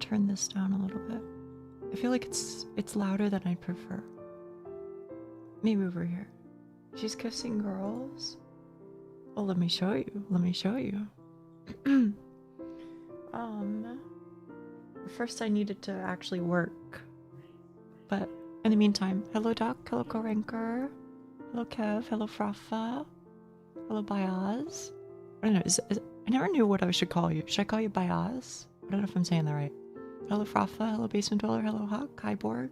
turn this down a little bit. I feel like it's louder than I'd prefer. Maybe over here. She's kissing girls. Oh, let me show you. Let me show you. First I needed to actually work. But in the meantime, hello Duck, hello Korenker, hello Kev, hello Frafa, hello Bayaz. I don't know, I never knew what I should call you. Should I call you Bayaz? I don't know if I'm saying that right. Hello Frafa, hello Basement Dweller, hello Huck, hi Borg.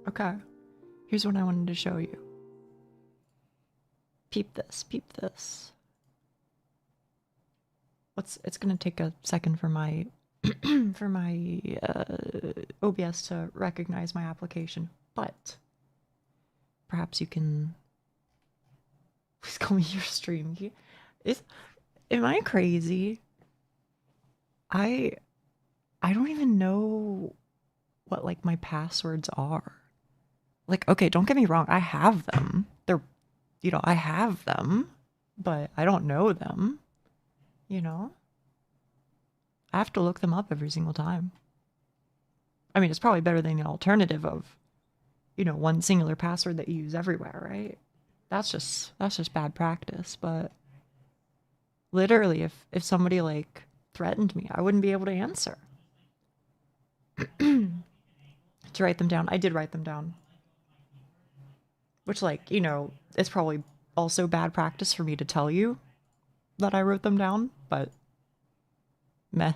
Okay, here's what I wanted to show you. Peep this, peep this. It's gonna take a second for my for my OBS to recognize my application, but perhaps you can please call me your stream. Am I crazy? I don't even know what like my passwords are. Like, okay, don't get me wrong, I have them. They're, you know, I have them, but I don't know them. You know? I have to look them up every single time. I mean, it's probably better than the alternative of, you know, one singular password that you use everywhere, right? That's just bad practice, but literally if somebody like threatened me, I wouldn't be able to answer. To write them down. I did write them down. Which, like, you know, it's probably also bad practice for me to tell you that I wrote them down, but meh.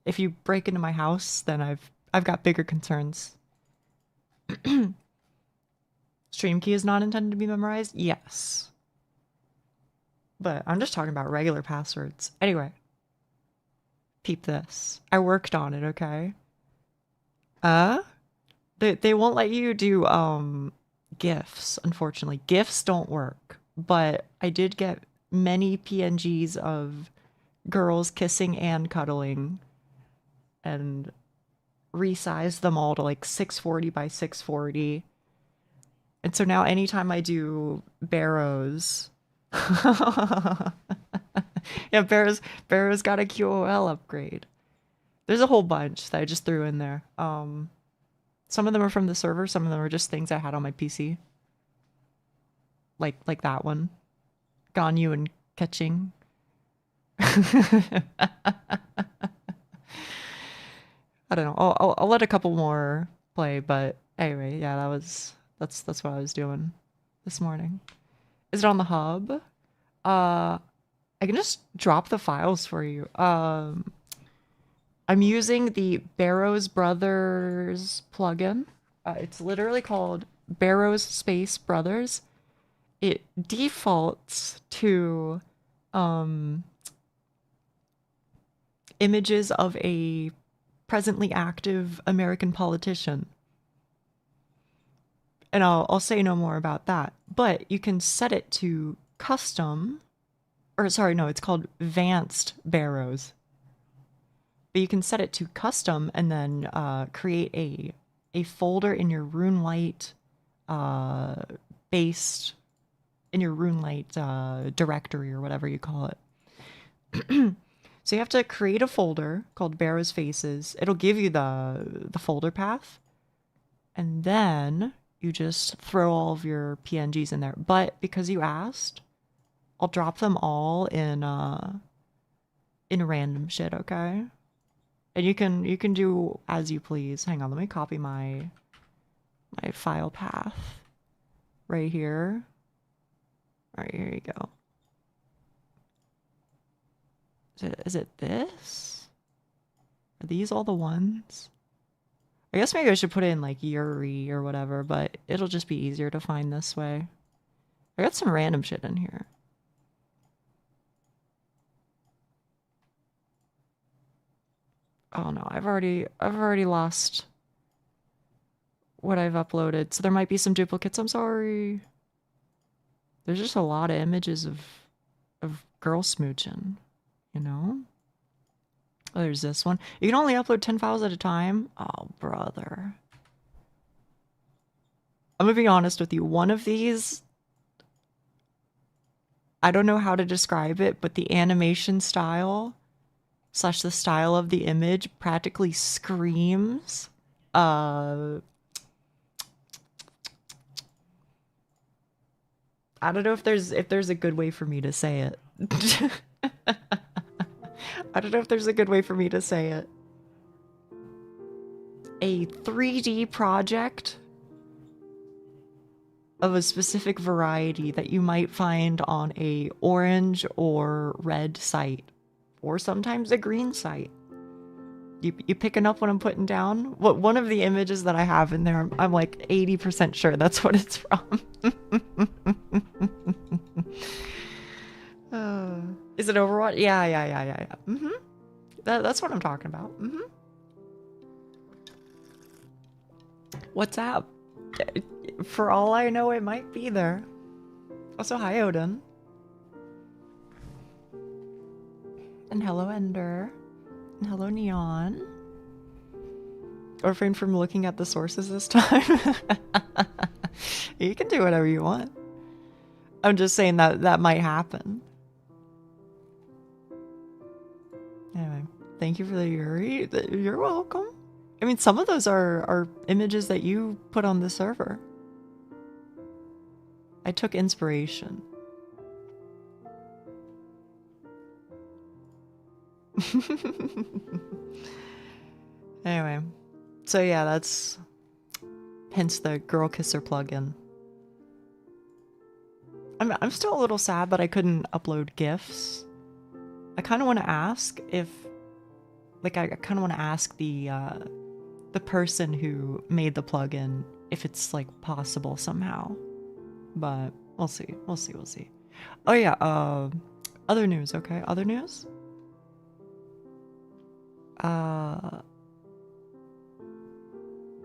If you break into my house, then I've got bigger concerns. Stream key is not intended to be memorized? Yes. But I'm just talking about regular passwords. Anyway. Peep this. I worked on it, okay? They won't let you do GIFs, unfortunately. GIFs don't work. But I did get many PNGs of girls kissing and cuddling and resized them all to like 640 by 640. And so now anytime I do Barrows, yeah, Barrows got a QOL upgrade. There's a whole bunch that I just threw in there. Some of them are from the server, some of them are just things I had on my PC. Like that one. Ganyu and catching. I don't know. I'll let a couple more play, but anyway, yeah, that's what I was doing this morning. Is it on the hub? I can just drop the files for you. I'm using the Barrows Brothers plugin. It's literally called Barrows Space Brothers. It defaults to images of a presently active American politician. And I'll say no more about that. But you can set it to custom, or sorry, no, it's called Advanced Barrows. But you can set it to custom and then create a folder in your RuneLite based in your RuneLite directory or whatever you call it. So you have to create a folder called Barrows Faces. It'll give you the folder path, and then you just throw all of your PNGs in there. But because you asked, I'll drop them all in random shit, okay? And you can do as you please. Hang on, let me copy my file path right here. All right, here you go. Is it this? Are these all the ones? I guess maybe I should put in like Yuri or whatever, but it'll just be easier to find this way. I got some random shit in here. Oh no, I've already lost what I've uploaded. So there might be some duplicates. I'm sorry. There's just a lot of images of girl smooching, you know? Oh, there's this one. You can only upload 10 files at a time. Oh, brother. I'm gonna be honest with you. One of these, I don't know how to describe it, but the animation style slash the style of the image practically screams I don't know if there's a good way for me to say it. I don't know if there's a good way for me to say it. A 3D project of a specific variety that you might find on a orange or red site, or sometimes a green site. You picking up what I'm putting down? What one of the images that I have in there, I'm like 80% sure that's what it's from. Is it Overwatch? Yeah. That's what I'm talking about. What's up? For all I know, it might be there. Also, hi, Odin. And hello, Ender. And hello, Neon. Refrain from looking at the sources this time. You can do whatever you want. I'm just saying that might happen. Anyway, thank you for the Yuri. You're welcome. I mean, some of those are images that you put on the server. I took inspiration. Anyway, so yeah, that's hence the girlkisser plugin. I'm still a little sad that I couldn't upload GIFs. I kind of want to ask if, like, I kind of want to ask the person who made the plugin if it's like possible somehow, but we'll see. Oh yeah, other news. Okay, other news. I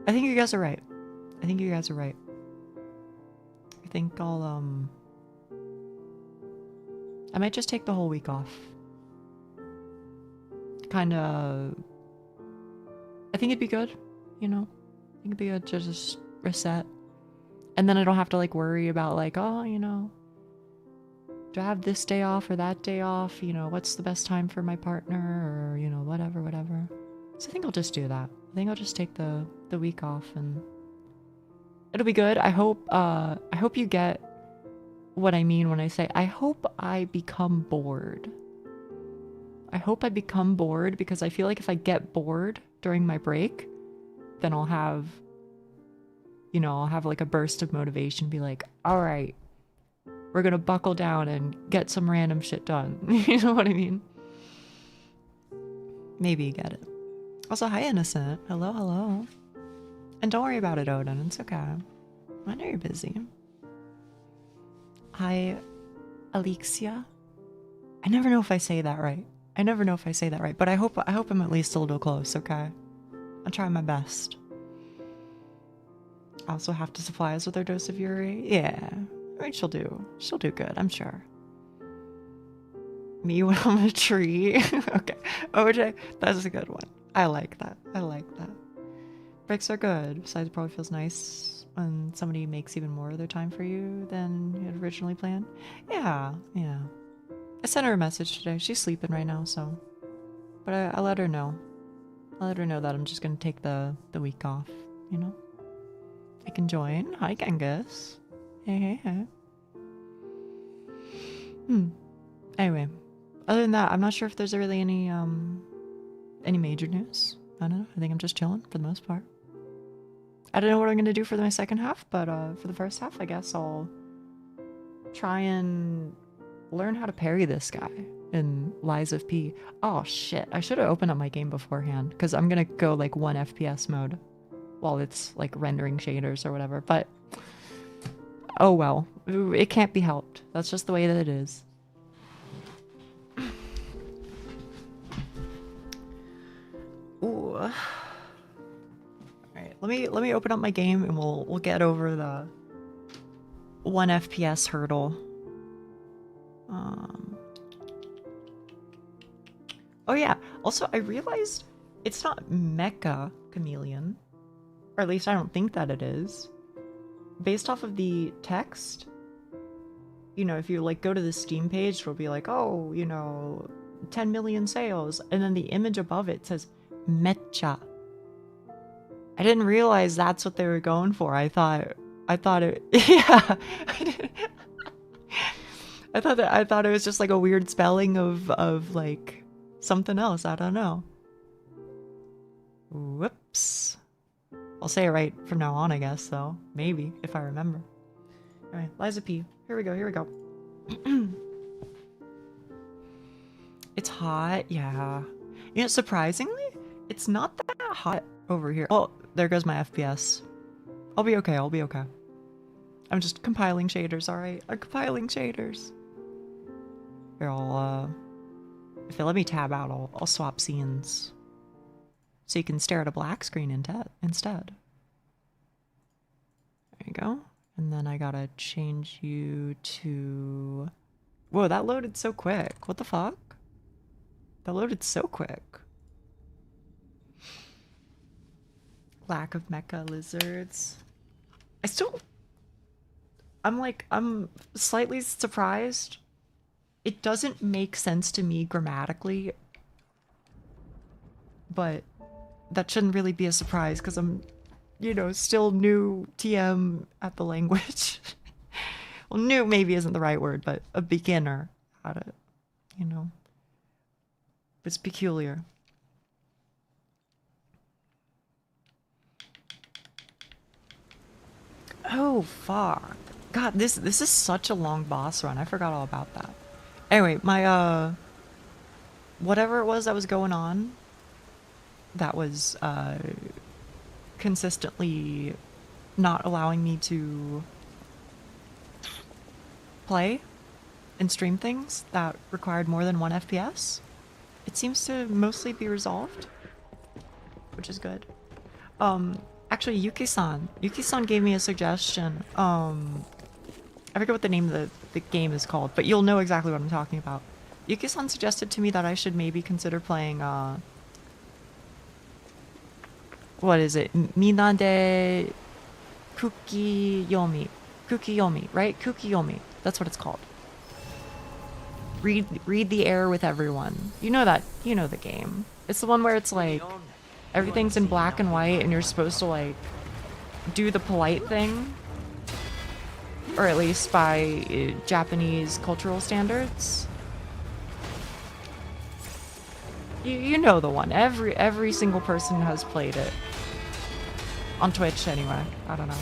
think you guys are right. I think I might just take the whole week off. Kinda, I think it'd be good, you know? I think it'd be good to just reset. And then I don't have to like worry about like, oh, you know, do I have this day off or that day off? You know, what's the best time for my partner, or, you know, whatever. So I think I'll just do that. I think I'll just take the week off and it'll be good. I hope you get what I mean when I say I hope I become bored. I hope I become bored, because I feel like if I get bored during my break, then I'll have like a burst of motivation, be like, all right, we're gonna buckle down and get some random shit done. You know what I mean? Maybe you get it. Also, hi, Innocent. Hello. And don't worry about it, Odin. It's okay. I know you're busy. Hi, Alexia. I never know if I say that right. But I hope I'm at least a little close, okay? I'll try my best. I also have to supply us with our dose of Yuri. Yeah. I mean, she'll do good, I'm sure. Me when I'm a tree. Okay. OJ, that's a good one. I like that. Breaks are good. Besides, it probably feels nice when somebody makes even more of their time for you than you had originally planned. Yeah. I sent her a message today. She's sleeping right now, so. But I let her know. That I'm just gonna take the week off, you know? I can join. Hi, Genghis. Hey. Anyway, other than that, I'm not sure if there's really any major news. I don't know. I think I'm just chilling for the most part. I don't know what I'm gonna do for my second half, but for the first half, I guess I'll try and learn how to parry this guy in Lies of P. Oh shit, I should have opened up my game beforehand, because I'm gonna go like 1 FPS mode while it's like rendering shaders or whatever, but oh well, it can't be helped. That's just the way that it is. Ooh. Alright, let me open up my game and we'll get over the 1 FPS hurdle. Oh yeah, also I realized it's not Mecha Chameleon, or at least I don't think that it is. Based off of the text, you know, if you like go to the Steam page, it'll be like, oh, you know, 10 million sales, and then the image above it says mecha. I didn't realize that's what they were going for. I thought it yeah. I thought it was just like a weird spelling of like something else. I don't know. Whoops. I'll say it right from now on, I guess, though. Maybe, if I remember. Alright, Liza P. Here we go. It's hot, yeah. You know, surprisingly, it's not that hot over here. Oh, there goes my FPS. I'll be okay. I'm just compiling shaders, alright? I'm compiling shaders. Here, if they let me tab out, I'll swap scenes. So you can stare at a black screen instead. There you go. And then I gotta change you to... Whoa, that loaded so quick. What the fuck? That loaded so quick. Lack of mecha lizards. I'm slightly surprised. It doesn't make sense to me grammatically, but that shouldn't really be a surprise because I'm, you know, still new TM at the language. Well, new maybe isn't the right word, but a beginner at it, you know. It's peculiar. Oh, fuck. God, this is such a long boss run. I forgot all about that. Anyway, my, whatever it was that was going on, that was, consistently not allowing me to play and stream things that required more than 1 FPS. It seems to mostly be resolved, which is good. Actually, Yuki-san gave me a suggestion. I forget what the name of the game is called, but you'll know exactly what I'm talking about. Yuki-san suggested to me that I should maybe consider playing, what is it? Minade Kukiyomi. Kukiyomi, right? Kukiyomi. That's what it's called. Read the air with everyone. You know that. You know the game. It's the one where it's like everything's in black and white and you're supposed to like do the polite thing. Or at least by Japanese cultural standards. You know the one. Every single person has played it. On Twitch, anyway. I don't know.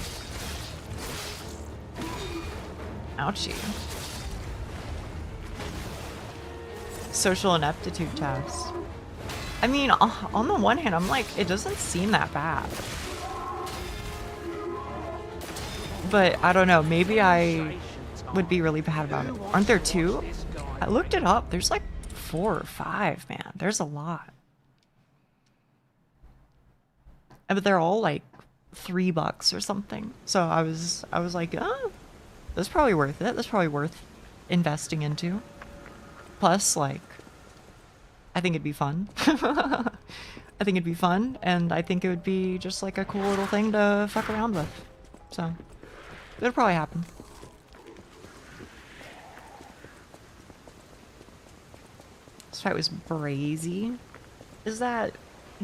Ouchie. Social ineptitude test. I mean, on the one hand, I'm like, it doesn't seem that bad. But I don't know, maybe I would be really bad about it. Aren't there 2? I looked it up. There's like 4 or 5, man. There's a lot. But they're all like $3 or something. So I was like, oh, that's probably worth it. That's probably worth investing into. Plus, like, I think it'd be fun. I think it'd be fun, and I think it would be just like a cool little thing to fuck around with. So, it'll probably happen. This fight was brazy. Is that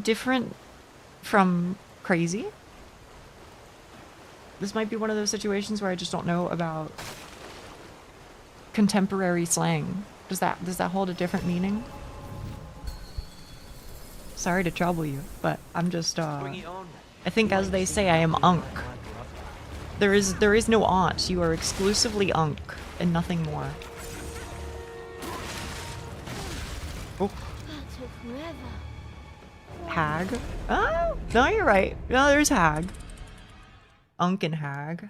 different from crazy? This might be one of those situations where I just don't know about contemporary slang. Does that hold a different meaning? Sorry to trouble you, but I'm just I think as they say, I am unk. There is no aunt. You are exclusively unk and nothing more. Oh. Hag? Oh, no, you're right. No, there's hag. Unk and hag.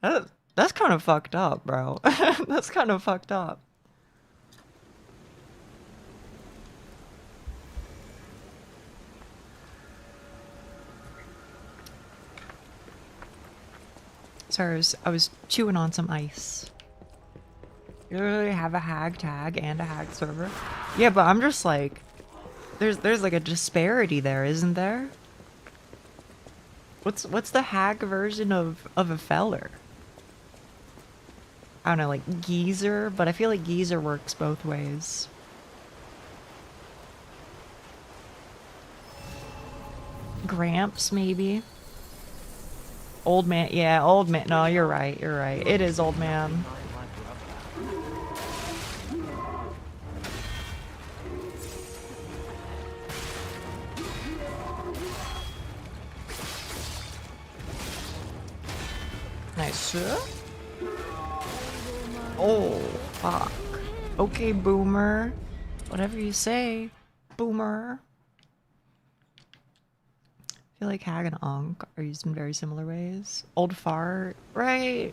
That's kind of fucked up, bro. That's kind of fucked up. Sorry, I was chewing on some ice. You really have a hag tag and a hag server? Yeah, but I'm just like, there's like a disparity there, isn't there? What's the hag version of a feller? I don't know, like geezer, but I feel like geezer works both ways. Gramps, maybe. Old man. Yeah, old man. No, you're right. You're right. It is old man. Nice. Oh, fuck. Okay, boomer. Whatever you say, boomer. I feel like hag and unk are used in very similar ways. Old fart, right?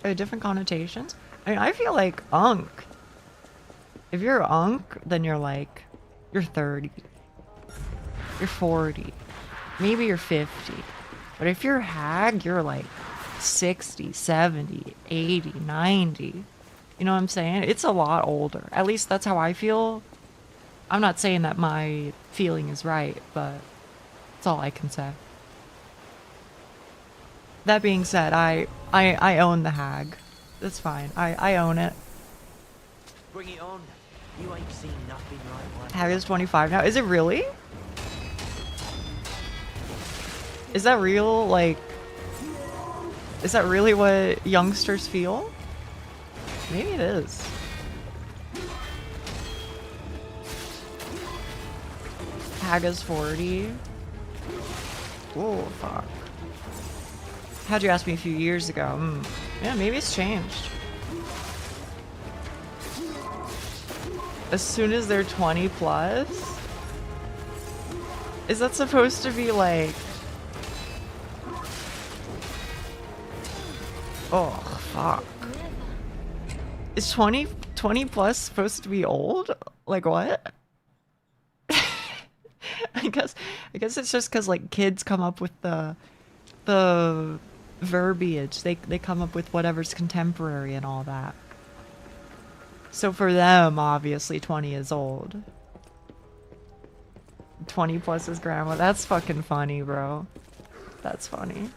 Different connotations. I mean, I feel like unk. If you're unk, then you're like, you're 30. You're 40. Maybe you're 50. But if you're hag, you're like 60, 70, 80, 90. You know what I'm saying? It's a lot older. At least that's how I feel. I'm not saying that my feeling is right, but that's all I can say. That being said, I own the hag. That's fine. I own it. Bring it on. You ain't seen nothing like one. Hag is 25 now. Is it really? Is that real? Like, is that really what youngsters feel? Maybe it is. Hag is 40. Oh, fuck. How'd you ask me a few years ago? Yeah, maybe it's changed. As soon as they're 20 plus? Is that supposed to be like... Oh, fuck. Is 20 plus supposed to be old? Like what? I guess it's just because like kids come up with the verbiage. They come up with whatever's contemporary and all that. So for them, obviously 20 is old. 20 plus is grandma. That's fucking funny, bro. That's funny.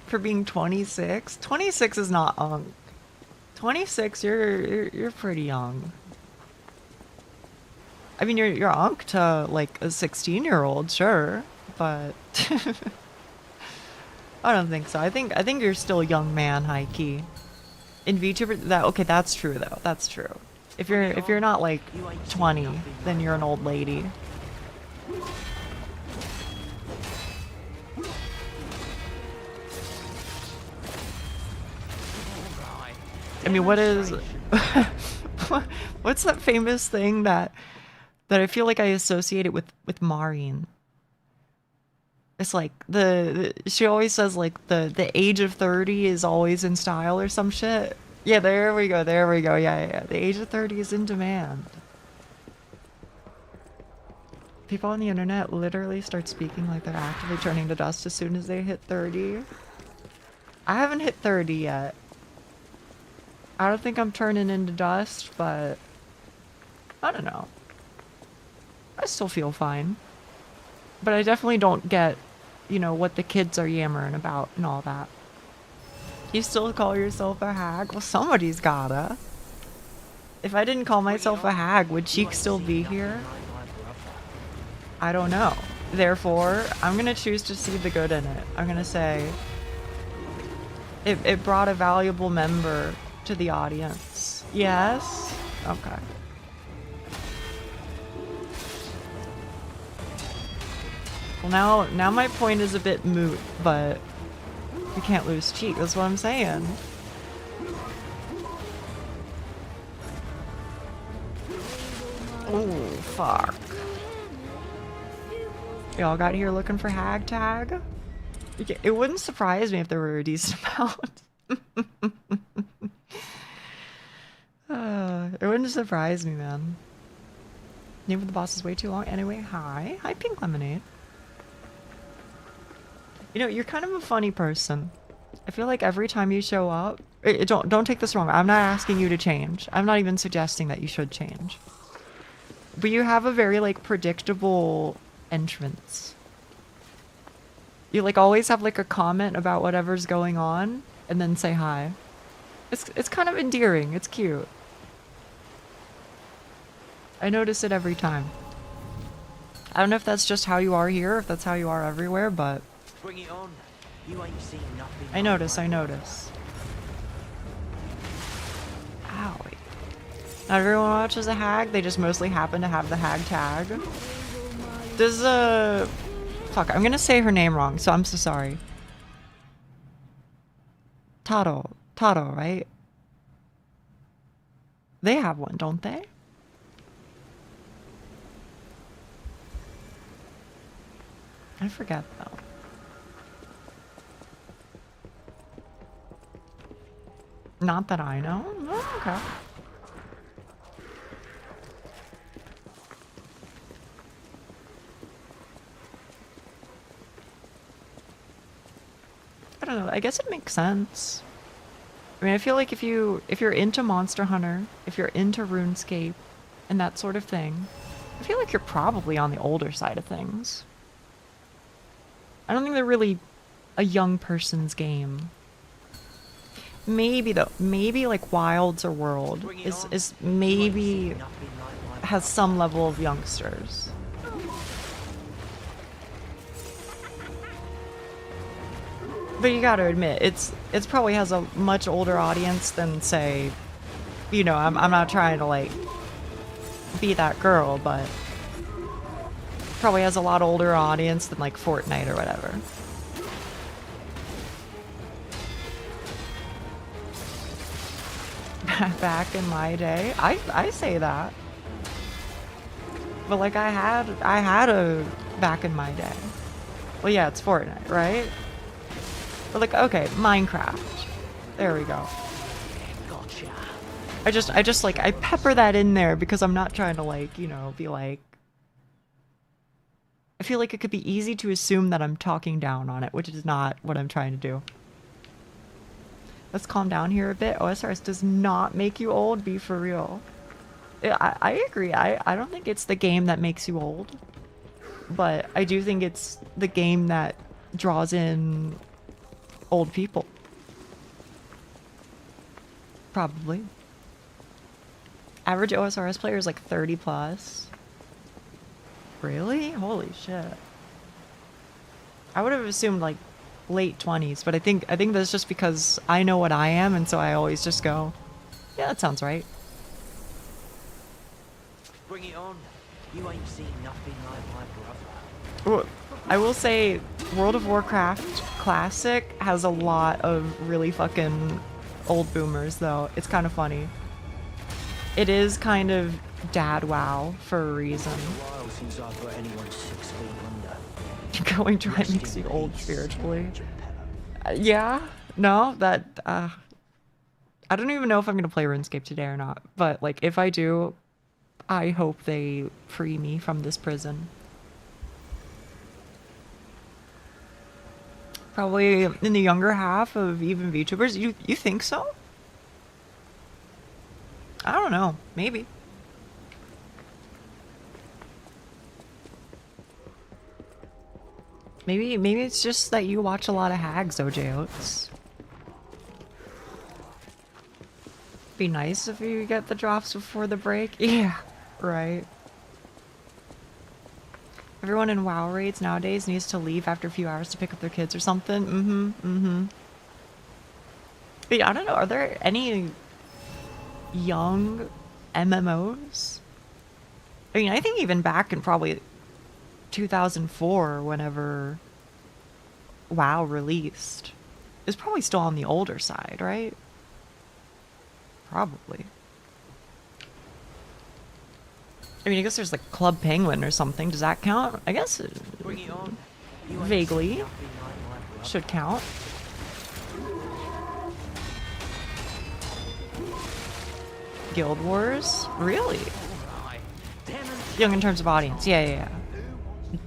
For being 26? 26 is not unk. 26, you're pretty young. I mean, you're unk to like a 16-year-old, sure, but I don't think so. I think you're still a young man, high key. In VTuber, okay, that's true though. That's true. If you're not like 20, then you're an old lady. I mean, what is what's that famous thing that I feel like I associate it with Maureen? It's like she always says like the age of 30 is always in style or some shit. Yeah, there we go. Yeah. The age of 30 is in demand. People on the internet literally start speaking like they're actively turning to dust as soon as they hit 30. I haven't hit 30 yet. I don't think I'm turning into dust, but I don't know. I still feel fine. But I definitely don't get, you know, what the kids are yammering about and all that. You still call yourself a hag? Well, somebody's gotta. If I didn't call myself a hag, would Cheek still be here? I don't know. Therefore, I'm gonna choose to see the good in it. I'm gonna say it brought a valuable member to the audience. Yes? Okay. Well, now my point is a bit moot, but we can't lose Cheek. That's what I'm saying. Oh, fuck. Y'all got here looking for hag tag? It wouldn't surprise me if there were a decent amount. It wouldn't surprise me, man. Name of the boss is way too long. Anyway, hi. Hi, Pink Lemonade. You know, you're kind of a funny person. I feel like every time you show up... Don't take this wrong. I'm not asking you to change. I'm not even suggesting that you should change. But you have a very, like, predictable entrance. You, like, always have, like, a comment about whatever's going on, and then say hi. It's kind of endearing. It's cute. I notice it every time. I don't know if that's just how you are here, if that's how you are everywhere, but Bring it on. You ain't seen nothing. I notice, I notice. Owie. Not everyone watches a hag, they just mostly happen to have the hag tag. Does fuck, I'm gonna say her name wrong, so I'm so sorry. Taro, right? They have one, don't they? I forget though. Not that I know. Oh, okay. I don't know. I guess it makes sense. I mean, I feel like if you're into Monster Hunter, if you're into RuneScape, and that sort of thing, I feel like you're probably on the older side of things. I don't think they're really a young person's game. Maybe though, maybe like Wilds or World is maybe has some level of youngsters. But you gotta admit, it's probably has a much older audience than, say, you know, I'm not trying to like be that girl, but probably has a lot older audience than like Fortnite or whatever. Back in my day, I say that, but like I had a back in my day. Well, yeah, it's Fortnite, right? But like, okay, Minecraft. There we go. Gotcha. I just like, I pepper that in there because I'm not trying to like, you know, be like, I feel like it could be easy to assume that I'm talking down on it, which is not what I'm trying to do. Let's calm down here a bit. OSRS does not make you old, be for real. I agree. I don't think it's the game that makes you old, but I do think it's the game that draws in old people. Probably. Average OSRS player is like 30 plus. Really? Holy shit. I would have assumed like late 20s, but I think that's just because I know what I am, and so I always just go, yeah, that sounds right. Bring it on. You ain't seen nothing like my brother. I will say World of Warcraft Classic has a lot of really fucking old boomers though. It's kind of funny. It is kind of dad wow for a reason. It's a while since I've got anyone 6 feet under. Going dry makes you old spiritually. Yeah, no, that I don't even know if I'm gonna play RuneScape today or not, but like if I do, I hope they free me from this prison. Probably in the younger half of even VTubers. You think so? I don't know, maybe. Maybe it's just that you watch a lot of hags, OJ Oats. Be nice if you get the drops before the break. Yeah, right. Everyone in WoW raids nowadays needs to leave after a few hours to pick up their kids or something. But yeah, I don't know, are there any young MMOs? I mean, I think even back in probably 2004, whenever WoW released, it was probably still on the older side, right? Probably. I mean, I guess there's like Club Penguin or something. Does that count? I guess it vaguely should count. Guild Wars? Really? Young in terms of audience. Yeah.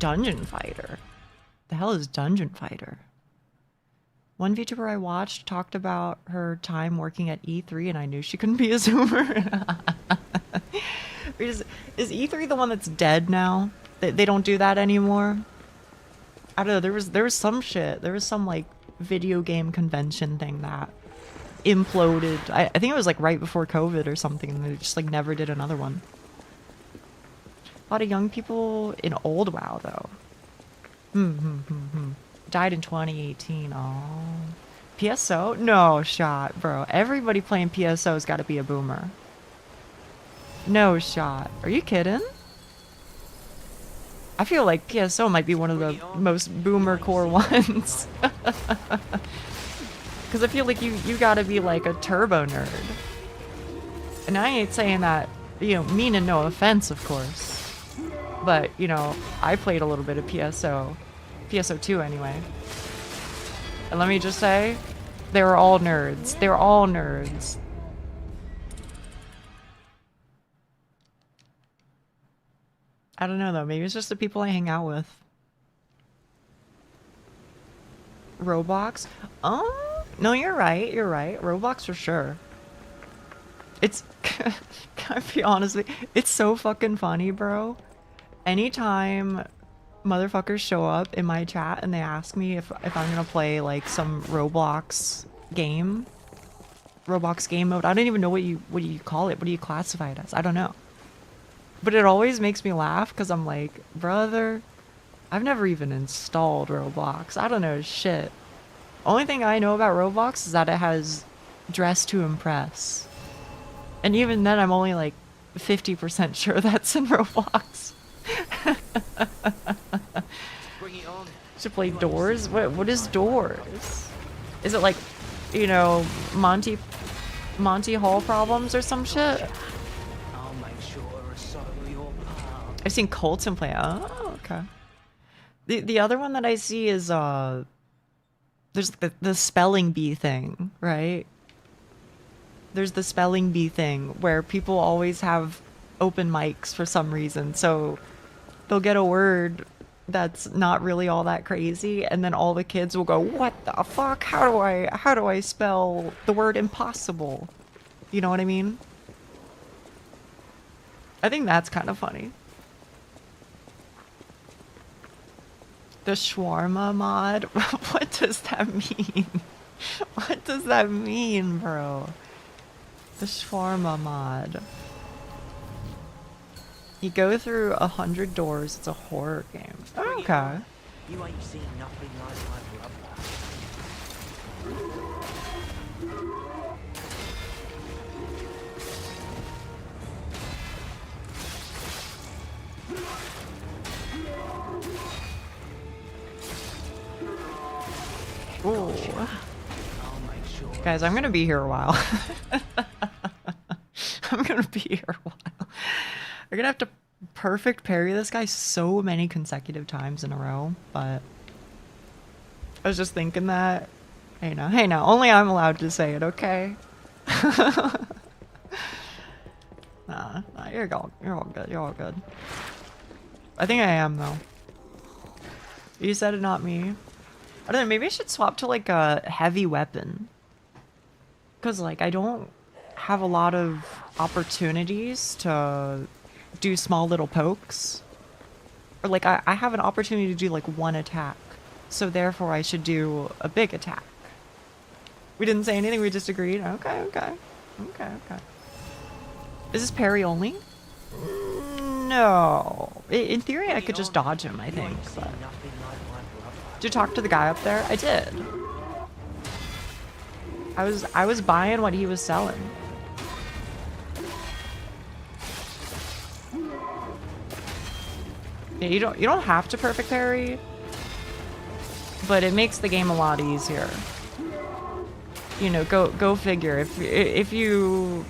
Dungeon Fighter. The hell is Dungeon Fighter? One VTuber I watched talked about her time working at E3 and I knew she couldn't be a Zoomer. Is E3 the one that's dead now? They don't do that anymore? I don't know, there was some shit. There was some like video game convention thing that imploded. I think it was like right before COVID or something, and they just like never did another one. A lot of young people in old WoW though. Died in 2018. Oh. PSO? No shot, bro. Everybody playing PSO's got to be a boomer. No shot. Are you kidding? I feel like PSO might be one of the most boomer core ones. Because I feel like you gotta be like a turbo nerd. And I ain't saying that, you know, mean and no offense, of course. But, you know, I played a little bit of PSO. PSO2 anyway. And let me just say, they were all nerds. They were all nerds. I don't know though, maybe it's just the people I hang out with. Roblox? Oh, no, you're right, you're right. Roblox for sure. It's, can I be honest with you? It's so fucking funny, bro. Anytime motherfuckers show up in my chat and they ask me if I'm gonna play like some Roblox game mode. I don't even know what you call it. What do you classify it as? I don't know. But it always makes me laugh because I'm like, brother, I've never even installed Roblox. I don't know shit. Only thing I know about Roblox is that it has Dress to Impress. And even then I'm only like 50% sure that's in Roblox. Should play Doors? What is Doors? Is it like, you know, Monty Hall problems or some shit? I'll make sure to soil your path. I've seen Colton play. Oh, okay. The other one that I see is there's the spelling bee thing, right? There's the spelling bee thing where people always have open mics for some reason. So they'll get a word that's not really all that crazy, and then all the kids will go, "What the fuck? How do I spell the word impossible?" You know what I mean? I think that's kind of funny. The shawarma mod? What does that mean? What does that mean, bro? The shawarma mod. You go through 100 doors. It's a horror game. Okay. You ain't seen nothing like my Ooh. Guys, I'm gonna be here a while. I'm gonna be here a while. We're gonna have to perfect parry this guy so many consecutive times in a row, but I was just thinking that. Hey now, only I'm allowed to say it, okay? Nah, you're all good, you're all good. I think I am, though. You said it, not me. I don't know, maybe I should swap to, like, a heavy weapon. Because, like, I don't have a lot of opportunities to do small little pokes. Or, like, I have an opportunity to do, like, one attack. So, therefore, I should do a big attack. We didn't say anything, we just agreed. Okay. Is this parry only? No. In theory, I could just dodge him, I think. But... Did you talk to the guy up there? I did. I was buying what he was selling. Yeah, you don't have to perfect parry, but it makes the game a lot easier. You know, go figure. If you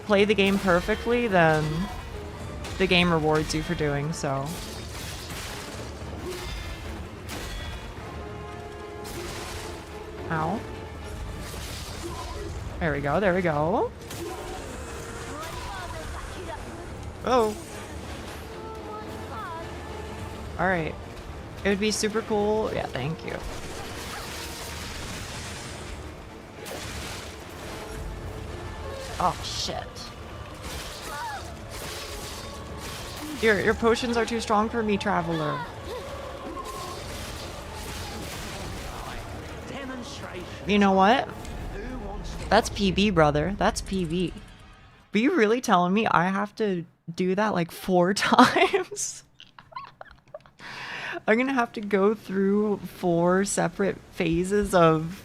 play the game perfectly, then the game rewards you for doing so. Ow. There we go, there we go. Oh. Alright. It would be super cool. Yeah, thank you. Oh, shit. Your potions are too strong for me, traveler. You know what? That's PB, brother. That's PB. But you really telling me I have to do that like 4 times. I'm gonna have to go through 4 separate phases of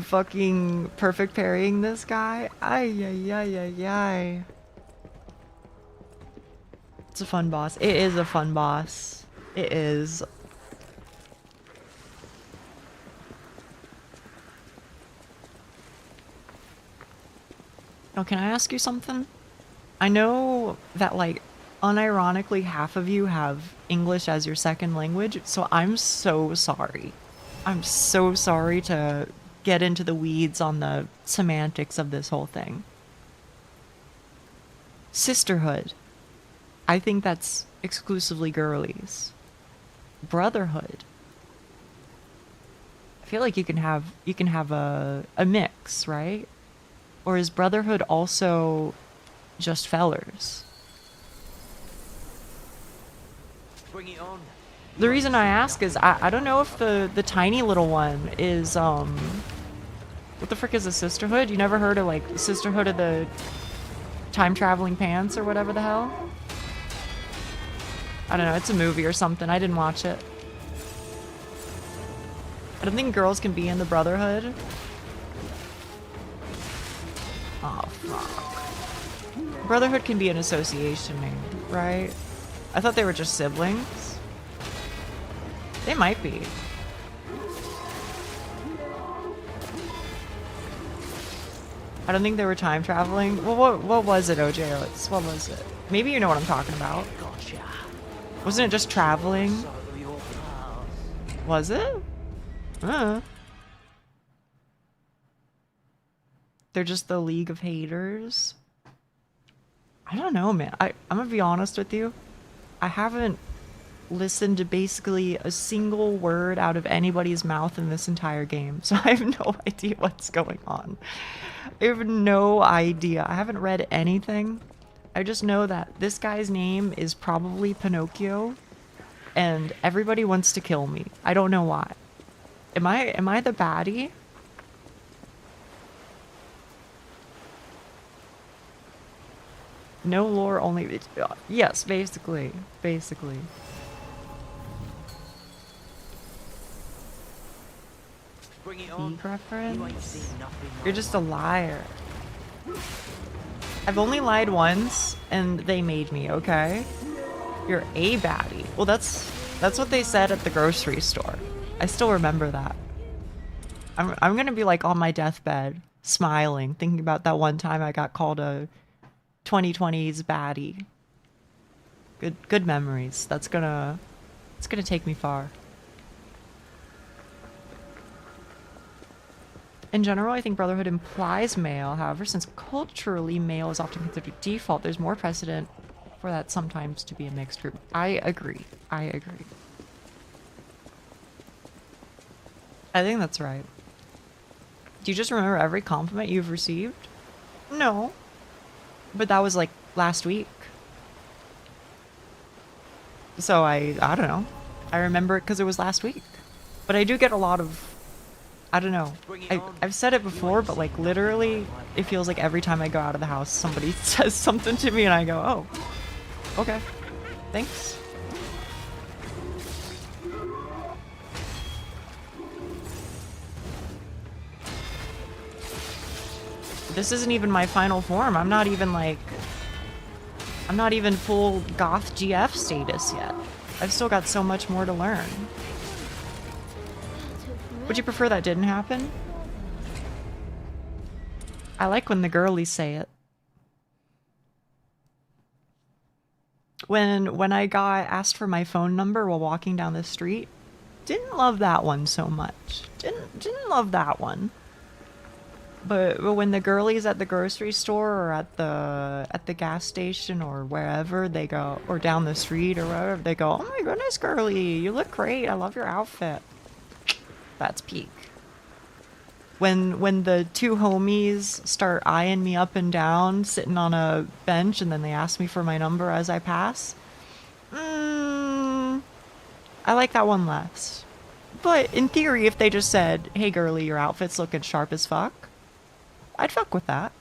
fucking perfect parrying this guy. Ay, ay, ay, ay, ay. It's a fun boss. It is a fun boss. It is. Oh, can I ask you something? I know that, like, unironically half of you have English as your second language, so I'm so sorry. I'm so sorry to get into the weeds on the semantics of this whole thing. Sisterhood. I think that's exclusively girlies. Brotherhood. I feel like you can have a mix, right? Or is brotherhood also just fellers? Bring it on. The reason I ask is I don't know if the tiny little one is what the frick is a sisterhood? You never heard of like Sisterhood of the Time Traveling Pants or whatever the hell? I don't know, it's a movie or something. I didn't watch it. I don't think girls can be in the brotherhood. Oh, fuck. Brotherhood can be an association name, right? I thought they were just siblings. They might be. I don't think they were time traveling. Well, what was it, OJ? What was it? Maybe you know what I'm talking about. Gotcha. Wasn't it just traveling? So your pals. Was it? They're just the League of Haters. I don't know, man. I'm gonna be honest with you. I haven't listened to basically a single word out of anybody's mouth in this entire game, so I have no idea what's going on. I have no idea. I haven't read anything. I just know that this guy's name is probably Pinocchio, and everybody wants to kill me. I don't know why. Am I the baddie? No lore, only... Yes, basically. Basically. Bring it on. Peak reference? You ain't seen nothing like You're just a liar. I've only lied once, and they made me, okay? You're a baddie. Well, that's what they said at the grocery store. I still remember that. I'm gonna be like on my deathbed, smiling, thinking about that one time I got called a 2020s baddie. Good memories. It's gonna take me far. In general, I think brotherhood implies male. However, since culturally male is often considered default, there's more precedent for that sometimes to be a mixed group. I agree. I agree. I think that's right. Do you just remember every compliment you've received? No. But that was like last week. So I don't know. I remember it because it was last week. But I do get a lot of... I don't know. I've said it before, but like literally, it feels like every time I go out of the house, somebody says something to me and I go, oh, okay, thanks. This isn't even my final form. I'm not even full goth GF status yet. I've still got so much more to learn. Would you prefer that didn't happen? I like when the girlies say it. When I got asked for my phone number while walking down the street, didn't love that one so much. Didn't love that one. But when the girlies at the grocery store or at the gas station or wherever they go, or down the street or wherever, they go, "Oh my goodness, girly, you look great. I love your outfit." That's peak. When the two homies start eyeing me up and down, sitting on a bench, and then they ask me for my number as I pass, I like that one less. But in theory, if they just said, "Hey girly, your outfit's looking sharp as fuck," I'd fuck with that.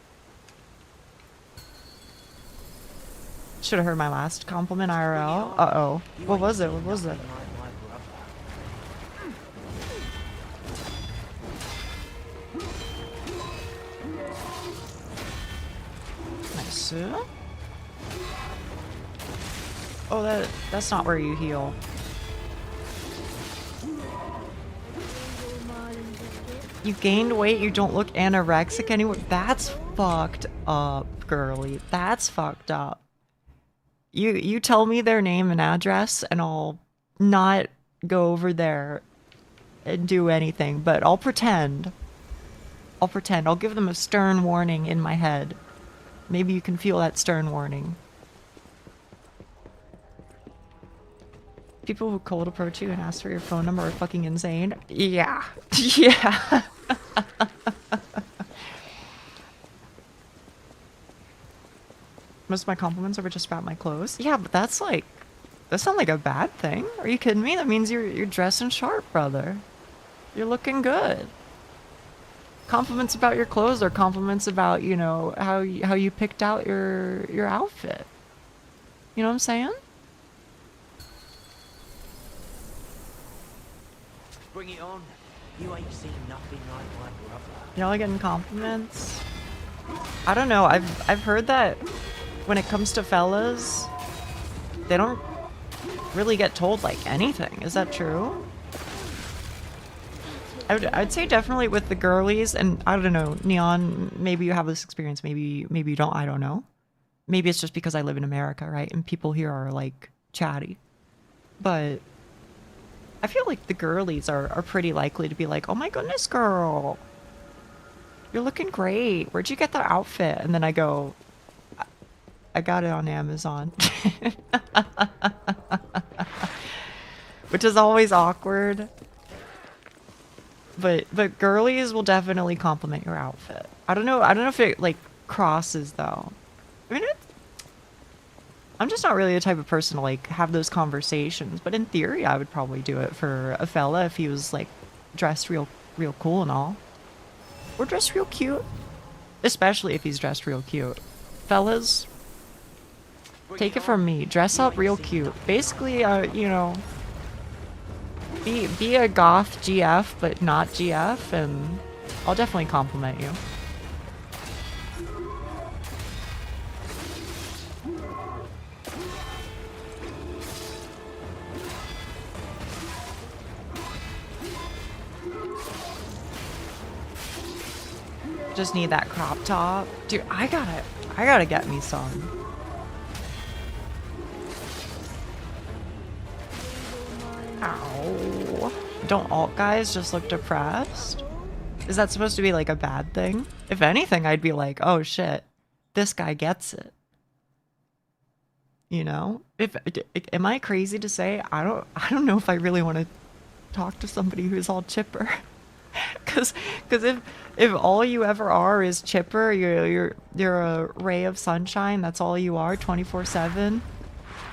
Should have heard my last compliment IRL. Uh-oh. What was it? What was it? Nice. Oh, that's not where you heal. You gained weight, you don't look anorexic anymore. That's fucked up, girly. That's fucked up. You tell me their name and address and I'll not go over there and do anything, but I'll pretend. I'll give them a stern warning in my head. Maybe you can feel that stern warning. People who cold approach you and ask for your phone number are fucking insane. Yeah. Yeah. Most of my compliments are just about my clothes. Yeah, but that's not like a bad thing. Are you kidding me? That means you're dressing sharp, brother. You're looking good. Compliments about your clothes are compliments about, you know, how you picked out your outfit. You know what I'm saying? Bring it on. You ain't seen nothing like my brother. Y'all getting compliments? I don't know. I've heard that when it comes to fellas, they don't really get told like anything. Is that true? I'd say definitely with the girlies, and I don't know, Neon, maybe you have this experience, maybe you don't, I don't know. Maybe it's just because I live in America, right? And people here are like chatty. But I feel like the girlies are pretty likely to be like, oh my goodness, girl. You're looking great. Where'd you get that outfit? And then I go, I got it on Amazon. Which is always awkward. But girlies will definitely compliment your outfit. I don't know if it like crosses though. I mean, I'm just not really the type of person to like have those conversations, but in theory I would probably do it for a fella if he was like dressed real cool and all. Or dressed real cute. Especially if he's dressed real cute. Fellas, take it from me. Dress up real cute. Basically, you know, be a goth GF, but not GF, and I'll definitely compliment you. Just need that crop top. Dude, I gotta get me some. Ow. Don't alt guys just look depressed? Is that supposed to be like a bad thing? If anything, I'd be like, oh shit, this guy gets it. You know? Am I crazy to say I don't know if I really want to talk to somebody who's all chipper. Cause if all you ever are is chipper, you're a ray of sunshine, that's all you are 24/7.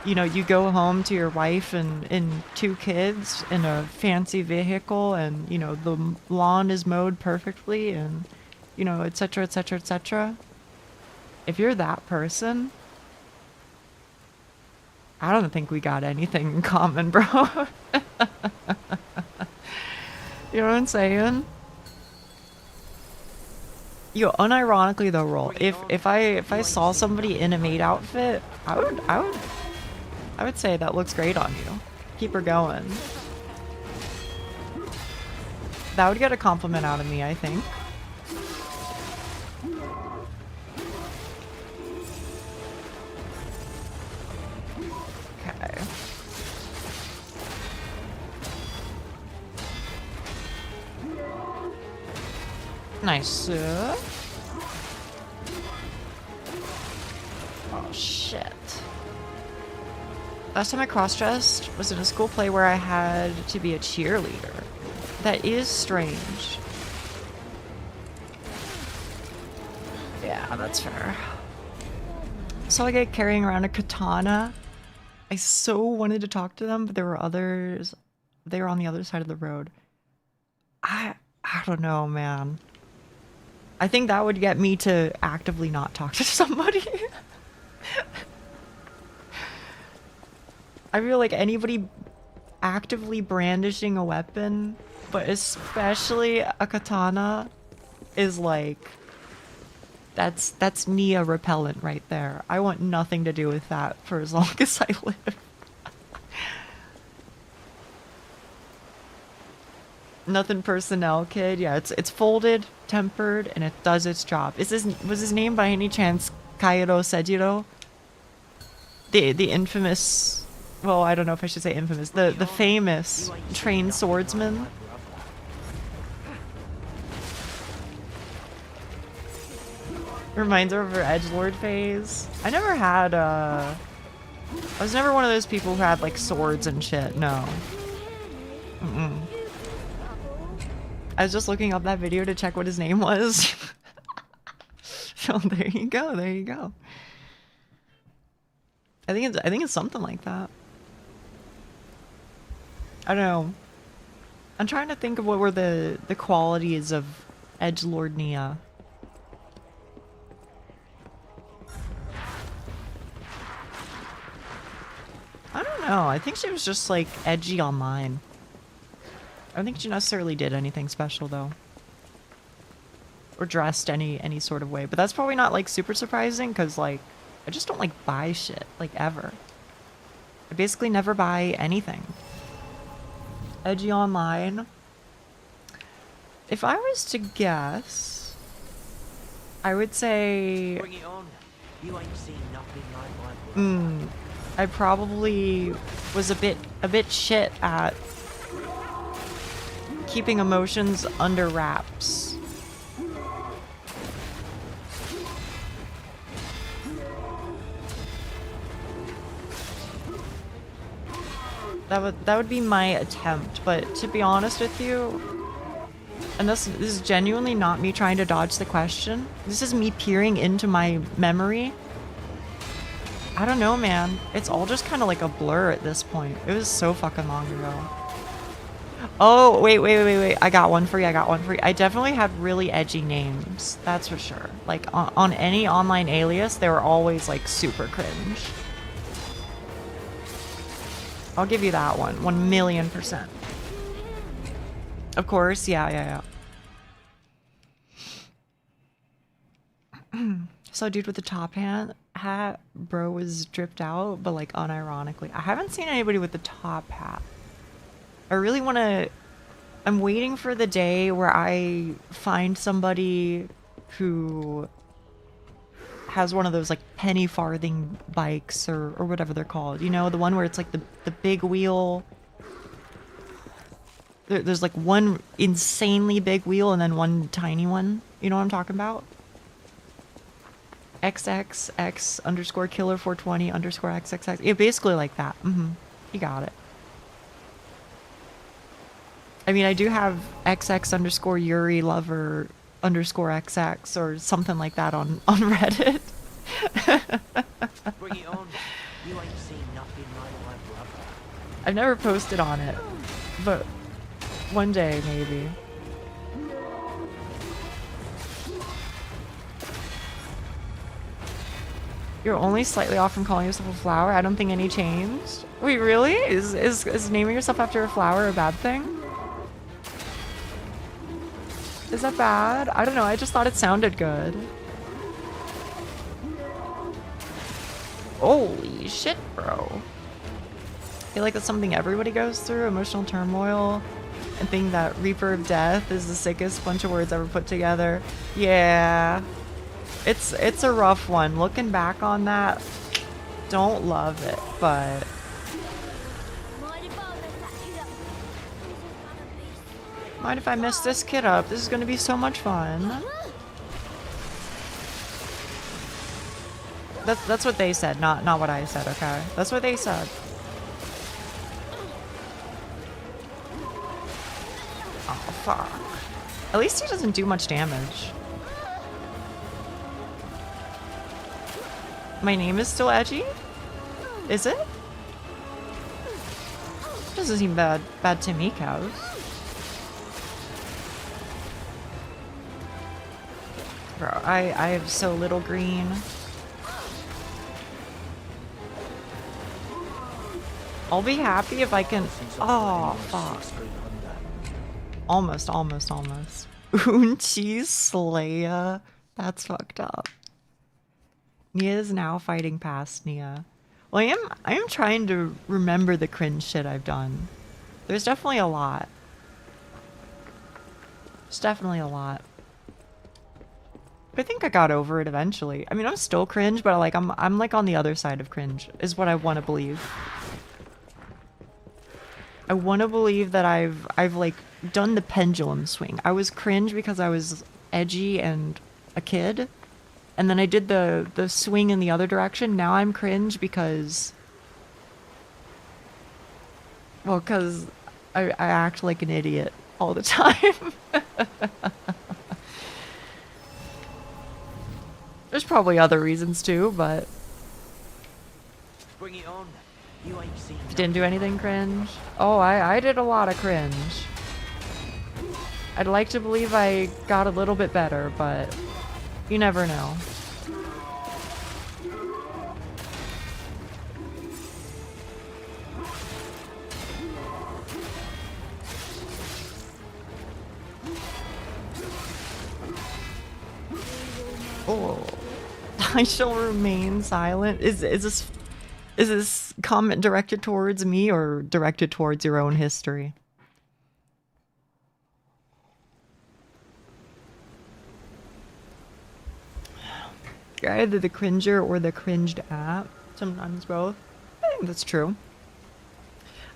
You know, you go home to your wife and 2 kids in a fancy vehicle, and you know the lawn is mowed perfectly, and you know, etc, etc, etc. If you're that person, I don't think we got anything in common, bro. You know what I'm saying? Yo, unironically though, Roll, if I saw somebody in a maid outfit, I would say that looks great on you. Keep her going. That would get a compliment out of me, I think. Okay. Nice. Oh shit. Last time I cross-dressed was in a school play where I had to be a cheerleader. That is strange. Yeah, that's fair. So I get carrying around a katana. I so wanted to talk to them, but there were others. They were on the other side of the road. I don't know, man. I think that would get me to actively not talk to somebody. I feel like anybody actively brandishing a weapon, but especially a katana, is like, that's Nia repellent right there. I want nothing to do with that for as long as I live. Nothing personnel, kid. Yeah, it's folded, tempered, and it does its job. Was his name by any chance Kairo Sejiro? The infamous, well, I don't know if I should say infamous, the famous trained swordsman. Reminds her of her edgelord phase. I never had I was never one of those people who had like swords and shit. No. I was just looking up that video to check what his name was. So there you go, there you go. I think it's something like that. I don't know. I'm trying to think of what were the qualities of edgelord Nia. I don't know. I think she was just like edgy online. I don't think she necessarily did anything special though. Or dressed any sort of way. But that's probably not like super surprising because like I just don't like buy shit like ever. I basically never buy anything. Edgy online. If I was to guess, I would say Bring it on. You ain't seen nothing like my brother. I probably was a bit shit at keeping emotions under wraps. That would be my attempt, but to be honest with you, and this is genuinely not me trying to dodge the question. This is me peering into my memory. I don't know, man. It's all just kind of like a blur at this point. It was so fucking long ago. Oh, wait. I got one for you. I definitely had really edgy names. That's for sure. Like, on any online alias, they were always, like, super cringe. I'll give you that one. 1,000,000%. Of course. Yeah. So, dude with the top hat, bro, was dripped out, but like unironically. I haven't seen anybody with the top hat. I really want to. I'm waiting for the day where I find somebody who has one of those like penny farthing bikes or whatever they're called. You know, the one where it's like the big wheel. There's like one insanely big wheel and then one tiny one. You know what I'm talking about? XXX_killer420_XXX. Yeah, basically like that. You got it. I mean, I do have XX_Yuri lover_XX or something like that on Reddit. Bring it on. You ain't seen nothing like my brother. I've never posted on it, but one day maybe. You're only slightly off from calling yourself a flower. I don't think any changed. Wait, really? Is naming yourself after a flower a bad thing? Is that bad? I don't know. I just thought it sounded good. Holy shit, bro. I feel like that's something everybody goes through. Emotional turmoil. And think that Reaper of Death is the sickest bunch of words ever put together. Yeah. It's a rough one. Looking back on that, don't love it, but mind if I mess this kid up? This is gonna be so much fun. That's what they said, not what I said, okay? That's what they said. Oh fuck. At least he doesn't do much damage. My name is still edgy? Is it? Doesn't seem bad to me, cows. Bro, I have so little green. I'll be happy if I can. Oh, fuck. Almost. Unchi Slaya. That's fucked up. Nia is now fighting past Nia. Well, I am trying to remember the cringe shit I've done. There's definitely a lot. There's definitely a lot. But I think I got over it eventually. I mean, I'm still cringe, but like I'm like on the other side of cringe, is what I want to believe. I want to believe that I've like done the pendulum swing. I was cringe because I was edgy and a kid, and then I did the swing in the other direction. Now I'm cringe because, well, because I act like an idiot all the time. There's probably other reasons too, but Bring it on. You ain't seen didn't do anything cringe. Oh, I did a lot of cringe. I'd like to believe I got a little bit better, but you never know. Oh, I shall remain silent. Is this comment directed towards me or directed towards your own history? You're either the cringer or the cringed at. Sometimes both. I think that's true.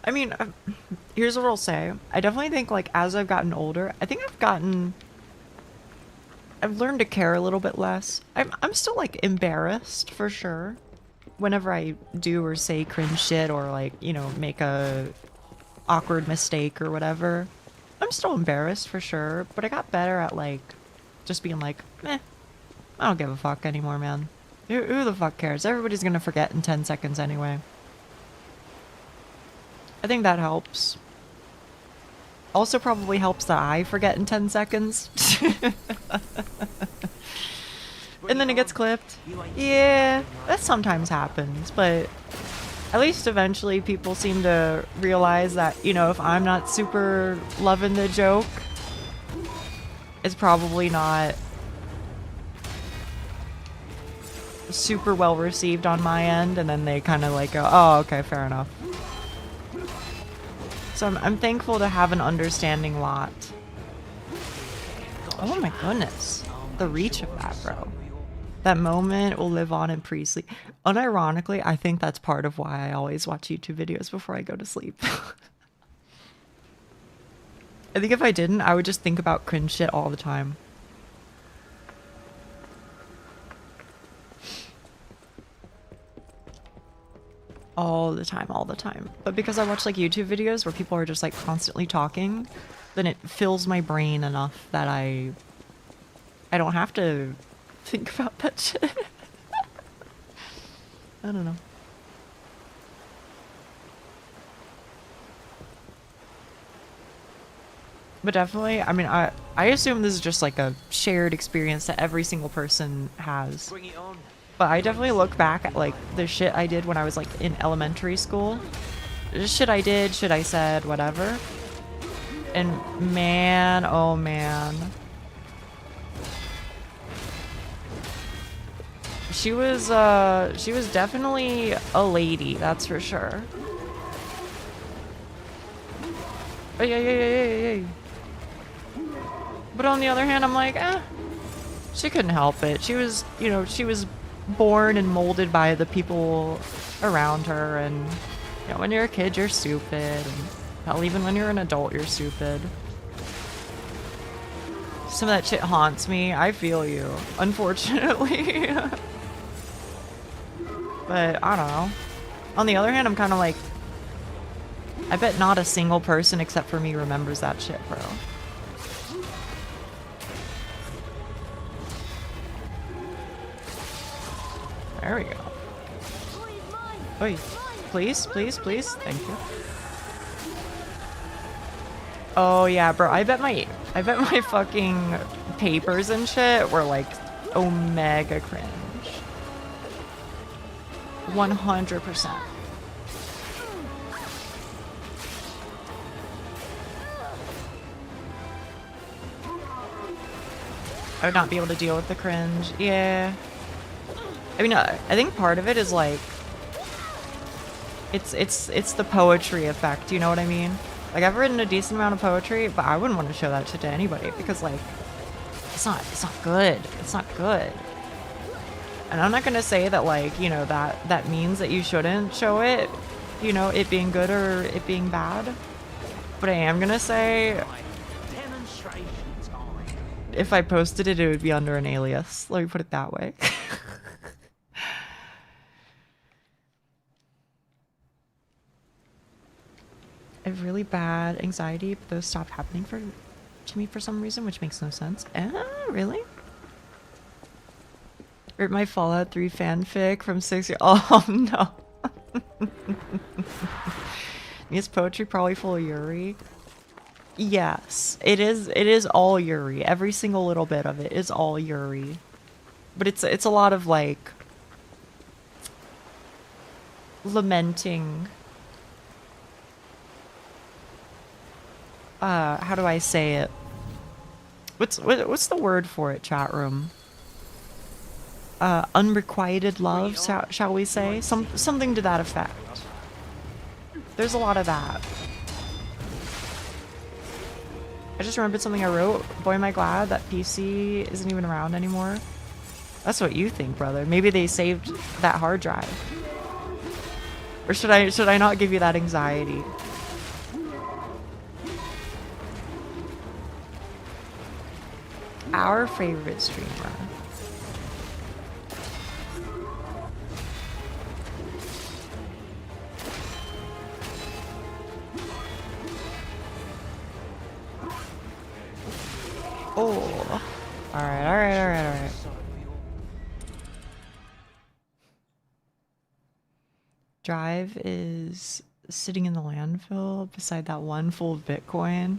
I mean, here's what I'll say. I definitely think, like, as I've gotten older, I think I've learned to care a little bit less. I'm still, like, embarrassed, for sure. Whenever I do or say cringe shit or, like, you know, make a awkward mistake or whatever. I'm still embarrassed, for sure. But I got better at, like, just being like, I don't give a fuck anymore, man. Who the fuck cares? Everybody's gonna forget in 10 seconds anyway. I think that helps. Also probably helps that I forget in 10 seconds. And then it gets clipped. Yeah, that sometimes happens, but at least eventually people seem to realize that, you know, if I'm not super loving the joke, it's probably not super well received on my end, and then they kind of like go, oh, okay, fair enough. So I'm thankful to have an understanding lot. Oh my goodness. The reach of that, bro. That moment will live on in pre-sleep. Unironically, I think that's part of why I always watch YouTube videos before I go to sleep. I think if I didn't, I would just think about cringe shit all the time. All the time. But because I watch like YouTube videos where people are just like constantly talking, then it fills my brain enough that I don't have to think about that shit. I don't know. But definitely, I mean, I assume this is just like a shared experience that every single person has. Bring it on. But I definitely look back at like the shit I did when I was like in elementary school. Just shit I did, shit I said, whatever. And man, oh man. She was definitely a lady, that's for sure. Oh, yeah. But on the other hand, I'm like, she couldn't help it. She was, you know, she was born and molded by the people around her, and you know, when you're a kid, you're stupid, and hell, even when you're an adult, you're stupid. Some of that shit haunts me. I feel you, unfortunately. But I don't know. On the other hand, I'm kind of like, I bet not a single person except for me remembers that shit, bro. There we go. Oi, please. Thank you. Oh yeah, bro. I bet my fucking papers and shit were like omega cringe. 100%. I would not be able to deal with the cringe. Yeah. I mean, I think part of it is like, it's the poetry effect, you know what I mean? Like, I've written a decent amount of poetry, but I wouldn't want to show that shit to anybody because, like, it's not good. It's not good. And I'm not gonna say that, like, you know, that means that you shouldn't show it, you know, it being good or it being bad. But I am gonna say, if I posted it, it would be under an alias. Let me put it that way. I have really bad anxiety, but those stopped happening to me for some reason, which makes no sense. Really? Or my Fallout 3 fanfic from 6 years. Oh no. Is poetry probably full of Yuri? Yes, it is all Yuri. Every single little bit of it is all Yuri. But it's a lot of like lamenting. How do I say it? What's the word for it, chat room? Unrequited love, shall we say? Something to that effect. There's a lot of that. I just remembered something I wrote. Boy, am I glad that PC isn't even around anymore. That's what you think, brother. Maybe they saved that hard drive. Or should I not give you that anxiety? Our favorite streamer. Oh. Alright. Drive is sitting in the landfill beside that one full of Bitcoin.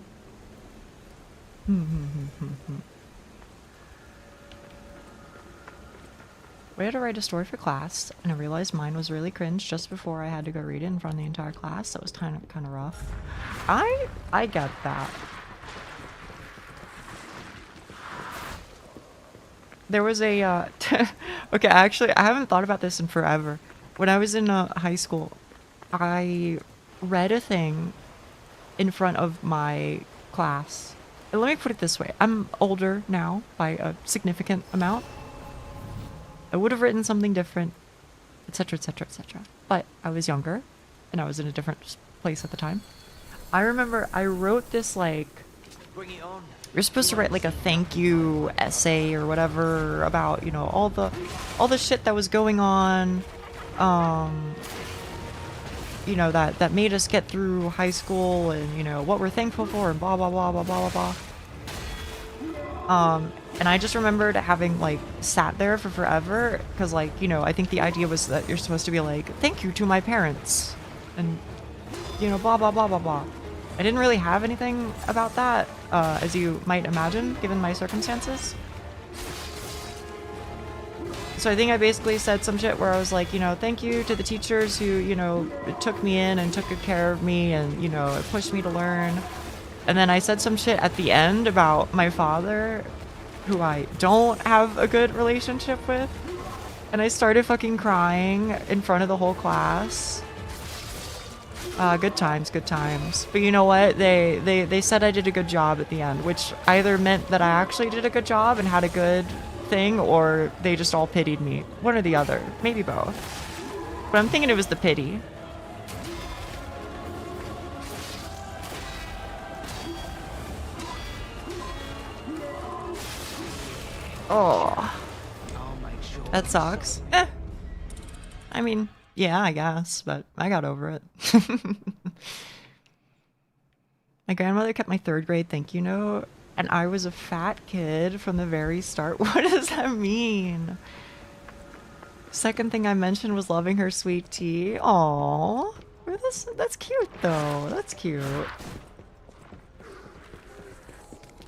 We had to write a story for class, and I realized mine was really cringe just before I had to go read it in front of the entire class. That was kind of rough. I get that. There was a okay, actually, I haven't thought about this in forever. When I was in high school, I read a thing in front of my class. And let me put it this way. I'm older now by a significant amount. I would have written something different, etc., etc., etc. But I was younger, and I was in a different place at the time. I remember I wrote this, like, you're supposed to write like a thank you essay or whatever about, you know, all the shit that was going on, you know, that made us get through high school, and, you know, what we're thankful for, and blah blah blah blah blah blah blah. And I just remembered having, like, sat there for forever, because, like, you know, I think the idea was that you're supposed to be like, thank you to my parents, and, you know, blah blah blah blah blah. I didn't really have anything about that, as you might imagine, given my circumstances. So I think I basically said some shit where I was like, you know, thank you to the teachers who, you know, took me in and took good care of me and, you know, pushed me to learn. And then I said some shit at the end about my father, who I don't have a good relationship with. And I started fucking crying in front of the whole class. Good times, good times. But you know what? They said I did a good job at the end, which either meant that I actually did a good job and had a good thing, or they just all pitied me. One or the other. Maybe both. But I'm thinking it was the pity. Oh. That sucks. I mean, yeah, I guess, but I got over it. My grandmother kept my 3rd grade thank you note, and I was a fat kid from the very start. What does that mean? Second thing I mentioned was loving her sweet tea. Aww. That's cute, though. That's cute.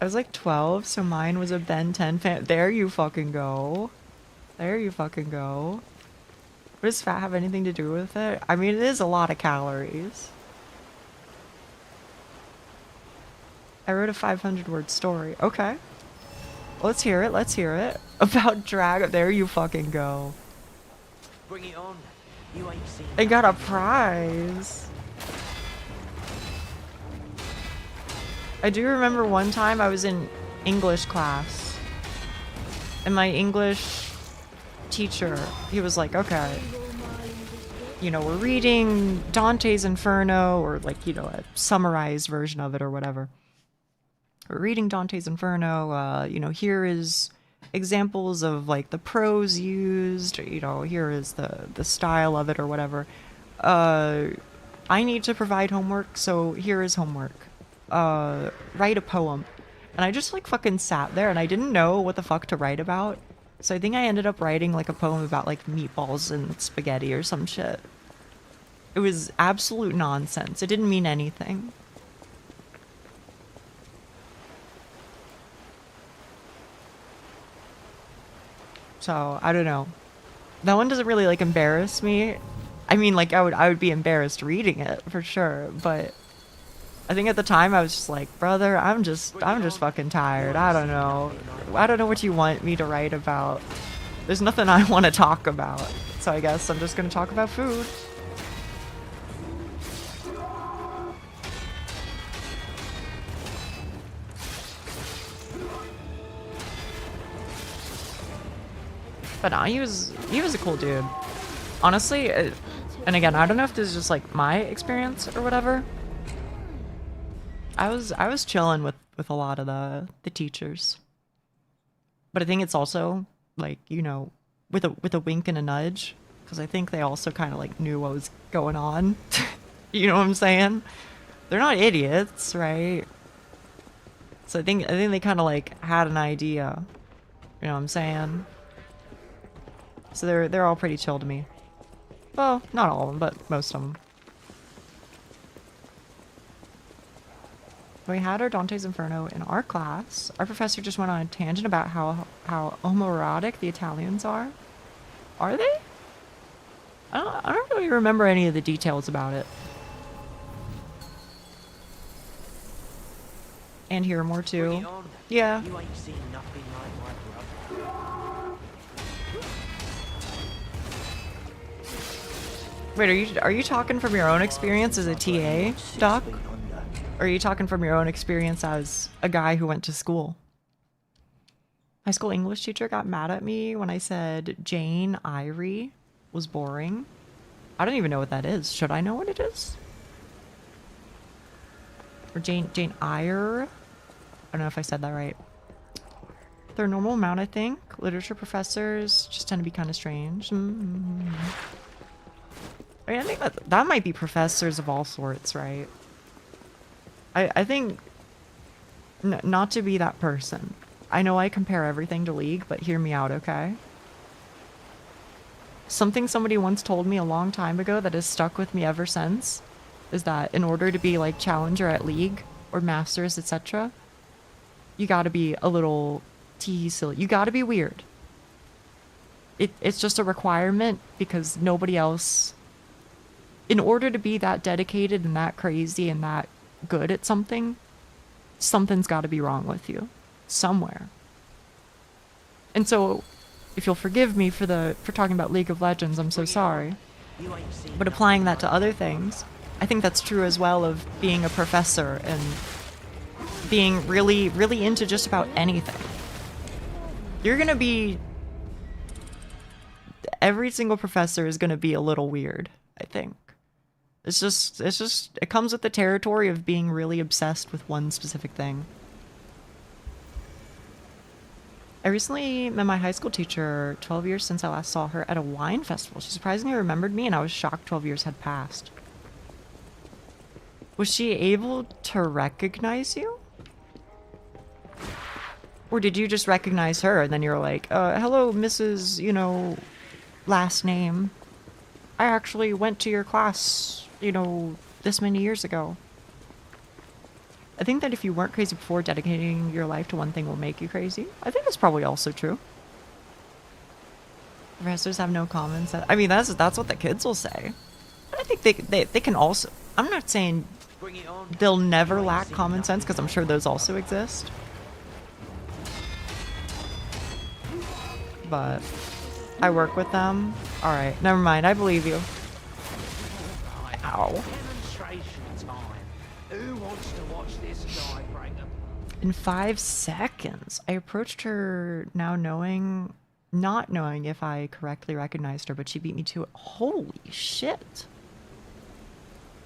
I was like 12, so mine was a Ben 10 fan. There you fucking go. There you fucking go. What does fat have anything to do with it? I mean, it is a lot of calories. I wrote a 500-word story. Okay. Let's hear it. Let's hear it. About drag. There you fucking go. Bring it on. You ain't seen I got a prize. I do remember one time I was in English class, and my English teacher, he was like, okay, you know, we're reading Dante's Inferno, or like, you know, a summarized version of it or whatever. We're reading Dante's Inferno, you know, here is examples of like the prose used, you know, here is the style of it or whatever. I need to provide homework, so here is homework. Write a poem. And I just like fucking sat there and I didn't know what the fuck to write about. So I think I ended up writing like a poem about like meatballs and spaghetti or some shit. It was absolute nonsense. It didn't mean anything. So, I don't know. That one doesn't really like embarrass me. I mean, like I would be embarrassed reading it for sure, but I think at the time I was just like, brother, I'm just fucking tired. I don't know. I don't know what you want me to write about. There's nothing I want to talk about. So I guess I'm just going to talk about food. But no, he was a cool dude. Honestly, and again, I don't know if this is just like my experience or whatever. I was chilling with a lot of the teachers. But I think it's also like, you know, with a wink and a nudge, because I think they also kind of like knew what was going on. You know what I'm saying? They're not idiots, right? So I think they kind of like had an idea. You know what I'm saying? So they're all pretty chill to me. Well, not all of them, but most of them. When we had our Dante's Inferno in our class, our professor just went on a tangent about how homoerotic the Italians are. Are they? I don't really remember any of the details about it. And here are more too. Yeah. You ain't seen nothing like my brother. Wait, are you talking from your own experience as a TA, Doc? Or are you talking from your own experience as a guy who went to school? My school English teacher got mad at me when I said Jane Eyre was boring. I don't even know what that is. Should I know what it is? Or Jane Eyre? I don't know if I said that right. They're a normal amount, I think. Literature professors just tend to be kind of strange. I mean, I think that might be professors of all sorts, right? I think not to be that person. I know I compare everything to League, but hear me out, okay? Something somebody once told me a long time ago that has stuck with me ever since is that in order to be like challenger at League or Masters, etc., you gotta be a little silly. You gotta be weird. It's just a requirement because nobody else... In order to be that dedicated and that crazy and that good at something, something's got to be wrong with you somewhere. And so if you'll forgive me for talking about League of Legends, I'm so sorry, but applying that to other things, I think that's true as well of being a professor and being really into just about anything. You're gonna be... Every single professor is gonna be a little weird, I think. It's just, it comes with the territory of being really obsessed with one specific thing. I recently met my high school teacher 12 years since I last saw her at a wine festival. She surprisingly remembered me and I was shocked 12 years had passed. Was she able to recognize you? Or did you just recognize her and then you're like, hello, Mrs., you know, last name. I actually went to your class, you know, this many years ago. I think that if you weren't crazy before, dedicating your life to one thing will make you crazy. I think that's probably also true. Professors have no comments. I mean, that's what the kids will say. But I think they can also... I'm not saying they'll never lack common sense, because I'm sure those also exist. but I work with them. Alright, never mind. I believe you. Ow. Demonstration time. Who wants to watch this guy break them? In 5 seconds, I approached her not knowing if I correctly recognized her, but she beat me to it. Holy shit.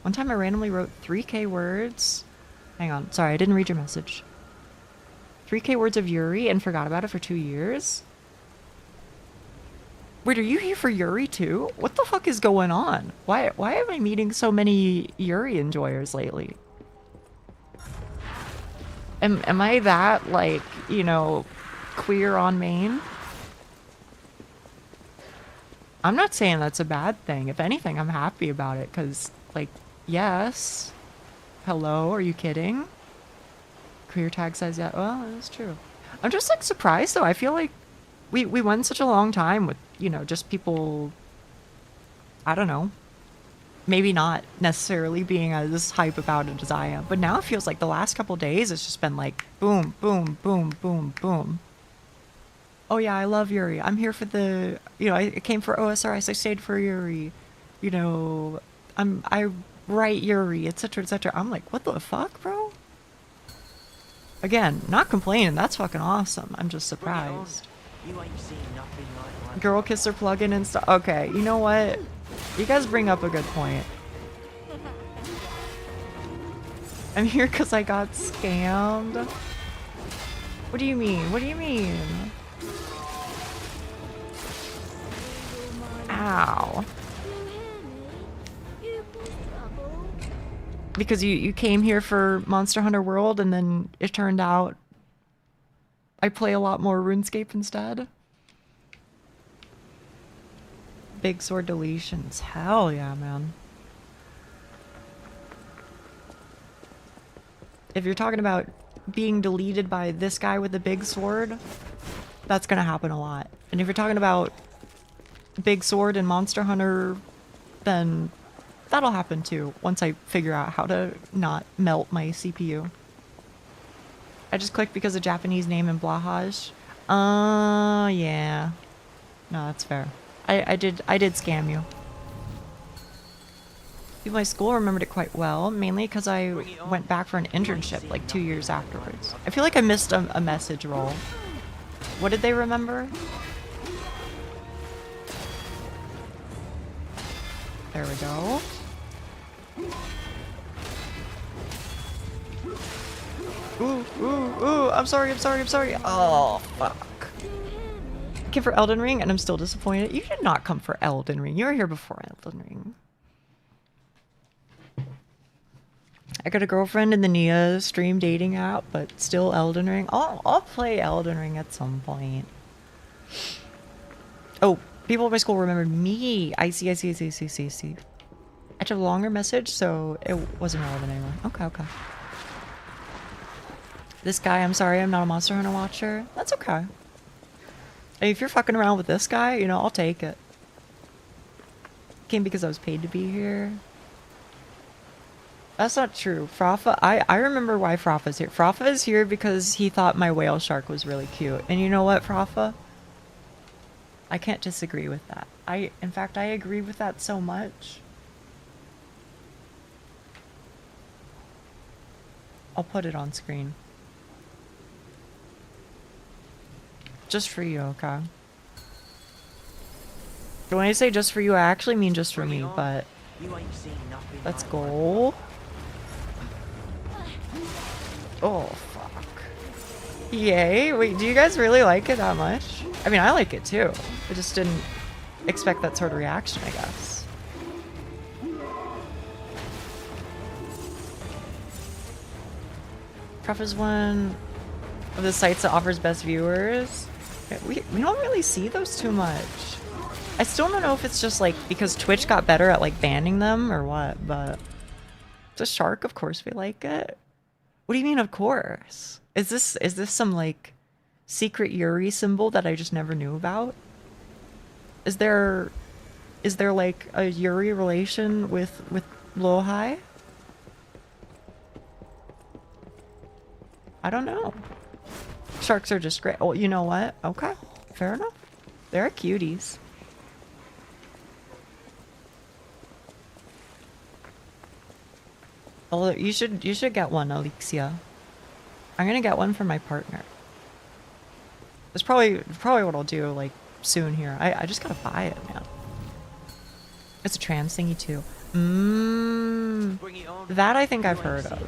One time I randomly wrote 3K words. Hang on, sorry, I didn't read your message. 3K words of Yuri and forgot about it for 2 years? Wait, are you here for Yuri too? What the fuck is going on? Why am I meeting so many Yuri enjoyers lately? Am I that, like, you know, queer on main? I'm not saying that's a bad thing. If anything, I'm happy about it, because, like, yes. Hello, are you kidding? Queer tag says yeah. Well, that's true. I'm just, like, surprised, though. I feel like we went such a long time with, you know, just people, I don't know, maybe not necessarily being as hype about it as I am. But now it feels like the last couple days it's just been like boom, boom, boom, boom, boom. Oh yeah, I love Yuri. I'm here for the, you know, I came for OSRS. I stayed for Yuri. You know, I write Yuri, etc., etc. I'm like, what the fuck, bro? Again, not complaining. That's fucking awesome. I'm just surprised. You ain't seen nothing like one. Girlkisser plugin and stuff. Okay, you know what? You guys bring up a good point. I'm here because I got scammed. What do you mean? What do you mean? Ow. Because you came here for Monster Hunter World and then it turned out I play a lot more RuneScape instead. Big sword deletions. Hell yeah, man. If you're talking about being deleted by this guy with the big sword, that's gonna happen a lot. And if you're talking about big sword and Monster Hunter, then that'll happen too, once I figure out how to not melt my CPU. I just clicked because of Japanese name in Blahaj. Yeah. No, that's fair. I did scam you. My school remembered it quite well, mainly because I went back for an internship like 2 years afterwards. I feel like I missed a message roll. What did they remember? There we go. Ooh, ooh, ooh, I'm sorry. Oh, fuck. I came for Elden Ring and I'm still disappointed. You did not come for Elden Ring. You were here before Elden Ring. I got a girlfriend in the Nia stream dating app, but still Elden Ring. I'll play Elden Ring at some point. Oh, people at my school remembered me. I see. I took a longer message, so it wasn't relevant anymore. Okay. This guy, I'm sorry, I'm not a Monster Hunter watcher. That's okay. Hey, if you're fucking around with this guy, you know, I'll take it. Came because I was paid to be here. That's not true. Frafa, I remember why Frafa's here. Frafa is here because he thought my whale shark was really cute. And you know what, Frafa? I can't disagree with that. In fact, I agree with that so much. I'll put it on screen. Just for you, okay? When I say just for you, I actually mean just for me, but let's go. Oh, fuck. Yay. Wait, do you guys really like it that much? I mean, I like it too. I just didn't expect that sort of reaction, I guess. Pref is one of the sites that offers best viewers. We don't really see those too much. I still don't know if it's just like because Twitch got better at like banning them or what, but it's a shark, of course we like it. What do you mean of course? Is this some like secret Yuri symbol that I just never knew about? Is there like a Yuri relation with Lohai? I don't know. Sharks are just great. Oh, you know what? Okay. Fair enough. They're cuties. Although you should get one, Alexia. I'm gonna get one for my partner. That's probably what I'll do like soon here. I just gotta buy it, man. It's a trans thingy too. That I think I've heard of.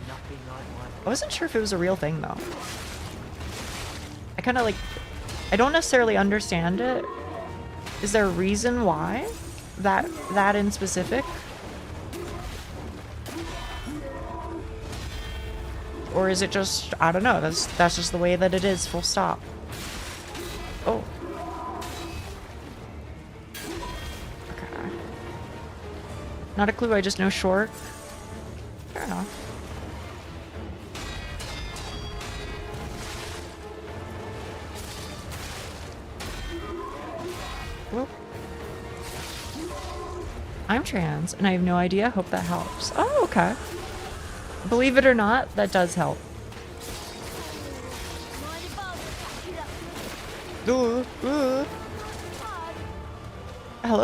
I wasn't sure if it was a real thing though. I kind of like, I don't necessarily understand it. Is there a reason why? That in specific? Or is it just, I don't know, that's just the way that it is, full stop. Oh. Okay. Not a clue, I just know short. Fair enough. Whoop. I'm trans, and I have no idea. Hope that helps. Oh, okay. Believe it or not, that does help. Hello,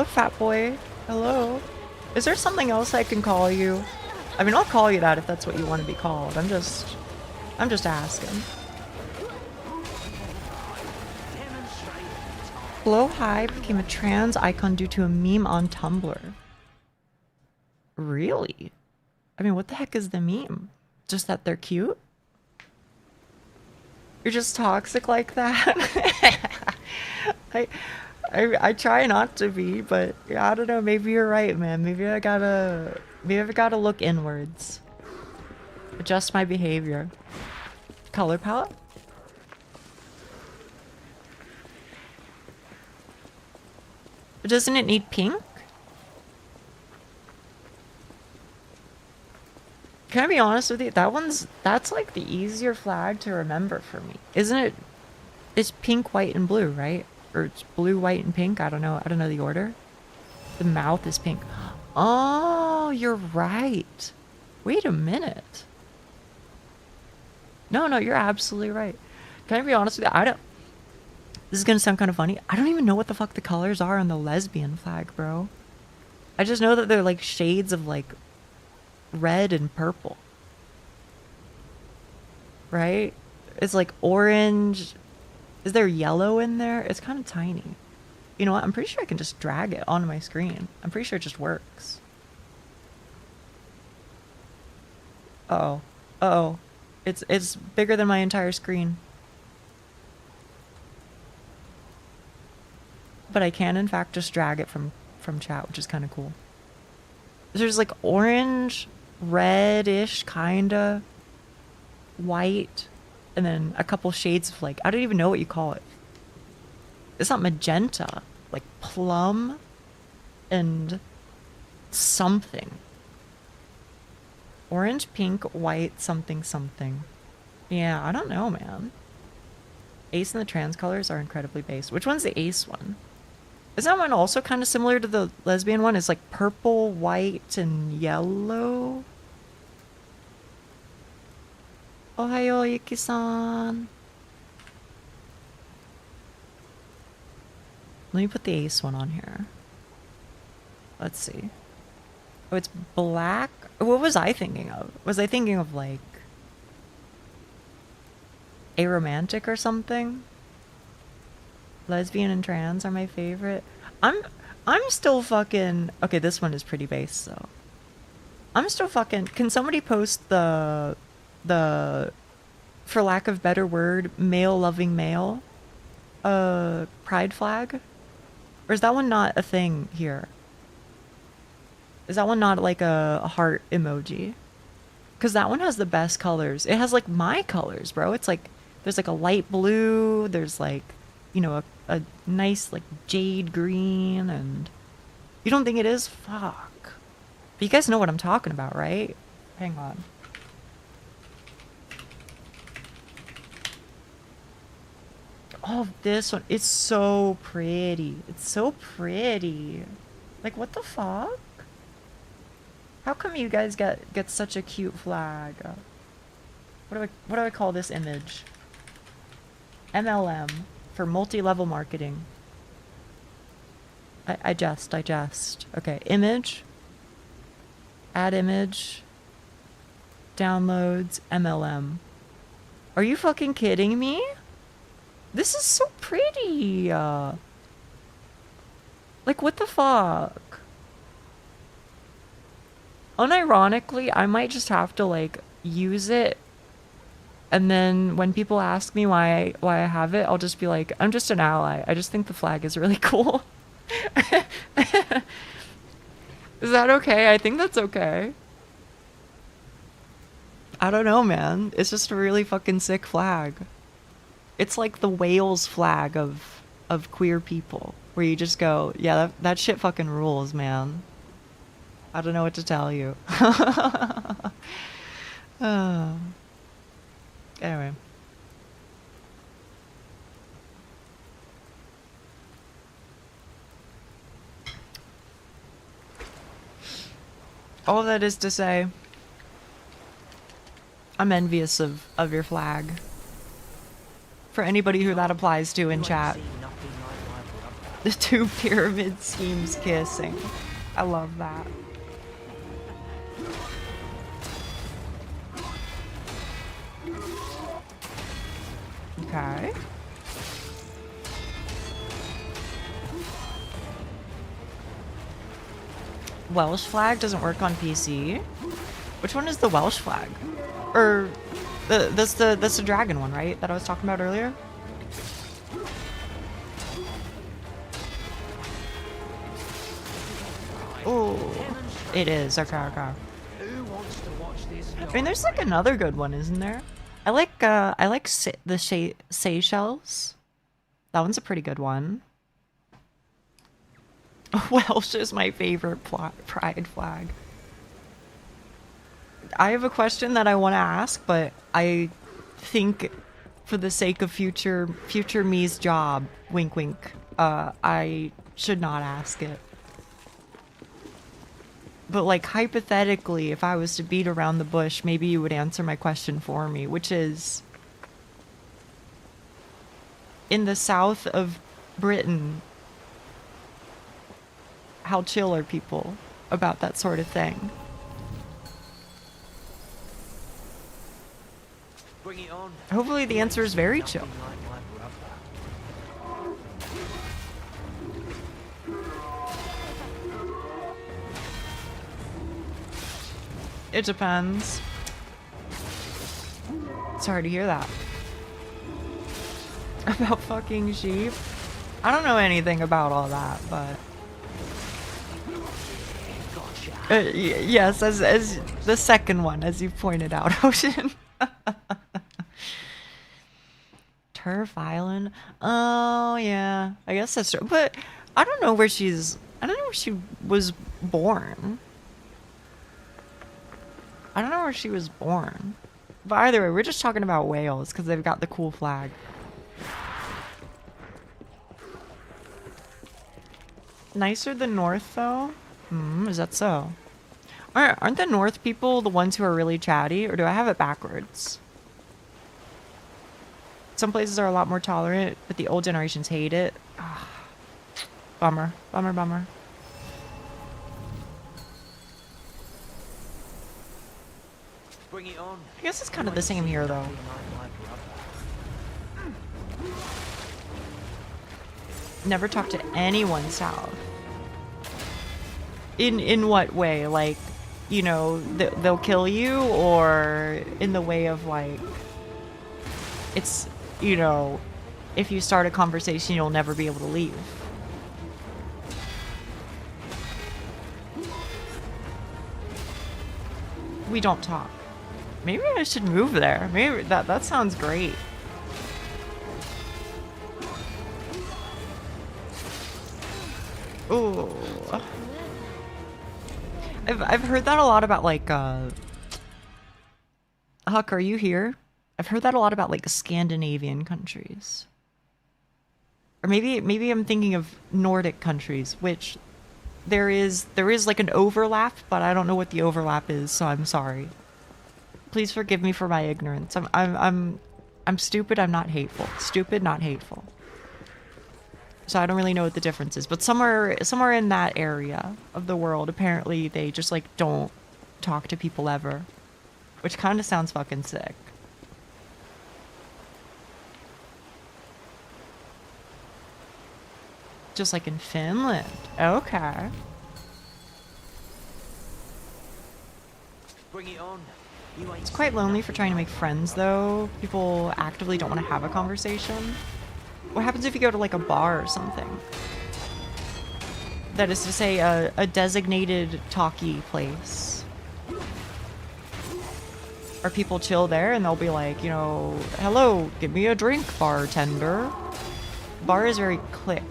fat boy. Hello. Is there something else I can call you? I mean, I'll call you that if that's what you want to be called. I'm just asking. Hello, hi became a trans icon due to a meme on Tumblr. Really? I mean, what the heck is the meme? Just that they're cute? You're just toxic like that? I try not to be, but I don't know, maybe you're right, man. Maybe I gotta look inwards. Adjust my behavior. Color palette? Doesn't it need pink? Can I be honest with you? That's like the easier flag to remember for me. Isn't it? It's pink, white, and blue, right? Or it's blue, white, and pink. I don't know the order. The mouth is pink. Oh, you're right. Wait a minute. No, you're absolutely right. Can I be honest with you? This is gonna sound kind of funny. I don't even know what the fuck the colors are on the lesbian flag, bro. I just know that they're like shades of like red and purple, right? It's like orange. Is there yellow in there? It's kind of tiny. You know what? I'm pretty sure I can just drag it onto my screen. I'm pretty sure it just works. Uh-oh. It's bigger than my entire screen. But I can in fact just drag it from chat, which is kind of cool. There's like orange, reddish, kinda, white, and then a couple shades of like, I don't even know what you call it. It's not magenta, like plum and something. Orange, pink, white, something, something. Yeah, I don't know, man. Ace and the trans colors are incredibly based. Which one's the ace one? Is that one also kind of similar to the lesbian one? It's like purple, white, and yellow? Ohayo, Yuki-san. Let me put the ace one on here. Let's see. Oh, it's black? What was I thinking of? Was I thinking of like aromantic or something? Lesbian and trans are my favorite. I'm still fucking... Okay, this one is pretty base, though. I'm still fucking... Can somebody post the... For lack of better word, male-loving male? Pride flag? Or is that one not a thing here? Is that one not like a heart emoji? Because that one has the best colors. It has like my colors, bro. It's like... There's like a light blue. There's like... You know, a nice like jade green, and you don't think it is? Fuck. But you guys know what I'm talking about, right? Hang on. Oh, this one. It's so pretty. It's so pretty. Like, what the fuck? How come you guys get such a cute flag? What do I call this image? MLM. For multi-level marketing. I jest. Okay, image. Add image. Downloads. MLM. Are you fucking kidding me? This is so pretty. Like, what the fuck? Unironically, I might just have to, like, use it. And then when people ask me why I have it, I'll just be like, I'm just an ally. I just think the flag is really cool. Is that okay? I think that's okay. I don't know, man. It's just a really fucking sick flag. It's like the Wales flag of queer people, where you just go, yeah, that shit fucking rules, man. I don't know what to tell you. Anyway. All that is to say, I'm envious of your flag. For anybody who that applies to in chat. The two pyramid schemes kissing. I love that. Okay. Welsh flag doesn't work on PC. Which one is the Welsh flag? Or that's the dragon one, right? That I was talking about earlier? Oh, it is. Okay. I mean, there's like another good one, isn't there? I like the Seychelles. That one's a pretty good one. Welsh is my favorite pride flag. I have a question that I want to ask, but I think for the sake of future me's job, wink wink, I should not ask it. But like hypothetically, if I was to beat around the bush, maybe you would answer my question for me, which is, in the south of Britain, how chill are people about that sort of thing? Bring it on. Hopefully the answer is very chill. It depends. Sorry to hear that. About fucking sheep? I don't know anything about all that, but... yes, as the second one, as you pointed out, Ocean. Turf Island? Oh, yeah. I guess that's true. But I don't know where she was born. I don't know where she was born. But either way, we're just talking about Wales because they've got the cool flag. Nicer than North, though? Is that so? Aren't the North people the ones who are really chatty, or do I have it backwards? Some places are a lot more tolerant, but the old generations hate it. Ah, bummer. Bummer. Bring it on. I guess it's kind of the same here, though. Never talk to anyone south. In what way? Like, you know, they'll kill you, or in the way of like, it's, you know, if you start a conversation, you'll never be able to leave. We don't talk. Maybe I should move there. Maybe that sounds great. Ooh. I've heard that a lot about like Huck, are you here? I've heard that a lot about like Scandinavian countries. Or maybe I'm thinking of Nordic countries, which there is like an overlap, but I don't know what the overlap is, so I'm sorry. Please forgive me for my ignorance. I'm stupid, I'm not hateful. Stupid, not hateful. So I don't really know what the difference is. But somewhere in that area of the world, apparently they just like don't talk to people ever. Which kind of sounds fucking sick. Just like in Finland. Okay. Bring it on. It's quite lonely for trying to make friends, though. People actively don't want to have a conversation. What happens if you go to, like, a bar or something? That is to say, a designated talkie place. Or people chill there and they'll be like, you know, hello, give me a drink, bartender. Bar is very click.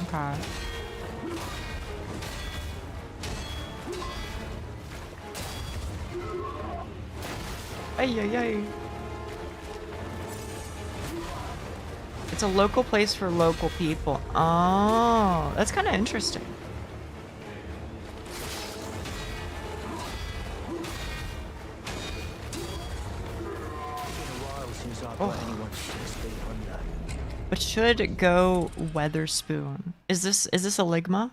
Okay. Ay, ay, ay. It's a local place for local people. Oh, that's kind of interesting. But should go Weatherspoon. Is this a Ligma?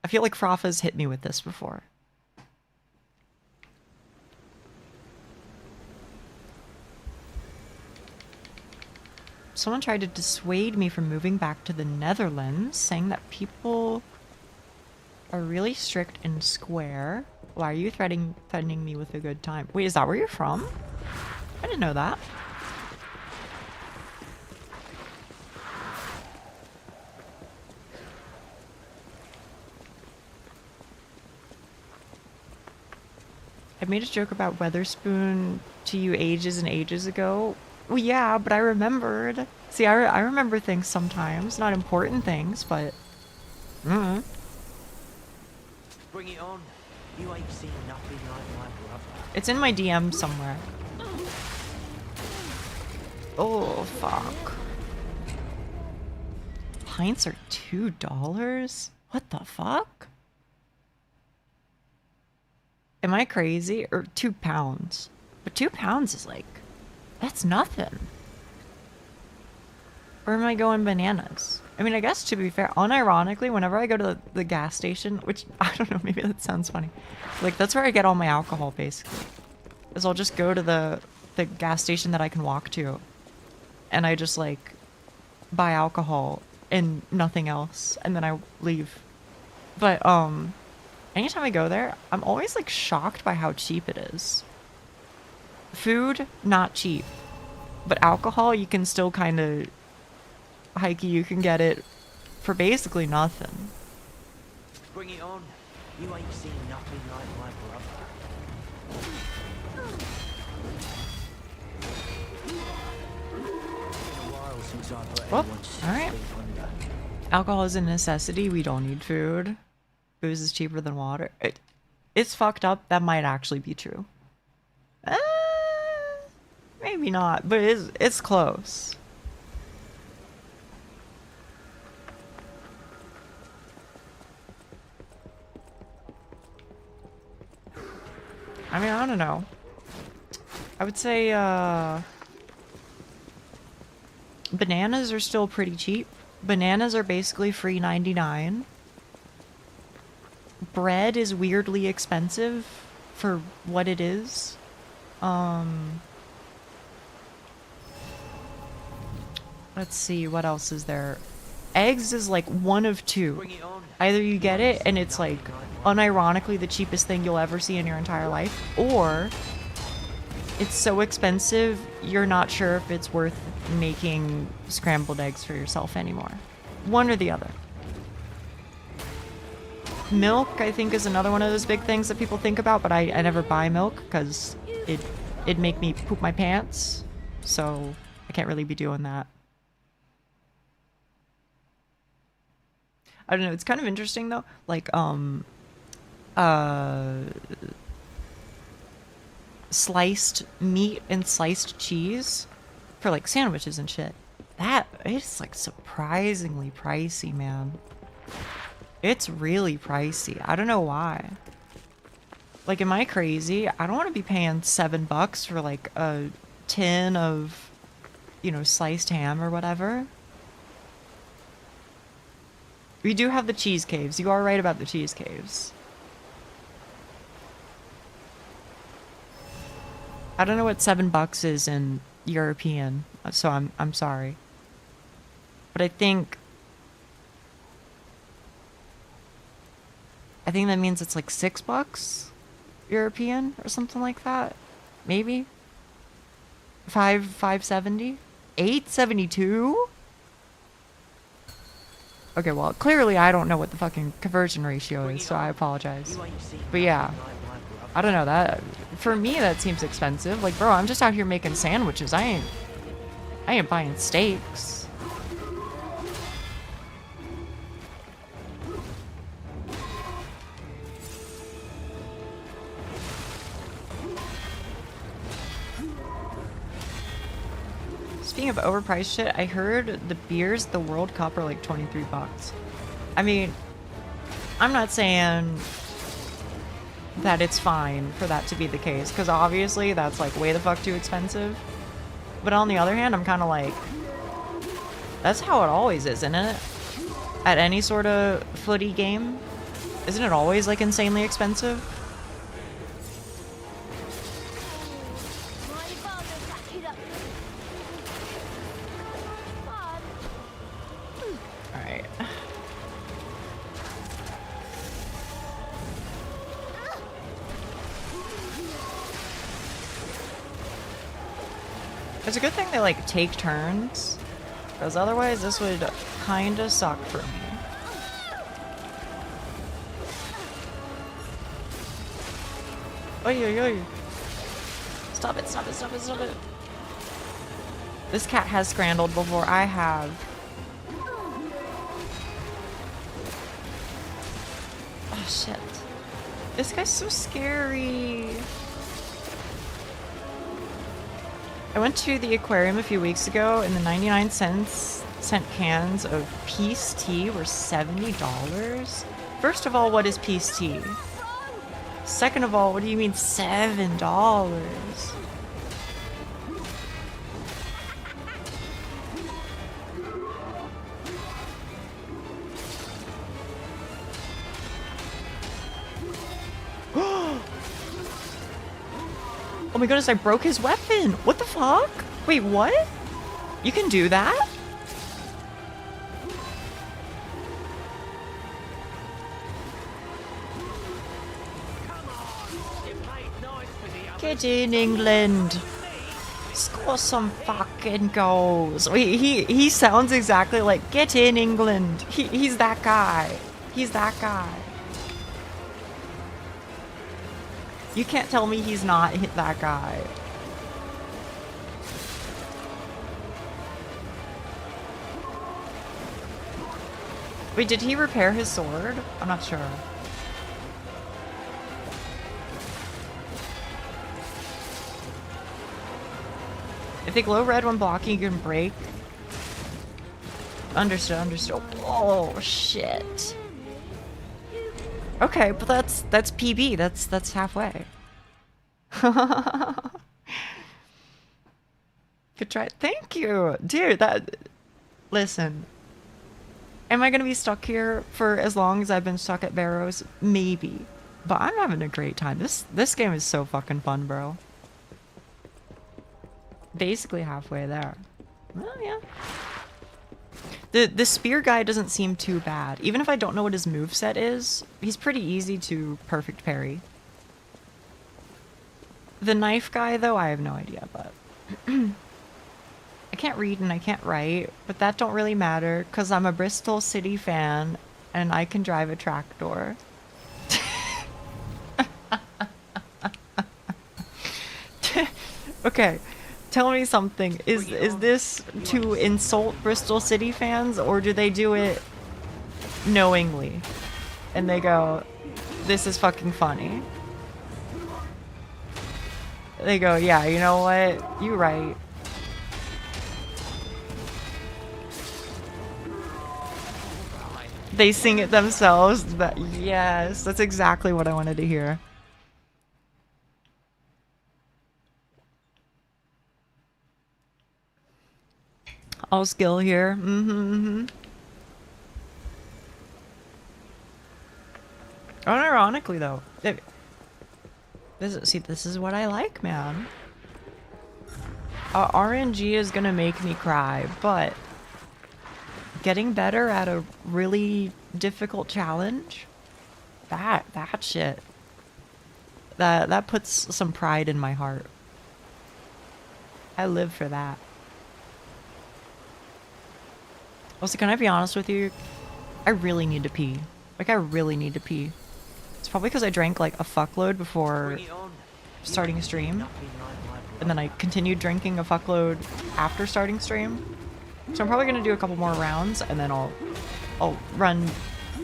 I feel like Frafa's hit me with this before. Someone tried to dissuade me from moving back to the Netherlands, saying that people are really strict and square. Why are you threatening me with a good time? Wait, is that where you're from? I didn't know that. I made a joke about Weatherspoon to you ages and ages ago. Well, yeah, but I remembered. See, I remember things sometimes. Not important things, but... Bring it on. You ain't seen nothing like my brother. It's in my DM somewhere. Oh, fuck. Pints are $2? What the fuck? Am I crazy? Or 2 pounds? But 2 pounds is like... That's nothing. Or am I going bananas? I mean, I guess to be fair, unironically, whenever I go to the gas station, which, I don't know, maybe that sounds funny. Like, that's where I get all my alcohol, basically. Is I'll just go to the gas station that I can walk to. And I just, like, buy alcohol and nothing else. And then I leave. But, anytime I go there, I'm always, like, shocked by how cheap it is. Food, not cheap. But alcohol, you can still kind of... Hikey, you can get it for basically nothing. Bring it on. You ain't seen nothing like my brother. Been a while since I've let Well, anyone alright. sleep under. Alcohol is a necessity. We don't need food. Booze is cheaper than water. It's fucked up. That might actually be true. Maybe not, but it's close. I mean, I don't know. I would say, bananas are still pretty cheap. Bananas are basically free 99. Bread is weirdly expensive for what it is. Let's see, what else is there? Eggs is like one of two. Either you get it and it's like unironically the cheapest thing you'll ever see in your entire life, or it's so expensive you're not sure if it's worth making scrambled eggs for yourself anymore. One or the other. Milk, I think, is another one of those big things that people think about, but I never buy milk because it'd make me poop my pants, so I can't really be doing that. I don't know, it's kind of interesting though, like, sliced meat and sliced cheese for like sandwiches and shit. That is like surprisingly pricey, man. It's really pricey. I don't know why. Like, am I crazy? I don't want to be paying $7 for like a tin of you know, sliced ham or whatever. We do have the cheese caves. You are right about the cheese caves. I don't know what $7 is in European, so I'm sorry. But I think that means it's like $6 European or something like that. Maybe. 570? 872? Okay, well, clearly I don't know what the fucking conversion ratio is, so I apologize. But yeah, I don't know, that, for me, that seems expensive. Like, bro, I'm just out here making sandwiches. I ain't buying steaks. Speaking of overpriced shit, I heard the beers at the World Cup are like $23. I mean, I'm not saying that it's fine for that to be the case, because obviously that's like way the fuck too expensive. But on the other hand, I'm kind of like, that's how it always is, isn't it? At any sort of footy game, isn't it always like insanely expensive? It's a good thing they like take turns, because otherwise this would kinda suck for me. Oi, oi, oi. Stop it, stop it, stop it, stop it. This cat has scrambled before I have. Oh shit. This guy's so scary. I went to the aquarium a few weeks ago and the 99-cent cans of Peace Tea were $70. First of all, what is Peace Tea? Second of all, what do you mean $7? Oh my goodness, I broke his weapon! What the fuck? Wait, what? You can do that? Get in, England! Score some fucking goals! Wait, he sounds exactly like, get in, England! He's that guy. He's that guy. You can't tell me he's not that guy. Wait, did he repair his sword? I'm not sure. If they glow red when blocking, you can break. Understood, understood. Oh, shit. Okay, but that's PB. That's halfway. Good try. Thank you, dude. Listen. Am I gonna be stuck here for as long as I've been stuck at Barrows? Maybe, but I'm having a great time. This game is so fucking fun, bro. Basically halfway there. Well, yeah. The spear guy doesn't seem too bad. Even if I don't know what his moveset is, he's pretty easy to perfect parry. The knife guy, though, I have no idea, but... I can't read and I can't write, but that don't really matter, because I'm a Bristol City fan, and I can drive a tractor. Okay. Tell me something. Is this to insult Bristol City fans, or do they do it knowingly? And they go, this is fucking funny. They go, yeah, you know what? You right. They sing it themselves. Yes, that's exactly what I wanted to hear. All skill here. Unironically, though, this is what I like, man. RNG is gonna make me cry, but getting better at a really difficult challenge, that shit, that puts some pride in my heart. I live for that. Also, can I be honest with you? I really need to pee. Like, I really need to pee. It's probably because I drank like a fuckload before starting stream, and then I continued drinking a fuckload after starting stream. So I'm probably gonna do a couple more rounds, and then I'll run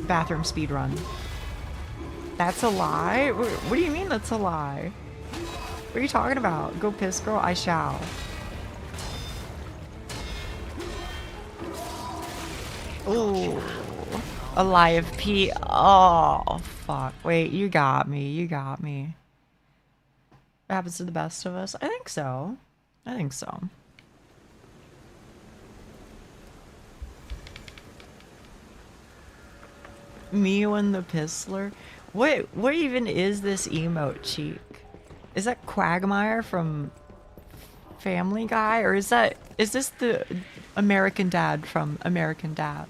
bathroom speed run. That's a lie? What do you mean that's a lie? What are you talking about? Go piss, girl? I shall. Ooh. A live pee. Oh, fuck. Wait, you got me. You got me. It happens to the best of us. I think so. I think so. Me when the pissler? What even is this emote, cheek? Is that Quagmire from Family Guy? Or is this the American Dad from American Dad?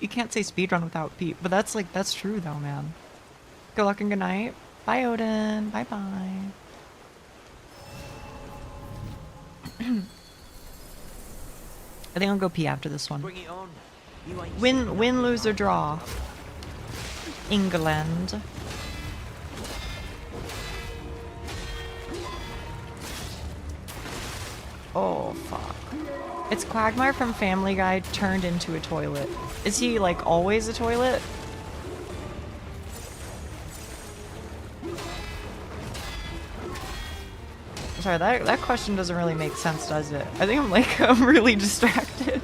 You can't say speedrun without Pete, but that's true though, man. Good luck and good night. Bye, Odin. Bye bye. I think I'll go pee after this one. Bring it on. You ain't Win, lose, or draw. England. Oh, fuck. It's Quagmire from Family Guy turned into a toilet. Is he, like, always a toilet? Sorry, that question doesn't really make sense, does it? I think I'm really distracted.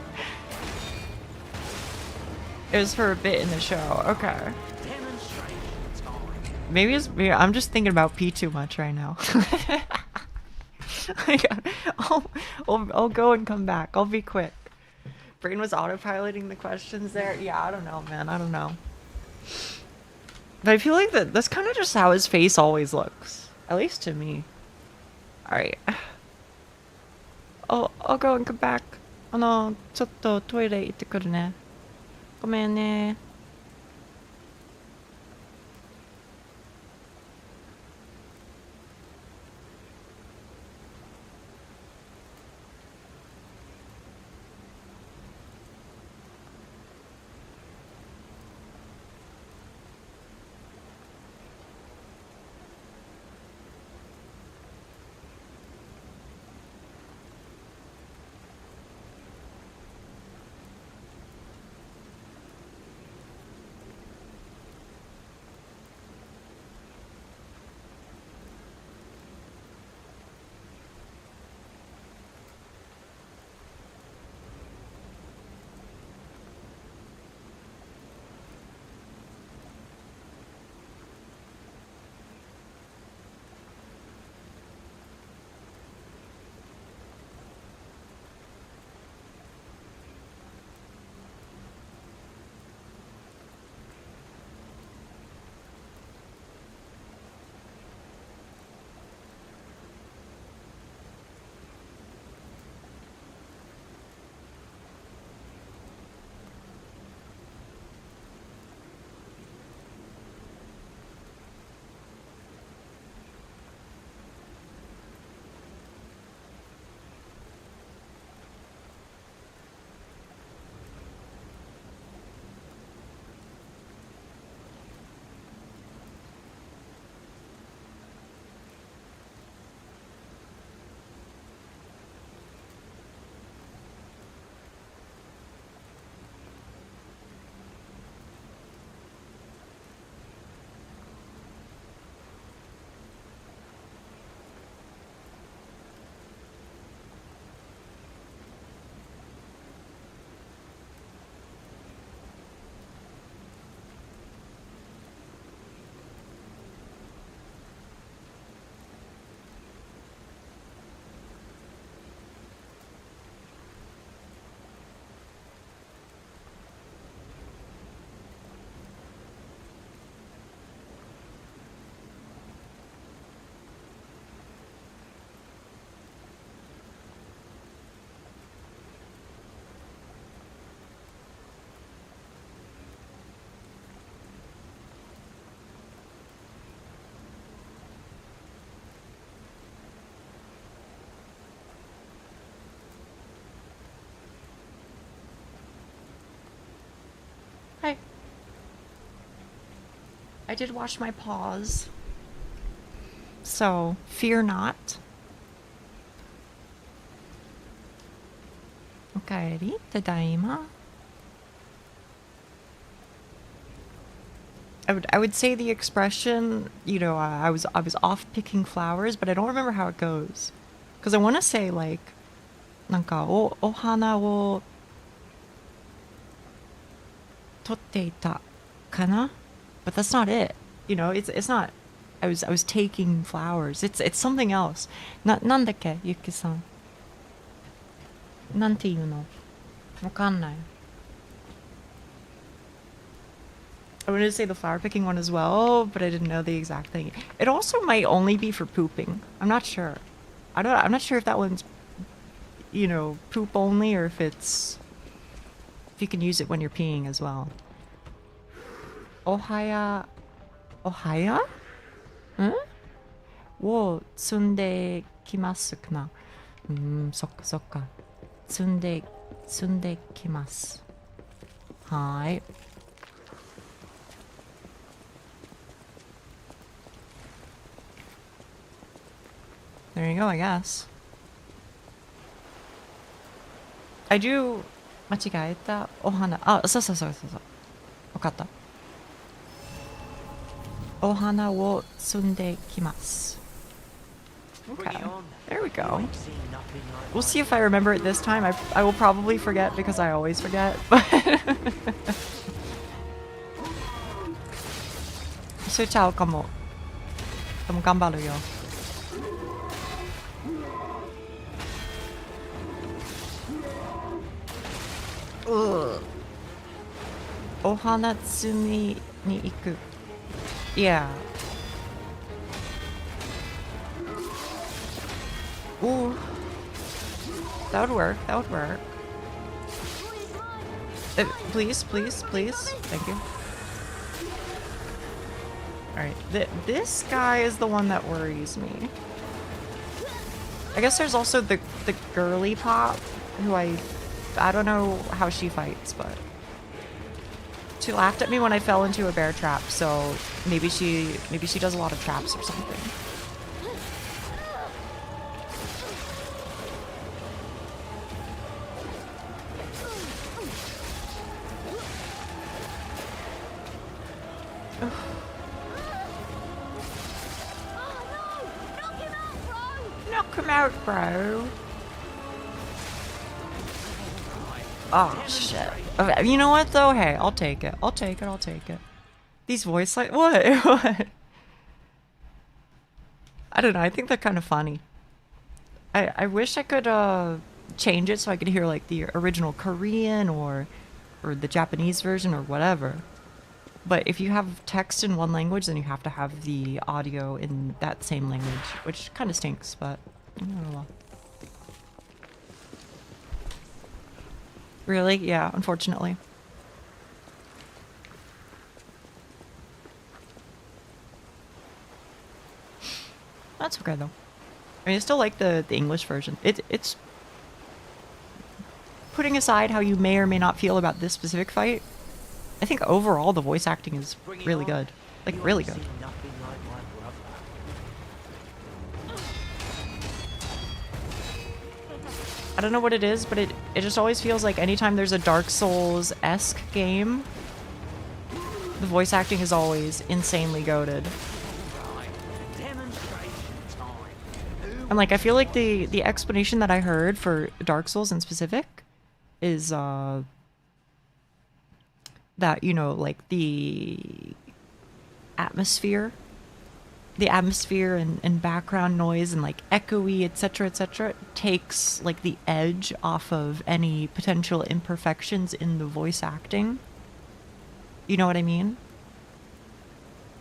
It was for a bit in the show. Okay. Maybe I'm just thinking about P too much right now. I'll go and come back. I'll be quick. Brain was autopiloting the questions there. Yeah, I don't know, man. I don't know. But I feel like that's kind of just how his face always looks. At least to me. Alright. I'll go and come back. ちょっとトイレ行ってくるね。ごめんね。I did wash my paws. So, fear not. Okaeri, tadaima. I would say the expression, you know, I was off picking flowers, but I don't remember how it goes. Because I want to say like, なんかお花を取っていたかな? But that's not it. You know, it's not. I was taking flowers. It's something else. なんだっけ、ゆきさん。なんていうの？わかんない。I wanted to say the flower picking one as well, but I didn't know the exact thing. It also might only be for pooping. I'm not sure. I'm not sure if that one's, you know, poop only, or if you can use it when you're peeing as well. Ohaya? ん？を積んできますかな。そっかそっか。積んできます。はい。There you go, I guess. I do... 間違えた。お花。あ、そう。わかった。お花を摘んできます。Okay, there we go. We'll see if I remember it this time. I will probably forget because I always forget, but... 忘れちゃうかも。でも頑張るよ。お花摘みに行く。Yeah. Ooh. That would work. Please. Thank you. Alright. This guy is the one that worries me. I guess there's also the girly pop, who I don't know how she fights, but... She laughed at me when I fell into a bear trap, so maybe she does a lot of traps or something. Knock him out, bro. Oh, shit. Okay, you know what, though? Hey, I'll take it. These voice like what? I don't know. I think they're kind of funny. I wish I could change it so I could hear like the original Korean or the Japanese version or whatever. But if you have text in one language, then you have to have the audio in that same language, which kind of stinks, but I don't know. Really? Yeah, unfortunately. That's okay though. I mean, I still like the English version. It's putting aside how you may or may not feel about this specific fight, I think overall the voice acting is really good. Like, really good. I don't know what it is, but it just always feels like anytime there's a Dark Souls-esque game, the voice acting is always insanely goated. And like, I feel like the explanation that I heard for Dark Souls in specific is that, you know, like the atmosphere and background noise and like echoey, etc., takes like the edge off of any potential imperfections in the voice acting. You know what I mean?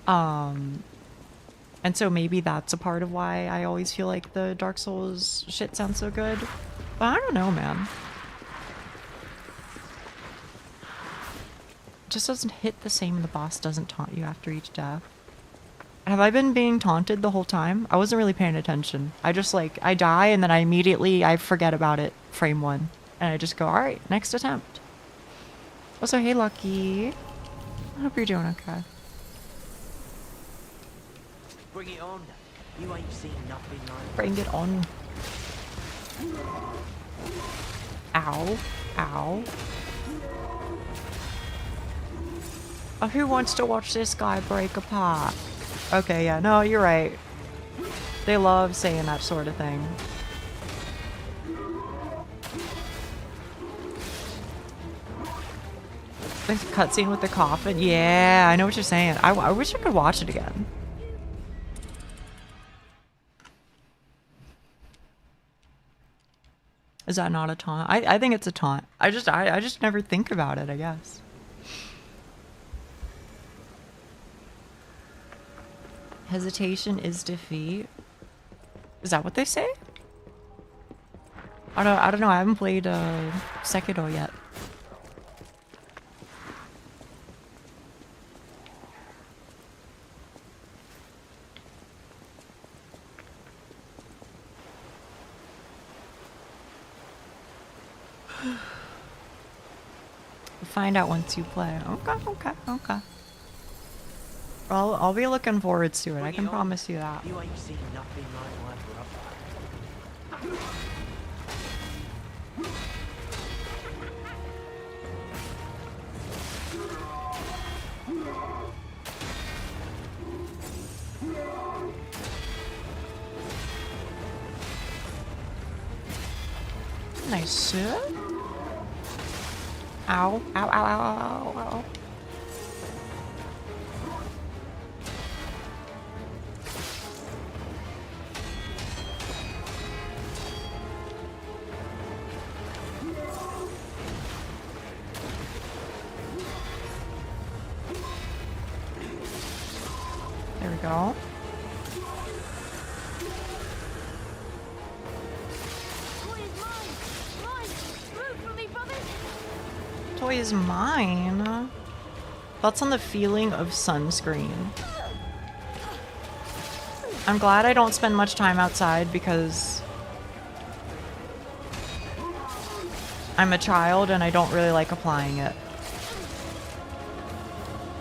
And so maybe that's a part of why I always feel like the Dark Souls shit sounds so good. But I don't know, man. It just doesn't hit the same, and the boss doesn't taunt you after each death. Have I been being taunted the whole time? I wasn't really paying attention. I just like, I die and then I forget about it, frame one. And I just go, alright, next attempt. Also, hey Lucky. I hope you're doing okay. Bring it on. You ain't seen nothing like Bring it on. Ow. Ow. Oh, who wants to watch this guy break apart? Okay, yeah, no, you're right. They love saying that sort of thing. The cutscene with the coffin? Yeah, I know what you're saying. I wish I could watch it again. Is that not a taunt? I think it's a taunt. I just never think about it, I guess. Hesitation is defeat. Is that what they say? I don't know. I haven't played Sekiro yet. We'll find out once you play. Okay. I'll be looking forward to it. I can promise you that. You ain't seen nothing like what Nice sir. Ow. Ow, ow, ow, ow, ow, ow. There we go. Toy is mine. Thoughts on the feeling of sunscreen. I'm glad I don't spend much time outside because I'm a child and I don't really like applying it.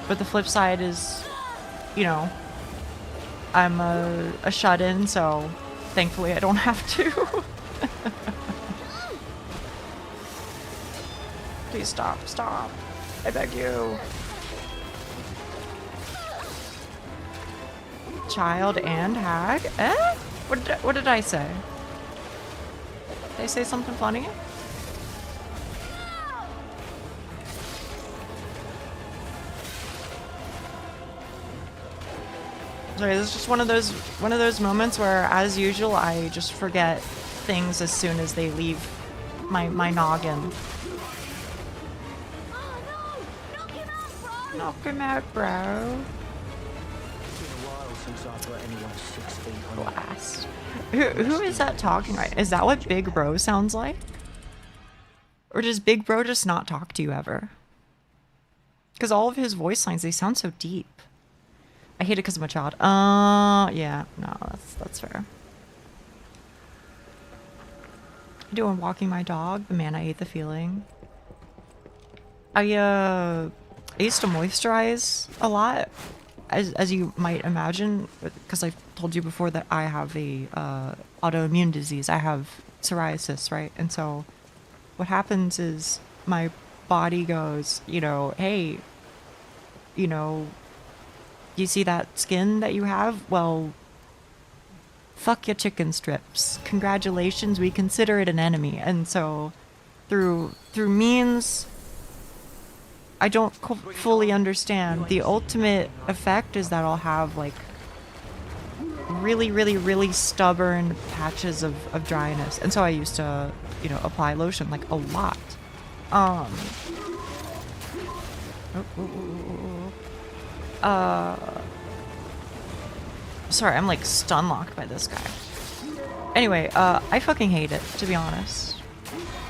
But the flip side is, you know, I'm a shut-in, so thankfully I don't have to. Please stop. I beg you. Child and hag? Eh? What did I say? Did I say something funny? Sorry, this is just one of those moments where, as usual, I just forget things as soon as they leave my noggin. Knock him out, bro. Blast. Who is that talking right? Is that what Big Bro sounds like? Or does Big Bro just not talk to you ever? Because all of his voice lines, they sound so deep. I hate it because I'm a child. Yeah, no, that's fair. Doing walking my dog, the man I hate the feeling. I used to moisturize a lot, as you might imagine, because I've told you before that I have a autoimmune disease. I have psoriasis, right? And so what happens is my body goes, you know, hey, you know, you see that skin that you have? Well, fuck your chicken strips. Congratulations, we consider it an enemy. And so through means I don't fully understand, the ultimate effect is that I'll have like really stubborn patches of dryness. And so I used to, you know, apply lotion like a lot. Sorry, I'm like stun locked by this guy. Anyway, I fucking hate it, to be honest.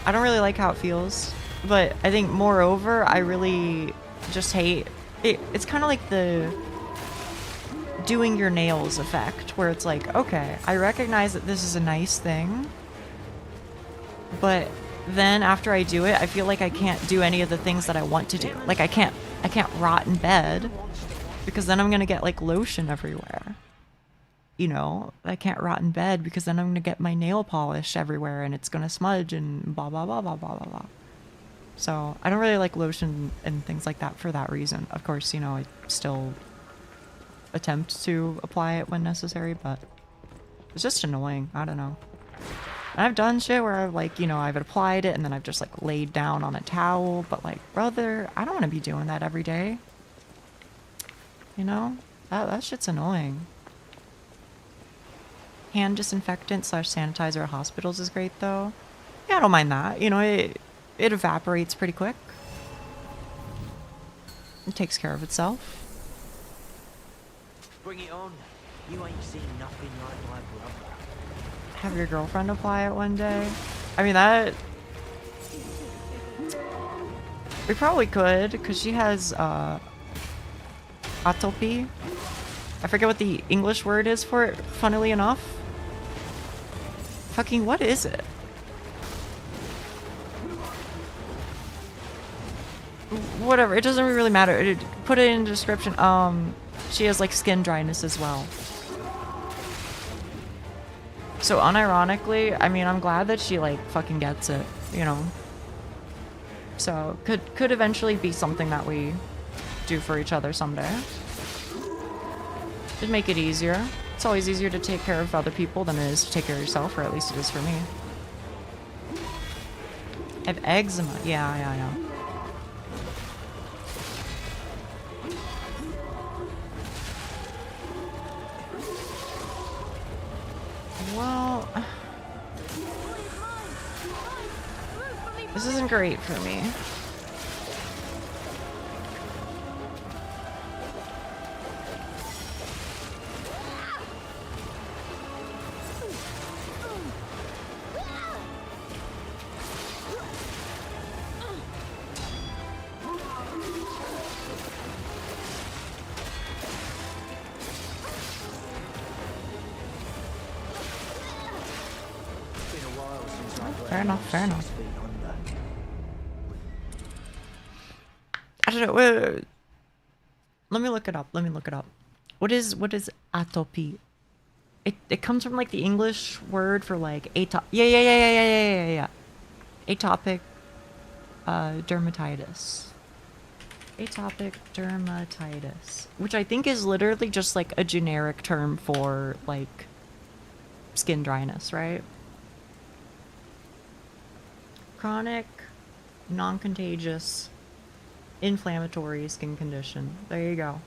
I don't really like how it feels, but I think moreover, I really just hate it. It's kind of like the doing your nails effect, where it's like, okay, I recognize that this is a nice thing, but then after I do it, I feel like I can't do any of the things that I want to do. Like I can't rot in bed, because then I'm gonna get like lotion everywhere. you know, I can't rot in bed because then I'm gonna get my nail polish everywhere and it's gonna smudge and blah blah blah blah blah blah blah. So I don't really like lotion and things like that for that reason. Of course, you know, I still attempt to apply it when necessary, but it's just annoying. I don't know. And I've done shit where I've like, you know, I've applied it and then I've just like laid down on a towel, but like, brother, I don't want to be doing that every day. You know? That shit's annoying. Hand disinfectant / sanitizer at hospitals is great though. Yeah, I don't mind that. You know, it evaporates pretty quick. It takes care of itself. Bring it on. You ain't seen nothing like my brother. Have your girlfriend apply it one day. I mean, that... We probably could, because she has, atopy. I forget what the English word is for it, funnily enough. Fucking, what is it? Whatever, it doesn't really matter. Put it in the description. She has, like, skin dryness as well. So unironically, I mean, I'm glad that she like fucking gets it, you know. So could eventually be something that we do for each other someday. It'd make it easier. It's always easier to take care of other people than it is to take care of yourself, or at least it is for me. I have eczema. Yeah, I know. Well, this isn't great for me. Fair enough, fair enough. I don't know. Wait. Let me look it up. Let me look it up. What is atopy? It comes from like the English word for like yeah. Atopic dermatitis. Atopic dermatitis, which I think is literally just like a generic term for like skin dryness, right? Chronic, non-contagious, inflammatory skin condition. There you go.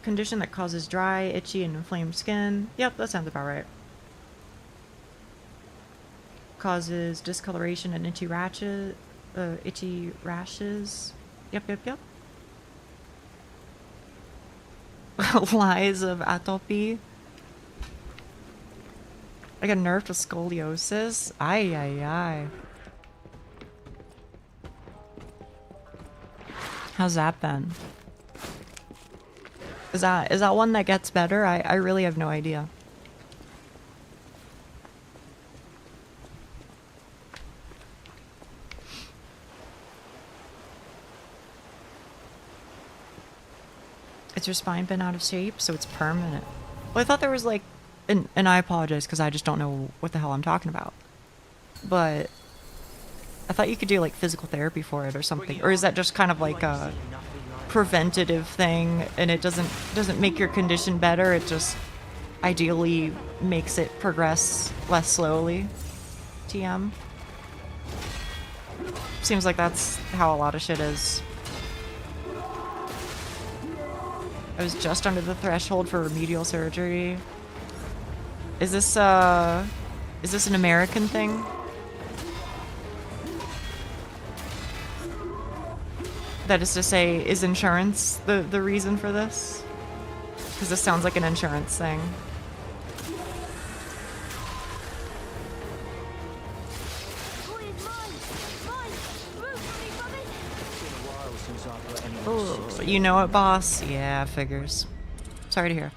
Condition that causes dry, itchy, and inflamed skin. Yep, that sounds about right. Causes discoloration and itchy rashes. Yep. Lies of atopy. I got nerfed with scoliosis. Ay. How's that been? Is that one that gets better? I really have no idea. It's your spine been out of shape, so it's permanent. Well, I thought there was like, and I apologize because I just don't know what the hell I'm talking about. But I thought you could do like physical therapy for it or something. Or is that just kind of like a preventative thing and it doesn't make your condition better, it just ideally makes it progress less slowly? TM. Seems like that's how a lot of shit is. I was just under the threshold for remedial surgery. Is this an American thing? That is to say, is insurance the reason for this? Because this sounds like an insurance thing. Oh, you know it, boss? Yeah, figures. Sorry to hear.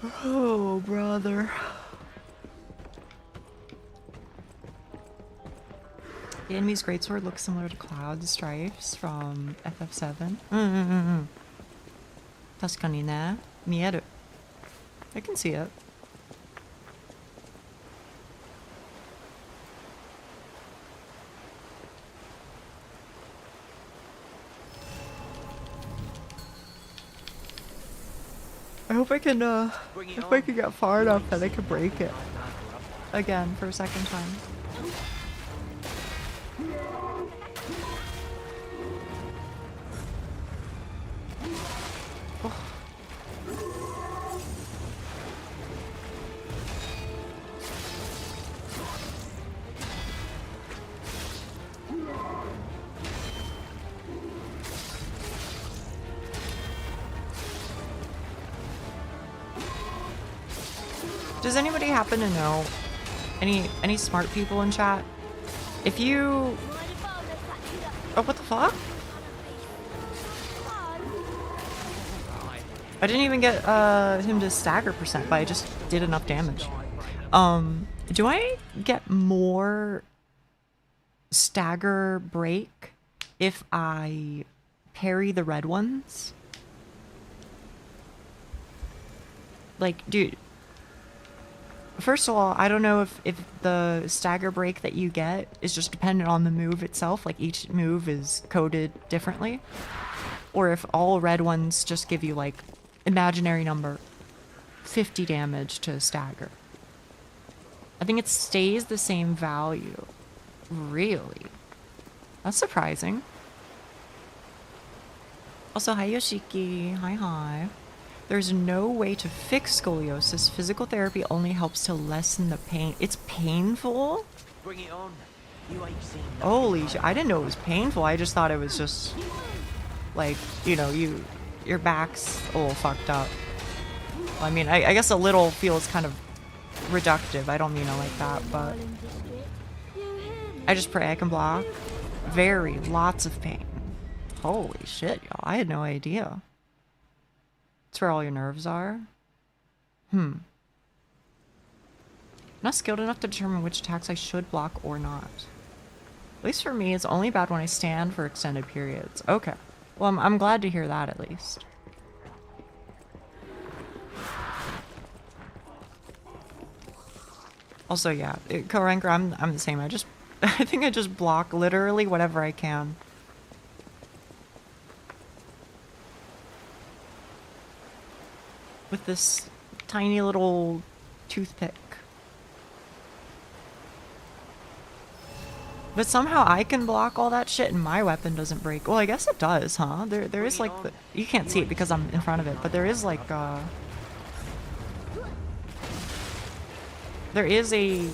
Oh, brother. The enemy's greatsword looks similar to Cloud Strifes from FF7. 確かにね。見える. I can see it. I hope I can, if I can get far enough that I can break it again for a second time. Oh. Does anybody happen to know any smart people in chat? If you... Oh, what the fuck? I didn't even get him to stagger percent, but I just did enough damage. Do I get more stagger break if I parry the red ones? Like, dude... First of all, I don't know if the stagger break that you get is just dependent on the move itself, like each move is coded differently, or if all red ones just give you like imaginary number 50 damage to stagger. I think it stays the same value. Really? That's surprising. Also, hi Yoshiki. Hi hi. There's no way to fix scoliosis. Physical therapy only helps to lessen the pain. It's painful? Bring it on. You ain't seen nothing Holy like shit. I didn't know it was painful. I just thought it was just like, you know, your back's a little fucked up. Well, I mean, I guess a little feels kind of reductive. I don't mean it like that, but I just pray I can block. Lots of pain. Holy shit, y'all. I had no idea. That's where all your nerves are. Not skilled enough to determine which attacks I should block or not. At least for me, it's only bad when I stand for extended periods. Okay. Well, I'm glad to hear that at least. Also, yeah, co-ranker, I'm the same. I think I just block literally whatever I can. With this tiny little toothpick. But somehow I can block all that shit and my weapon doesn't break. Well, I guess it does, huh? There is like you can't see it because I'm in front of it, but there is like there is a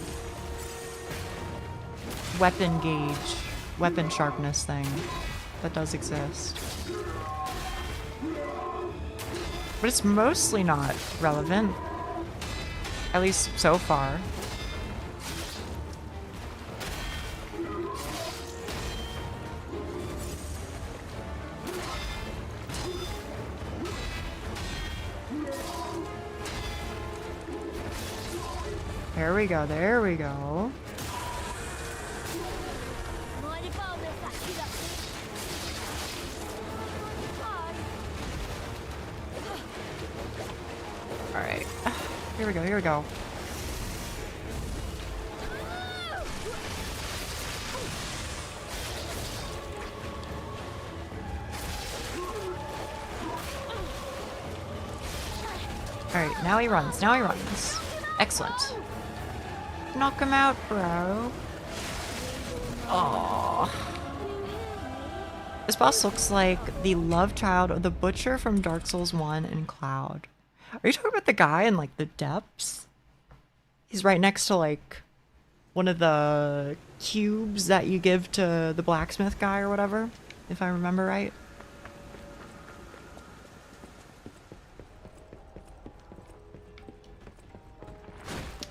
weapon gauge, weapon sharpness thing that does exist. But it's mostly not relevant. At least so far. There we go, there we go. Alright. Here we go, here we go. Alright, now he runs, now he runs. Excellent. Knock him out, bro. Aww. This boss looks like the love child of the butcher from Dark Souls 1 and Cloud. Are you talking about the guy in like the depths? He's right next to like one of the cubes that you give to the blacksmith guy or whatever, if I remember right.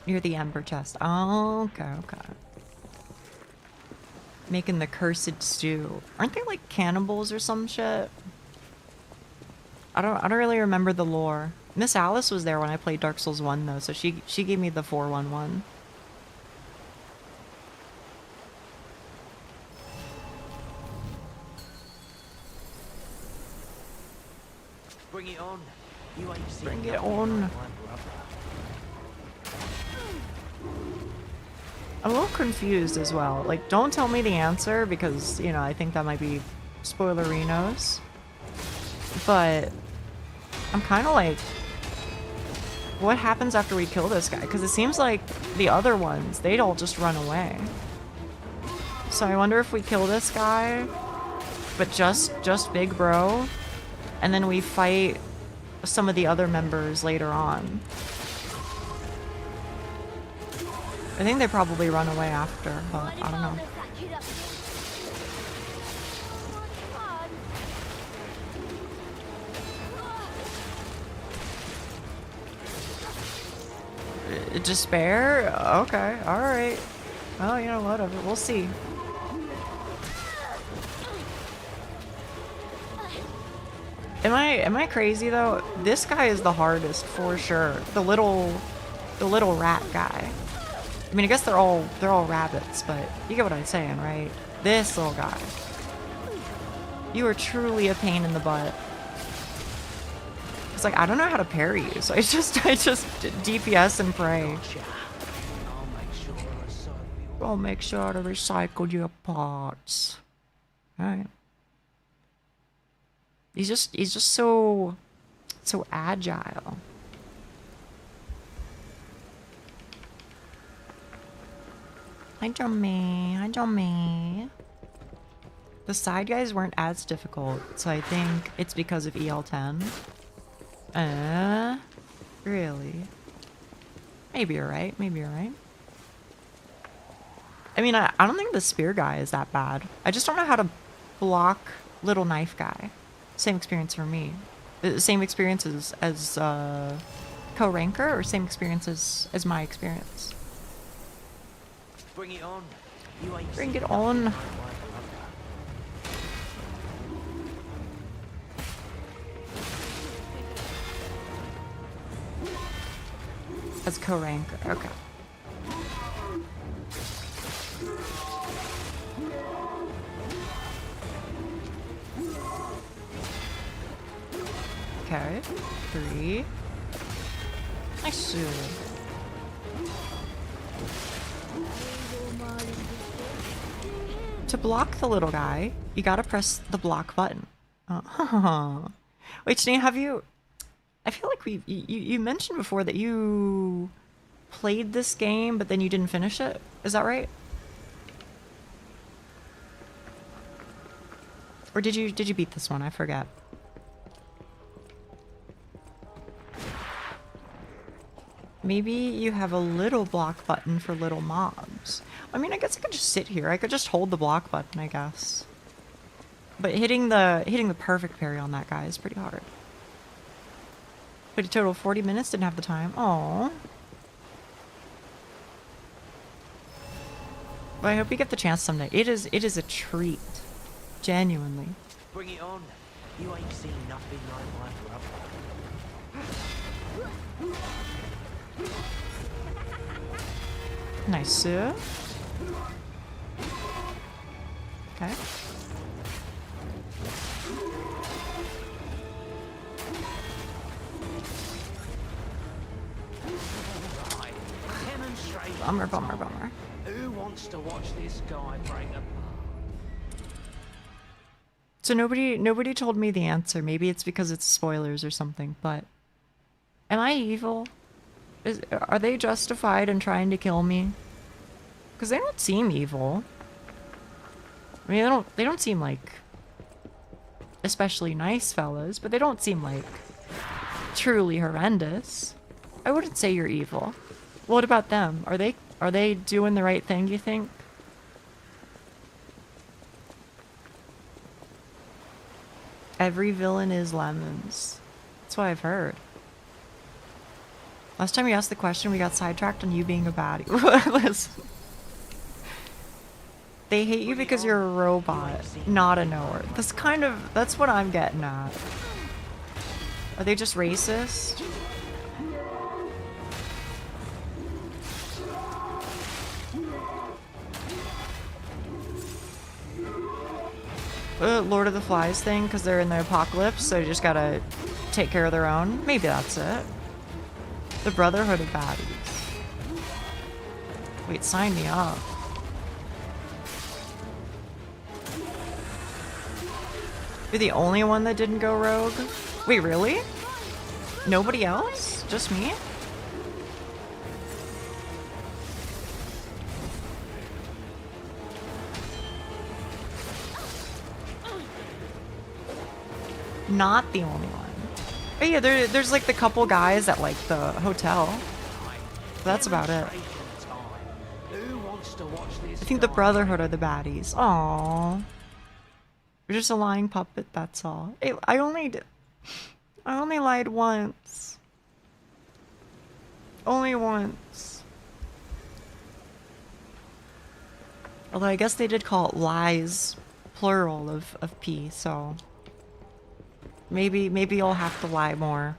Near the ember chest. Oh, okay, okay. Making the cursed stew. Aren't they like cannibals or some shit? I don't really remember the lore. Miss Alice was there when I played Dark Souls 1 though, so she gave me the 411. Bring it on. You ain't seen Bring it nothing on. like my brother. I'm a little confused as well. Like, don't tell me the answer because, you know, I think that might be spoilerinos. But I'm kind of like, what happens after we kill this guy? Because it seems like the other ones, they'd all just run away. So I wonder if we kill this guy, but just Big Bro, and then we fight some of the other members later on. I think they probably run away after, but I don't know. Despair? Okay, alright. Well, you know, whatever. We'll see. Am I crazy though? This guy is the hardest for sure. The little rat guy. I mean, I guess they're all rabbits, but you get what I'm saying, right? This little guy. You are truly a pain in the butt. It's like, I don't know how to parry you, so I just DPS and pray. I'll make sure to recycle your parts. Alright. He's just so agile. Hi, Johnny. Hi, Johnny. The side guys weren't as difficult, so I think it's because of EL10. Really? Maybe you're right. Maybe you're right. I mean, I don't think the spear guy is that bad. I just don't know how to block little knife guy. Same experience for me. Same experiences as co-ranker, or same experiences as my experience? Bring it on. You ain't Bring seen it nothing on. like my brother. As co-ranker, okay. Okay, 3. Nice. To block the little guy, you gotta press the block button. Wait, Janine, have you... I feel like you mentioned before that you played this game, but then you didn't finish it. Is that right? Or did you beat this one? I forget. Maybe you have a little block button for little mobs. I mean, I guess I could just sit here. I could just hold the block button, I guess. But hitting the perfect parry on that guy is pretty hard. But a total of 40 minutes, didn't have the time. Aww. But I hope you get the chance someday. It is a treat. Genuinely. Bring it on. You ain't seen nothing like my brother. Nice, sir. Okay. Right. Demonstrate. Bummer, bummer, bummer. Who wants to watch this guy break apart? So nobody told me the answer. Maybe it's because it's spoilers or something, but am I evil? Are they justified in trying to kill me? Because they don't seem evil. I mean, they don't seem like especially nice fellas, but they don't seem like truly horrendous. I wouldn't say you're evil. What about them? Are they doing the right thing, you think? Every villain is lemons. That's what I've heard. Last time you asked the question, we got sidetracked on you being a baddie. Listen. They hate you because you're a robot, not a knower. That's what I'm getting at. Are they just racist? Lord of the Flies thing because they're in the apocalypse, so you just gotta take care of their own. Maybe that's it. The Brotherhood of Baddies. Wait, sign me up. You're the only one that didn't go rogue? Wait, really? Nobody else? Just me? Not the only one. But yeah, there's like the couple guys at like the hotel. That's about it. I think the Brotherhood are the baddies. Aww. You're just a lying puppet, that's all. Hey, I only lied once. Only once. Although I guess they did call it lies, plural of P, so maybe you'll have to lie more.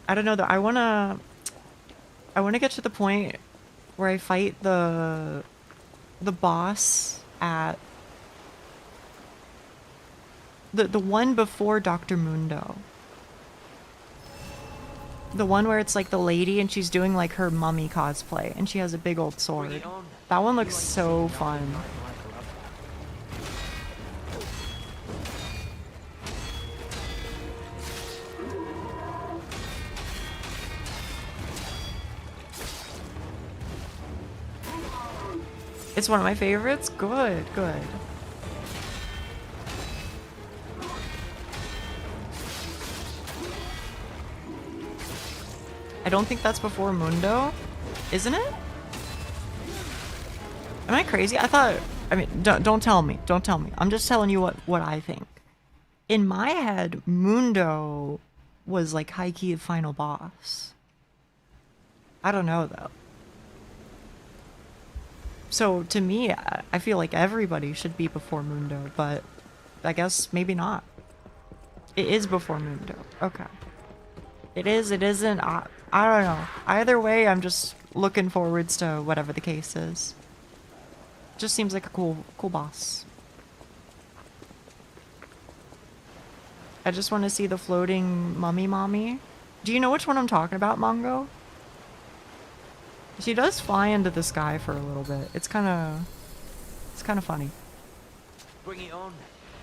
I don't know though. I wanna get to the point where I fight the boss at the one before Dr. Mundo. The one where it's like the lady and she's doing like her mummy cosplay and she has a big old sword. That one looks so fun. It's one of my favorites? Good, good. I don't think that's before Mundo, isn't it? Am I crazy? I mean, don't tell me. Don't tell me. I'm just telling you what I think. In my head, Mundo was like high-key the final boss. I don't know though. So to me, I feel like everybody should be before Mundo, but I guess maybe not. It is before Mundo. Okay. It is, it isn't. I don't know. Either way, I'm just looking forwards to whatever the case is. Just seems like a cool boss. I just want to see the floating mummy mommy. Do you know which one I'm talking about, Mongo? She does fly into the sky for a little bit. It's kind of funny. Bring it on.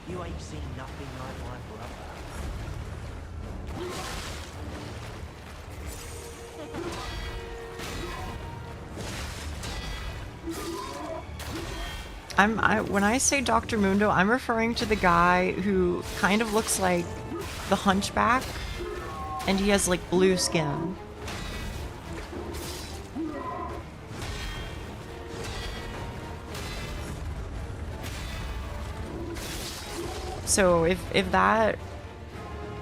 You ain't seen nothing like my brother. When I say Dr. Mundo, I'm referring to the guy who kind of looks like the Hunchback, and he has like blue skin. So if that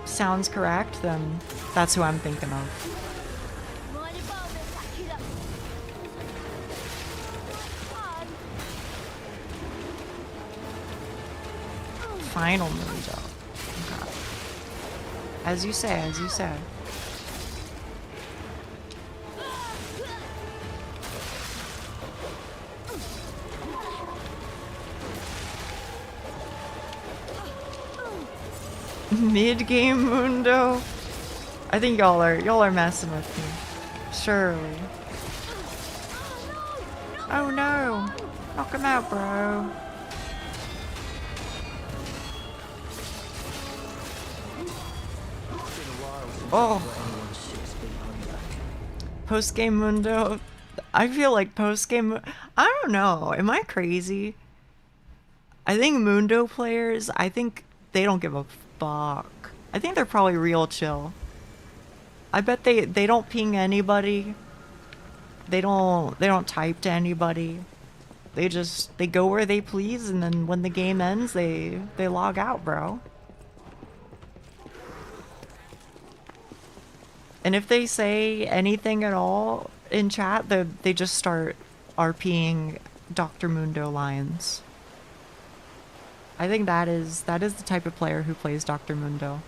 sounds correct, then that's who I'm thinking of. Final Mundo. Okay. As you say, as you say. Mid-game Mundo? I think y'all are messing with me. Surely. Oh no! Knock him out, bro. Oh. Post-game Mundo. I feel like post-game. I don't know. Am I crazy? I think Mundo players, I think they don't give a fuck. I think they're probably real chill. I bet they don't ping anybody. They don't type to anybody. They go where they please, and then when the game ends, they log out, bro. And if they say anything at all in chat, they just start RPing Dr. Mundo lines. I think that is the type of player who plays Dr. Mundo.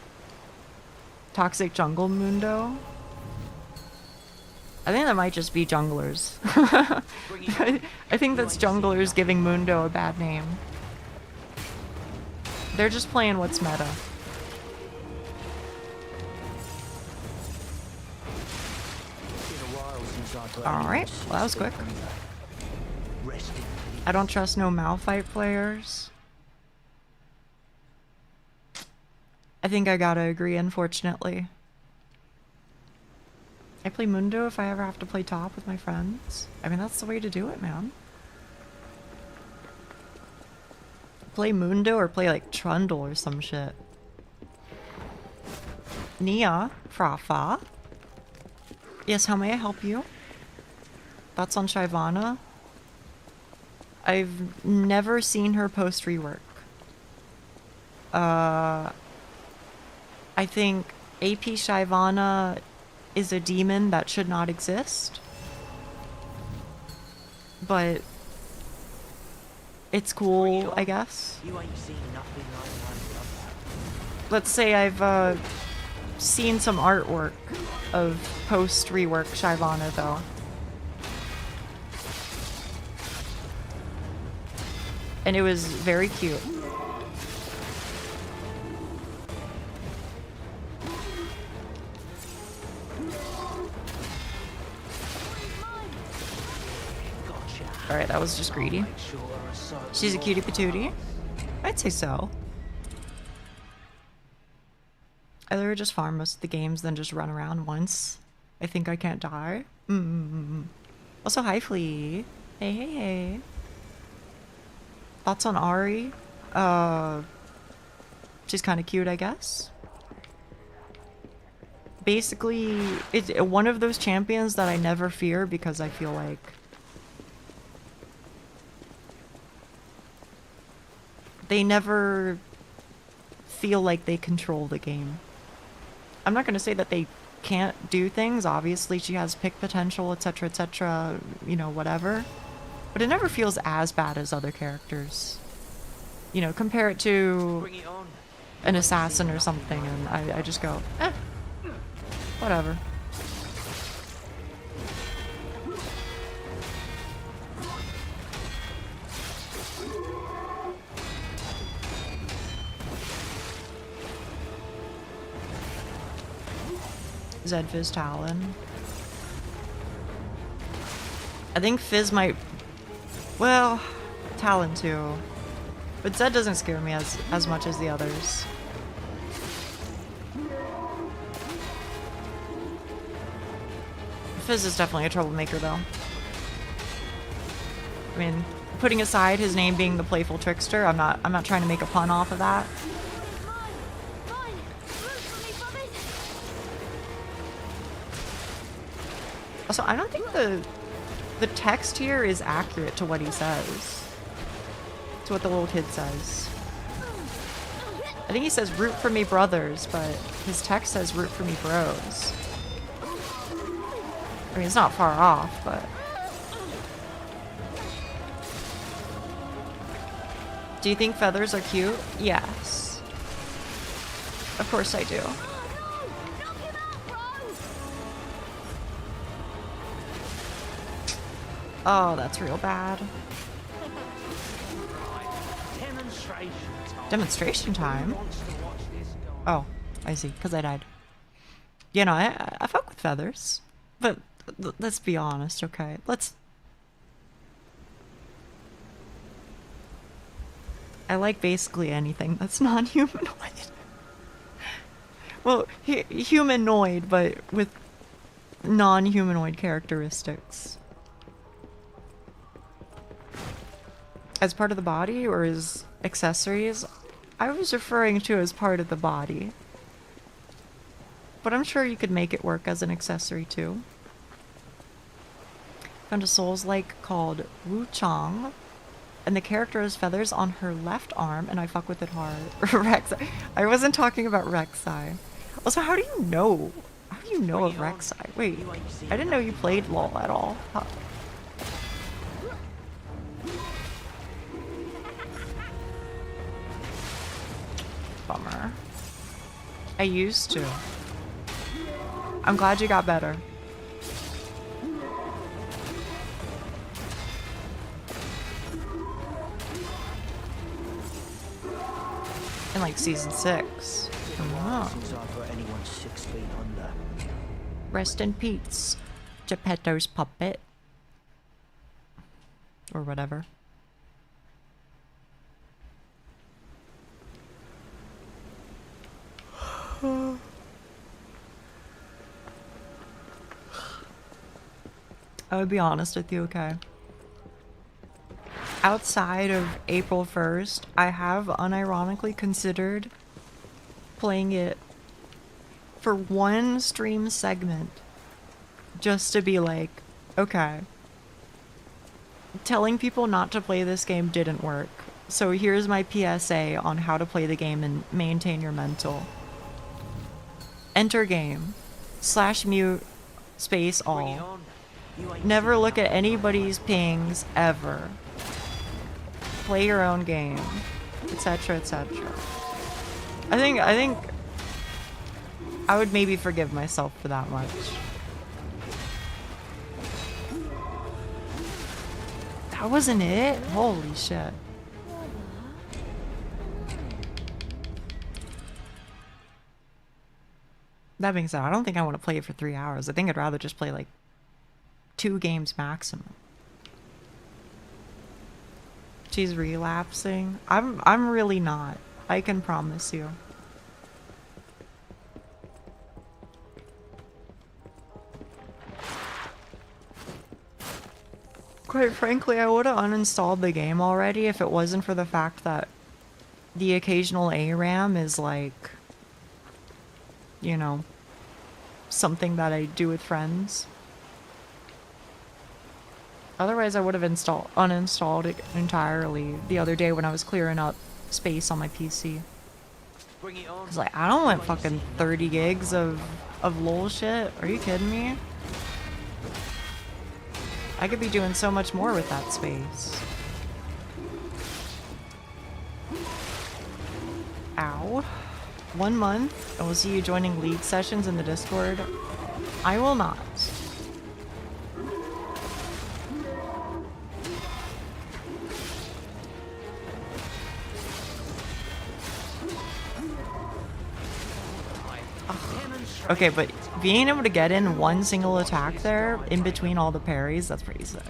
Toxic Jungle Mundo? I think that might just be junglers. I think that's junglers giving Mundo a bad name. They're just playing what's meta. Alright, well that was quick. I don't trust no Malphite players. I think I gotta agree, unfortunately. I play Mundo if I ever have to play top with my friends. I mean, that's the way to do it, man. Play Mundo or play like Trundle or some shit. Nia, Frafa. Yes, how may I help you? Thoughts on Shyvana? I've never seen her post rework. I think AP Shyvana is a demon that should not exist. But it's cool, I guess. Let's say I've seen some artwork of post rework Shyvana though. And it was very cute. Alright, that was just greedy. She's a cutie patootie. I'd say so. I'd rather just farm most of the games than just run around once. I think I can't die. Also, hi Flea. Hey, hey, hey. Thoughts on Ari? She's kind of cute, I guess. Basically, it's one of those champions that I never fear because I feel like they never feel like they control the game. I'm not going to say that they can't do things. Obviously, she has pick potential, etc., you know, whatever. But it never feels as bad as other characters. You know, compare it to an assassin or something, and I just go, eh, whatever. Zed Fizz Talon. I think Fizz might... Well, Talon too. But Zed doesn't scare me as much as the others. Fizz is definitely a troublemaker though. I mean, putting aside his name being the playful trickster, I'm not trying to make a pun off of that. Also, I don't think the text here is accurate to what he says. To what the little kid says. I think he says root for me brothers, but his text says root for me bros. I mean, it's not far off, but... Do you think feathers are cute? Yes. Of course I do. Oh, that's real bad. Demonstration time? Oh, I see, because I died. You know, I fuck with feathers. But let's be honest, okay? I like basically anything that's non-humanoid. Well, humanoid, but with non-humanoid characteristics. As part of the body or as accessories? I was referring to as part of the body. But I'm sure you could make it work as an accessory too. Found a Souls-like called Wu Chang. And the character has feathers on her left arm, and I fuck with it hard. Rek'Sai. I wasn't talking about Rek'Sai. Also, how do you know? How do you know of Rek'Sai? Wait, I didn't know you played LOL at all. Huh. Bummer. I used to. I'm glad you got better. In like season 6. Oh. Since I've got anyone 6 feet under. Rest in peace, Geppetto's puppet. Or whatever. I would be honest with you, okay? Outside of April 1st, I have unironically considered playing it for one stream segment. Just to be like, okay. Telling people not to play this game didn't work. So here's my PSA on how to play the game and maintain your mental. Enter game. /mute space all. Never look at anybody's pings ever. Play your own game, etc., etc. I think I would maybe forgive myself for that much. That wasn't it? Holy shit. That being said, I don't think I want to play it for 3 hours. I think I'd rather just play like 2 games maximum. She's relapsing. I'm really not. I can promise you. Quite frankly, I would have uninstalled the game already if it wasn't for the fact that the occasional ARAM is like, you know, something that I do with friends. Otherwise, I would have uninstalled it entirely the other day when I was clearing up space on my PC. I was like, I don't want fucking 30 gigs of lol shit. Are you kidding me? I could be doing so much more with that space. Ow. 1 month, and we'll see you joining league sessions in the Discord. I will not. Okay, but being able to get in one single attack there, in between all the parries, that's pretty sick.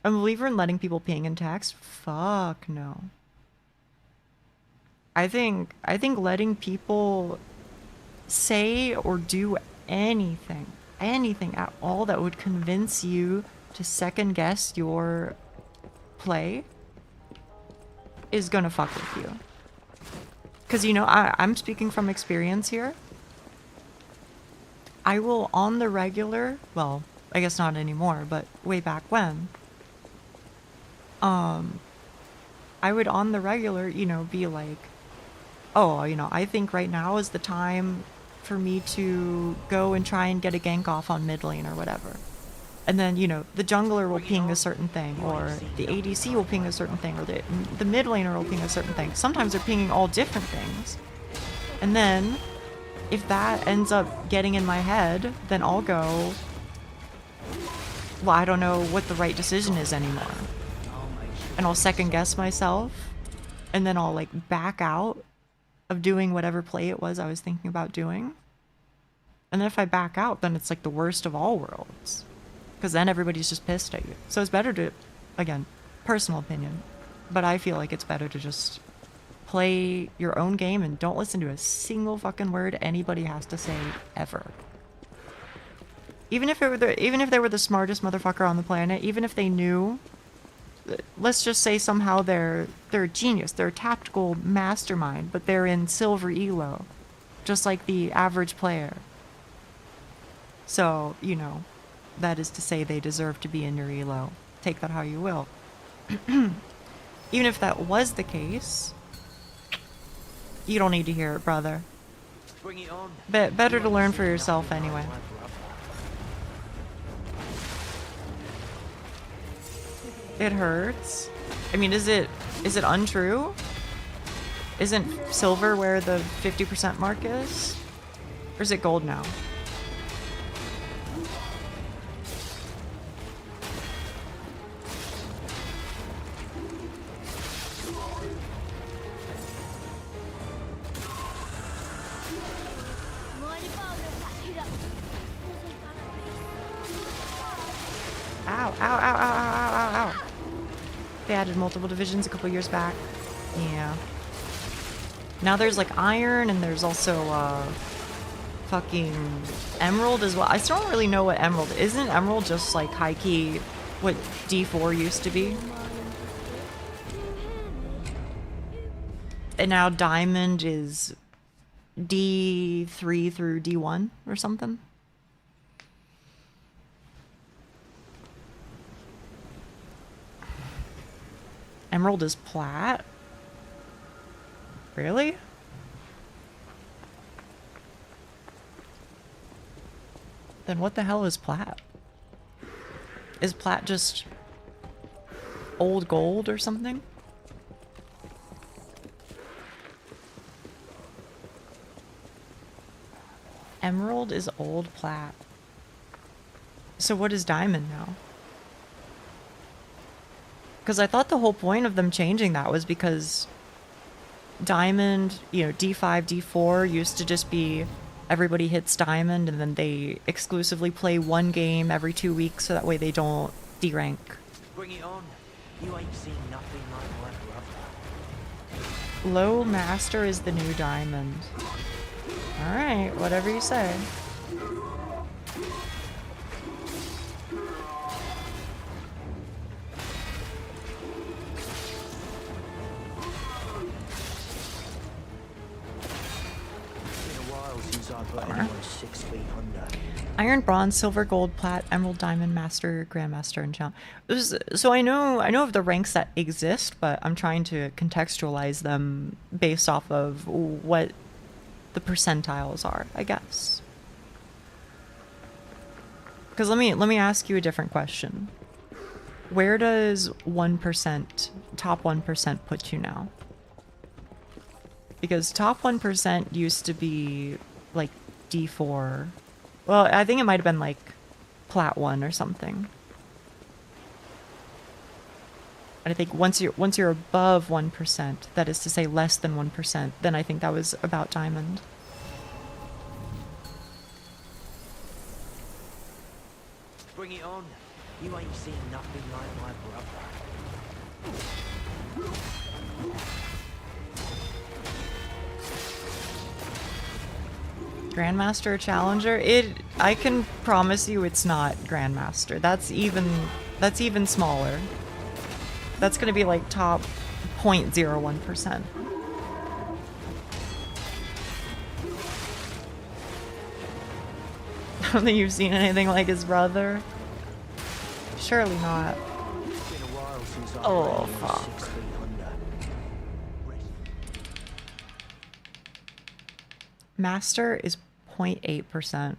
I'm a believer in letting people ping in text. Fuck no. I think letting people say or do anything at all that would convince you to second guess your play is gonna fuck with you. Because, you know, I'm speaking from experience here. I will on the regular, well, I guess not anymore, but way back when, I would on the regular, you know, be like, oh, you know, I think right now is the time for me to go and try and get a gank off on mid lane or whatever. And then, you know, the jungler will ping a certain thing, or the ADC will ping a certain thing, or the mid laner will ping a certain thing. Sometimes they're pinging all different things. And then, if that ends up getting in my head, then I'll go, well, I don't know what the right decision is anymore. And I'll second guess myself, and then I'll like back out of doing whatever play it was I was thinking about doing. And then if I back out, then it's like the worst of all worlds. Because then everybody's just pissed at you. So it's better to, again, personal opinion, but I feel like it's better to just play your own game and don't listen to a single fucking word anybody has to say ever. Even if they were the smartest motherfucker on the planet, even if they knew, let's just say somehow they're a genius, they're a tactical mastermind, but they're in silver elo, just like the average player. So, you know, that is to say they deserve to be in your elo. Take that how you will. Even if that was the case, you don't need to hear it, brother. Bring it on. Better to learn for yourself anyway. It hurts. I mean, is it untrue? Isn't silver where the 50% mark is? Or is it gold now? Ow, ow, ow, ow, ow, ow, ow, ow. They added multiple divisions a couple years back. Yeah. Now there's like iron and there's also fucking emerald as well. I still don't really know what emerald is. Isn't emerald just like high key what D4 used to be? And now diamond is D3 through D1 or something. Emerald is plat? Really? Then what the hell is plat? Is plat just old gold or something? Emerald is old plat. So what is diamond now? Because I thought the whole point of them changing that was because diamond, you know, D5, D4 used to just be everybody hits diamond and then they exclusively play one game every 2 weeks so that way they don't D-rank. Bring it on. You ain't seen nothing like my brother. Low master is the new diamond. Alright, whatever you say. Iron, bronze, silver, gold, plat, emerald, diamond, master, grandmaster, and challenge. So I know of the ranks that exist, but I'm trying to contextualize them based off of what the percentiles are, I guess. Because let me ask you a different question. Where does 1%, top 1% put you now? Because top 1% used to be like D4. Well, I think it might have been like plat 1 or something. And I think once you're above 1%, that is to say less than 1%, then I think that was about diamond. Bring it on. You ain't seen nothing like my brother. Grandmaster or Challenger? I can promise you it's not Grandmaster. That's even smaller. That's gonna be like top 0.01%. I don't think you've seen anything like his brother. Surely not. Oh, fuck. Master is 0.8%.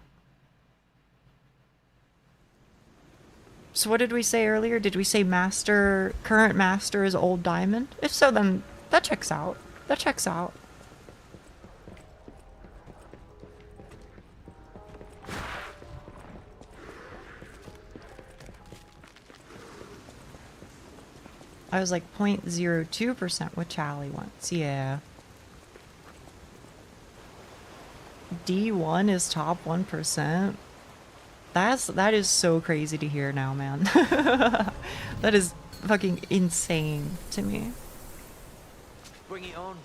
So what did we say earlier? Did we say master, current master is old diamond? If so, then that checks out. That checks out. I was like 0.02% with Chally once. Yeah. D1 is top 1%. That is so crazy to hear now, man. That is fucking insane to me. Bring it on.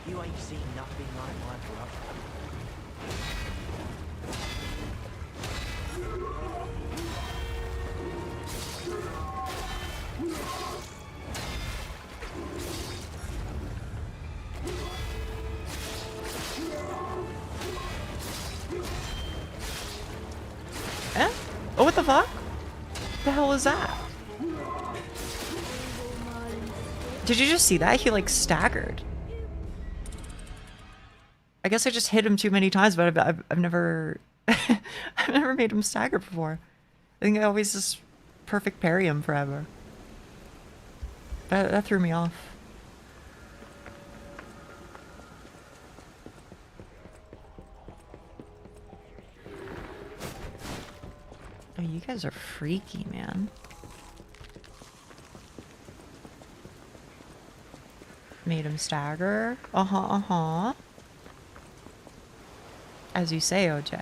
You ain't seen nothing like my brother. Eh? Oh, what the fuck? The hell is that? Did you just see that? He like staggered. I guess I just hit him too many times, but I've never I've never made him stagger before. I think I always just perfect parry him forever. That threw me off. Oh, you guys are freaky, man. Made him stagger. Uh-huh, uh-huh. As you say, OJ.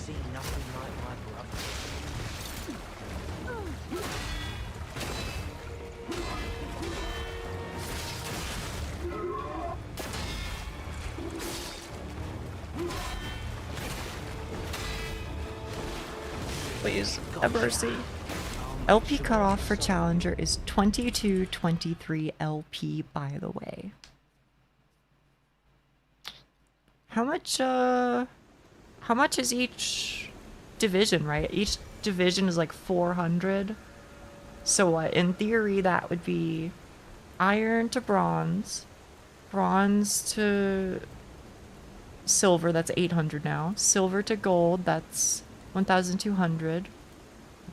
seen nothing like my brother. Please, have mercy. LP cutoff for Challenger is 2223 LP, by the way. How much is each division, right? Each division is like 400. So what, in theory, that would be iron to bronze, bronze to silver, that's 800 now, silver to gold, that's 1,200,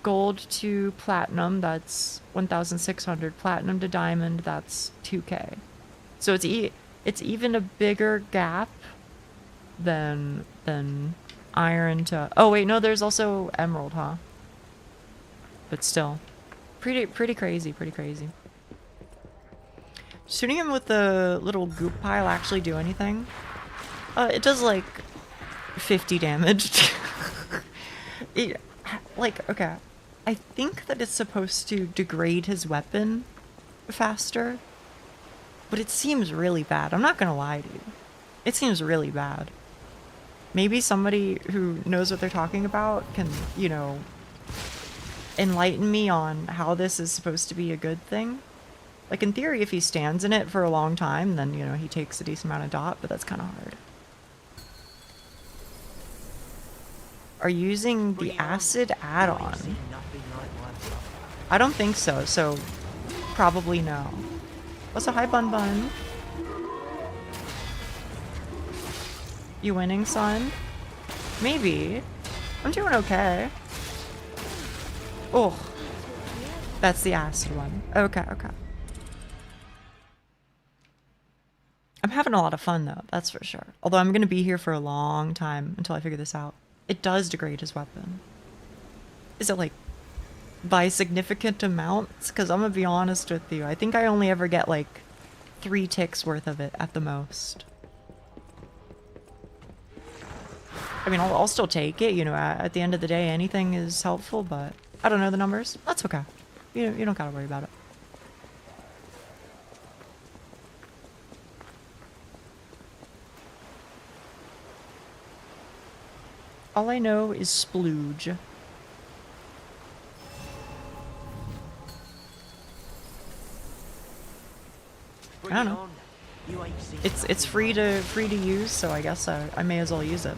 gold to platinum, that's 1,600, platinum to diamond, that's 2K. So it's even a bigger gap than iron to... Oh wait, no, there's also emerald, huh? But still, pretty crazy, pretty crazy. Shooting him with the little goop pile actually do anything? It does like 50 damage. Like, okay, I think that it's supposed to degrade his weapon faster, but it seems really bad. I'm not gonna lie to you. It seems really bad. Maybe somebody who knows what they're talking about can, you know, enlighten me on how this is supposed to be a good thing. Like, in theory, if he stands in it for a long time, then, you know, he takes a decent amount of dot, but that's kind of hard. Are you using the acid add-on? I don't think so, so probably no. Also, hi Bun Bun. You winning, son? Maybe. I'm doing okay. Oh, that's the acid one. Okay, okay. I'm having a lot of fun though, that's for sure. Although I'm gonna be here for a long time until I figure this out. It does degrade his weapon. Is it like by significant amounts? Because I'm gonna be honest with you, I think I only ever get like 3 ticks worth of it at the most. I mean, I'll still take it, you know, at the end of the day, anything is helpful, but I don't know the numbers. That's okay. You don't gotta worry about it. All I know is splooge. I don't know. It's free to use, so I guess I may as well use it.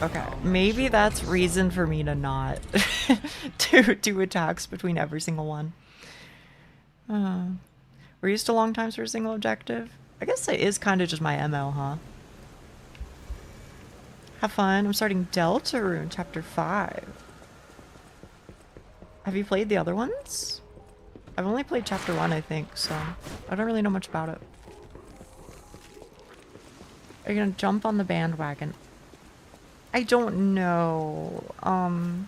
Okay, maybe that's reason for me to not do attacks between every single one. We're used to long times for a single objective. I guess it is kind of just my ML, huh? Have fun. I'm starting Deltarune Chapter 5. Have you played the other ones? I've only played Chapter 1, I think, so I don't really know much about it. Are you gonna jump on the bandwagon? I don't know. On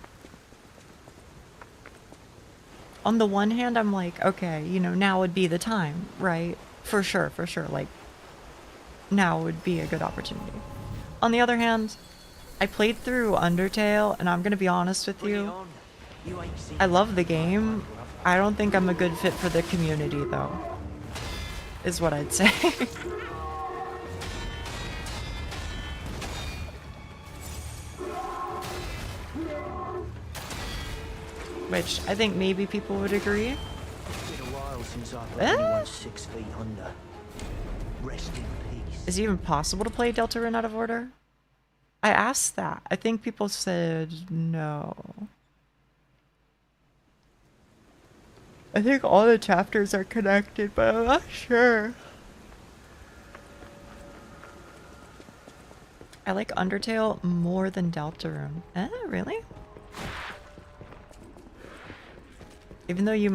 the one hand, I'm like, okay, you know, now would be the time, right? For sure, for sure. Like, now would be a good opportunity. On the other hand, I played through Undertale, and I'm gonna be honest with you. I love the game. I don't think I'm a good fit for the community, though. Is what I'd say. Which I think maybe people would agree. It's been a while since I've put anyone 6 feet under. Rest in peace. Is it even possible to play Deltarune out of order? I asked that. I think people said no. I think all the chapters are connected, but I'm not sure. I like Undertale more than Deltarune. Really? Even though you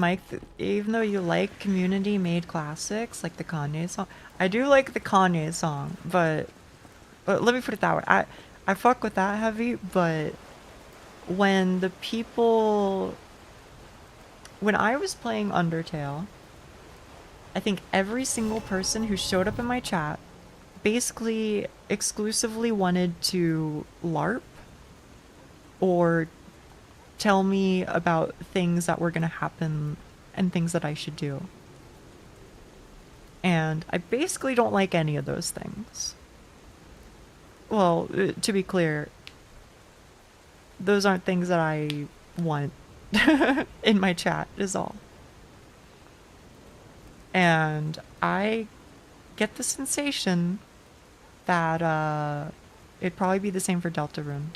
like community-made classics like the Kanye song, I do like the Kanye song, but let me put it that way. I fuck with that heavy, but when the people... When I was playing Undertale, I think every single person who showed up in my chat basically exclusively wanted to LARP or tell me about things that were going to happen and things that I should do. And I basically don't like any of those things. Well, to be clear, those aren't things that I want in my chat, is all. And I get the sensation that it'd probably be the same for Deltarune.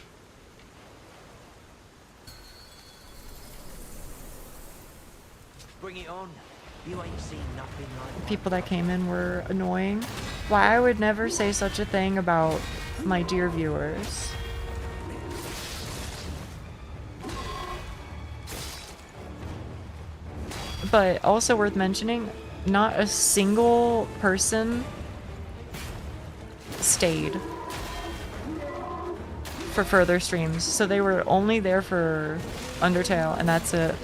Bring it on. You ain't seen nothing like People that came in were annoying. Why I would never say such a thing about my dear viewers. But also worth mentioning, not a single person stayed for further streams. So they were only there for Undertale, and that's it.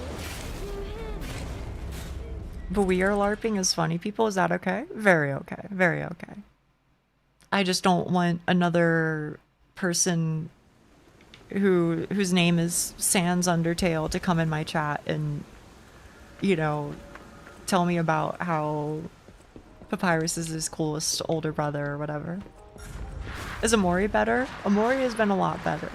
But we are LARPing as funny people. Is that okay? Very okay. Very okay. I just don't want another person whose name is Sans Undertale to come in my chat and, you know, tell me about how Papyrus is his coolest older brother or whatever. Is Amori better? Amori has been a lot better.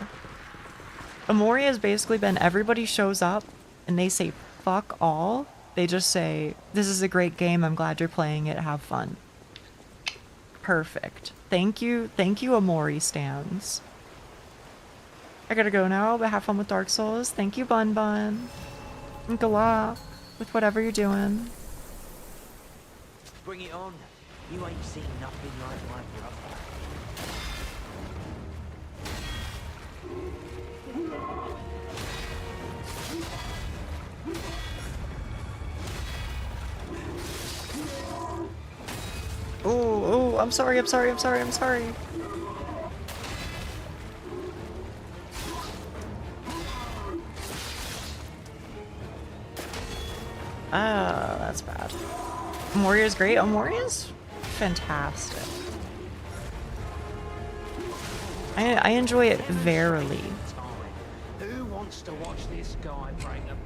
Amori has basically been everybody shows up and they say fuck all. They just say, this is a great game, I'm glad you're playing it, have fun. Perfect. Thank you, Amori stands. I gotta go now, but have fun with Dark Souls. Thank you, Bun Bun. And good luck with whatever you're doing. Bring it on. You ain't seen nothing like my brother. Oh, I'm sorry. Ah, that's bad. Amoria's great. Amoria's fantastic. I enjoy it verily. Who wants to watch this guy break apart?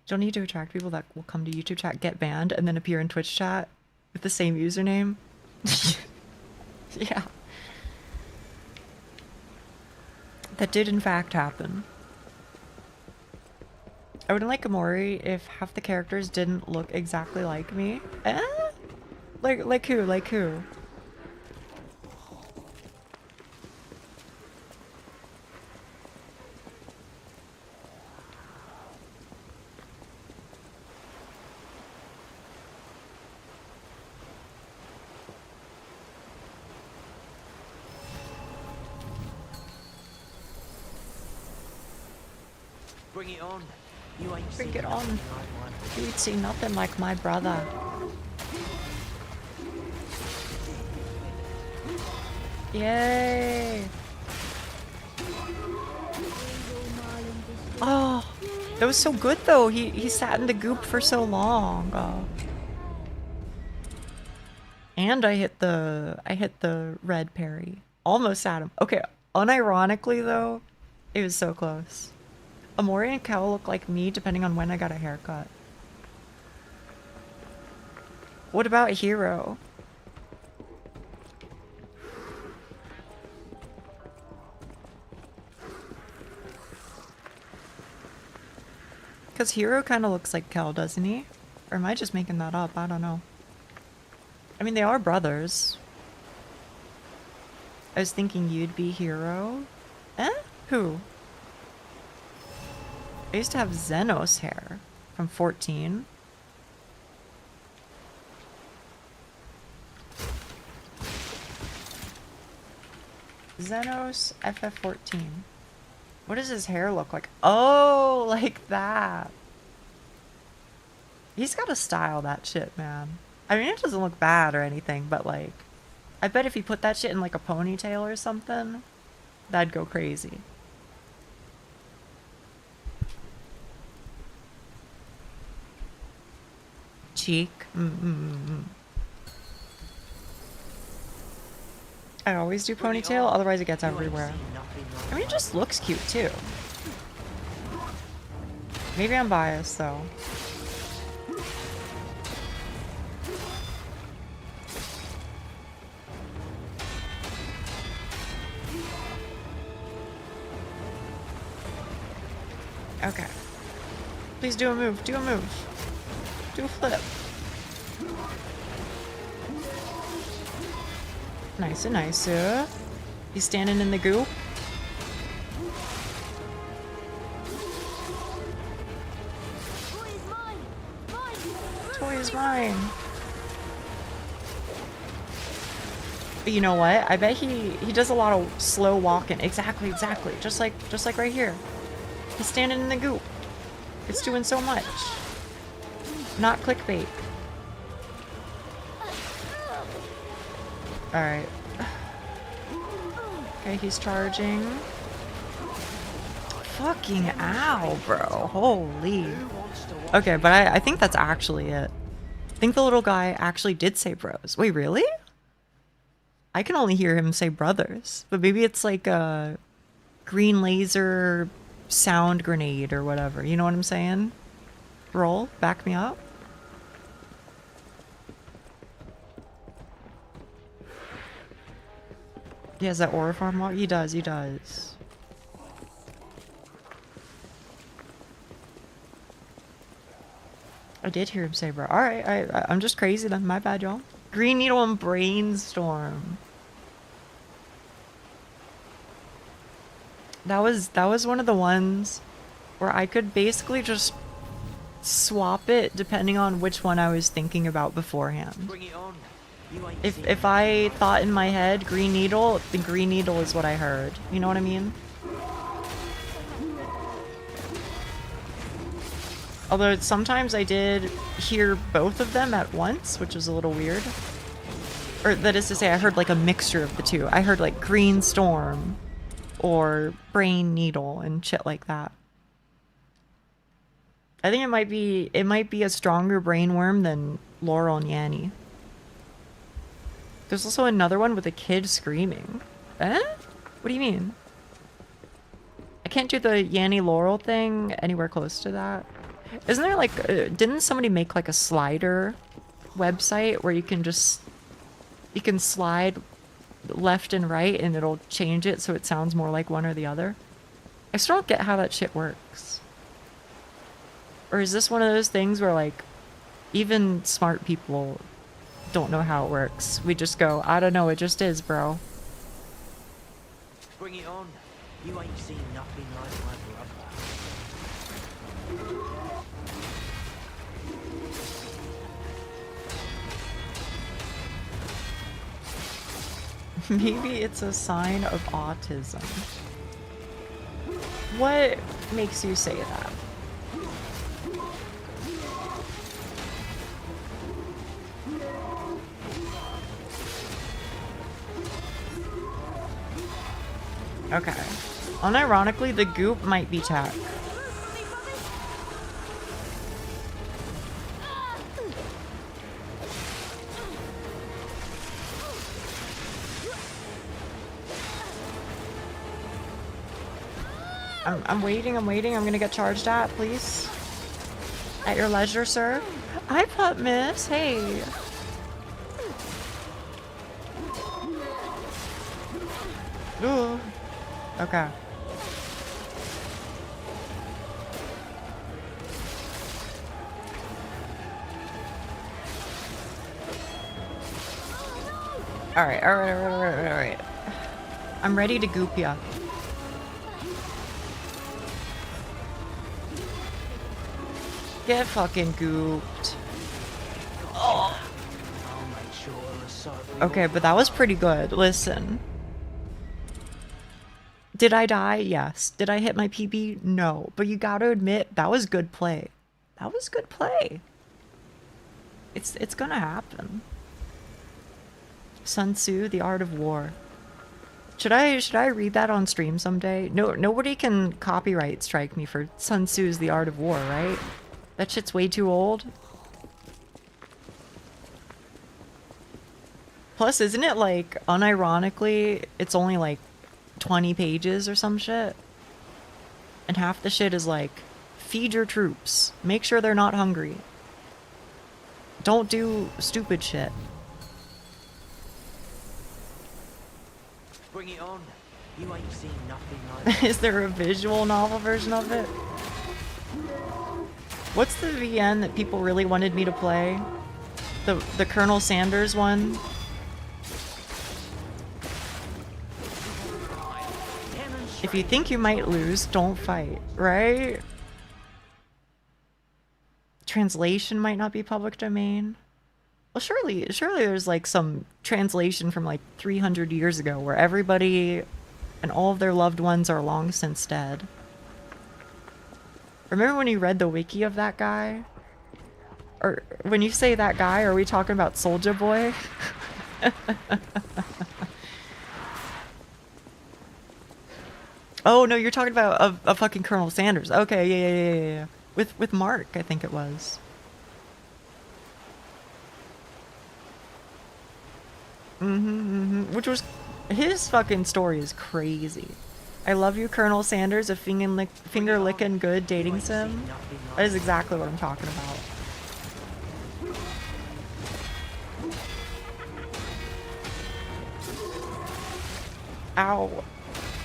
Don't need to attract people that will come to YouTube chat, get banned, and then appear in Twitch chat with the same username. Yeah. That did in fact happen. I wouldn't like Amori if half the characters didn't look exactly like me. Eh? Like who? Like who? Bring it on. You ain't Bring seen it on. nothing like my brother. You'd see nothing like my brother. Yay! Oh, that was so good though. He sat in the goop for so long. Oh. And I hit the red parry. Almost at him. Okay, unironically though, it was so close. Amori and Kel look like me depending on when I got a haircut. What about Hero? Because Hero kind of looks like Kel, doesn't he? Or am I just making that up? I don't know. I mean, they are brothers. I was thinking you'd be Hero. Eh? Who? I used to have Xenos hair from 14. Xenos FF14. What does his hair look like? Oh, like that. He's got to style that shit, man. I mean, it doesn't look bad or anything, but like, I bet if he put that shit in like a ponytail or something, That'd go crazy. Cheek. I always do ponytail, otherwise it gets everywhere. I mean, it just looks cute too. Maybe I'm biased though. Okay. Please do a move. Do a move. Do a flip. Nice and nice. He's standing in the goop. Toy is mine. But you know what? I bet he does a lot of slow walking. Exactly. Just like right here. He's standing in the goop. It's doing so much. Not clickbait. Alright. Okay, he's charging. Fucking ow, bro. Holy. Okay, but I think that's actually it. I think the little guy actually did say bros. Wait, really? I can only hear him say brothers. But maybe it's like a green laser sound grenade or whatever. You know what I'm saying? Roll, back me up. He has that aura farm walk? He does. I did hear him say bro. Alright, I'm just crazy then. My bad, y'all. Green Needle and Brainstorm. That was one of the ones where I could basically just swap it depending on which one I was thinking about beforehand. Bring it on. If I thought in my head Green Needle, the Green Needle is what I heard. You know what I mean? Although sometimes I did hear both of them at once, which was a little weird. Or that is to say, I heard like a mixture of the two. I heard like Green Storm or Brain Needle and shit like that. I think it might be a stronger brainworm than Laurel and Yanny. There's also another one with a kid screaming. Eh? What do you mean? I can't do the Yanny Laurel thing anywhere close to that. Isn't there like, didn't somebody make like a slider website where you can slide left and right and it'll change it so it sounds more like one or the other? I still don't get how that shit works. Or is this one of those things where like even smart people don't know how it works? We just go, I don't know, it just is, bro. Bring it on. You ain't seen nothing like my brother. Maybe it's a sign of autism. What makes you say that? Okay. Unironically, the goop might be tech. I'm waiting. I'm gonna get charged at, please. At your leisure, sir. Hi, pup miss. Hey. Ooh. Okay. Alright. I'm ready to goop ya. Get fucking gooped. Oh. Okay, but that was pretty good. Listen. Did I die? Yes. Did I hit my PB? No. But you gotta admit, that was good play. That was good play. It's gonna happen. Sun Tzu, The Art of War. Should I read that on stream someday? No, nobody can copyright strike me for Sun Tzu's The Art of War, right? That shit's way too old. Plus, isn't it like, unironically, it's only like 20 pages or some shit? And half the shit is like, feed your troops. Make sure they're not hungry. Don't do stupid shit. Bring it on. You ain't seen nothing like Is there a visual novel version of it? What's the VN that people really wanted me to play? The Colonel Sanders one? If you think you might lose, don't fight, right? Translation might not be public domain. Well, surely there's like some translation from like 300 years ago where everybody and all of their loved ones are long since dead. Remember when you read the wiki of that guy? Or when you say that guy, are we talking about Soulja Boy? Oh no, you're talking about a fucking Colonel Sanders. Okay, yeah. With Mark, I think it was. Which was, his fucking story is crazy. I love you, Colonel Sanders, a finger licking good dating sim. That is exactly what I'm talking about. Ow.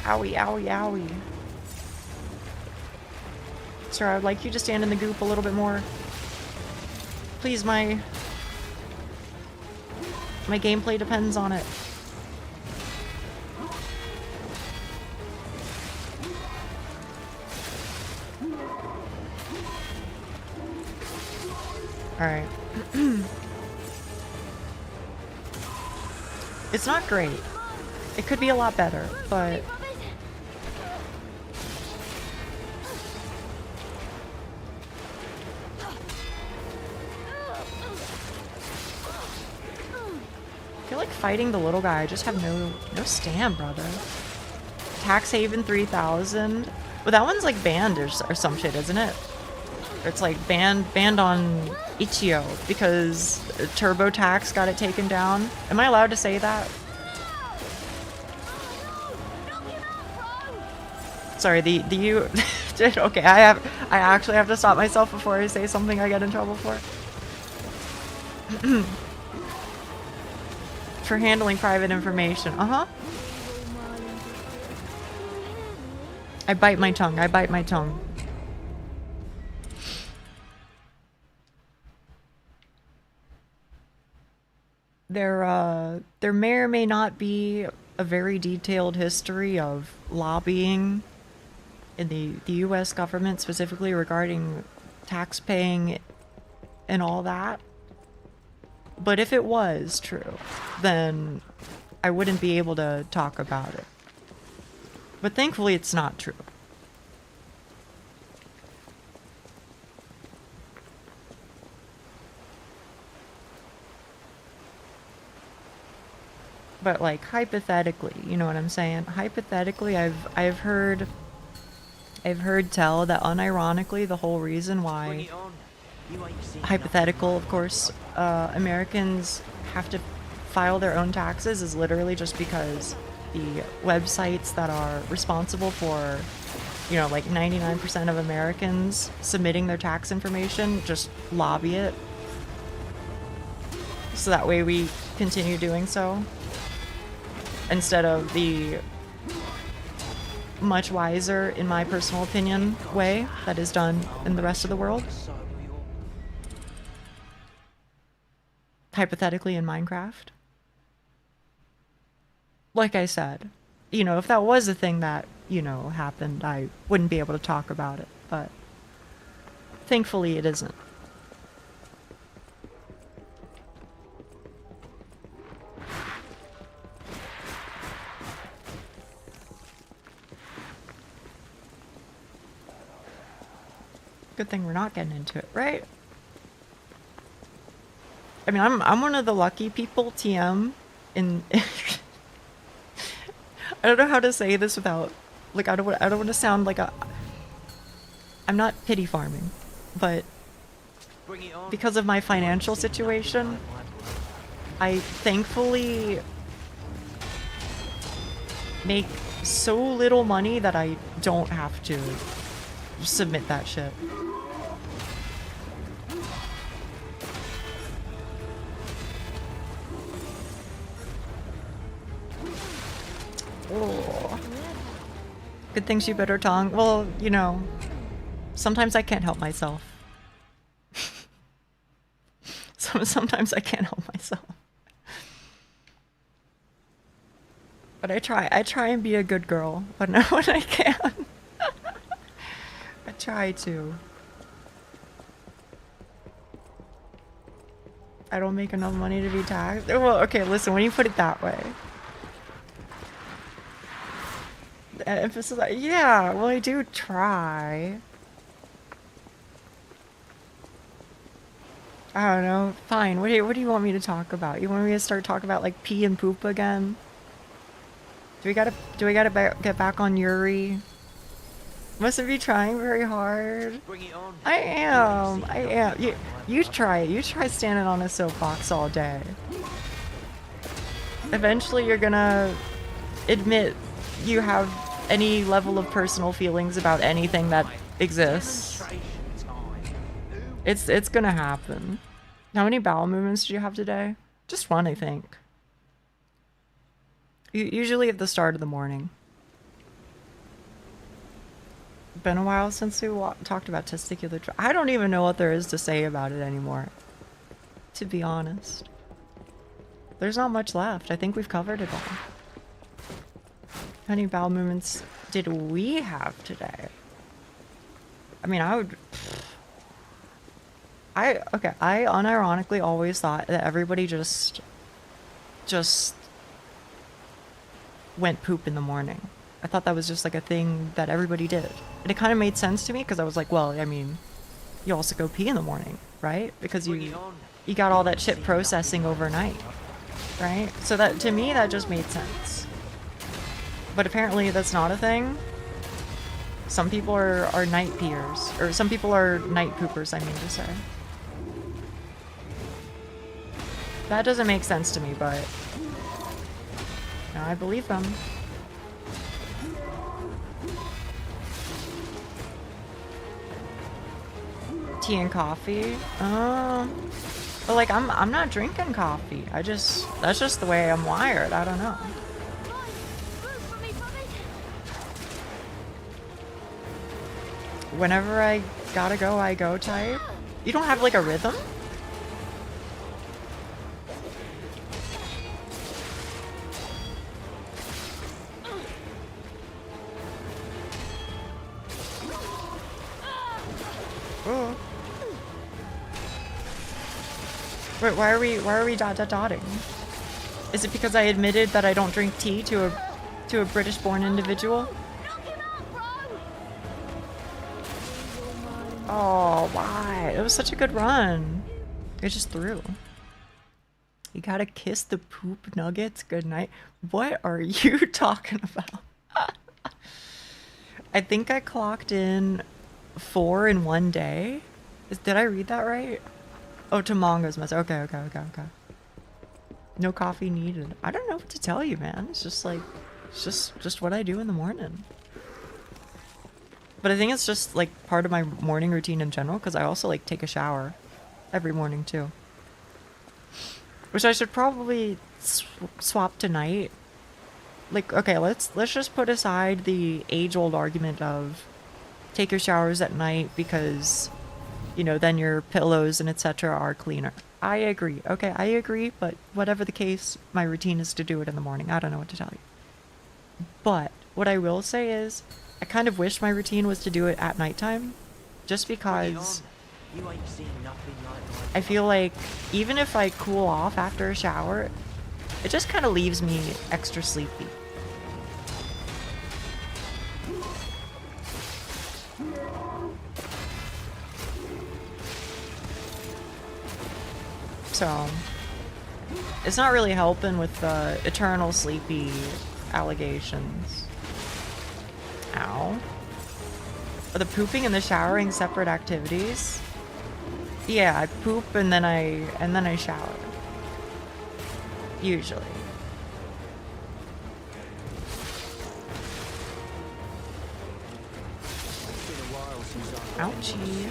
Owie, owie, owie. Sir, I would like you to stand in the goop a little bit more. Please, my gameplay depends on it. Alright. It's not great. It could be a lot better, but... I feel like fighting the little guy. I just have no stam, brother. Tax Haven 3000. Well, that one's like banned or some shit, isn't it? Or it's like banned on Itch.io because TurboTax got it taken down. Am I allowed to say that? Sorry, the you. Okay, I actually have to stop myself before I say something I get in trouble for. For handling private information. I bite my tongue. I bite my tongue. There may or may not be a very detailed history of lobbying in the US government, specifically regarding tax paying and all that. But if it was true, then I wouldn't be able to talk about it. But thankfully it's not true. But like hypothetically, you know what I'm saying? Hypothetically, I've heard tell that unironically the whole reason why, hypothetical of course, Americans have to file their own taxes is literally just because the websites that are responsible for, you know, like 99% of Americans submitting their tax information just lobby it. So that way we continue doing so. Instead of the much wiser, in my personal opinion, way that is done in the rest of the world. Hypothetically in Minecraft. Like I said, you know, if that was a thing that, you know, happened, I wouldn't be able to talk about it, but thankfully it isn't. Good thing we're not getting into it, right? I mean, I'm one of the lucky people, TM, in... I don't know how to say this without, like, I don't want to sound like I'm not pity farming, but because of my financial situation, I thankfully make so little money that I don't have to submit that shit. Oh. Good thing she bit her tongue. Well, you know, sometimes I can't help myself. Sometimes I can't help myself. But I try and be a good girl when I can. I try to. I don't make enough money to be taxed. Well, okay, listen, when you put it that way. The emphasis, yeah, well, I do try. I don't know. Fine. What do you want me to talk about? You want me to start talking about like pee and poop again? Do we gotta get back on Yuri? Mustn't be trying very hard. I am. You try it. You try standing on a soapbox all day. Eventually, you're gonna admit you have any level of personal feelings about anything that exists. It's gonna happen. How many bowel movements do you have today? Just one, I think. Usually at the start of the morning. Been a while since we talked about testicular. I don't even know what there is to say about it anymore. To be honest. There's not much left. I think we've covered it all. How many bowel movements did we have today? I mean, I unironically always thought that everybody just went poop in the morning. I thought that was just like a thing that everybody did. And it kind of made sense to me because I was like, well, I mean, you also go pee in the morning, right? Because you got all that shit processing overnight, right? So that, to me, that just made sense. But apparently that's not a thing. Some people are night peers, or some people are night poopers, I mean to say. That doesn't make sense to me, but I believe them. Tea and coffee? But like I'm not drinking coffee. That's just the way I'm wired. I don't know. Whenever I gotta go, I go type. You don't have like a rhythm? Oh. Wait, why are we dotting? Is it because I admitted that I don't drink tea to a British-born individual? Oh, why? It was such a good run. It just threw. You gotta kiss the poop nuggets goodnight. What are you talking about? I think I clocked in 4 in one day. Did I read that right? Oh, to Mongo's message. Okay. No coffee needed. I don't know what to tell you, man. It's just like, it's just what I do in the morning. But I think it's just like part of my morning routine in general, because I also like take a shower every morning too. Which I should probably swap tonight. Like, okay, let's just put aside the age-old argument of take your showers at night because, you know, then your pillows and etc. are cleaner. I agree. Okay, I agree, but whatever the case, my routine is to do it in the morning. I don't know what to tell you. But what I will say is, I kind of wish my routine was to do it at nighttime, just because I feel like even if I cool off after a shower, it just kind of leaves me extra sleepy. So it's not really helping with the eternal sleepy allegations. Ow. Are the pooping and the showering separate activities? Yeah, I poop and then I shower. Usually. Ouchie.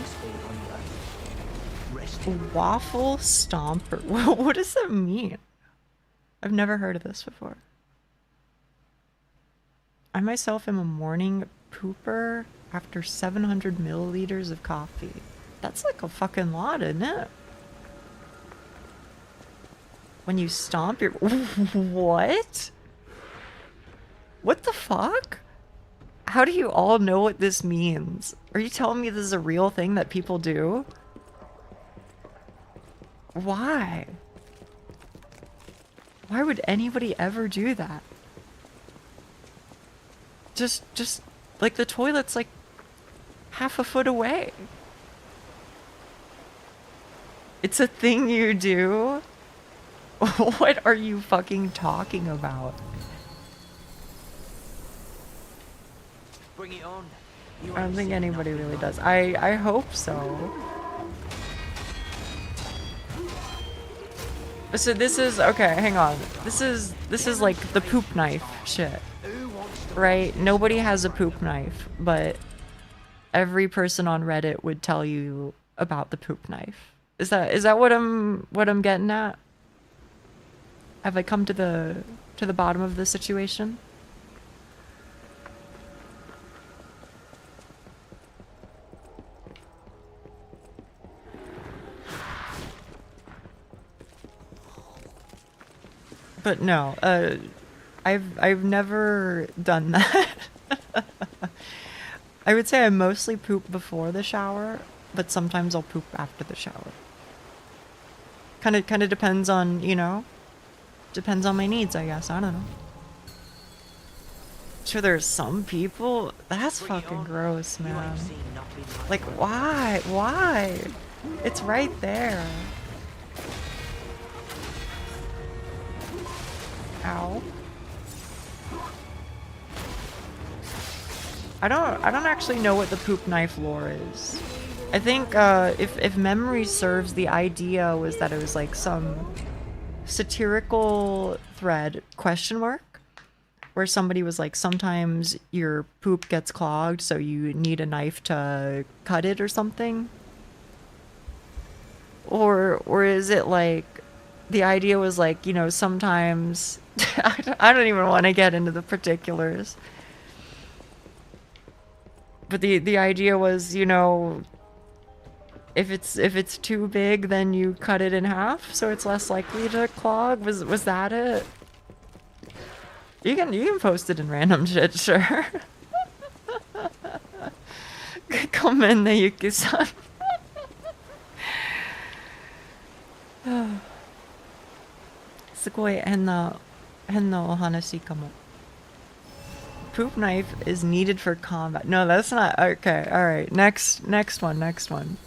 Waffle stomper. What does that mean? I've never heard of this before. I myself am a morning pooper after 700 milliliters of coffee. That's like a fucking lot, isn't it? When you stomp your... What? What the fuck? How do you all know what this means? Are you telling me this is a real thing that people do? Why? Why would anybody ever do that? Just like the toilet's like half a foot away. It's a thing you do? What are you fucking talking about? Bring it on. I don't think anybody really does. I hope so. So this is okay, hang on. This is like the poop knife shit. Right? Nobody has a poop knife, but every person on Reddit would tell you about the poop knife. Is that what I'm getting at? Have I come to the bottom of the situation? But no, I've never done that. I would say I mostly poop before the shower, but sometimes I'll poop after the shower. Kind of depends on, you know, depends on my needs, I guess. I don't know. Sure, there's some people. That's fucking gross, man. Like, why? Why? It's right there. Ow. I don't actually know what the poop knife lore is. I think if memory serves, the idea was that it was like some satirical thread question mark where somebody was like, sometimes your poop gets clogged so you need a knife to cut it or something. Or is it like the idea was like, you know, sometimes I don't even want to get into the particulars. But the idea was, you know, if it's too big, then you cut it in half so it's less likely to clog. Was that it? You can post it in random shit, sure. Comment the Yuki-san. Sugoi henna ohanashi kamo. Poop knife is needed for combat. No, that's not. Okay, alright. Next one.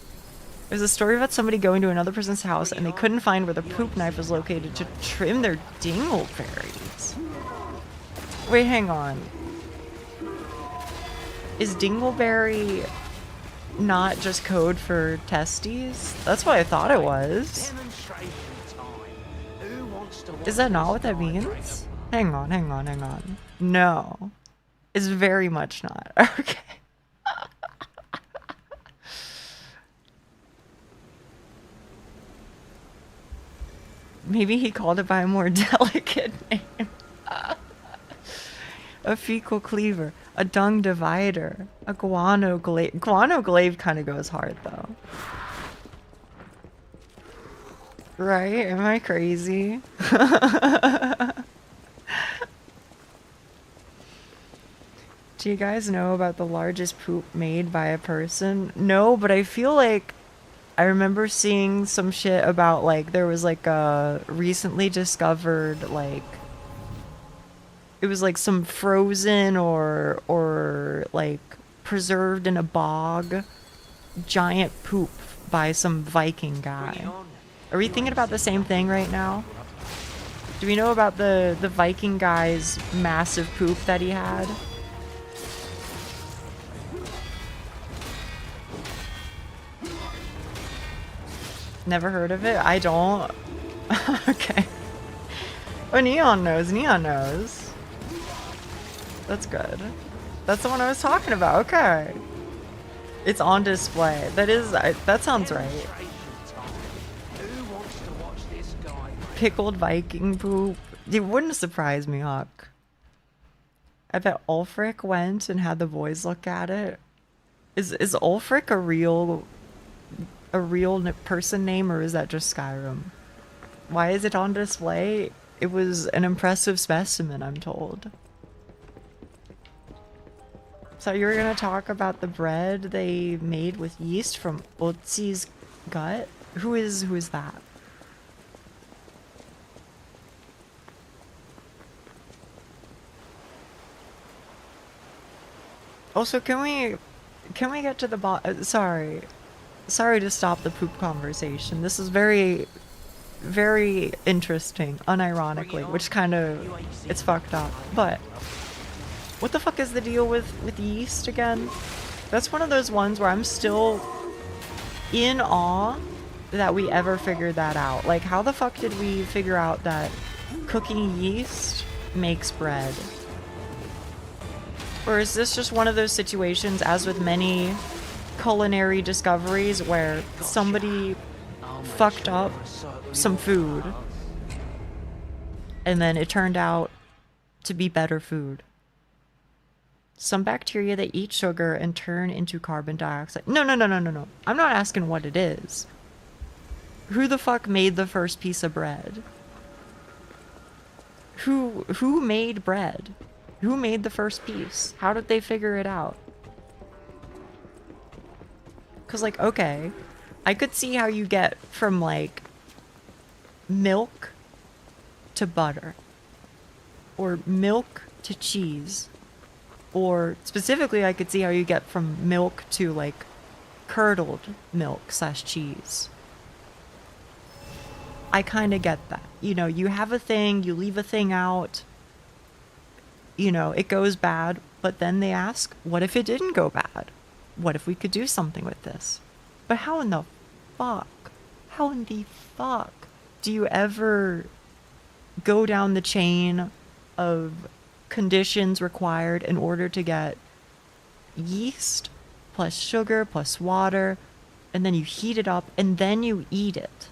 There's a story about somebody going to another person's house and they couldn't find where the poop knife was located to trim their dingleberries. Wait, hang on. Is dingleberry not just code for testes? That's what I thought it was. Is that not what that means? Hang on. No. It's very much not. Okay. Maybe he called it by a more delicate name. A fecal cleaver. A dung divider. A guano glaive. Guano glaive kind of goes hard, though. Right? Am I crazy? Do you guys know about the largest poop made by a person? No, but I feel like I remember seeing some shit about, like, there was, like, a recently discovered, like, it was, like, some frozen or, like, preserved in a bog giant poop by some Viking guy. Are we thinking about the same thing right now? Do we know about the Viking guy's massive poop that he had? Never heard of it? I don't. Okay. Oh, Neon knows. Neon knows. That's good. That's the one I was talking about. Okay. It's on display. That is... that sounds right. Who wants to watch this guy? Pickled Viking poop. It wouldn't surprise me, Huck. I bet Ulfric went and had the boys look at it. Is Ulfric a real person name, or is that just Skyrim? Why is it on display? It was an impressive specimen, I'm told. So you were gonna talk about the bread they made with yeast from Otzi's gut? Who is that? Also, can we get to the sorry to stop the poop conversation. This is very, very interesting, unironically, which kind of, it's fucked up. But what the fuck is the deal with yeast again? That's one of those ones where I'm still in awe that we ever figured that out. Like, how the fuck did we figure out that cooking yeast makes bread? Or is this just one of those situations, as with many culinary discoveries, where somebody fucked up some food and then it turned out to be better food? Some bacteria that eat sugar and turn into carbon dioxide. No. I'm not asking what it is. Who the fuck made the first piece of bread? Who made bread? Who made the first piece? How did they figure it out? Because, like, okay, I could see how you get from, like, milk to butter. Or milk to cheese. Or, specifically, I could see how you get from milk to, like, curdled milk / cheese. I kind of get that. You know, you have a thing, you leave a thing out, you know, it goes bad, but then they ask, what if it didn't go bad? What if we could do something with this? But how in the fuck do you ever go down the chain of conditions required in order to get yeast plus sugar plus water, and then you heat it up and then you eat it?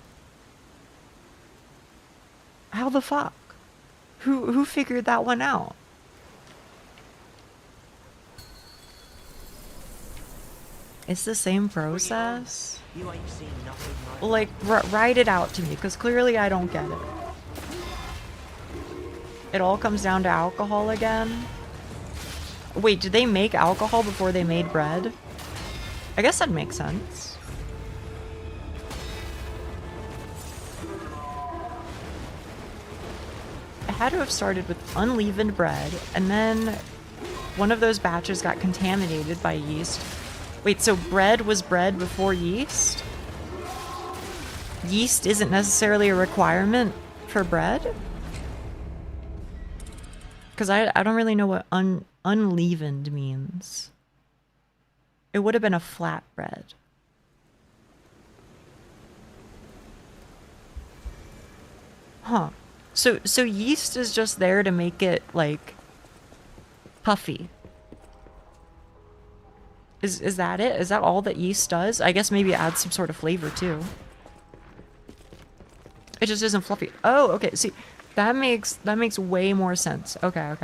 How the fuck? Who figured that one out? It's the same process? You ain't seen nothing like Well, like, write it out to me, because clearly I don't get it. It all comes down to alcohol again? Wait, did they make alcohol before they made bread? I guess that makes sense. It had to have started with unleavened bread, and then one of those batches got contaminated by yeast. Wait, so bread was bread before yeast? Yeast isn't necessarily a requirement for bread? Because I don't really know what unleavened means. It would have been a flat bread. Huh. So yeast is just there to make it, like, puffy. Is that it? Is that all that yeast does? I guess maybe it adds some sort of flavor too. It just isn't fluffy. Oh, okay. See, that makes way more sense. Okay.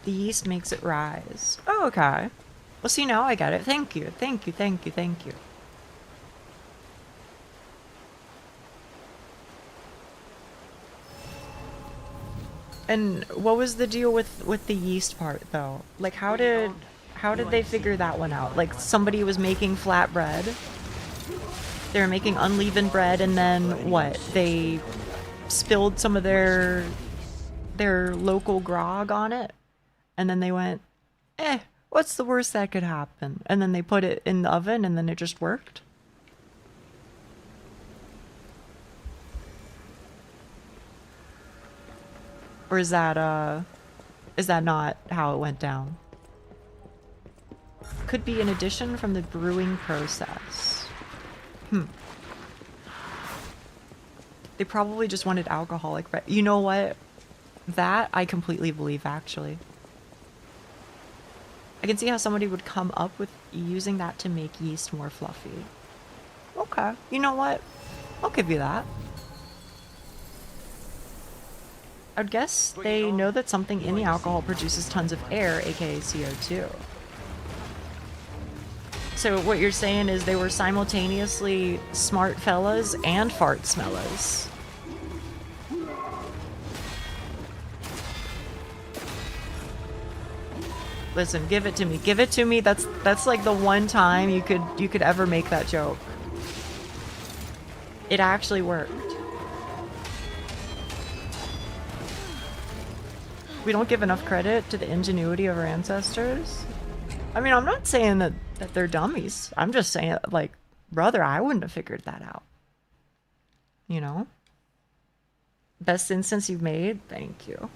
The yeast makes it rise. Oh, okay. Well, see, now I get it. Thank you. And what was the deal with the yeast part, though? Like, how did they figure that one out? Like, somebody was making flat bread. They were making unleavened bread, and then what? They spilled some of their local grog on it, and then they went, what's the worst that could happen? And then they put it in the oven, and then it just worked. Or is that not how it went down? Could be an addition from the brewing process. They probably just wanted alcoholic bread. You know what? That I completely believe, actually. I can see how somebody would come up with using that to make yeast more fluffy. Okay. You know what? I'll give you that. I would guess they know that something in the alcohol produces tons of air, aka CO2. So what you're saying is they were simultaneously smart fellas and fart smellers. Listen, give it to me. Give it to me. That's like the one time you could ever make that joke. It actually worked. We don't give enough credit to the ingenuity of our ancestors. I mean, I'm not saying that they're dummies. I'm just saying, like, brother, I wouldn't have figured that out. You know? Best instance you've made? Thank you.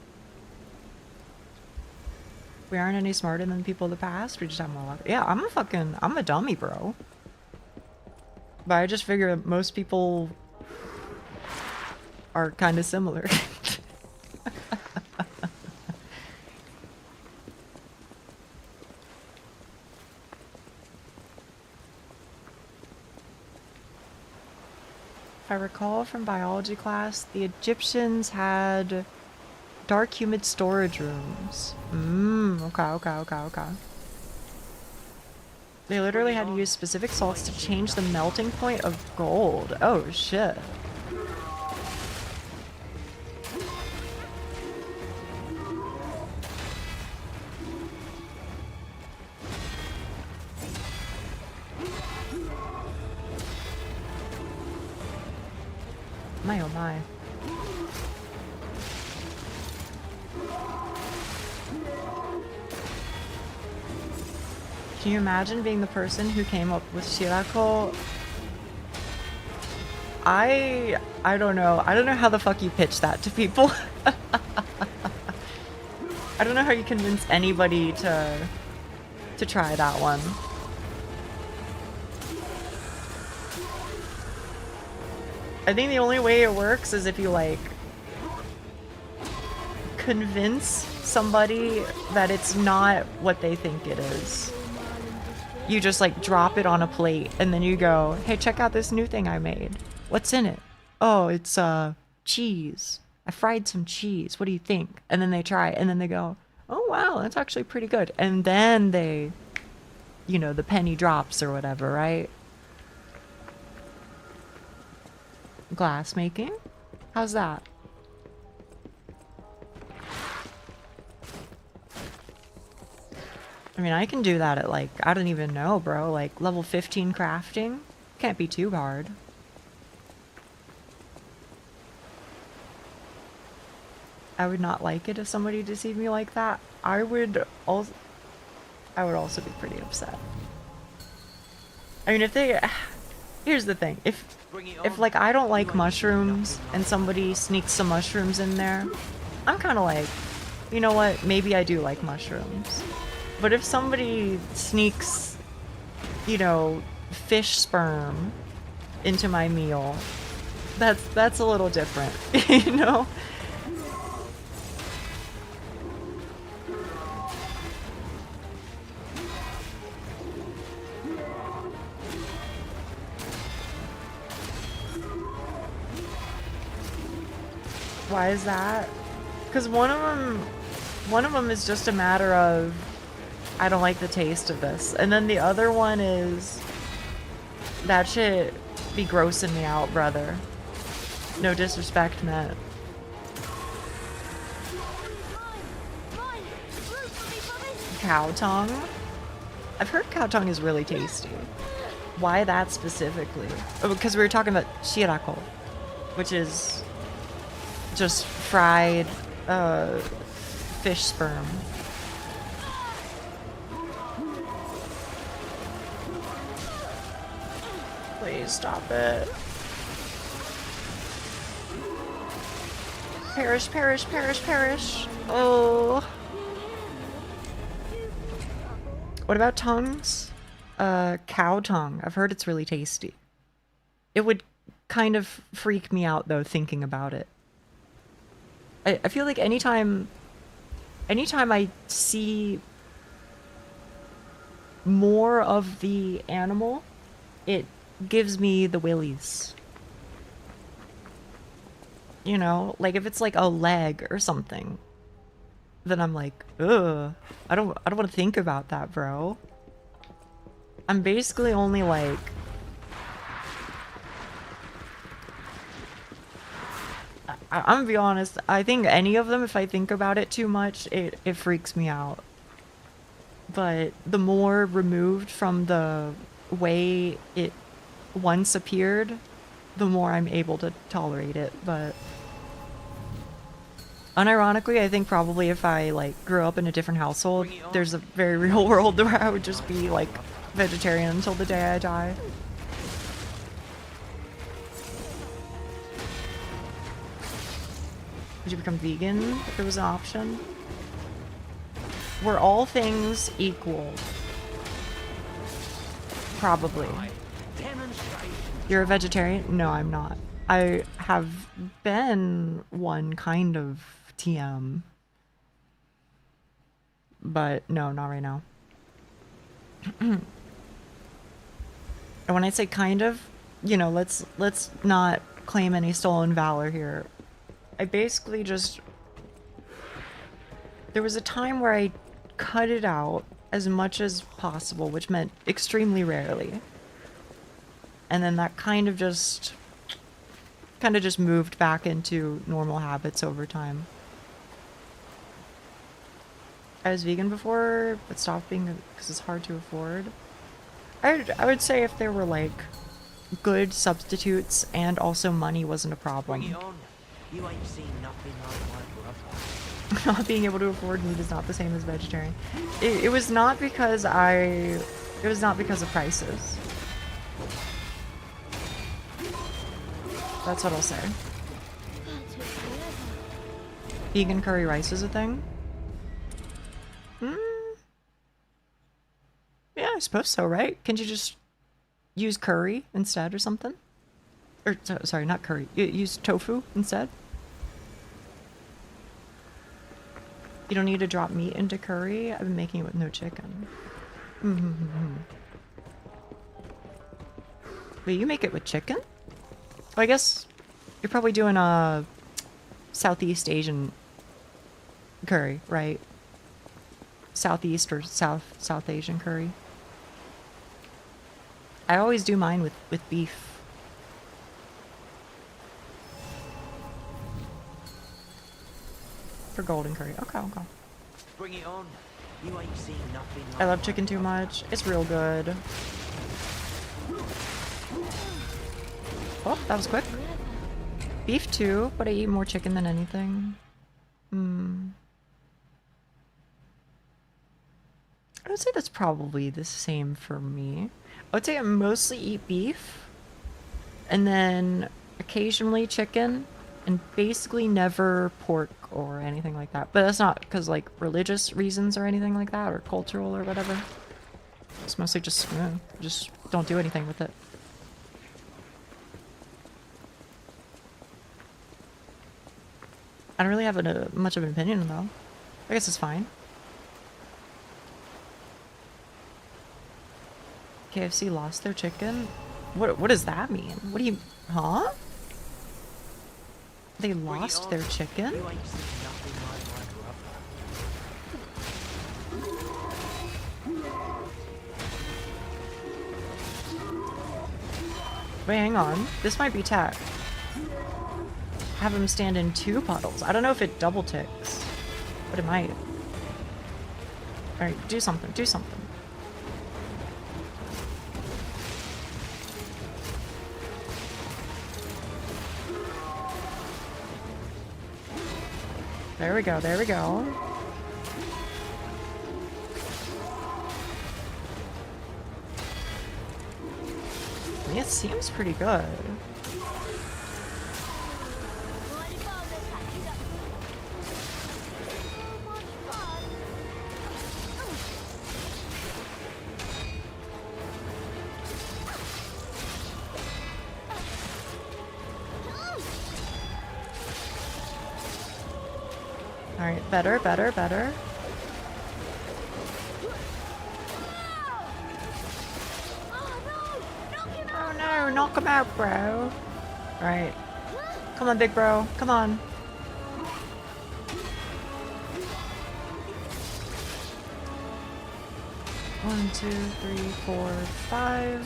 We aren't any smarter than people of the past. We just have more luck. Yeah, I'm a dummy, bro. But I just figure most people are kind of similar. If I recall from biology class, the Egyptians had dark, humid storage rooms. Okay. They literally had to use specific salts to change the melting point of gold. Oh, shit. My oh my. Can you imagine being the person who came up with shirako? I don't know. I don't know how the fuck you pitch that to people. I don't know how you convince anybody to try that one. I think the only way it works is if you, like, convince somebody that it's not what they think it is. You just, like, drop it on a plate and then you go, hey, check out this new thing I made. What's in it? Oh, it's cheese. I fried some cheese. What do you think? And then they try it and then they go, oh wow, that's actually pretty good. And then they, you know, the penny drops or whatever, right? Glass making? How's that? I mean, I can do that at, like, I don't even know, bro. Like, level 15 crafting? Can't be too hard. I would not like it if somebody deceived me like that. I would also be pretty upset. I mean, if they... Here's the thing. If like, I don't like mushrooms and somebody sneaks some mushrooms in there, I'm kind of like, you know what? Maybe I do like mushrooms. But if somebody sneaks, you know, fish sperm into my meal, that's a little different, you know? Why is that? Because one of them is just a matter of, I don't like the taste of this. And then the other one is, that shit be grossing me out, brother. No disrespect meant. Cow tongue? I've heard cow tongue is really tasty. Why that specifically? Oh, because we were talking about shirako, which is just fried fish sperm. Please stop it. Perish, perish, perish, perish. Oh. What about tongues? Cow tongue. I've heard it's really tasty. It would kind of freak me out though, thinking about it. I feel like anytime I see more of the animal, it gives me the willies. You know, like if it's like a leg or something, then I'm like, ugh, I don't want to think about that, bro. I'm basically only like, I'm gonna be honest, I think any of them, if I think about it too much, it freaks me out. But the more removed from the way it once appeared, the more I'm able to tolerate it. But unironically, I think probably if I like grew up in a different household, there's a very real world where I would just be like vegetarian until the day I die. Would you become vegan if it was an option? Were all things equal? Probably. You're a vegetarian? No, I'm not. I have been one kind of TM. But no, not right now. And when I say kind of, you know, let's not claim any stolen valor here. I basically just... There was a time where I cut it out as much as possible, which meant extremely rarely. And then that kind of just moved back into normal habits over time. I was vegan before, but stopped being because it's hard to afford. I would say if there were like good substitutes and also money wasn't a problem. Bring it on. You ain't seen nothing like my brother. Not being able to afford meat is not the same as vegetarian. It was not because it was not because of prices. That's what I'll say. Vegan curry rice is a thing? Yeah, I suppose so, right? Can't you just use curry instead or something? Or, sorry, not curry. Use tofu instead? You don't need to drop meat into curry? I've been making it with no chicken. Wait, you make it with chicken? Well, I guess you're probably doing a Southeast Asian curry, right? Southeast or South Asian curry. I always do mine with beef. For golden curry. Okay, okay. Bring it on. You ain't seen nothing like I love chicken too much. It's real good. Oh, that was quick. Beef too, but I eat more chicken than anything. I would say that's probably the same for me. I would say I mostly eat beef, and then occasionally chicken, and basically never pork or anything like that. But that's not because like religious reasons or anything like that, or cultural or whatever. It's mostly just don't do anything with it. I don't really have much of an opinion though. I guess it's fine. KFC lost their chicken? What does that mean? What do you... Huh? They lost their chicken? You ain't seen nothing like my brother. Wait, hang on. This might be tech. Have him stand in 2 puddles. I don't know if it double ticks, but it might. Alright, do something. Do something. There we go, there we go. It seems pretty good. Alright, better, better, better. Oh no, knock him out, bro. Alright. Come on, big bro. Come on. One, two, three, four, five.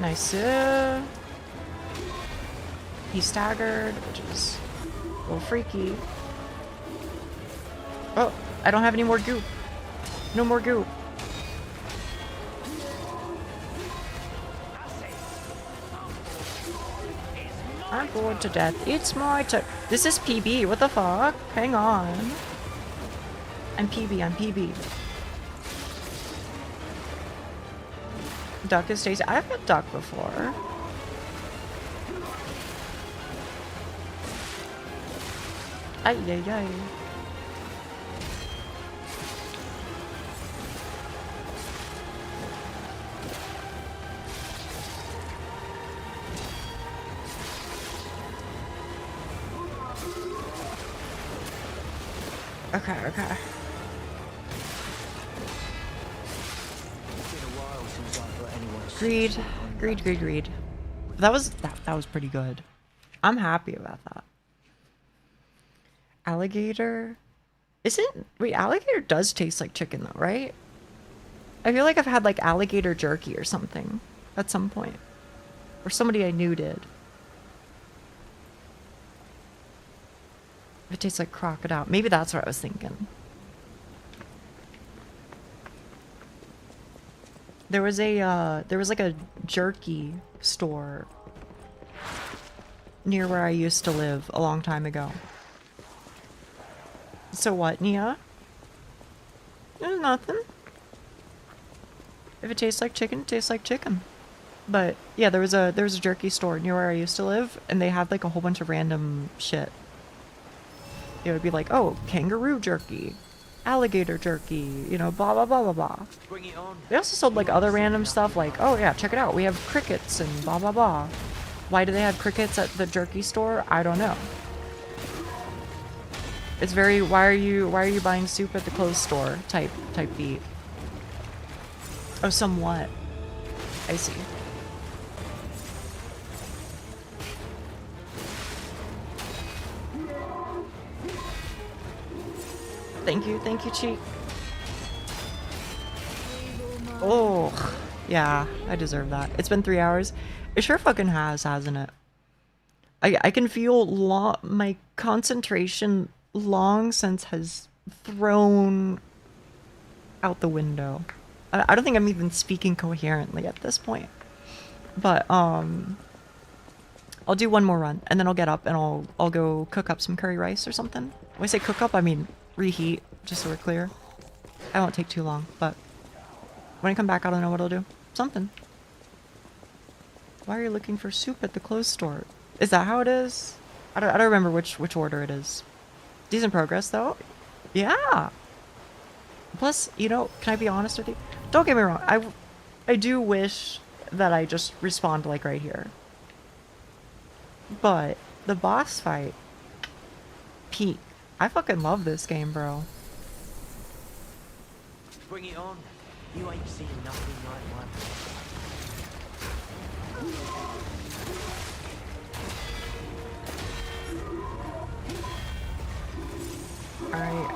Nice. He staggered, which is a little freaky. Oh, I don't have any more goop. No more goop. I'm bored to death. It's my turn. This is PB. What the fuck? Hang on. I'm PB. I'm PB. Duck is tasty. I've had duck before. Ay, ay, ay. Okay, okay. Greed, greed, greed, greed. That was pretty good. I'm happy about that. Alligator? Wait, alligator does taste like chicken though, right? I feel like I've had like alligator jerky or something at some point. Or somebody I knew did. It tastes like crocodile. Maybe that's what I was thinking. There was like a jerky store near where I used to live a long time ago. So what, Nia? There's nothing. If it tastes like chicken, it tastes like chicken. But yeah, there was a jerky store near where I used to live, and they had like a whole bunch of random shit. It would be like, oh, kangaroo jerky, alligator jerky, you know, blah blah blah blah blah. Bring it on. They also sold like other random stuff, like, oh yeah, check it out, we have crickets and blah blah blah. Why do they have crickets at the jerky store? I don't know. It's very why are you buying soup at the clothes store type beat. Oh, somewhat. I see. Thank you, Cheat. Oh, yeah, I deserve that. It's been 3 hours. It sure fucking has, hasn't it? I can feel my concentration long since has thrown out the window. I don't think I'm even speaking coherently at this point. But I'll do one more run and then I'll get up and I'll go cook up some curry rice or something. When I say cook up, I mean reheat, just so we're clear. I won't take too long, but when I come back, I don't know what I'll do. Something. Why are you looking for soup at the clothes store? Is that how it is? I don't remember which order it is. Decent progress though. Yeah. Plus, you know, can I be honest with you? Don't get me wrong. I do wish that I just respawned like right here. But the boss fight, peak. I fucking love this game, bro. Bring it on. You ain't seen nothing like one. Alright.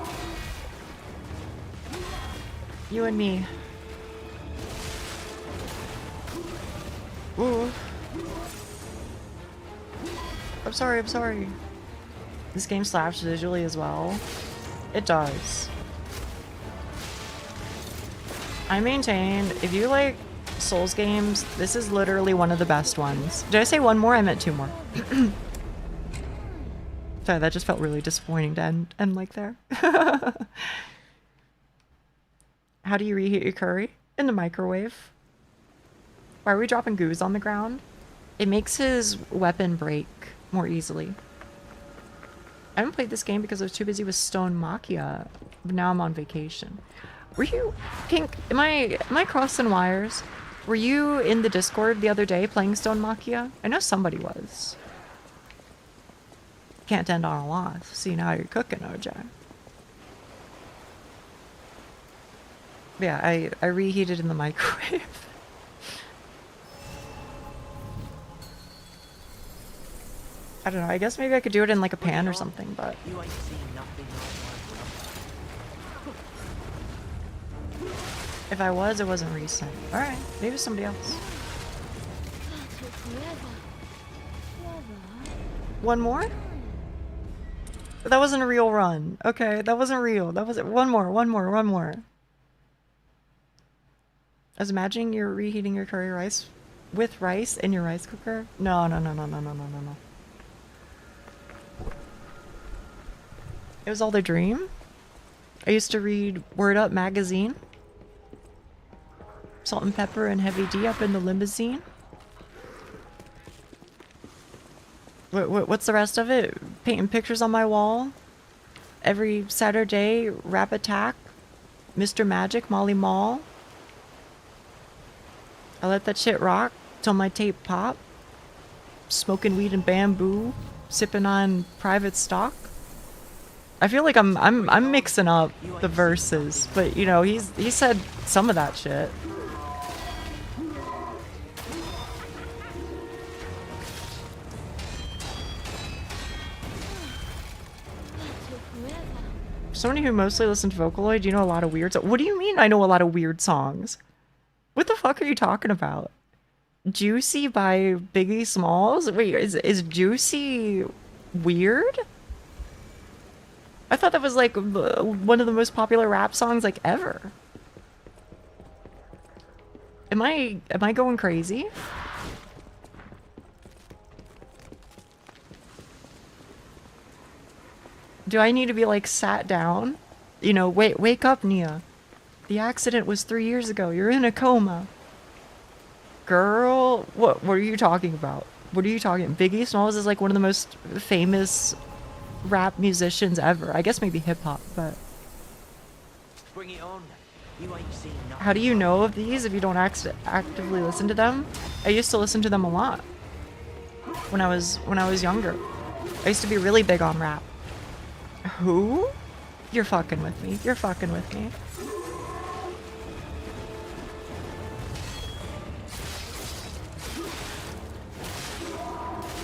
You and me. Ooh. I'm sorry. This game slaps visually as well. It does. I maintain, if you like Souls games, this is literally one of the best ones. Did I say one more? I meant two more. Sorry, that just felt really disappointing to end like there. How do you reheat your curry? In the microwave. Why are we dropping goose on the ground? It makes his weapon break more easily. I haven't played this game because I was too busy with Stone Machia, but now I'm on vacation. Were you, Pink, am I crossing wires? Were you in the Discord the other day playing Stone Machia? I know somebody was. can't end on a loss. See, now you're cooking, OJ. Yeah, I reheated in the microwave. I don't know, I guess maybe I could do it in like a pan or something, but... You ain't seen nothing like my brother. If I was, it wasn't recent. Alright, maybe somebody else. One more? That wasn't a real run. Okay, that wasn't real. That wasn't... One more. I was imagining you're reheating your curry rice with rice in your rice cooker. No. It was all the dream. I used to read Word Up magazine. Salt and Pepper and Heavy D up in the limousine. What's the rest of it? Painting pictures on my wall. Every Saturday, Rap Attack. Mr. Magic, Molly Mall. I let that shit rock till my tape pop. Smoking weed and bamboo. Sipping on private stock. I feel like I'm mixing up the verses, but you know, he said some of that shit. Somebody who mostly listens to Vocaloid, you know a lot of weird songs. What do you mean I know a lot of weird songs? What the fuck are you talking about? Juicy by Biggie Smalls? Wait, is Juicy weird? I thought that was like one of the most popular rap songs like ever. Am I going crazy? Do I need to be like sat down? You know, wake up, Nia. The accident was 3 years ago. You're in a coma. Girl, what are you talking about? What are you talking? Biggie Smalls is like one of the most famous rap musicians ever. I guess maybe hip hop, but Bring it on. You ain't seen nothing. how do you know of these if you don't actively listen to them? I used to listen to them a lot when I was younger. I used to be really big on rap. Who? You're fucking with me. You're fucking with me. It's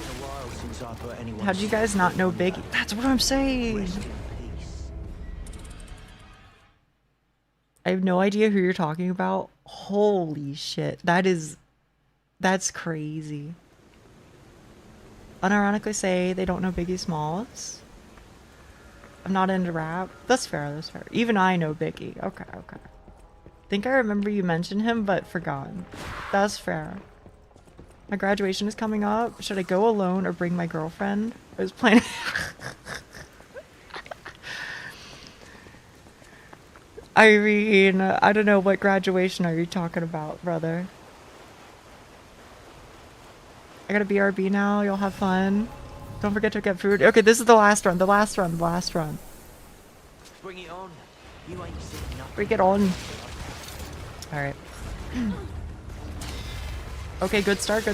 a while since I put anyone. How do you guys not know Biggie? That's what I'm saying. Rest in peace. I have no idea who you're talking about. Holy shit. That's crazy. Unironically say they don't know Biggie Smalls. I'm not into rap. That's fair, that's fair. Even I know Biggie. Okay. Think I remember you mentioned him, but forgotten. That's fair. My graduation is coming up. Should I go alone or bring my girlfriend? I was planning... I mean, I don't know, what graduation are you talking about, brother? I gotta BRB now, you'll have fun. Don't forget to get food. Okay, this is the last run, the last run. Bring it on. You ain't seen nothing. Bring it on. Alright. Okay, good start.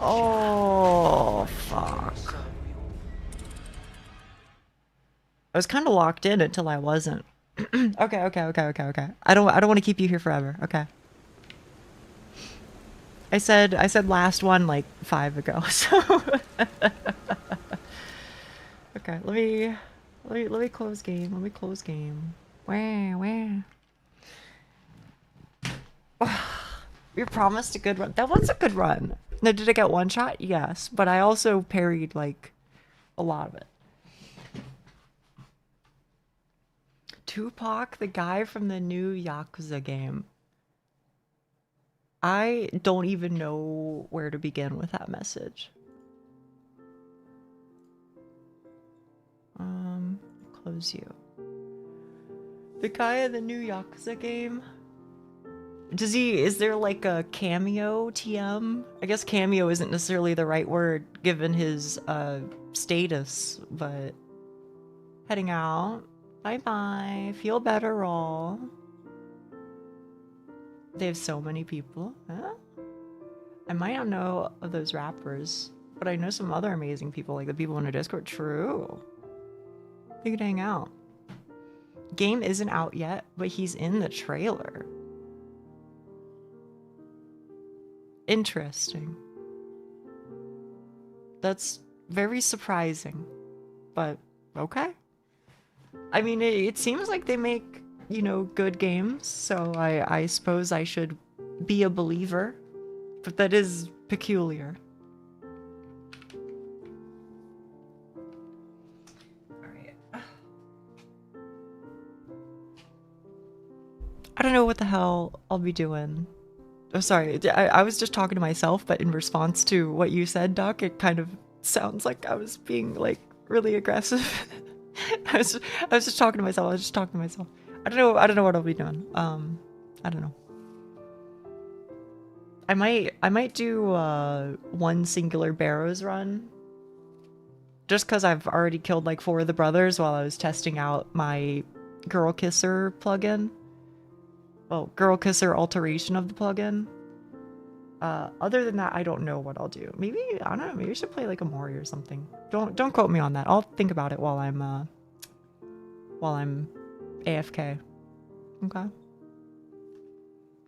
Oh, fuck. I was kind of locked in until I wasn't. Okay. I don't want to keep you here forever. Okay. I said last one like 5 ago. So okay, let me close game. Wah. We promised a good run. That was a good run. Now, did I get one shot? Yes, but I also parried like a lot of it. Tupac, the guy from the new Yakuza game. I don't even know where to begin with that message. Close you. The guy in the new Yakuza game. is there like a cameo TM? I guess cameo isn't necessarily the right word given his status, but heading out. Bye bye. Feel better, all. They have so many people. Huh? I might not know of those rappers, but I know some other amazing people, like the people in the Discord. True. We could hang out. Game isn't out yet, but he's in the trailer. Interesting. That's very surprising, but okay. I mean, it seems like they make, you know, good games, so I suppose I should be a believer, but that is peculiar. Alright. I don't know what the hell I'll be doing. Oh, sorry, I was just talking to myself, but in response to what you said, Doc, it kind of sounds like I was being, like, really aggressive. I was just talking to myself. I don't know what I'll be doing. I don't know. I might do one singular Barrows run. Just because I've already killed like 4 of the brothers while I was testing out my girlkisser plugin. Well, girlkisser alteration of the plugin. Other than that, I don't know what I'll do. Maybe, I don't know, maybe I should play like a Mori or something. Don't quote me on that. I'll think about it while I'm AFK. Okay.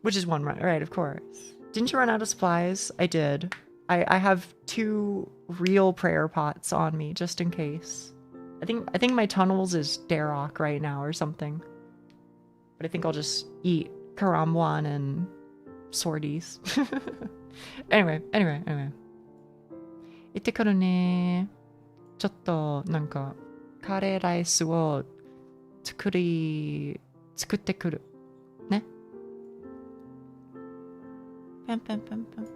Which is one run, right, of course. Didn't you run out of supplies? I did. I have 2 real prayer pots on me, just in case. I think my tunnels is Darok right now or something. But I think I'll just eat Karamwan and swordies. anyway. 行ってくるね。ちょっとなんかカレーライスを作ってくるね。パンパンパンパン。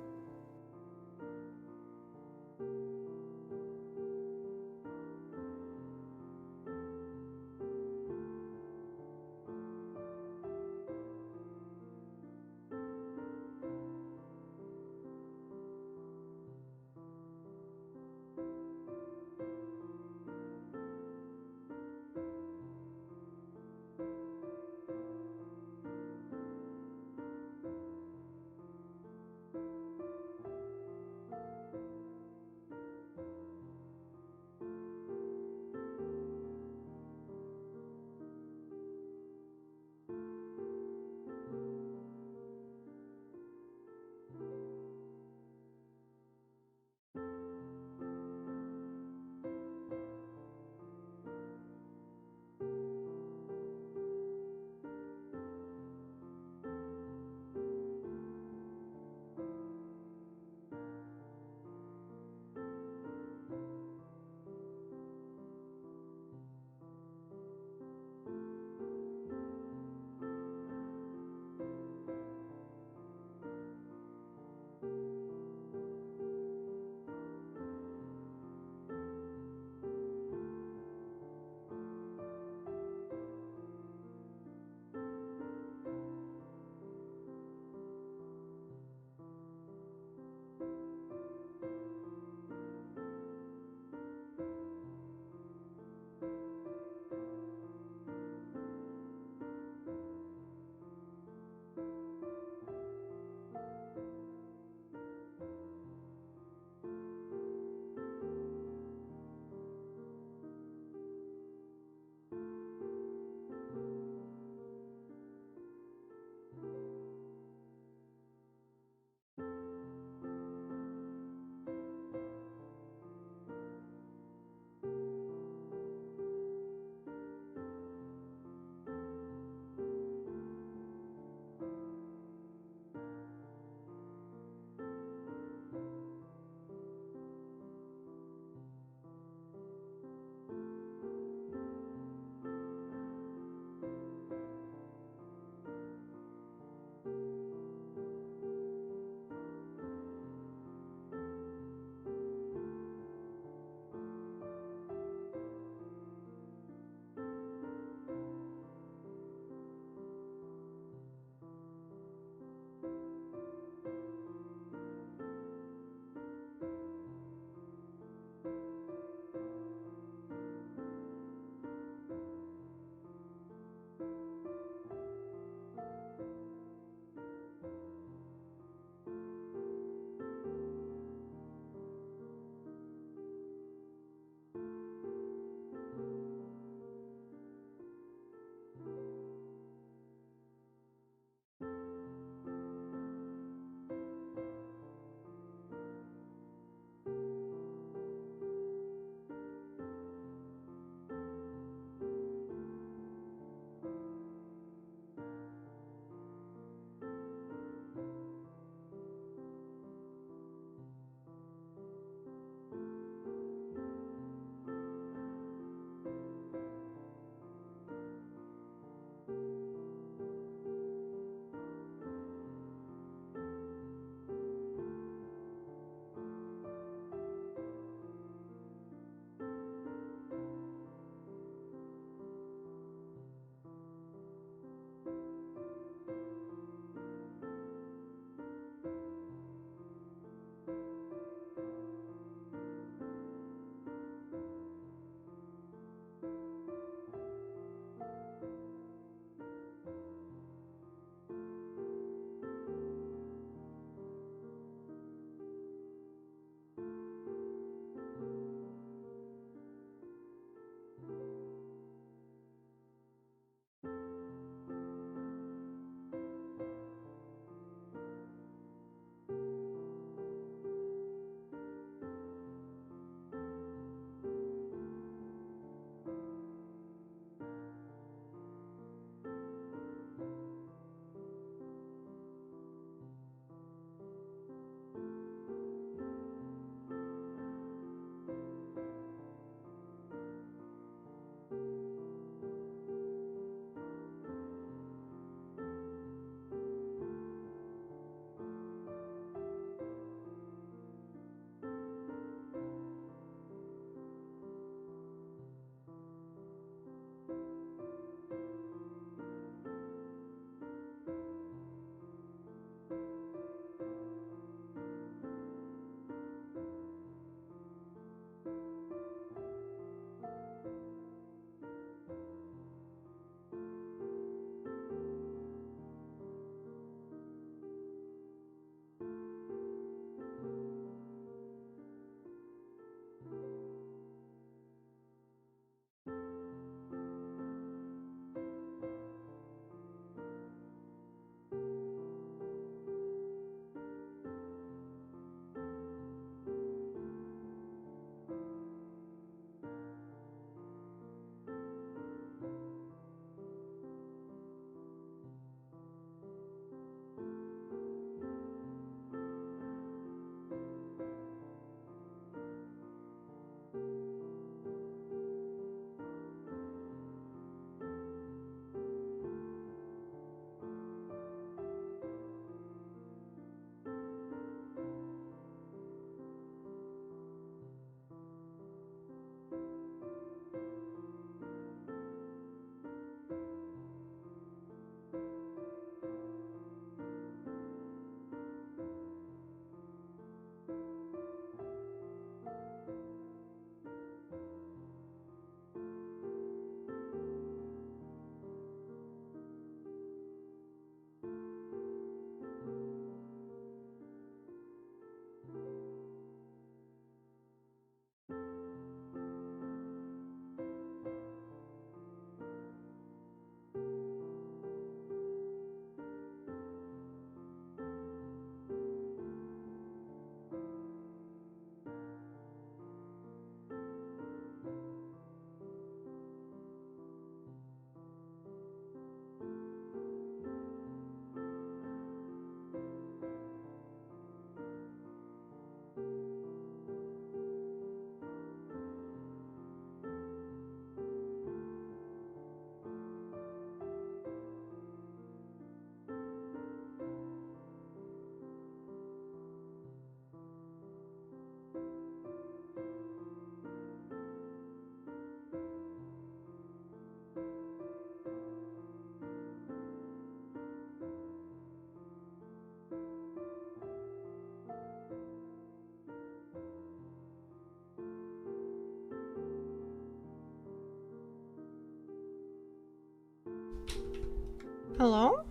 Hello?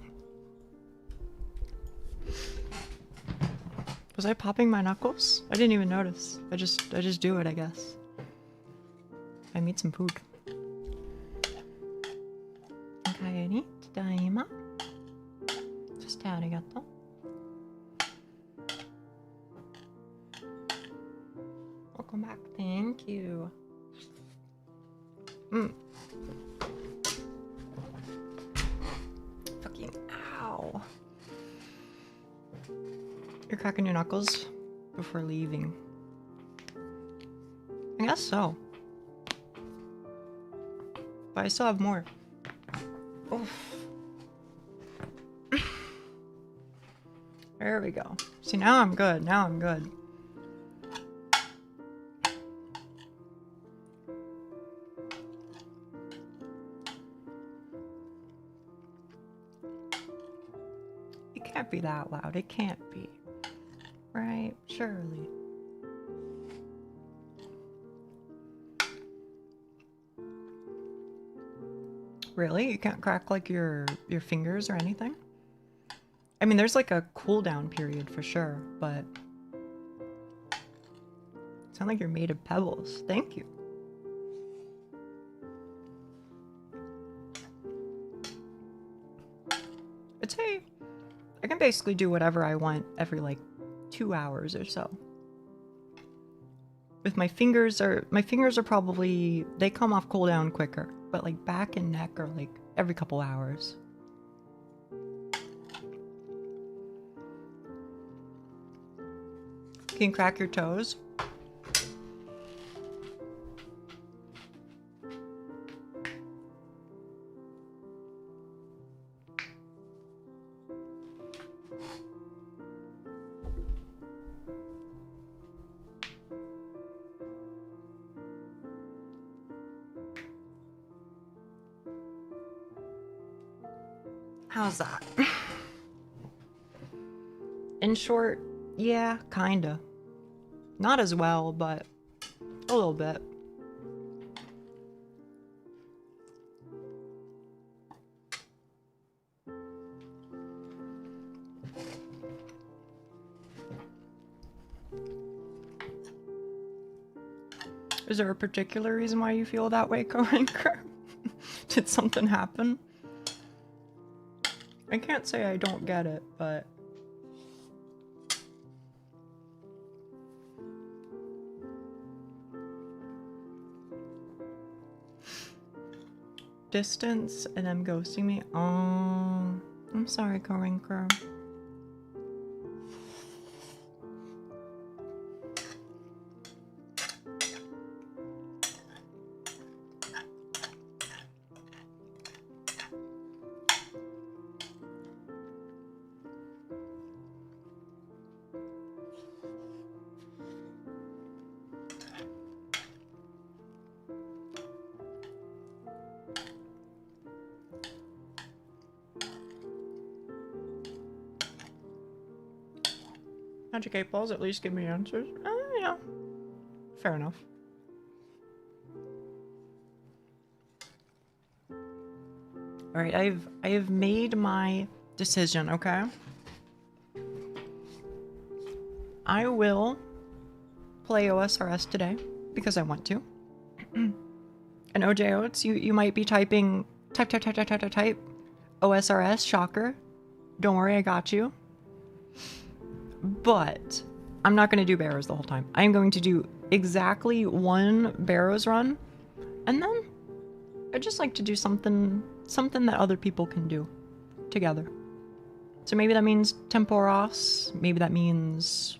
Was I popping my knuckles? I didn't even notice. I just do it, I guess. I need some food. Okay, tadaima. Just arigato. Welcome back. Thank you. Fucking ow. You're cracking your knuckles before leaving. I guess so. But I still have more. Oof. There we go. See, now I'm good. Now I'm good. It can't be that loud. It can't be. Right? Surely. Really? You can't crack like your fingers or anything? I mean, there's like a cooldown period for sure, but sound like you're made of pebbles. Thank you. I'd say I can basically do whatever I want every like 2 hours or so. With my fingers are probably, they come off cooldown quicker, but like back and neck are like every couple hours. Can you crack your toes? How's that? In short, yeah, kinda. Not as well, but a little bit. Is there a particular reason why you feel that way, Corinker? Did something happen? I can't say I don't get it, but... Distance and them ghosting me? Oh, I'm sorry, Corinker. Magic 8 balls, at least give me answers. Yeah. Fair enough. Alright, I have made my decision, okay? I will play OSRS today because I want to. And OJ Oates, you might be typing type OSRS, shocker. Don't worry, I got you. But I'm not going to do Barrows the whole time. I'm going to do exactly one Barrows run, and then I just like to do something that other people can do together. So maybe that means temporos, maybe that means,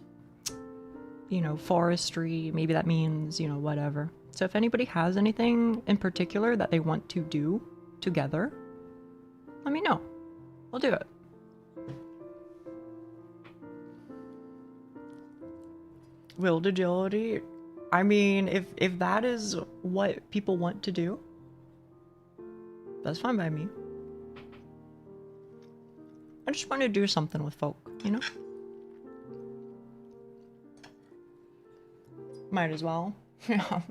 you know, forestry, maybe that means, you know, whatever. So if anybody has anything in particular that they want to do together, let me know. I'll do it. Willed agility, I mean, if that is what people want to do, that's fine by me. I just want to do something with folk, you know? Might as well. Yeah.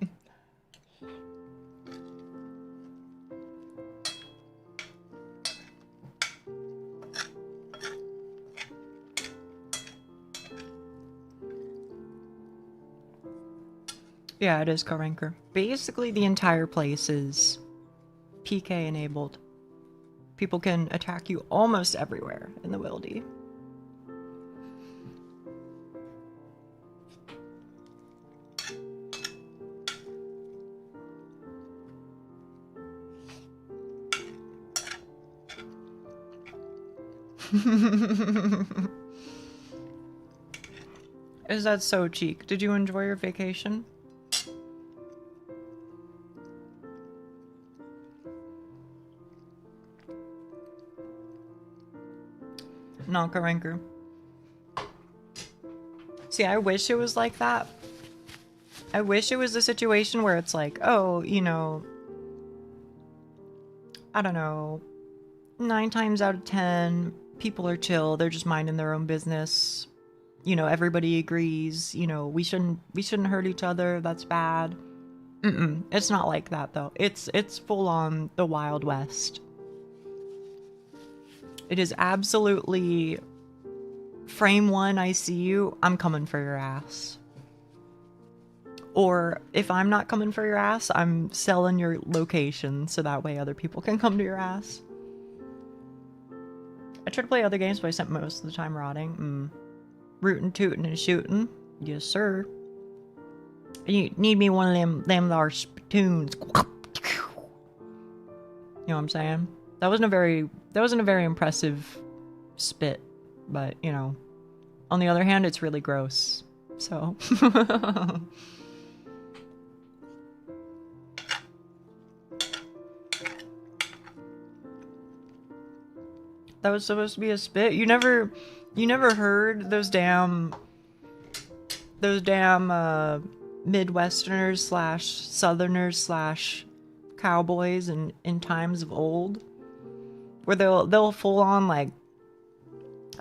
Yeah, it is co-ranker. Basically, the entire place is PK enabled. People can attack you almost everywhere in the wildy. Is that so, Cheek? Did you enjoy your vacation? Naka ranker. See, I wish it was like that. I wish it was a situation where it's like, oh, you know, I don't know, 9 times out of 10, people are chill. They're just minding their own business. You know, everybody agrees. You know, we shouldn't hurt each other. That's bad. It's not like that though. It's full on the Wild West. It is absolutely frame one. I see you. I'm coming for your ass. Or if I'm not coming for your ass, I'm selling your location so that way other people can come to your ass. I try to play other games, but I spent most of the time rotting. Rootin', tootin', and shootin'. Yes, sir. You need me one of them there spittoons. You know what I'm saying? That wasn't a very impressive spit, but you know, on the other hand, it's really gross. So that was supposed to be a spit. You never heard those damn Midwesterners / Southerners / cowboys in times of old, where they'll full on like,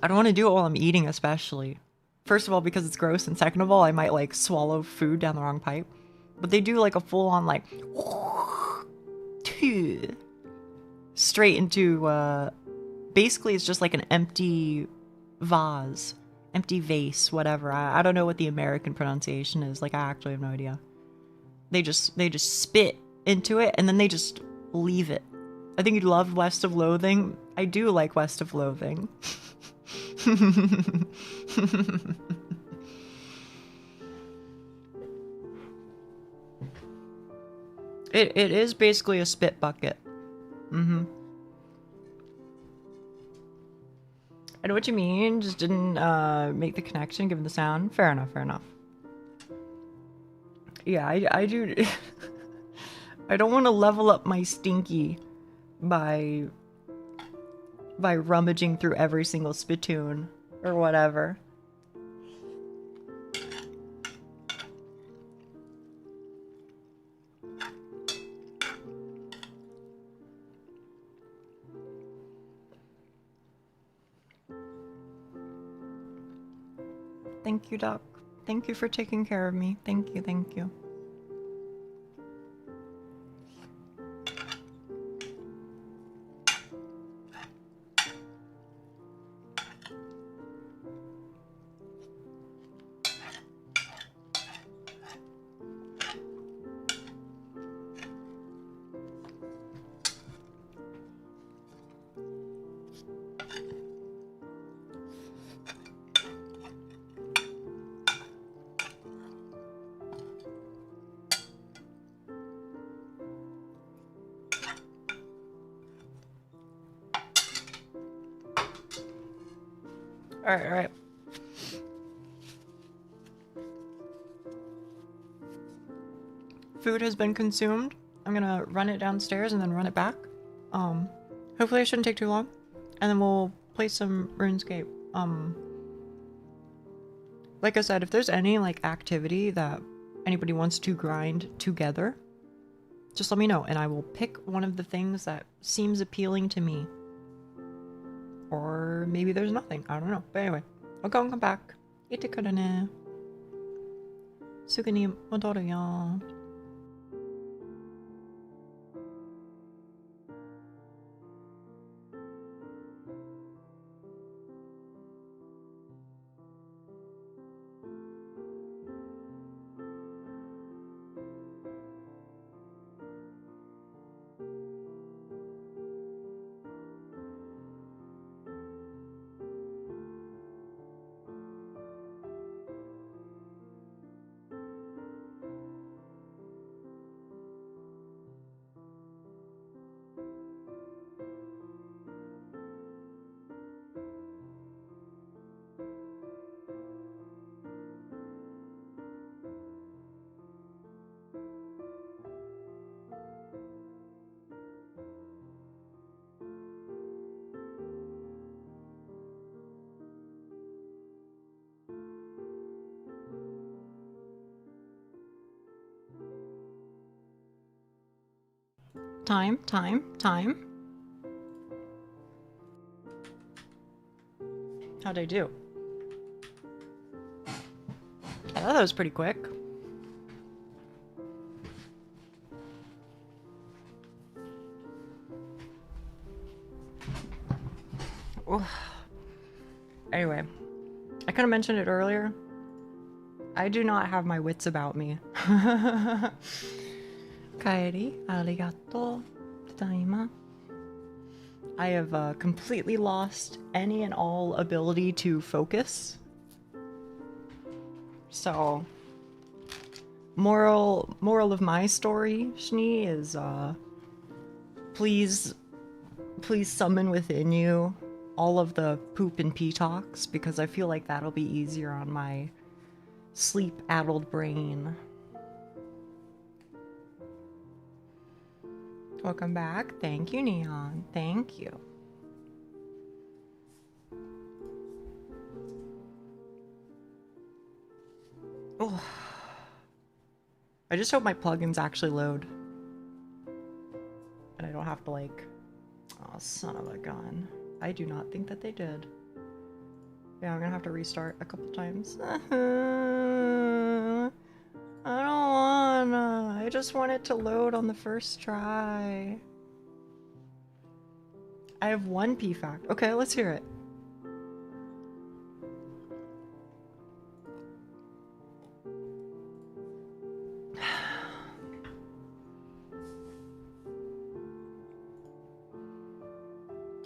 I don't want to do it while I'm eating, especially. First of all, because it's gross, and second of all, I might like swallow food down the wrong pipe. But they do like a full on like straight into basically it's just like an empty vase. Empty vase, whatever. I don't know what the American pronunciation is. Like, I actually have no idea. They just spit into it and then they just leave it. I think you love West of Loathing. I do like West of Loathing. It is basically a spit bucket. I know what you mean, just didn't make the connection given the sound. Fair enough, fair enough. Yeah, I do. I don't want to level up my stinky by rummaging through every single spittoon or whatever. Thank you, Doc. Thank you for taking care of me. Thank you, thank you. All right. Food has been consumed. I'm gonna run it downstairs and then run it back. Hopefully it shouldn't take too long. And then we'll play some RuneScape. Like I said, if there's any like activity that anybody wants to grind together, just let me know and I will pick one of the things that seems appealing to me. Or maybe there's nothing. I don't know. But anyway, I'll go and come back. Ite kuru ne. Sugu ni modoru yo. Time. How'd I do? I thought that was pretty quick. Oh. Anyway, I kind of mentioned it earlier. I do not have my wits about me. Kaeri, arigato, tadaima. I have completely lost any and all ability to focus. So, moral of my story, Shni, is please summon within you all of the poop and pee talks, because I feel like that'll be easier on my sleep-addled brain. Welcome back. Thank you, Neon. Thank you. Oh. I just hope my plugins actually load. And I don't have to like... Oh, son of a gun. I do not think that they did. Yeah, I'm gonna have to restart a couple times. I don't wanna. I just want it to load on the first try. I have one P fact. Okay, let's hear it.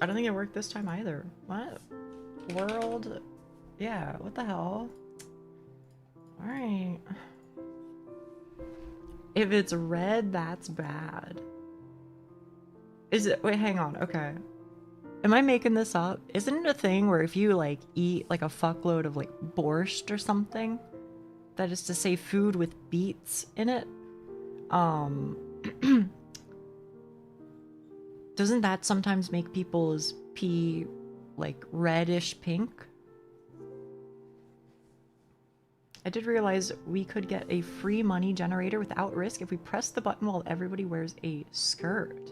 I don't think it worked this time either. What? World? Yeah, what the hell? Alright. If it's red, that's bad. Is it? Wait, hang on. Okay. Am I making this up? Isn't it a thing where if you like eat like a fuckload of like borscht or something, that is to say food with beets in it, doesn't that sometimes make people's pee like reddish pink? I did realize we could get a free money generator without risk if we press the button while everybody wears a skirt.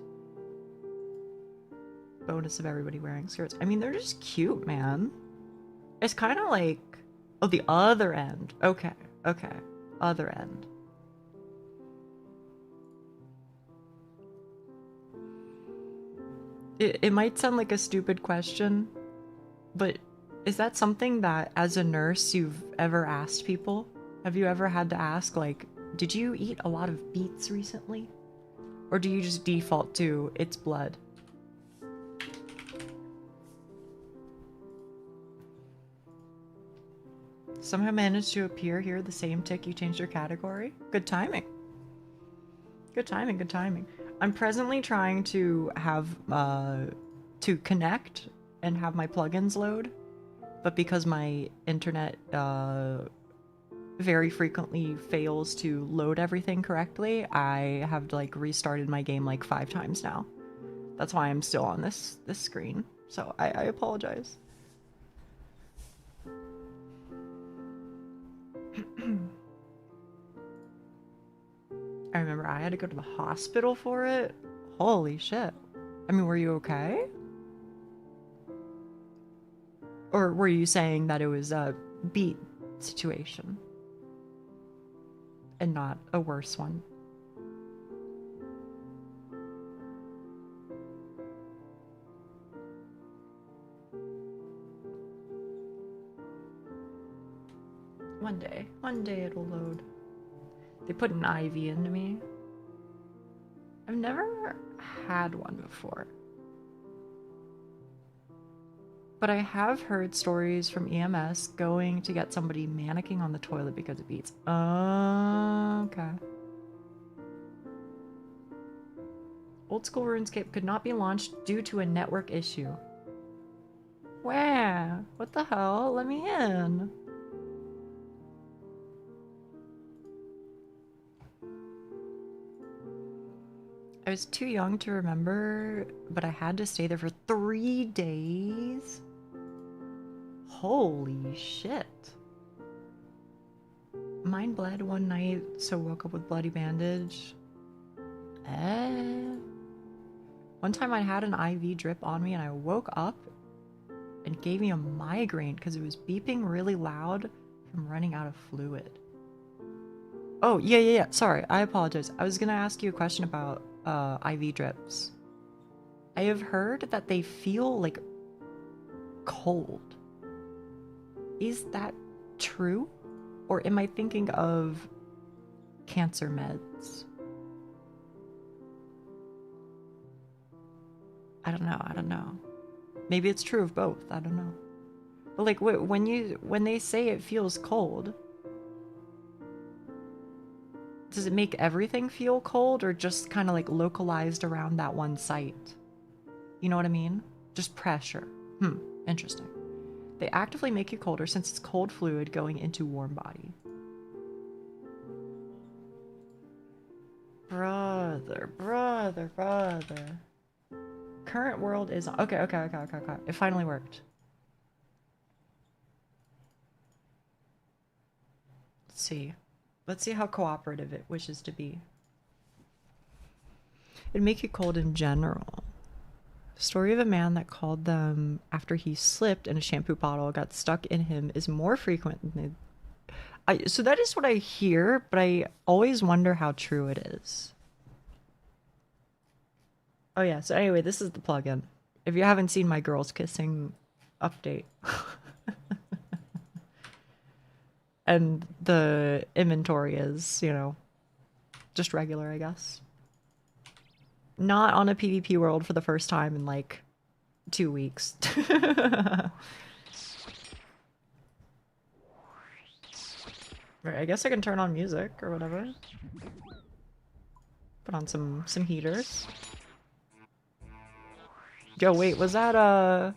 Bonus of everybody wearing skirts. I mean, they're just cute, man. It's kind of like... Oh, the other end. Okay, okay. Other end. It might sound like a stupid question, but is that something that, as a nurse, you've ever asked people? Have you ever had to ask, like, did you eat a lot of beets recently? Or do you just default to, it's blood? Somehow managed to appear here the same tick you changed your category? Good timing. Good timing, good timing. I'm presently trying to have, to connect and have my plugins load, but because my internet, very frequently fails to load everything correctly, I have, like, restarted my game, like, 5 times now. That's why I'm still on this screen, so I apologize. I remember I had to go to the hospital for it. Holy shit. I mean, were you okay? Or were you saying that it was a beat situation? And not a worse one? One day it'll load. They put an IV into me. I've never had one before. But I have heard stories from EMS going to get somebody mannequing on the toilet because it beats. Okay. Old School RuneScape could not be launched due to a network issue. Where? What the hell? Let me in. I was too young to remember, but I had to stay there for 3 days. Holy shit. Mine bled one night, so woke up with bloody bandage. One time I had an IV drip on me and I woke up and gave me a migraine because it was beeping really loud from running out of fluid. Oh, yeah. Sorry, I apologize. I was gonna ask you a question about IV drips. I have heard that they feel like cold. Is that true? Or am I thinking of cancer meds? I don't know. Maybe it's true of both. I don't know. But like when they say it feels cold, does it make everything feel cold or just kind of like localized around that one site? You know what I mean? Just pressure. Interesting. They actively make you colder since it's cold fluid going into warm body. Brother. Current world is okay. It finally worked. Let's see how cooperative it wishes to be. It'd make you cold in general. Story of a man that called them after he slipped and a shampoo bottle got stuck in him is more frequent than so that is what I hear, but I always wonder how true it is. Oh yeah, so anyway, this is the plugin. If you haven't seen my girls kissing update. And the inventory is, you know, just regular, I guess. Not on a PvP world for the first time in like 2 weeks. Right, I guess I can turn on music or whatever. Put on some heaters. Yo, wait, was that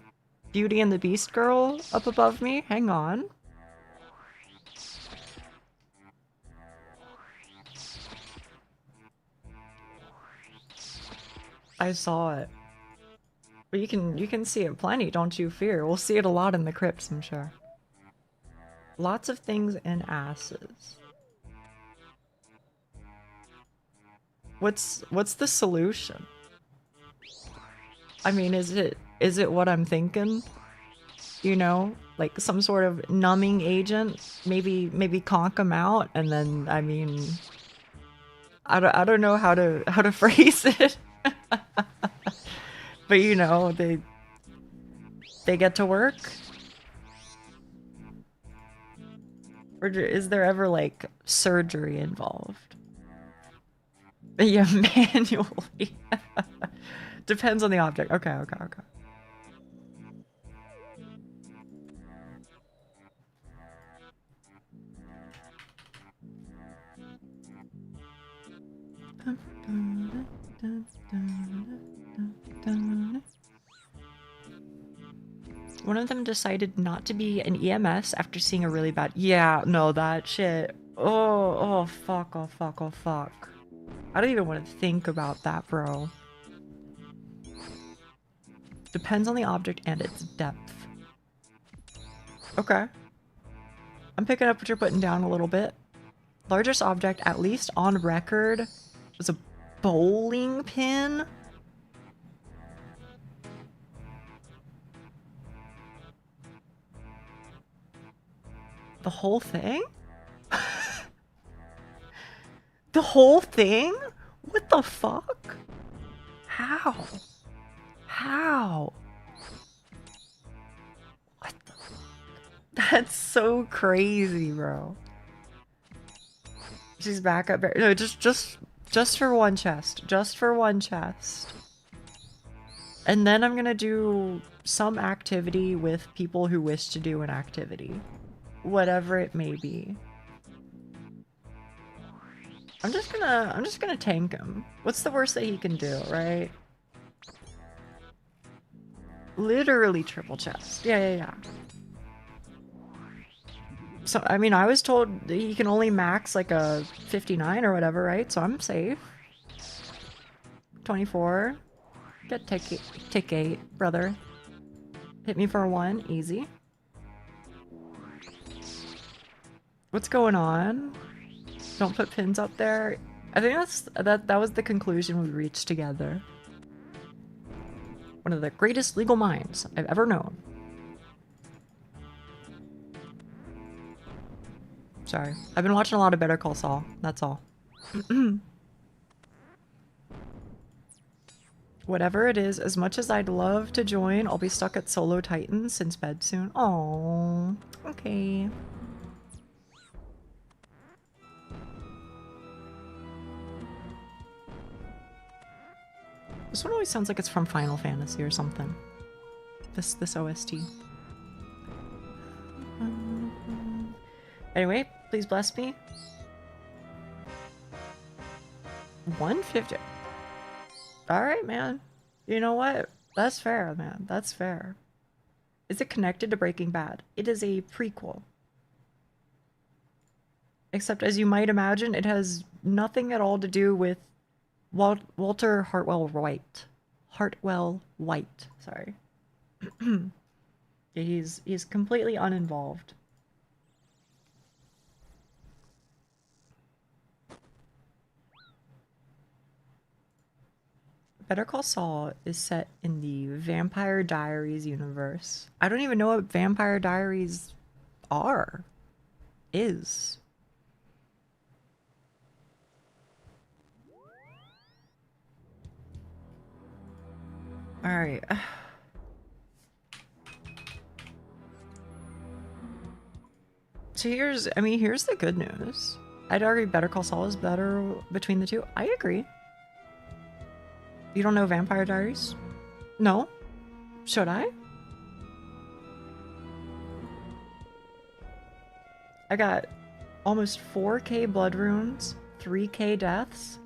Beauty and the Beast girl up above me? Hang on. I saw it. But you can see it plenty, don't you fear. We'll see it a lot in the crypts, I'm sure. Lots of things in asses. What's the solution? I mean, is it what I'm thinking? You know, like some sort of numbing agent, maybe conk them out, and then I mean, I don't know how to phrase it. But you know, they get to work. Or is there ever like surgery involved? Yeah, manually. Depends on the object. Okay. One of them decided not to be an EMS after seeing a really bad... Yeah, no, that shit. Oh, fuck. I don't even want to think about that, bro. Depends on the object and its depth. Okay. I'm picking up what you're putting down a little bit. Largest object, at least on record, was a bowling pin. The whole thing? The whole thing? What the fuck? How? What the fuck? That's so crazy, bro. She's back up there. No, just for one chest. Just for one chest. And then I'm gonna do some activity with people who wish to do an activity. Whatever it may be. I'm just gonna tank him. What's the worst that he can do, right? Literally triple chest. Yeah. So, I mean, I was told he can only max like a 59 or whatever, right? So I'm safe. 24. Get tick 8, brother. Hit me for 1. Easy. What's going on? Don't put pins up there. I think that was the conclusion we reached together. One of the greatest legal minds I've ever known. Sorry. I've been watching a lot of Better Call Saul. That's all. Whatever it is, as much as I'd love to join, I'll be stuck at solo Titans since bed soon. Oh, okay. This one always sounds like it's from Final Fantasy or something. This OST. Anyway, please bless me. 150. Alright, man. You know what? That's fair, man. That's fair. Is it connected to Breaking Bad? It is a prequel. Except, as you might imagine, it has nothing at all to do with Walter Hartwell White. Hartwell White, sorry. He's completely uninvolved. Better Call Saul is set in the Vampire Diaries universe. I don't even know what Vampire Diaries are. Is. Alright. So here's the good news. I'd argue Better Call Saul is better between the two. I agree. You don't know Vampire Diaries? No? Should I? I got almost 4k blood runes, 3k deaths,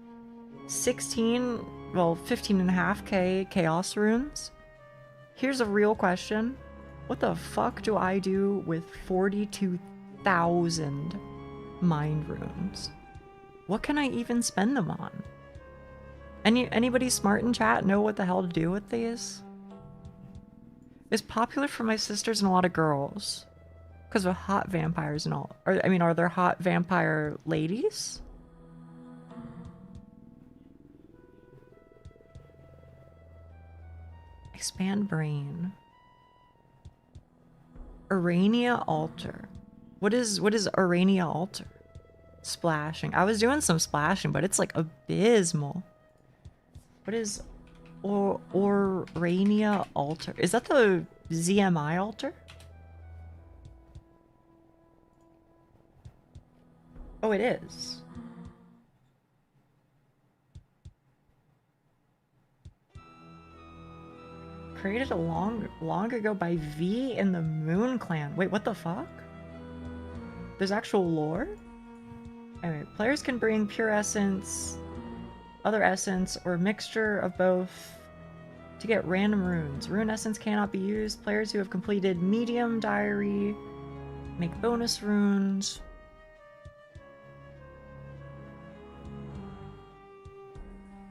15.5k chaos runes. Here's a real question. What the fuck do I do with 42,000 mind runes? What can I even spend them on? Anybody smart in chat know what the hell to do with these? It's popular for my sisters and a lot of girls. Because of hot vampires and all. Are there hot vampire ladies? Expand brain. Urania altar. What is Urania altar? Splashing. I was doing some splashing, but it's like abysmal. What is Urania altar? Is that the ZMI altar? Oh, it is. Created a long ago by V in the Moon Clan. Wait, what the fuck? There's actual lore? Anyway, players can bring pure essence, other essence, or a mixture of both to get random runes. Rune essence cannot be used. Players who have completed medium diary make bonus runes.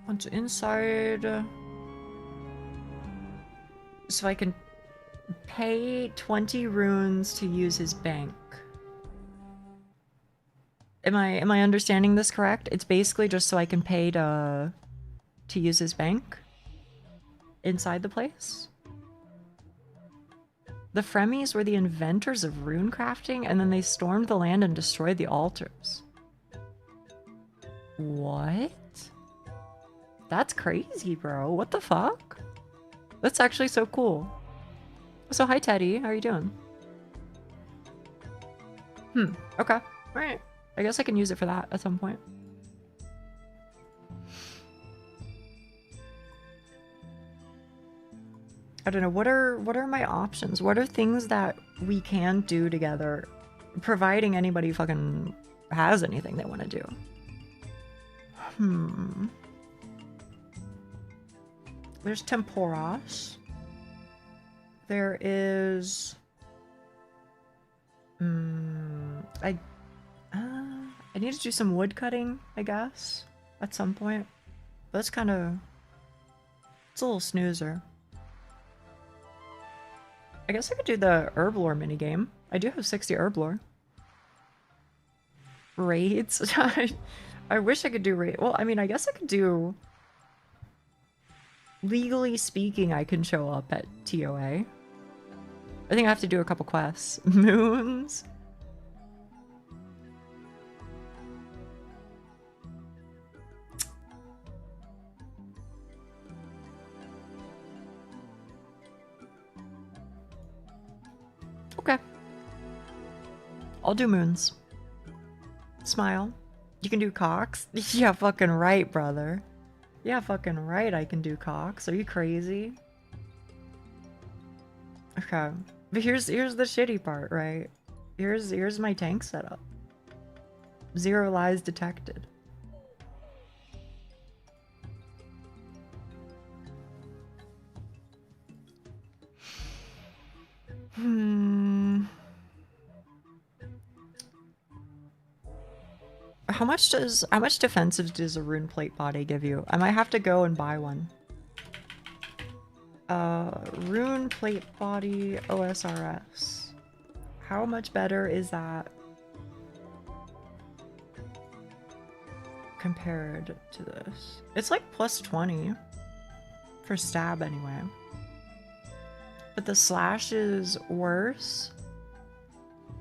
Once inside, so I can pay 20 runes to use his bank. Am I understanding this correct? It's basically just so I can pay to use his bank inside the place. The Fremies were the inventors of rune crafting, and then they stormed the land and destroyed the altars. What? That's crazy, bro. What the fuck? That's actually so cool. So hi, Teddy. How are you doing? Okay. Alright. I guess I can use it for that at some point. I don't know. What are my options? What are things that we can do together, providing anybody fucking has anything they want to do? There's Temporos. There is... I need to do some wood cutting, I guess, at some point. But that's kind of... It's a little snoozer. I guess I could do the herb lore minigame. I do have 60 herb lore. Raids? I wish I could do raid. Well, I mean, I guess I could do... legally speaking, I can show up at TOA. I think I have to do a couple quests. Moons. Okay. I'll do moons. Smile. You can do cocks? Yeah, fucking right, brother. Yeah, fucking right I can do cocks. Are you crazy? Okay. But here's the shitty part, right? Here's my tank setup. 0 lies detected. How much defensive does a rune plate body give you? I might have to go and buy one. Rune plate body OSRS. How much better is that compared to this? It's like plus 20 for stab anyway. But the slash is worse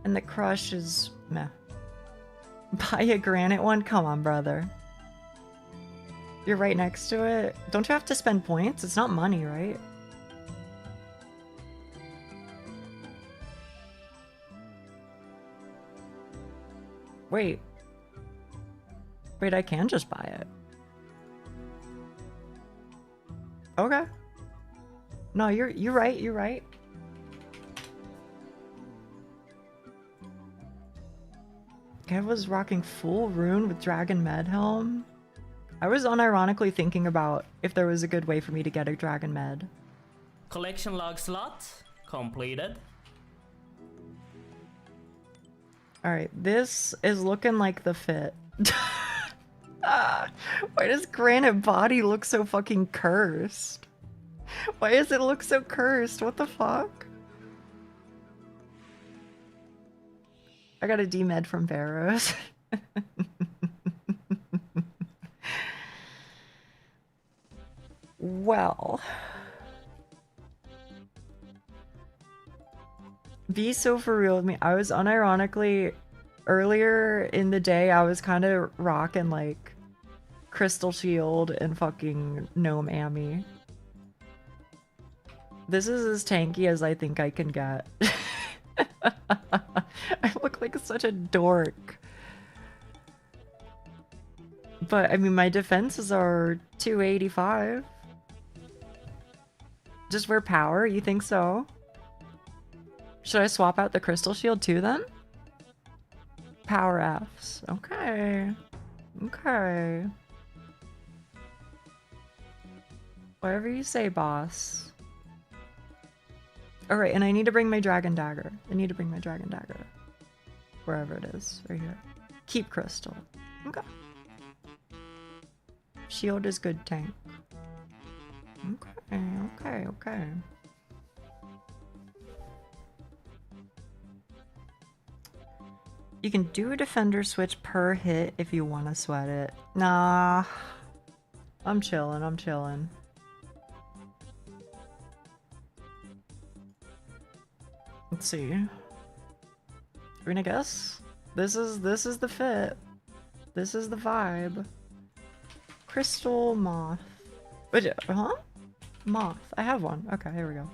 and the crush is meh. Buy a granite one? Come on, brother. You're right next to it. Don't you have to spend points? It's not money, right? Wait. Wait, I can just buy it. Okay. No, you're right, you're right. I was rocking full rune with Dragon Med Helm. I was unironically thinking about if there was a good way for me to get a Dragon Med. Collection log slot completed. Alright, this is looking like the fit. Why does Granite Body look so fucking cursed? Why does it look so cursed? What the fuck? I got a D-med from Barrows. Well. Be so for real with me. I was unironically, earlier in the day, I was kind of rocking like Crystal Shield and fucking Gnome Ammy. This is as tanky as I think I can get. I look like such a dork. But, I mean, my defenses are 285. Just wear power? You think so? Should I swap out the Crystal Shield too, then? Power Fs. Okay. Okay. Whatever you say, boss. Alright, and I need to bring my Dragon Dagger. I need to bring my Dragon Dagger. Wherever it is. Right here. Keep Crystal. Okay. Shield is good tank. Okay, okay, okay. You can do a defender switch per hit if you want to sweat it. Nah. I'm chilling, I'm chilling. Let's see. I mean, I guess this is the fit. This is the vibe. Crystal Moth. Wait, huh? Moth. I have one. Okay, here we go.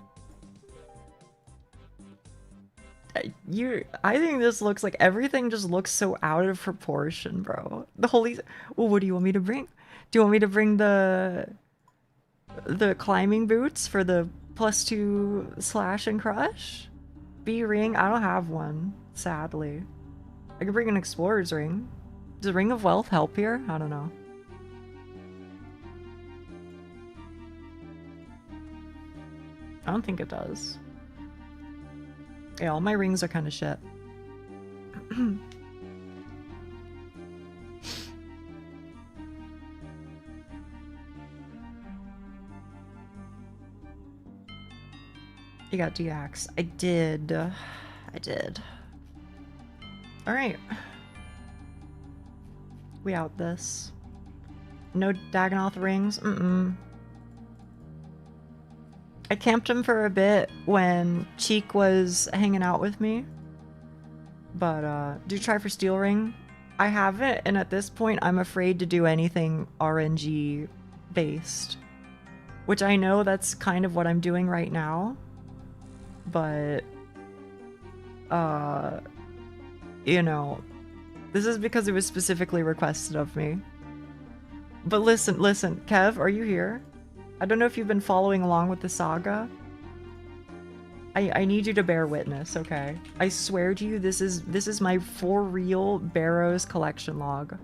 I think this looks like everything just looks so out of proportion, bro. The holy. Well, what do you want me to bring? Do you want me to bring the climbing boots for the +2 slash and crush? B ring? I don't have one, sadly. I could bring an explorer's ring. Does Ring of Wealth help here? I don't know. I don't think it does. Yeah, all my rings are kind of shit. You got DX. I did. I did. Alright. We out this. No Dagonoth rings? Mm-mm. I camped him for a bit when Cheek was hanging out with me. But, do try for Steel Ring? I haven't, and at this point, I'm afraid to do anything RNG based. Which I know that's kind of what I'm doing right now. But, you know, this is because it was specifically requested of me. But listen, Kev, are you here? I don't know if you've been following along with the saga. I need you to bear witness, okay? I swear to you, this is my for real Barrows collection log.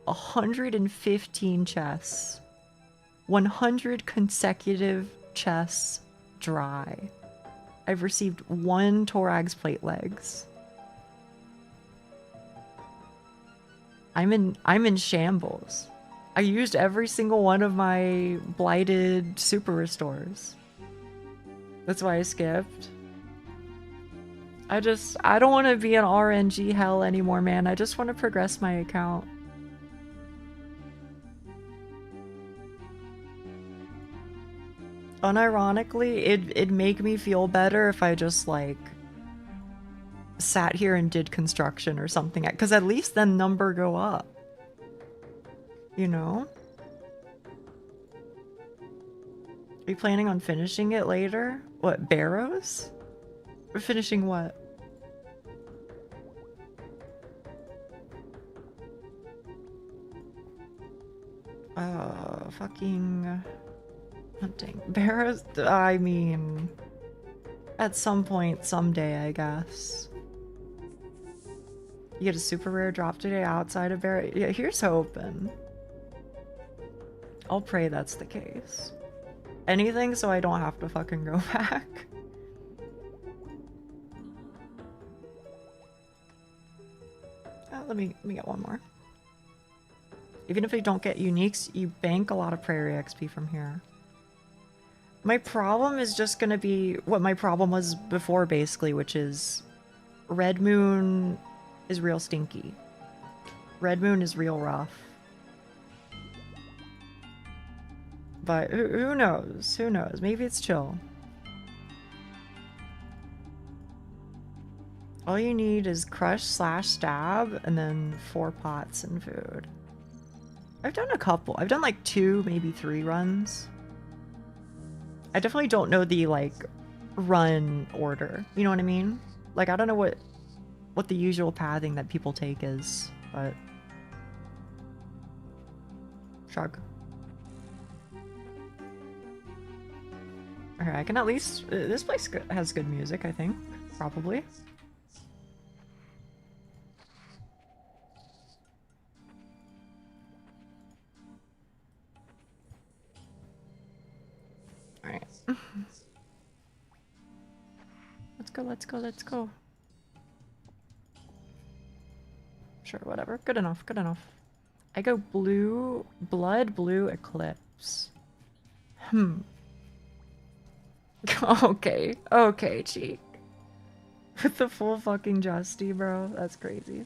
115 chests. 100 consecutive chests dry. I've received 1 Torag's plate legs. I'm in shambles. I used every single one of my blighted super restores. That's why I skipped. I don't want to be in RNG hell anymore, man. I just want to progress my account. Unironically, it'd make me feel better if I just, like, sat here and did construction or something. Because at least then number go up. You know? Are you planning on finishing it later? What, Barrows? Or finishing what? Fucking hunting. Barrows? I mean, at some point, someday, I guess. You get a super rare drop today outside of Barrows? Yeah, here's hoping. I'll pray that's the case. Anything so I don't have to fucking go back. Let me get one more. Even if I don't get uniques, you bank a lot of prairie XP from here. My problem is just gonna be what my problem was before, basically, which is Red Moon is real stinky. Red Moon is real rough. But who knows? Who knows? Maybe it's chill. All you need is crush / stab and then 4 pots and food. I've done a couple. I've done like 2, maybe 3 runs. I definitely don't know the like run order. You know what I mean? Like I don't know what the usual pathing that people take is, but shrug. Okay, I can at least... this place has good music, I think. Probably. Alright. Let's go. Sure, whatever. Good enough. I go blue... Blood Blue Eclipse. Okay, Cheek. With the full fucking Justy, bro. That's crazy.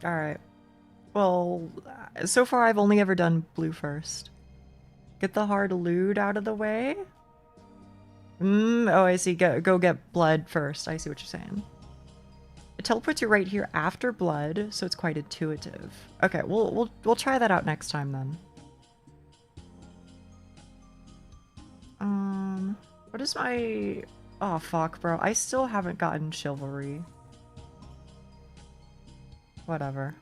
Alright. Well, so far I've only ever done blue first. Get the hard loot out of the way? Oh, I see. Go get blood first. I see what you're saying. It teleports you right here after blood, so it's quite intuitive. Okay, we'll try that out next time then. What is my... Oh, fuck, bro. I still haven't gotten chivalry. Whatever.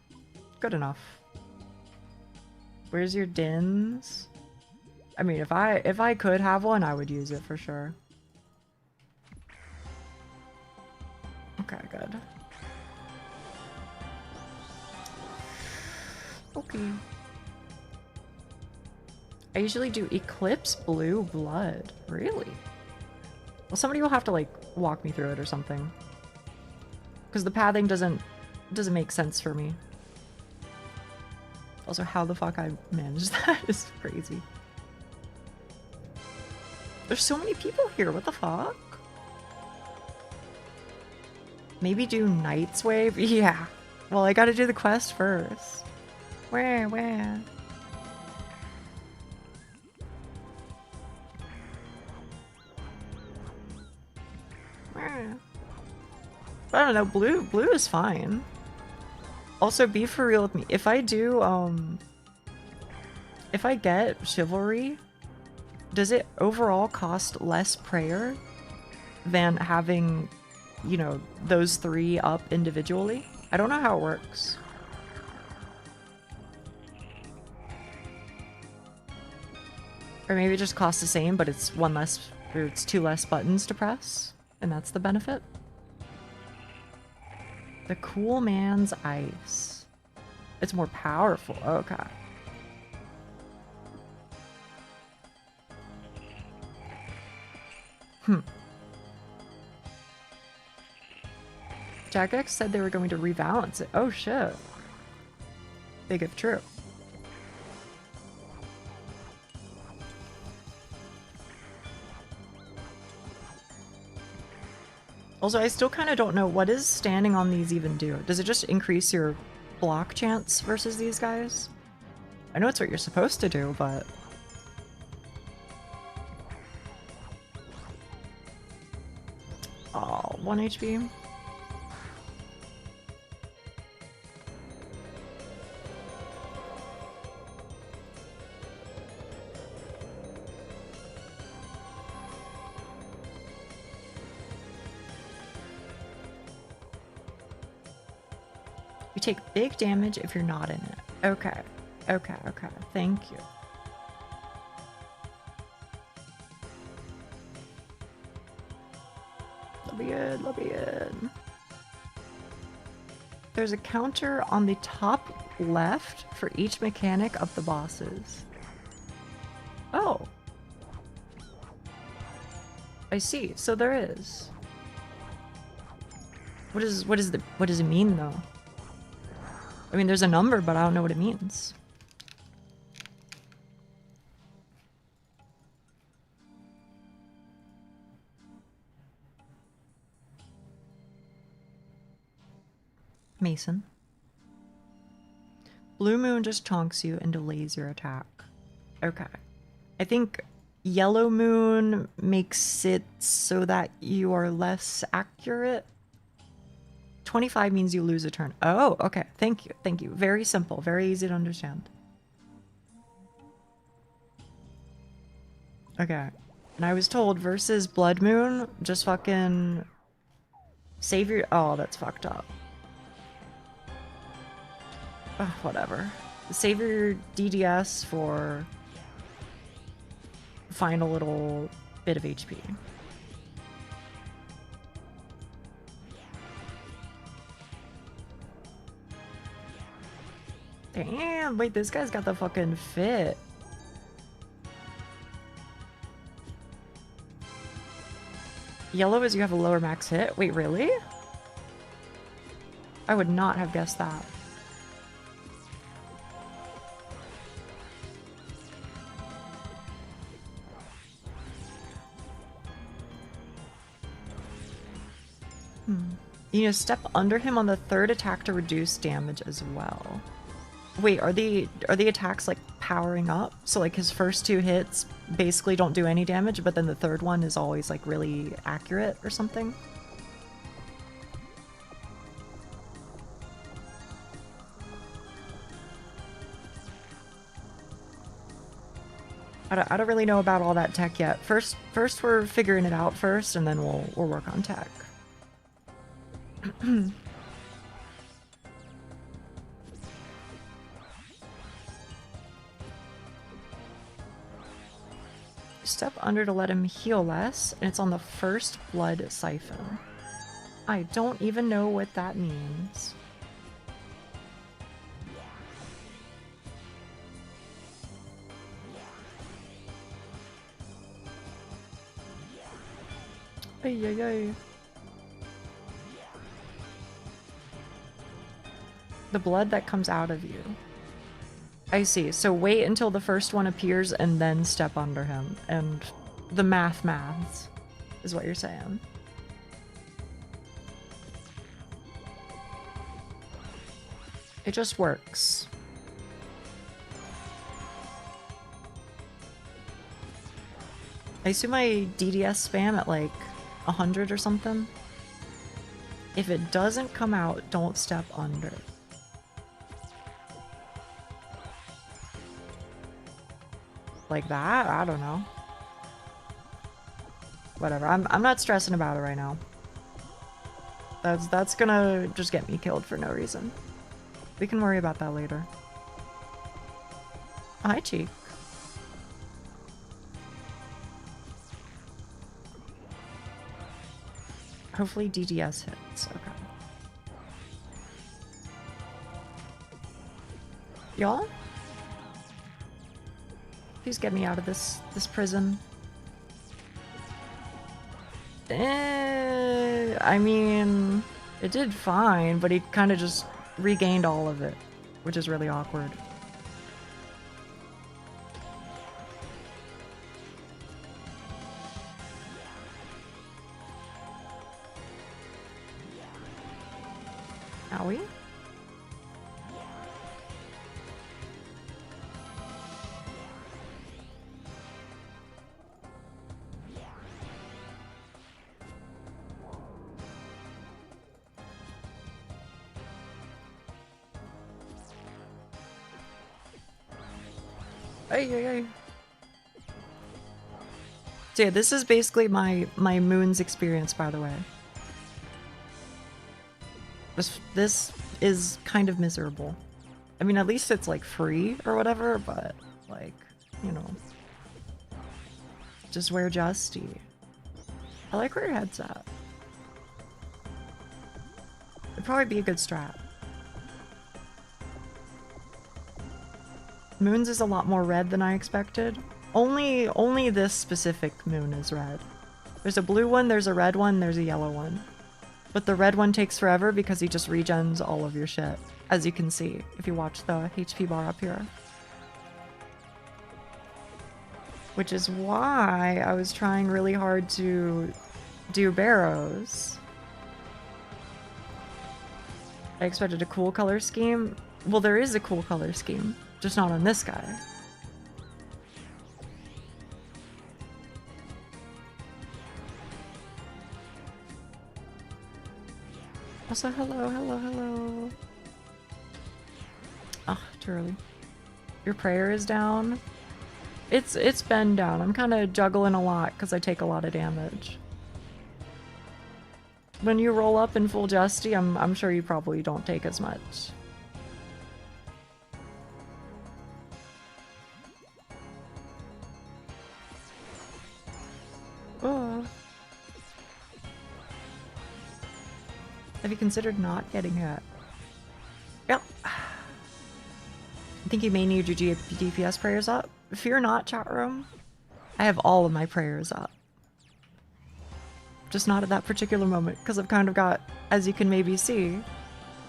Good enough. Where's your dins? I mean, if I could have one, I would use it for sure. Okay, good. Okay. I usually do Eclipse Blue Blood. Really? Well, somebody will have to, like, walk me through it or something. Because the pathing doesn't make sense for me. Also, how the fuck I managed that is crazy. There's so many people here, what the fuck? Maybe do Knight's Wave? Yeah. Well, I gotta do the quest first. Where? I don't know, blue is fine. Also, be for real with me. If I do, if I get chivalry, does it overall cost less prayer than having, you know, those 3 up individually? I don't know how it works. Or maybe it just costs the same, but it's 1 less, or it's 2 less buttons to press, and that's the benefit. The cool man's ice. It's more powerful. Okay. Jagex said they were going to rebalance it. Oh shit. Big if true. Also, I still kind of don't know, what does standing on these even do? Does it just increase your block chance versus these guys? I know it's what you're supposed to do, but... Oh, 1 HP. You take big damage if you're not in it. Okay. Okay, okay. Thank you. That'll be good, that'll be good. There's a counter on the top left for each mechanic of the bosses. Oh. I see. So there is. What does it mean though? I mean, there's a number, but I don't know what it means. Mason. Blue Moon just chonks you and delays your attack. Okay. I think Yellow Moon makes it so that you are less accurate. 25 means you lose a turn. Oh, okay. Thank you. Thank you. Very simple. Very easy to understand. Okay. And I was told versus Blood Moon, just fucking save your... Oh, that's fucked up. Ugh, whatever. Save your DDS for final little bit of HP. Damn, wait, this guy's got the fucking fit. Yellow is you have a lower max hit? Wait, really? I would not have guessed that. You know, step under him on the 3rd attack to reduce damage as well. Wait, are the attacks like powering up? So like his first 2 hits basically don't do any damage, but then the 3rd one is always like really accurate or something? I don't really know about all that tech yet. First we're figuring it out first, and then we'll work on tech. Step under to let him heal less, and it's on the first blood siphon. I don't even know what that means. Ay, ay, ay. The blood that comes out of you. I see. So wait until the first one appears and then step under him. And the maths is what you're saying. It just works. I assume I DDS spam at like 100 or something. If it doesn't come out, don't step under. Like that? I don't know. Whatever. I'm not stressing about it right now. That's gonna just get me killed for no reason. We can worry about that later. Hi, Cheek. Hopefully DDS hits. Okay. Y'all? Please get me out of this prison. I mean, it did fine, but he kind of just regained all of it, which is really awkward. Owie? Ay. So yeah, this is basically my moon's experience, by the way. This is kind of miserable. I mean, at least it's like free or whatever, but like, you know, just wear Justy. I like where your head's at. It'd probably be a good strat. Moon's is a lot more red than I expected. Only this specific moon is red. There's a blue one, there's a red one, there's a yellow one. But the red one takes forever because he just regens all of your shit, as you can see if you watch the HP bar up here. Which is why I was trying really hard to do barrows. I expected a cool color scheme. Well, there is a cool color scheme, just not on this guy. Also, hello. Ah, too early. Your prayer is down. It's been down. I'm kind of juggling a lot because I take a lot of damage. When you roll up in full Justy, I'm sure you probably don't take as much. Oh. Have you considered not getting hit? Yep. I think you may need your DPS prayers up. Fear not, chat room. I have all of my prayers up. Just not at that particular moment, because I've kind of got, as you can maybe see,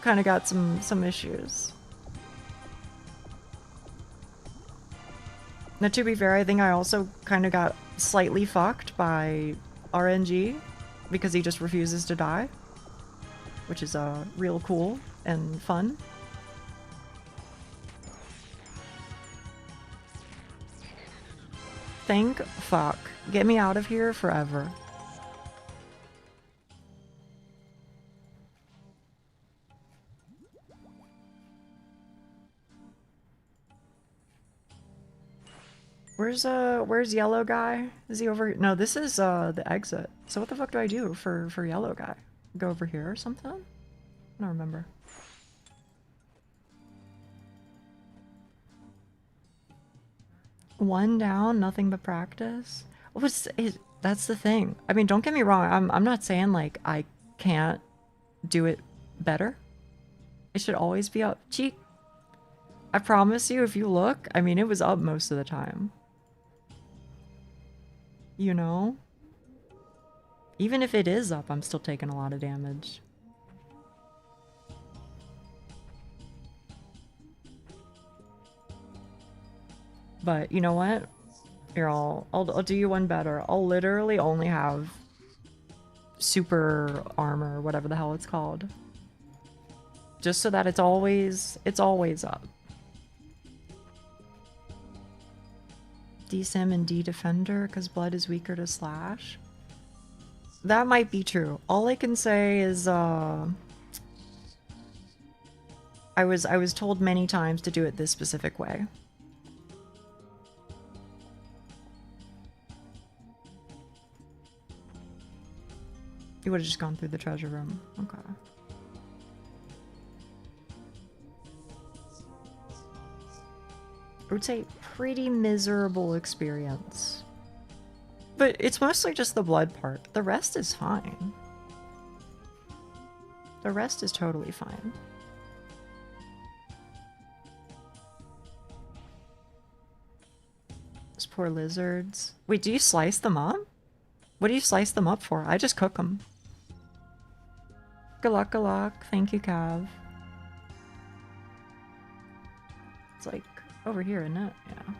kind of got some issues. Now, to be fair, I think I also kind of got slightly fucked by RNG, because he just refuses to die. Which is real cool and fun. Thank fuck. Get me out of here forever. Where's yellow guy? Is he over here? No, this is the exit. So what the fuck do I do for yellow guy? Go over here or something? I don't remember. One down, nothing but practice. That's the thing. I mean, don't get me wrong. I'm not saying like I can't do it better. It should always be up. Cheek. I promise you, if you look, I mean, it was up most of the time. You know? Even if it is up, I'm still taking a lot of damage. But you know what? Here, I'll do you one better. I'll literally only have super armor, whatever the hell it's called. Just so that it's always up. D-Sim and D-Defender, because blood is weaker to slash. That might be true. All I can say is, I was told many times to do it this specific way. You would have just gone through the treasure room. Okay. I would say pretty miserable experience. But it's mostly just the blood part. The rest is fine. The rest is totally fine. Those poor lizards. Wait, do you slice them up? What do you slice them up for? I just cook them. Good luck, good luck. Thank you, Cav. It's like over here, isn't it? Yeah.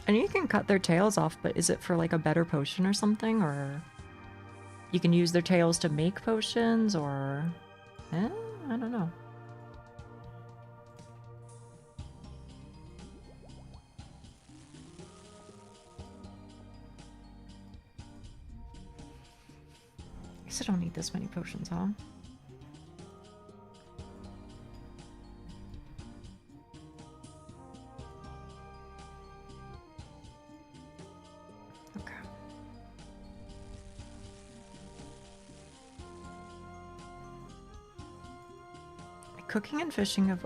I know you can cut their tails off, but is it for like a better potion or something? Or you can use their tails to make potions, or... I don't know. I guess I don't need this many potions, huh? Okay. My cooking and fishing have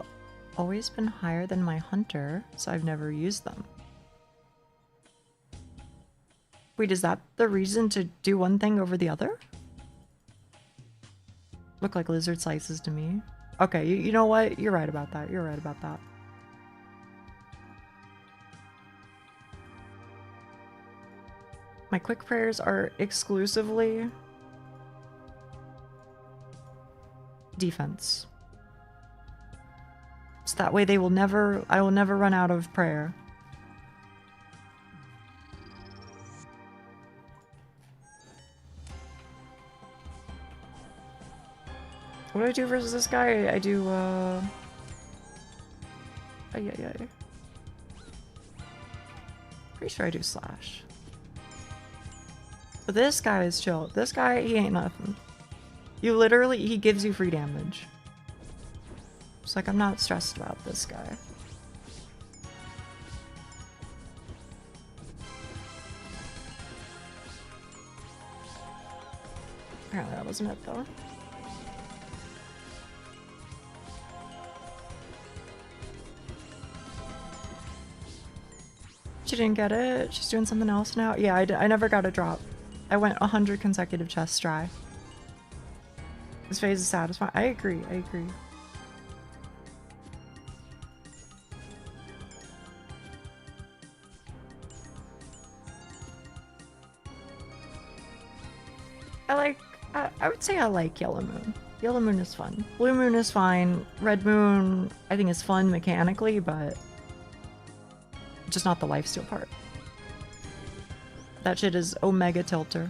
always been higher than my hunter, so I've never used them. Wait, is that the reason to do one thing over the other? Look like lizard slices to me. Okay, you know what? You're right about that. You're right about that. My quick prayers are exclusively defense. So that way I will never run out of prayer. What do I do versus this guy? I do, Pretty sure I do slash. But this guy is chill. This guy, he ain't nothing. You literally, he gives you free damage. It's like, I'm not stressed about this guy. Apparently that wasn't it, though. She didn't get it. She's doing something else now. Yeah, I never got a drop. I went 100 consecutive chests dry. This phase is satisfying. I agree. I agree. I would say I like Yellow Moon. Yellow Moon is fun. Blue Moon is fine. Red Moon, I think is fun mechanically, but just not the lifesteal part. That shit is Omega Tilter.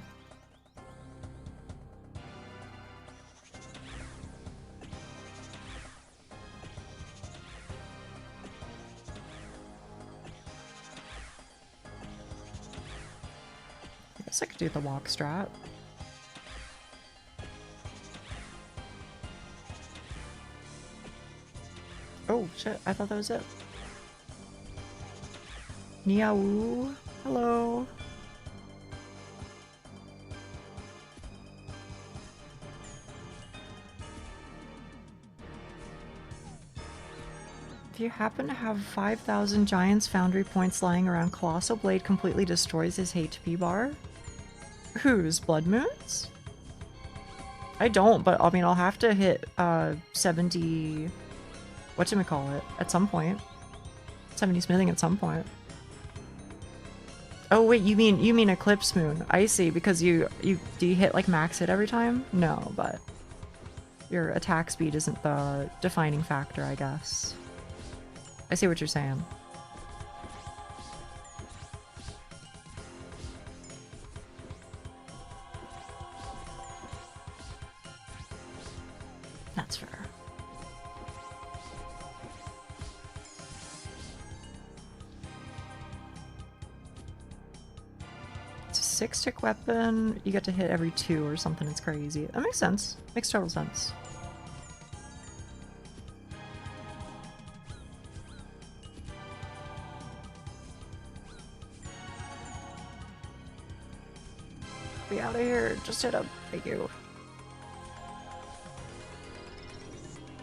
I guess I could do the walk strat. Oh shit, I thought that was it. Niawu, hello. If you happen to have 5,000 Giant's Foundry points lying around, Colossal Blade completely destroys his HP bar? Whose? Blood Moon's? I don't, but I mean, I'll have to hit 70... whatchamacallit at some point. 70 smithing at some point. Oh wait, you mean Eclipse Moon. I see, because do you hit like max hit every time? No, but your attack speed isn't the defining factor, I guess. I see what you're saying. That's fair. 6-tick weapon, you get to hit every 2 or something. It's crazy. That makes sense. Makes total sense. Be out of here. Just hit up. Thank you.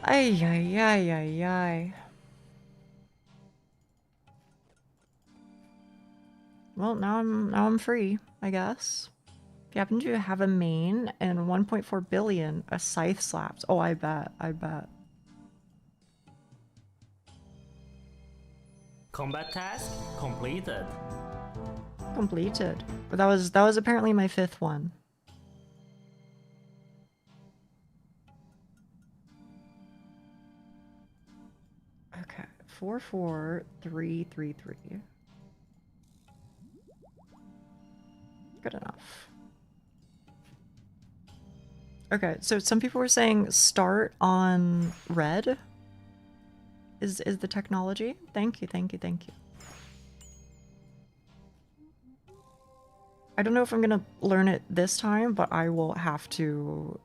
Ay, ay, ay, ay, ay. Well, now I'm free, I guess. If you happen to have a main and 1.4 billion, a scythe slaps. Oh, I bet. I bet. Combat task completed. Completed. But that was apparently my 5th one. Okay. 44333. Good enough. Okay, so some people were saying start on red is the technology. Thank you, thank you, thank you. I don't know if I'm gonna learn it this time, but I will have to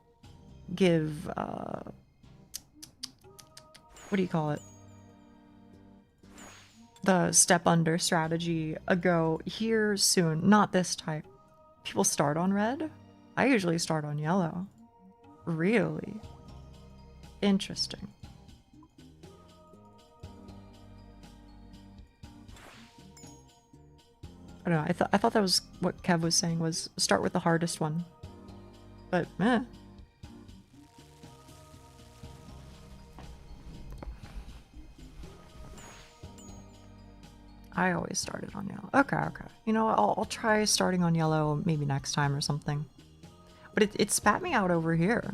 give what do you call it? The step under strategy a go here soon. Not this time. People start on red? I usually start on yellow. Really? Interesting. I don't know, I thought that was what Kev was saying, was start with the hardest one. But, meh. I always started on yellow. Okay, okay. You know, I'll try starting on yellow maybe next time or something. But it spat me out over here.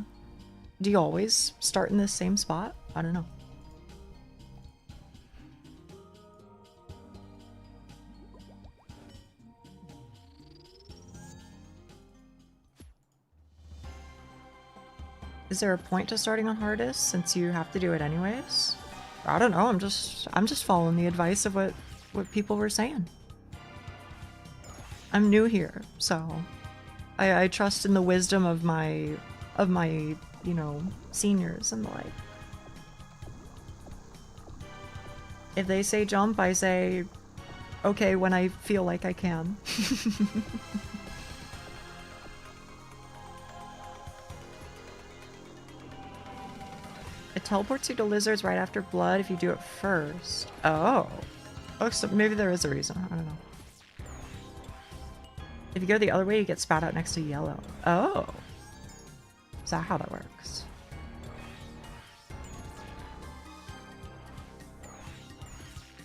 Do you always start in this same spot? I don't know. Is there a point to starting on hardest since you have to do it anyways? I don't know. I'm just following the advice of what people were saying. I'm new here, so I trust in the wisdom of my you know, seniors and the like. If they say jump, I say okay when I feel like I can. It teleports you to lizards right after blood if you do it first. Oh. Oh, so maybe there is a reason. I don't know. If you go the other way, you get spat out next to yellow. Oh. Is that how that works?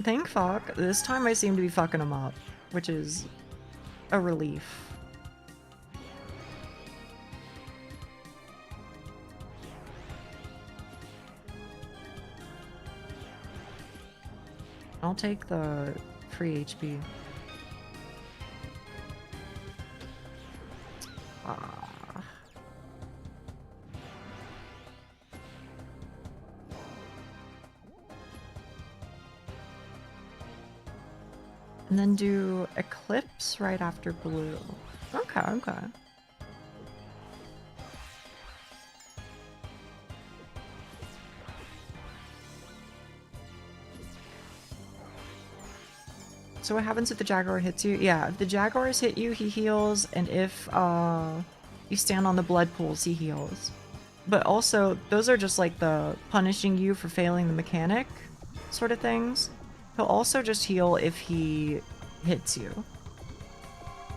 Thank fuck. This time I seem to be fucking them up, which is a relief. I'll take the free HP. And then do Eclipse right after blue. Okay, okay. So what happens if the Jaguar hits you? Yeah, if the Jaguars hit you, he heals, and if you stand on the blood pools, he heals. But also, those are just like the punishing you for failing the mechanic sort of things. He'll also just heal if he hits you,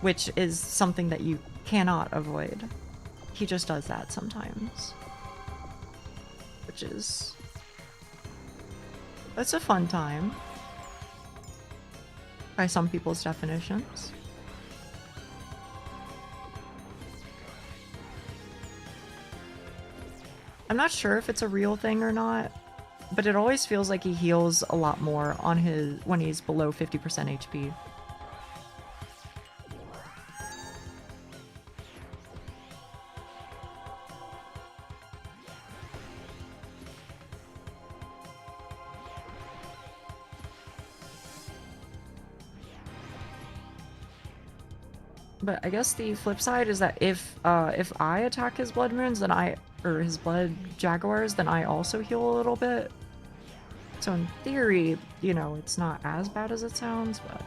which is something that you cannot avoid. He just does that sometimes, which is... that's a fun time. By some people's definitions. I'm not sure if it's a real thing or not, but it always feels like he heals a lot more on his when he's below 50% HP. But I guess the flip side is that if I attack his blood moons, then or his blood jaguars, then I also heal a little bit. So in theory, you know, it's not as bad as it sounds, but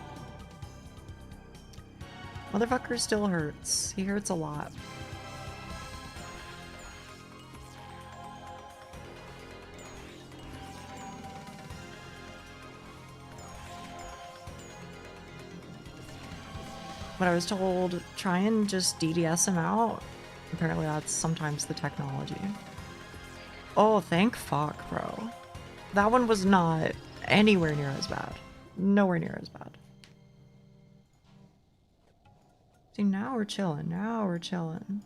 motherfucker still hurts. He hurts a lot. But I was told, try and just DDS him out. Apparently that's sometimes the technology. Oh, thank fuck, bro. That one was not anywhere near as bad. Nowhere near as bad. See, now we're chilling. Now we're chilling.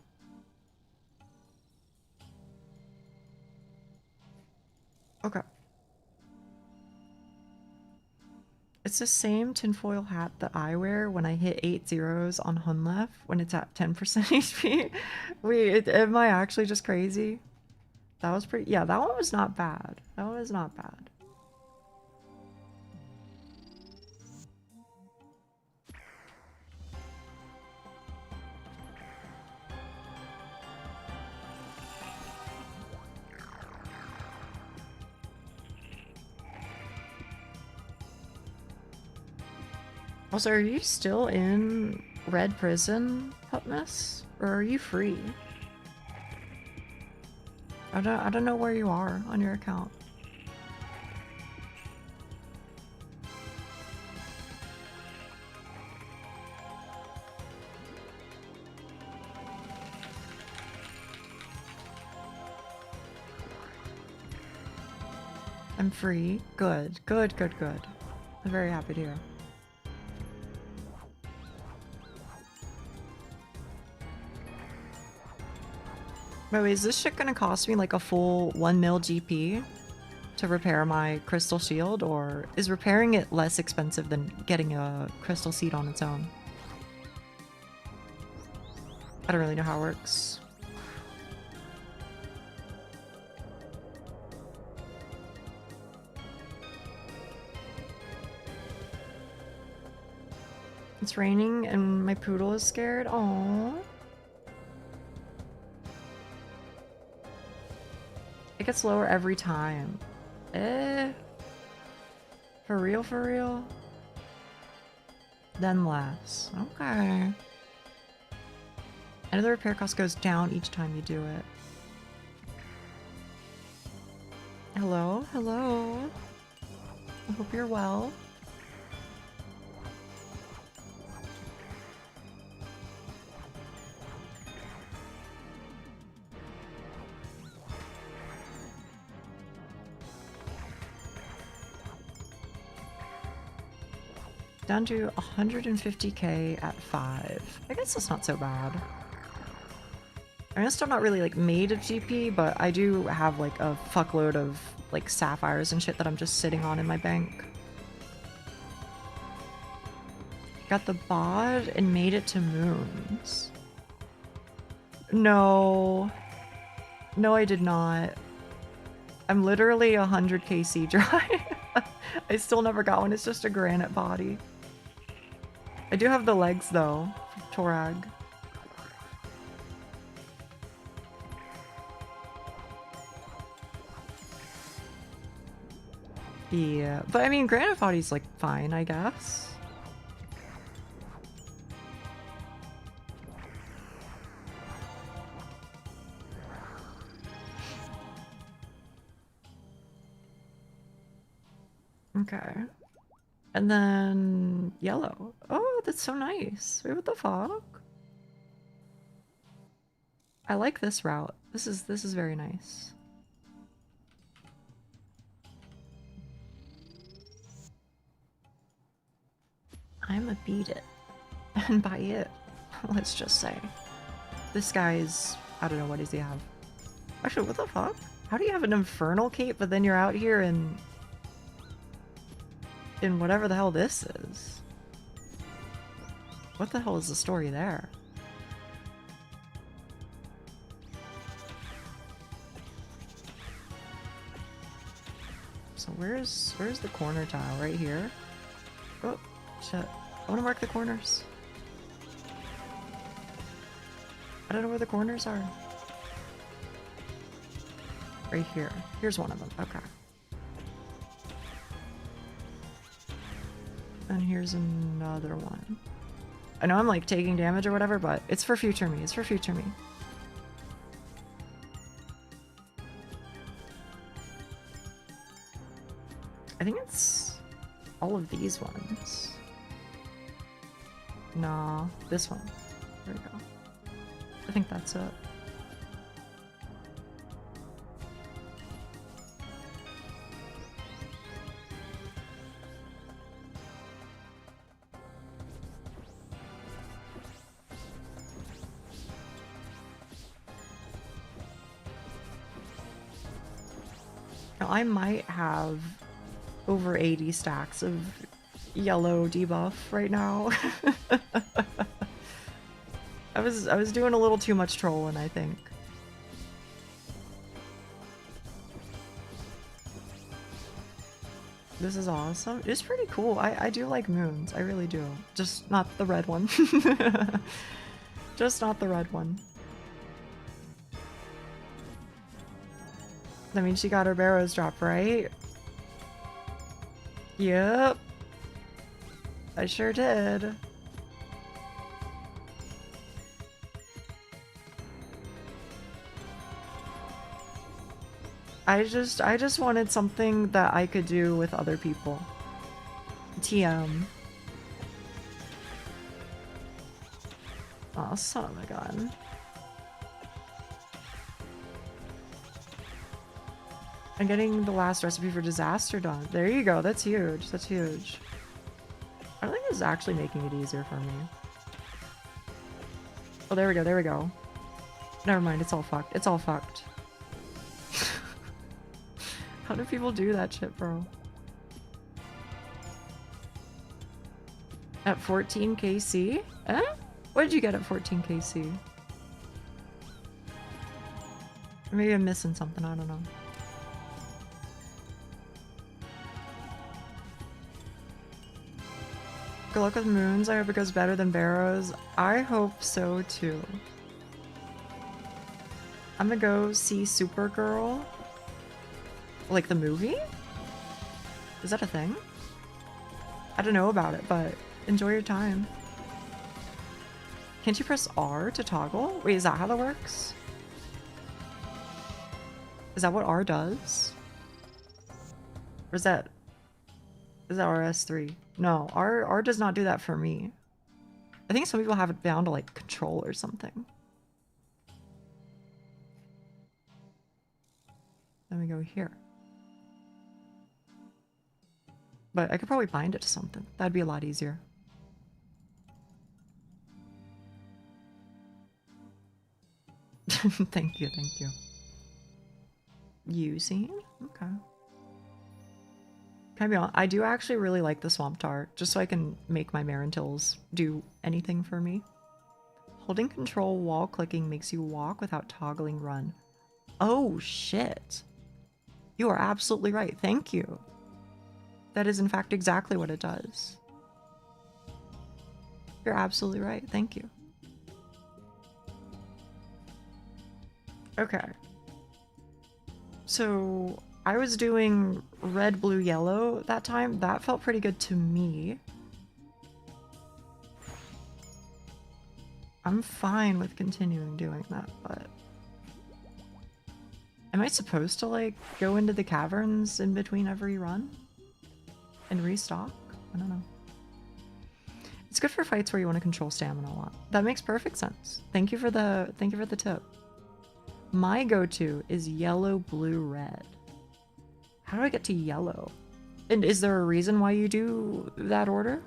Okay. It's the same tinfoil hat that I wear when I hit 8 zeros on Hunlef when it's at 10% HP. Wait, am I actually just crazy? That was pretty... Yeah, that one was not bad. That one was not bad. Also, are you still in Red Prison, Putness? Or are you free? I don't know where you are on your account. I'm free. Good, good, good, good. I'm very happy to hear. Wait, is this shit gonna cost me like a full 1 mil GP to repair my crystal shield, or is repairing it less expensive than getting a crystal seed on its own? I don't really know how it works. It's raining and my poodle is scared. Aww. It gets lower every time. Eh? For real, for real? Then less. Okay. And the repair cost goes down each time you do it. Hello? Hello? I hope you're well. Down to 150k at 5. I guess that's not so bad. I'm still not really like made of GP, but I do have like a fuckload of like sapphires and shit that I'm just sitting on in my bank. Got the bod and made it to moons. No. No, I did not. I'm literally 100k sea dry. I still never got one. It's just a granite body. I do have the legs though, Torag. Yeah, but I mean, granite body's like fine, I guess. Okay. And then yellow. Oh, that's so nice. Wait, what the fuck? I like this route. This is very nice. I'ma beat it. And by it, let's just say. This guy's... I don't know, what does he have? Actually, what the fuck? How do you have an infernal cape, but then you're out here in whatever the hell this is? What the hell is the story there? So where's the corner tile? Right here? Oh, shit. I want to mark the corners. I don't know where the corners are. Right here. Here's one of them. Okay. And here's another one. I know I'm like taking damage or whatever, but it's for future me. It's for future me. I think it's all of these ones. Nah, this one. There we go. I think that's it. Now, I might have over 80 stacks of yellow debuff right now. I was doing a little too much trolling, I think. This is awesome. It's pretty cool. I do like moons. I really do. Just not the red one. Just not the red one. That means she got her barrows dropped, right? Yep. I sure did. I just wanted something that I could do with other people. TM. Oh, son of a gun. I'm getting the last recipe for disaster done. There you go. That's huge. That's huge. I don't think this is actually making it easier for me. Oh, there we go. There we go. Never mind. It's all fucked. It's all fucked. How do people do that shit, bro? At 14 KC? Eh? What did you get at 14 KC? Maybe I'm missing something. I don't know. Good luck with moons. I hope it goes better than barrows. I hope so too. I'm gonna go see Supergirl. Like the movie? Is that a thing? I don't know about it, but enjoy your time. Can't you press R to toggle? Wait, is that how that works? Is that what R does? Or is that RS3? No, R does not do that for me. I think some people have it down to like control or something. Then we go here. But I could probably bind it to something. That'd be a lot easier. Thank you, thank you. Using? Okay. Can I be honest? I do actually really like the Swamp Tart, just so I can make my Marintils do anything for me. Holding control while clicking makes you walk without toggling run. Oh, shit. You are absolutely right. Thank you. That is, in fact, exactly what it does. You're absolutely right. Thank you. Okay. So, I was doing red, blue, yellow that time. That felt pretty good to me. I'm fine with continuing doing that, but... Am I supposed to, like, go into the caverns in between every run? And restock? I don't know. It's good for fights where you want to control stamina a lot. That makes perfect sense. Thank you for the tip. My go-to is yellow, blue, red. How do I get to yellow? And is there a reason why you do that order?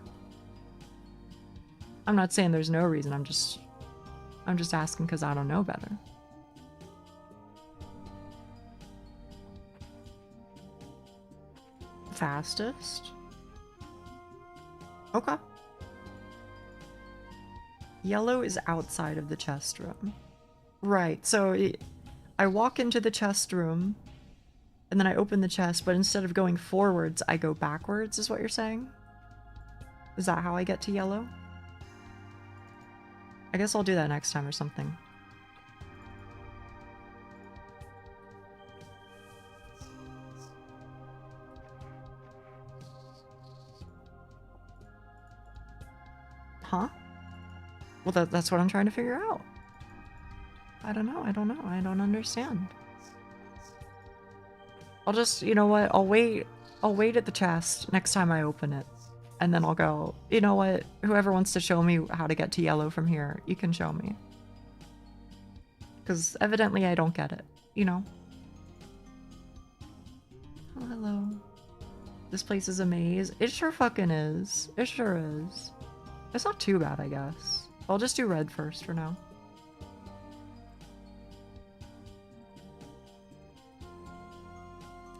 I'm not saying there's no reason. I'm just asking because I don't know better. Fastest? Okay. Yellow is outside of the chest room. Right, so I walk into the chest room, and then I open the chest, but instead of going forwards, I go backwards, is what you're saying? Is that how I get to yellow? I guess I'll do that next time or something. Well, that's what I'm trying to figure out. I don't know. I don't understand. I'll just, you know what? I'll wait at the chest next time I open it. And then I'll go, you know what? Whoever wants to show me how to get to yellow from here, you can show me. Because evidently I don't get it, you know? Oh, hello. This place is a maze. It sure fucking is. It sure is. It's not too bad, I guess. I'll just do red first for now.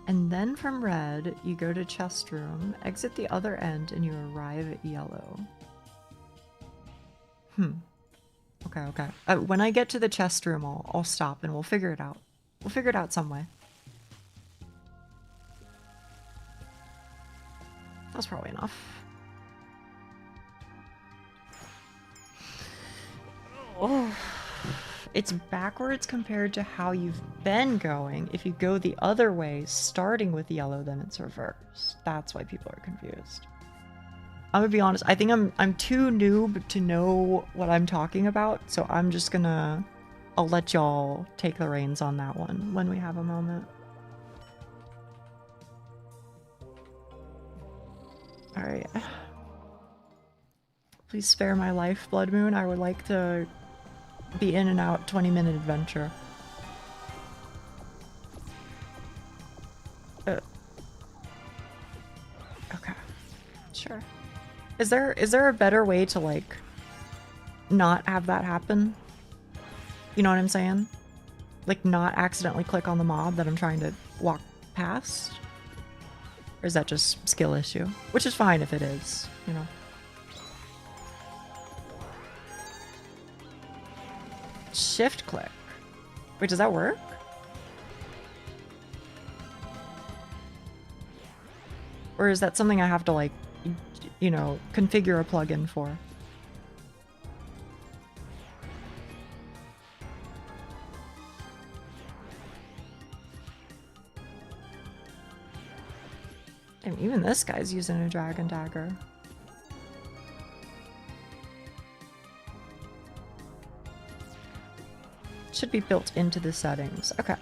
And then from red, you go to chest room, exit the other end, and you arrive at yellow. Okay. When I get to the chest room, I'll stop and we'll figure it out. We'll figure it out some way. That's probably enough. Oh. It's backwards compared to how you've been going. If you go the other way, starting with yellow, then it's reversed. That's why people are confused. I'm gonna be honest, I think I'm too noob to know what I'm talking about, so I'm just gonna... I'll let y'all take the reins on that one when we have a moment. Alright. Please spare my life, Blood Moon. I would like to be in and out 20-minute adventure. Okay. Sure. Is there a better way to, like, not have that happen? You know what I'm saying? Like, not accidentally click on the mob that I'm trying to walk past? Or is that just skill issue? Which is fine if it is, you know. Shift click. Wait, does that work? Or is that something I have to, like, you know, configure a plugin for? And even this guy's using a dragon dagger. Should be built into the settings. Okay.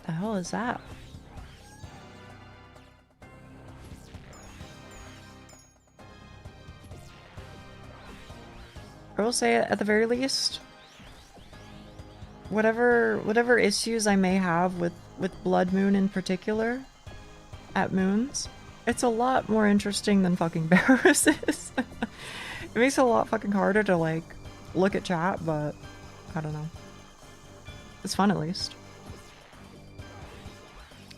The hell is that? I will say, at the very least, whatever issues I may have with Blood Moon in particular, at Moons, it's a lot more interesting than fucking Barrows is. It makes it a lot fucking harder to, like, look at chat, but I don't know. It's fun at least.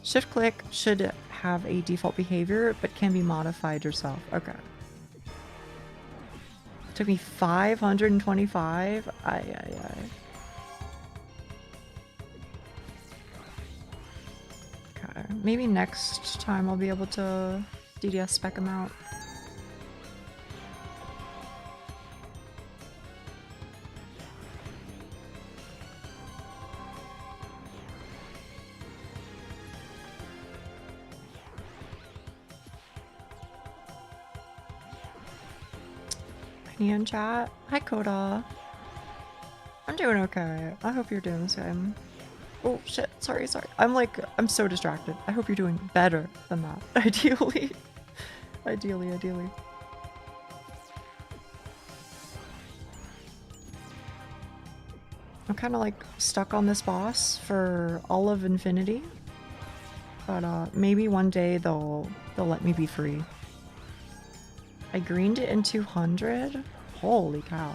Shift click should have a default behavior, but can be modified yourself. Okay. Took me 525. Aye. Okay. Maybe next time I'll be able to DDS spec them out. In chat. Hi Coda. I'm doing okay. I hope you're doing the same. Oh shit, sorry. I'm so distracted. I hope you're doing better than that. Ideally. Ideally. I'm kind of like stuck on this boss for all of infinity. But maybe one day they'll let me be free. I greened it in 200? Holy cow.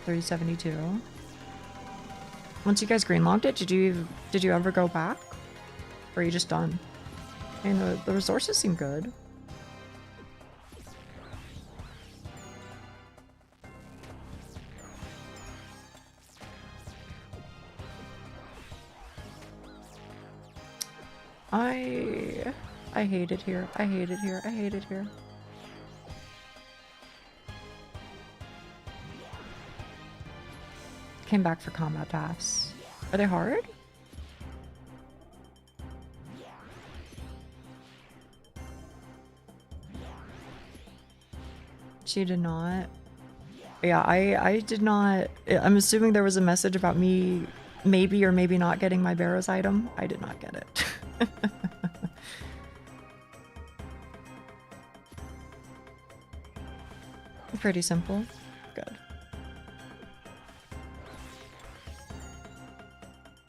$372. Once you guys greenlogged it, did you ever go back? Or are you just done? I mean, the resources seem good. I hate it here. I hate it here. I hate it here. Came back for combat tasks. Are they hard? She did not. Yeah, I did not. I'm assuming there was a message about me maybe or maybe not getting my Barrows item. I did not get it. Pretty simple. Good.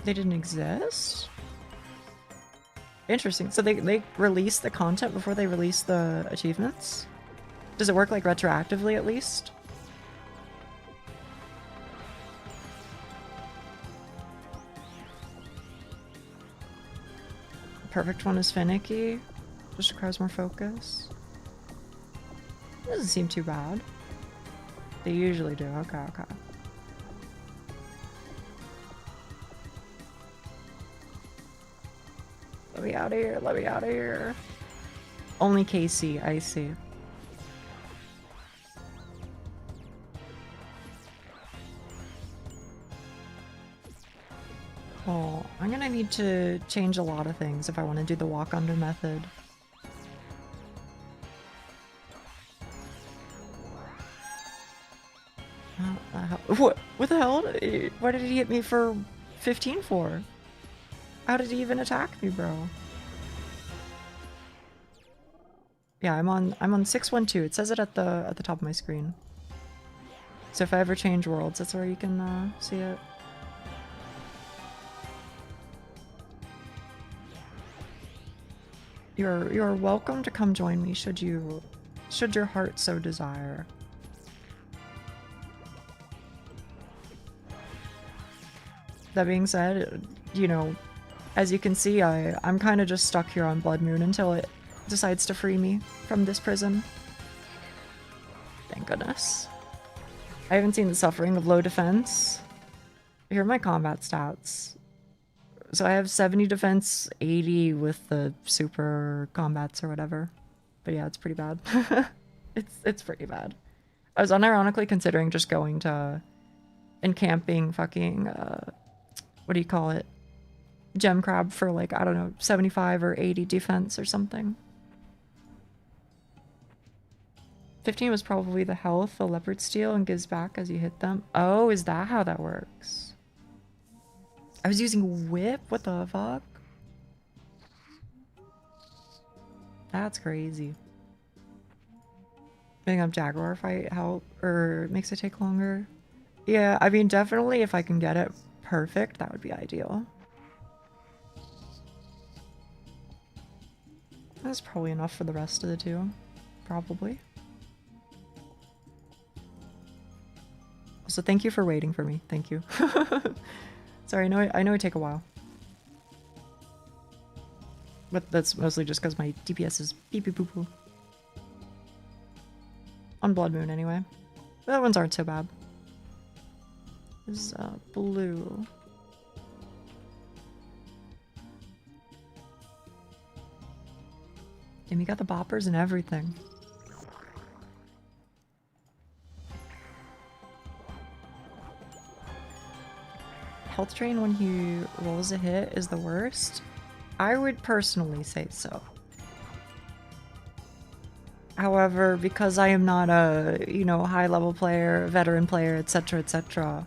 They didn't exist? Interesting. So they release the content before they release the achievements? Does it work like retroactively at least? Perfect one is finicky. Just requires more focus. Doesn't seem too bad. They usually do. Okay, okay. Let me out of here. Let me out of here. Only KC, I see. Oh, I'm gonna need to change a lot of things if I want to do the walk under method. What the hell? What did he hit me for 15 for? How did he even attack me, bro? Yeah, I'm on 612. It says it at the top of my screen. So if I ever change worlds, that's where you can see it. You're welcome to come join me should your heart so desire. That being said, you know, as you can see, I'm kind of just stuck here on Blood Moon until it decides to free me from this prison. Thank goodness. I haven't seen the suffering of low defense. Here are my combat stats. So I have 70 defense, 80 with the super combats or whatever. But yeah, it's pretty bad. It's pretty bad. I was unironically considering just going to and camping fucking what do you call it? Gem crab for like, I don't know, 75 or 80 defense or something. 15 was probably the health, the leopard steel, and gives back as you hit them. Oh, is that how that works? I was using whip? What the fuck? That's crazy. Picking up Jaguar fight help or makes it take longer. Yeah, I mean, definitely if I can get it perfect, that would be ideal. That's probably enough for the rest of the two. Probably. So thank you for waiting for me. Thank you. Sorry, I know it take a while. But that's mostly just because my DPS is beep beep poo poo. On Blood Moon anyway. The other ones aren't so bad. This is blue. And we got the boppers and everything. Health drain when he rolls a hit is the worst? I would personally say so. However, because I am not a, you know, high level player, veteran player, etc.,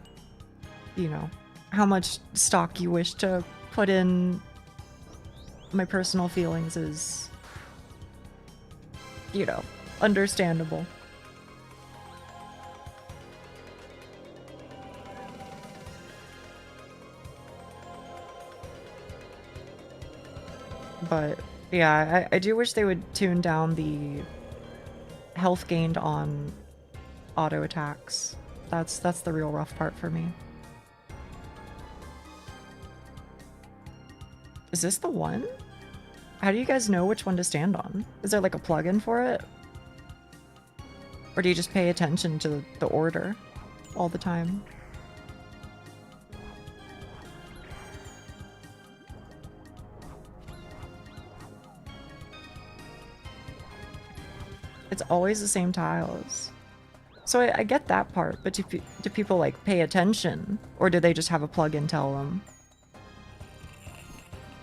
you know, how much stock you wish to put in my personal feelings is, you know, understandable. But yeah, I do wish they would tune down the health gained on auto attacks. That's the real rough part for me. Is this the one? How do you guys know which one to stand on? Is there like a plugin for it? Or do you just pay attention to the order all the time? It's always the same tiles. So I get that part, but do people like pay attention? Or do they just have a plugin tell them?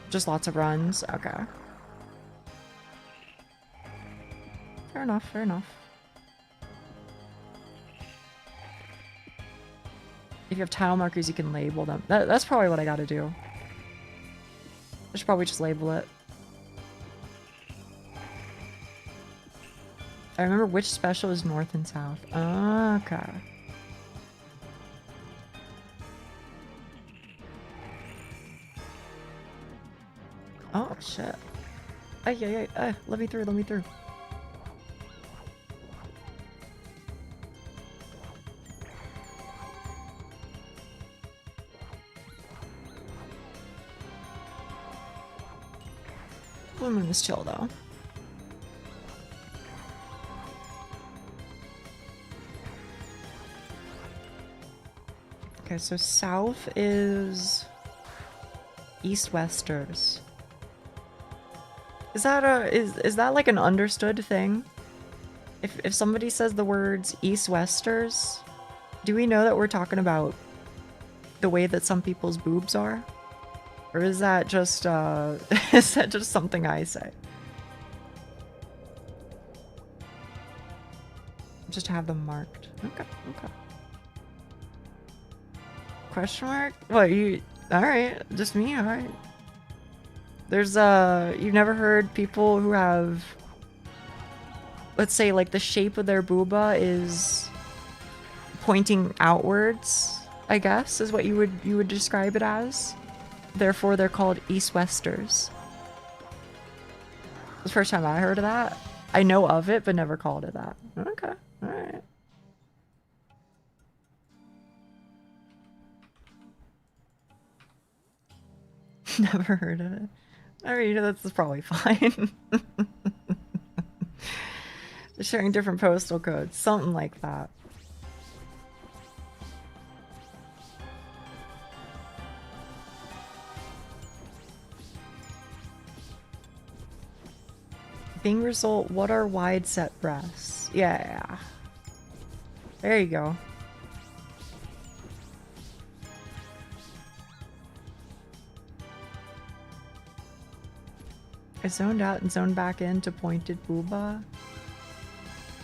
Just lots of runs? Okay. Fair enough, fair enough. If you have tile markers, you can label them. That's probably what I gotta do. I should probably just label it. I remember which special is north and south. Okay. Oh, shit. Ay, let me through, let me through. Blue moon is chill, though. Okay, so south is east-westers. Is that is that like an understood thing? If somebody says the words east-westers, do we know that we're talking about the way that some people's boobs are? Or is that just something I say? Just have them marked. Okay, okay. Question mark? What, you... Alright, just me? Alright. There's, you've never heard people who have... Let's say, like, the shape of their booba is pointing outwards, I guess, is what you would describe it as. Therefore, they're called east-westers. The first time I heard of that. I know of it, but never called it that. Okay, alright. Never heard of it. Alright, that's probably fine. They're sharing different postal codes. Something like that. Bing result, what are wide set breasts? Yeah. There you go. I zoned out and zoned back into pointed booba.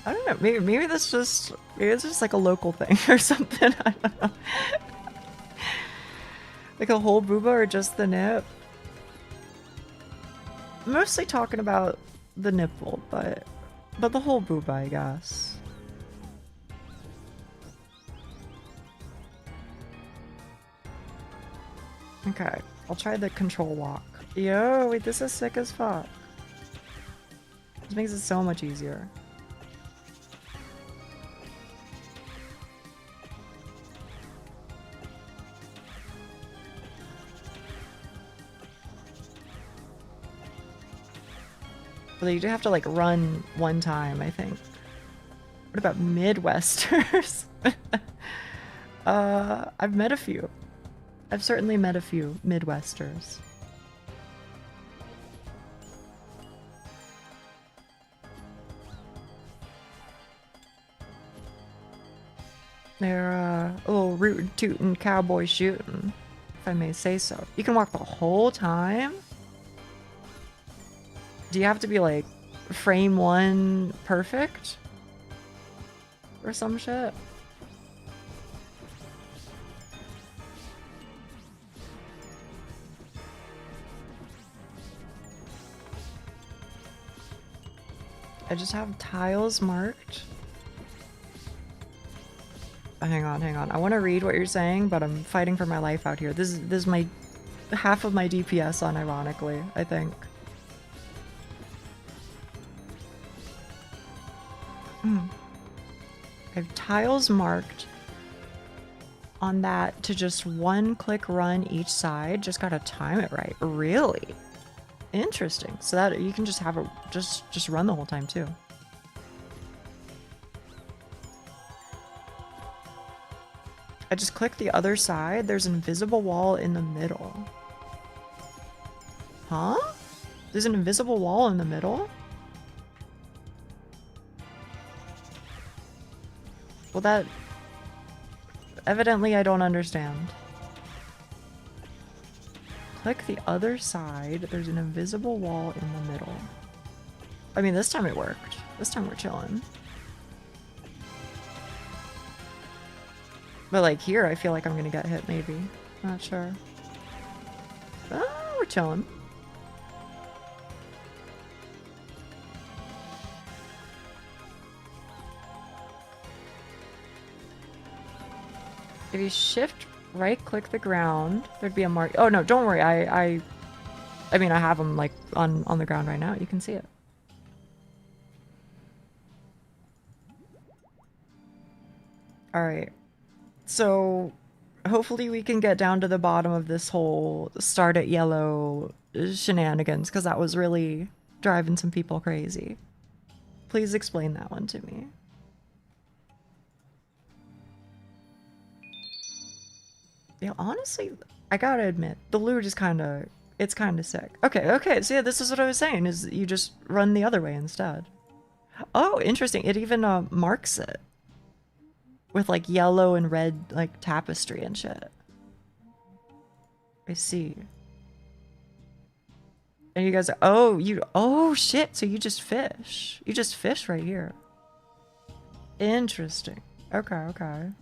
I don't know, maybe that's just, maybe it's just like a local thing or something, I don't know. Like a whole booba or just the nip? I'm mostly talking about the nipple, but the whole booba, I guess. Okay, I'll try the control lock. Yo, wait, this is sick as fuck. This makes it so much easier. But you do have to like run one time, I think. What about Midwesters? I've met a few. I've certainly met a few Midwesters. They're a little rootin' tootin' cowboy shootin', if I may say so. You can walk the whole time? Do you have to be like frame one perfect? Or some shit? I just have tiles marked. Hang on. I want to read what you're saying, but I'm fighting for my life out here. This is my half of my DPS unironically, I think. I have tiles marked on that to just one click run each side. Just gotta time it right. Really? Interesting. So that you can just have it just run the whole time too. I just click the other side. There's an invisible wall in the middle. Huh? There's an invisible wall in the middle? Well, that... Evidently, I don't understand. Click the other side. There's an invisible wall in the middle. I mean, this time it worked. This time we're chilling. But like here, I feel like I'm gonna get hit maybe. Not sure. Oh, we're chilling. If you shift right click the ground, there'd be a mark. Oh no, don't worry. I mean, I have them like on the ground right now. You can see it. All right. So hopefully we can get down to the bottom of this whole start at yellow shenanigans, because that was really driving some people crazy. Please explain that one to me. Yeah, honestly, I gotta admit, the lure just it's kinda sick. Okay, so yeah, this is what I was saying, is you just run the other way instead. Oh, interesting. It even marks it with like yellow and red like tapestry and shit. I see. And you guys are, oh shit, so you just fish. You just fish right here. Interesting. Okay.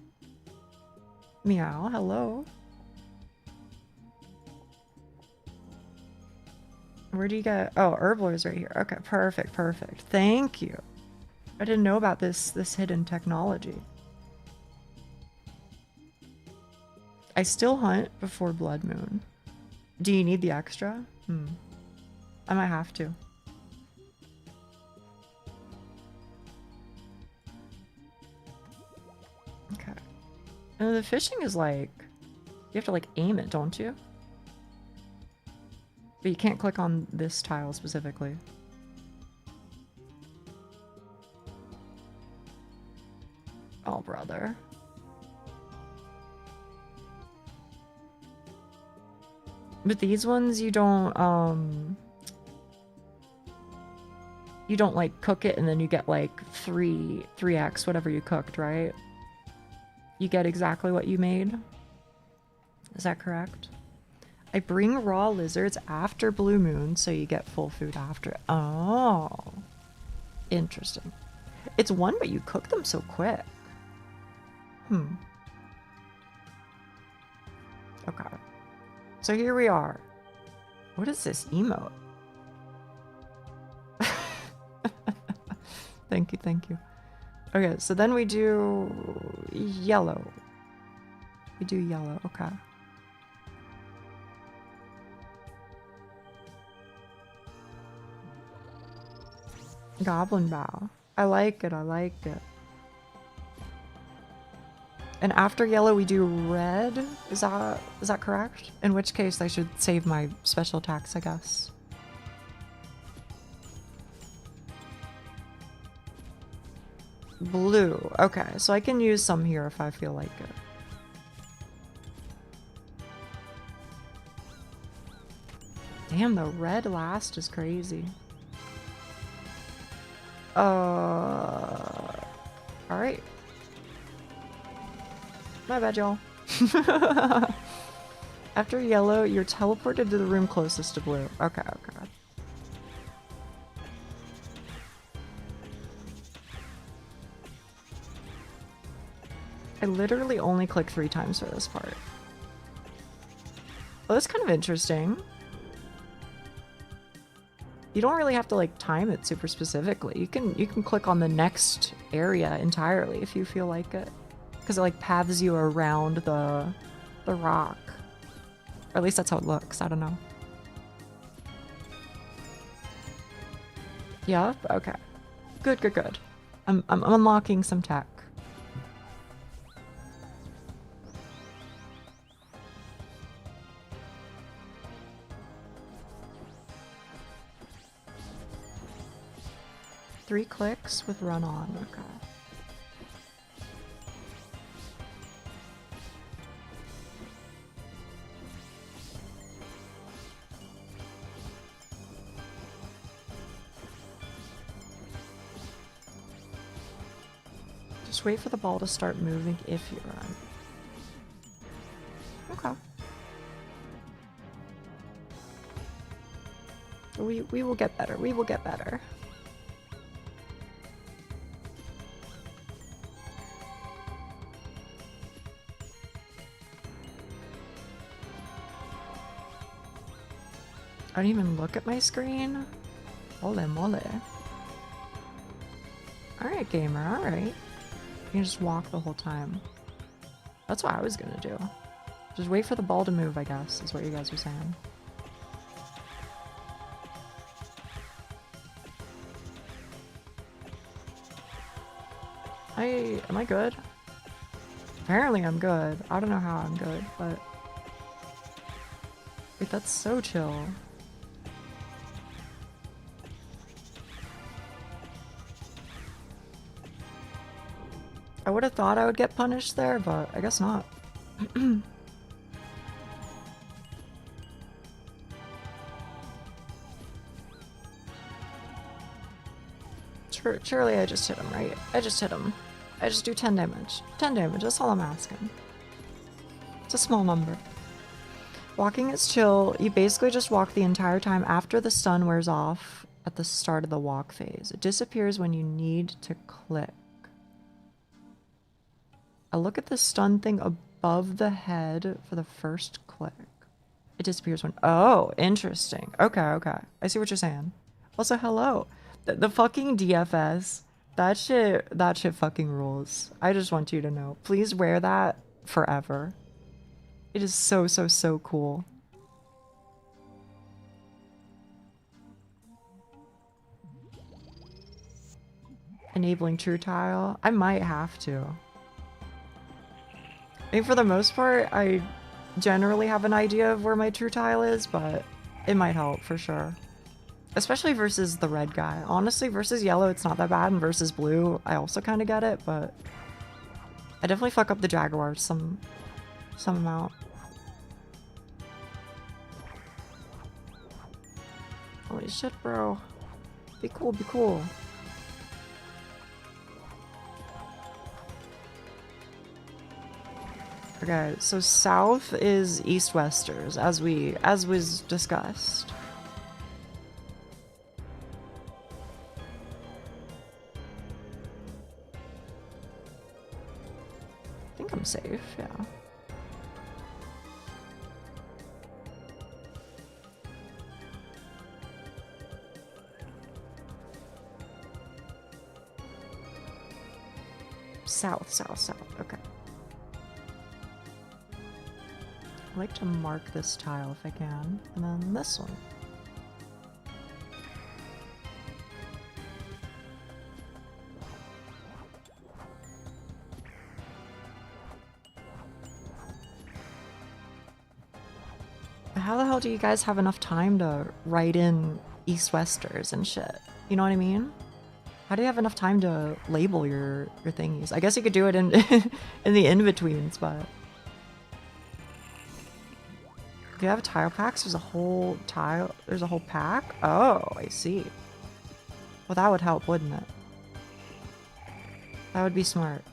Meow, hello. Where do you get... Oh, Herblor's right here. Okay, perfect. Thank you. I didn't know about this hidden technology. I still hunt before Blood Moon. Do you need the extra? I might have to. Okay. And the fishing is like... You have to like aim it, don't you? But you can't click on this tile specifically. Oh, brother. But these ones, you don't like cook it and then you get like 3x whatever you cooked, right? You get exactly what you made. Is that correct? I bring raw lizards after blue moon, so you get full food after. Oh, interesting. It's one, but you cook them so quick. Okay. So here we are. What is this emote? Thank you. Okay, so then we do yellow. Okay. Goblin bow. I like it. And after yellow we do red. Is that correct? In which case I should save my special attacks, I guess. Blue. Okay, so I can use some here if I feel like it. Damn, the red last is crazy. Alright. My bad, y'all. After yellow, you're teleported to the room closest to blue. Okay. I literally only click 3 times for this part. Well, that's kind of interesting. You don't really have to like time it super specifically. You can click on the next area entirely if you feel like it, because it like paths you around the rock, or at least that's how it looks. I don't know. Yeah. Okay. Good. I'm unlocking some tech. Three clicks with run on. Okay. Just wait for the ball to start moving if you run. Okay. We will get better. We will get better. I don't even look at my screen. Holy moly. Alright, gamer, alright. You can just walk the whole time. That's what I was gonna do. Just wait for the ball to move, I guess, is what you guys were saying. Am I good? Apparently I'm good. I don't know how I'm good, but... Wait, that's so chill. I would have thought I would get punished there, but I guess not. Surely I just hit him, right? I just hit him. I just do 10 damage. 10 damage, that's all I'm asking. It's a small number. Walking is chill. You basically just walk the entire time after the stun wears off at the start of the walk phase. It disappears when you need to click. I look at the stun thing above the head for the first click. It disappears when... Oh, interesting. Okay, okay. I see what you're saying. Also, hello. The fucking DFS, that shit fucking rules. I just want you to know. Please wear that forever. It is so, so, so cool. Enabling true tile? I might have to. I mean, for the most part, I generally have an idea of where my true tile is, but it might help for sure. Especially versus the red guy. Honestly, versus yellow, it's not that bad, and versus blue, I also kind of get it, but I definitely fuck up the Jaguars some amount. Holy shit, bro. Be cool, be cool. Okay, so south is east-westers, as was discussed. I think I'm safe, yeah. South, south, south, okay. I like to mark this tile if I can, and then this one. How the hell do you guys have enough time to write in east-westers and shit? You know what I mean? How do you have enough time to label your thingies? I guess you could do it in in the in-betweens, but if you have tile packs, there's a whole pack? Oh, I see. Well, that would help, wouldn't it? That would be smart.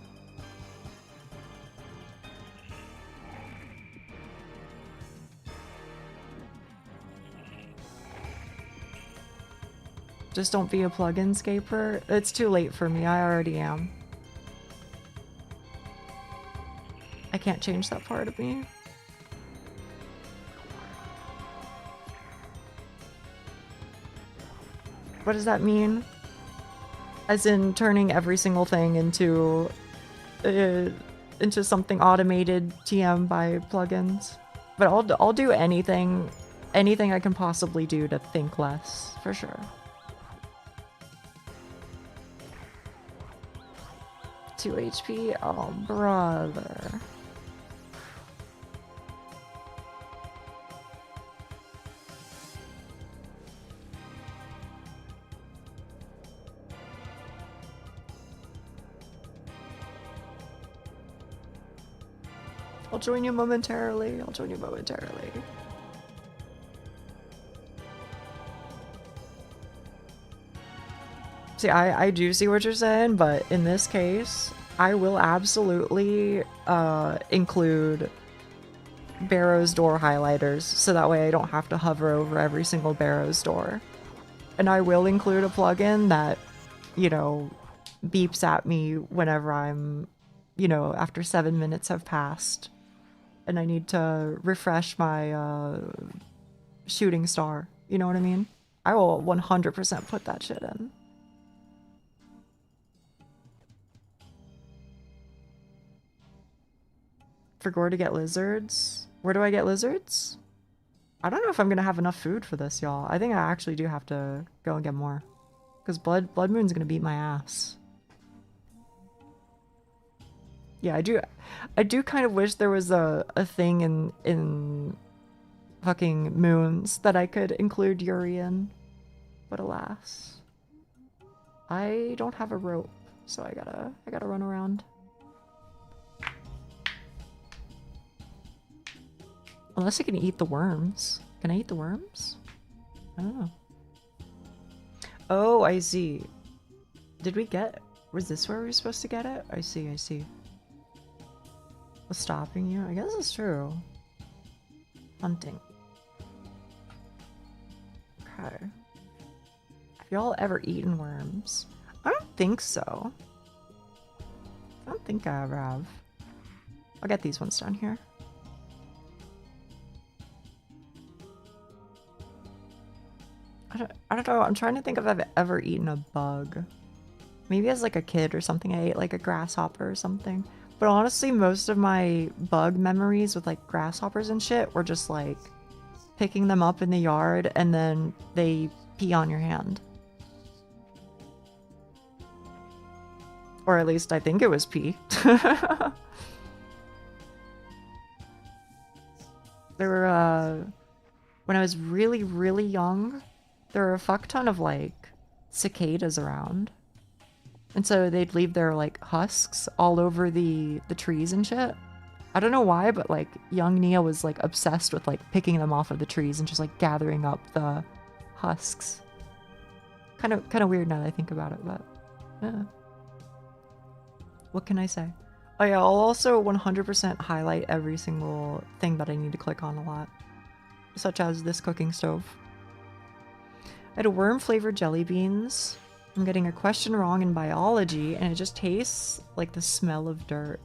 Just don't be a plugin scaper. It's too late for me. I already am. I can't change that part of me. What does that mean? As in turning every single thing into something automated TM by plugins. But I'll do anything I can possibly do to think less, for sure. 2 HP? Oh, brother. I'll join you momentarily. I'll join you momentarily. See, I do see what you're saying, but in this case, I will absolutely include Barrow's door highlighters, so that way I don't have to hover over every single Barrow's door. And I will include a plugin that, you know, beeps at me whenever I'm, you know, after 7 minutes have passed and I need to refresh my shooting star. You know what I mean? I will 100% put that shit in. For Gore to get lizards? Where do I get lizards? I don't know if I'm gonna have enough food for this, y'all. I think I actually do have to go and get more. Because Blood Moon's gonna beat my ass. Yeah, I do kind of wish there was a thing in fucking moons that I could include Yuri in. But alas. I don't have a rope, so I gotta run around. Unless I can eat the worms. Can I eat the worms? I don't know. Oh, I see. Did we get... Was this where we were supposed to get it? I see, I see. What's stopping you? I guess it's true. Hunting. Okay. Have y'all ever eaten worms? I don't think so. I don't think I ever have. I'll get these ones down here. I don't know. I'm trying to think if I've ever eaten a bug. Maybe as like a kid or something, I ate like a grasshopper or something. But honestly, most of my bug memories with like grasshoppers and shit were just like picking them up in the yard and then they pee on your hand. Or at least I think it was pee. There were, when I was really, really young, there were a fuck ton of like cicadas around. And so they'd leave their like husks all over the trees and shit. I don't know why, but like young Nia was like obsessed with like picking them off of the trees and just like gathering up the husks. Kind of weird now that I think about it, but yeah. What can I say? Oh yeah, I'll also 100% highlight every single thing that I need to click on a lot. Such as this cooking stove. I had a worm-flavored jelly beans. I'm getting a question wrong in biology, and it just tastes like the smell of dirt.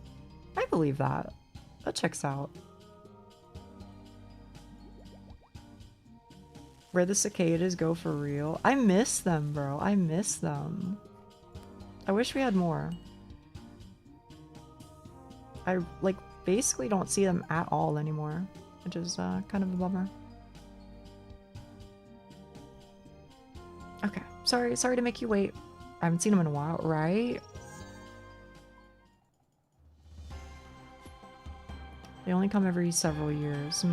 I believe that. That checks out. Where the cicadas go for real. I miss them, bro. I miss them. I wish we had more. I, like, basically don't see them at all anymore, which is kind of a bummer. Okay, sorry to make you wait. I haven't seen them in a while, right? They only come every several years.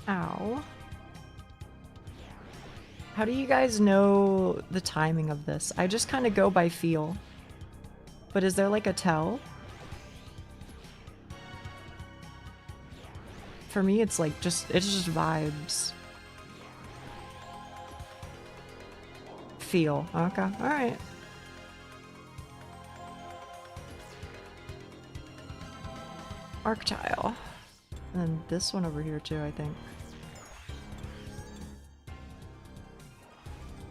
Ow. How do you guys know the timing of this? I just kind of go by feel. But is there like a tell? For me, it's like it's just vibes. Feel. Okay, alright. Arctile. And then this one over here too, I think.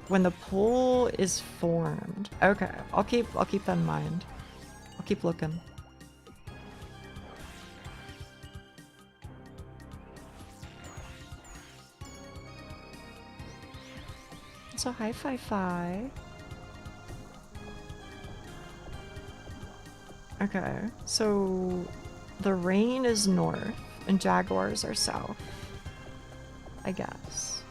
When the pool is formed. Okay, I'll keep that in mind. I'll keep looking. So hi Fi. Okay, so the rain is north and jaguars are south, I guess.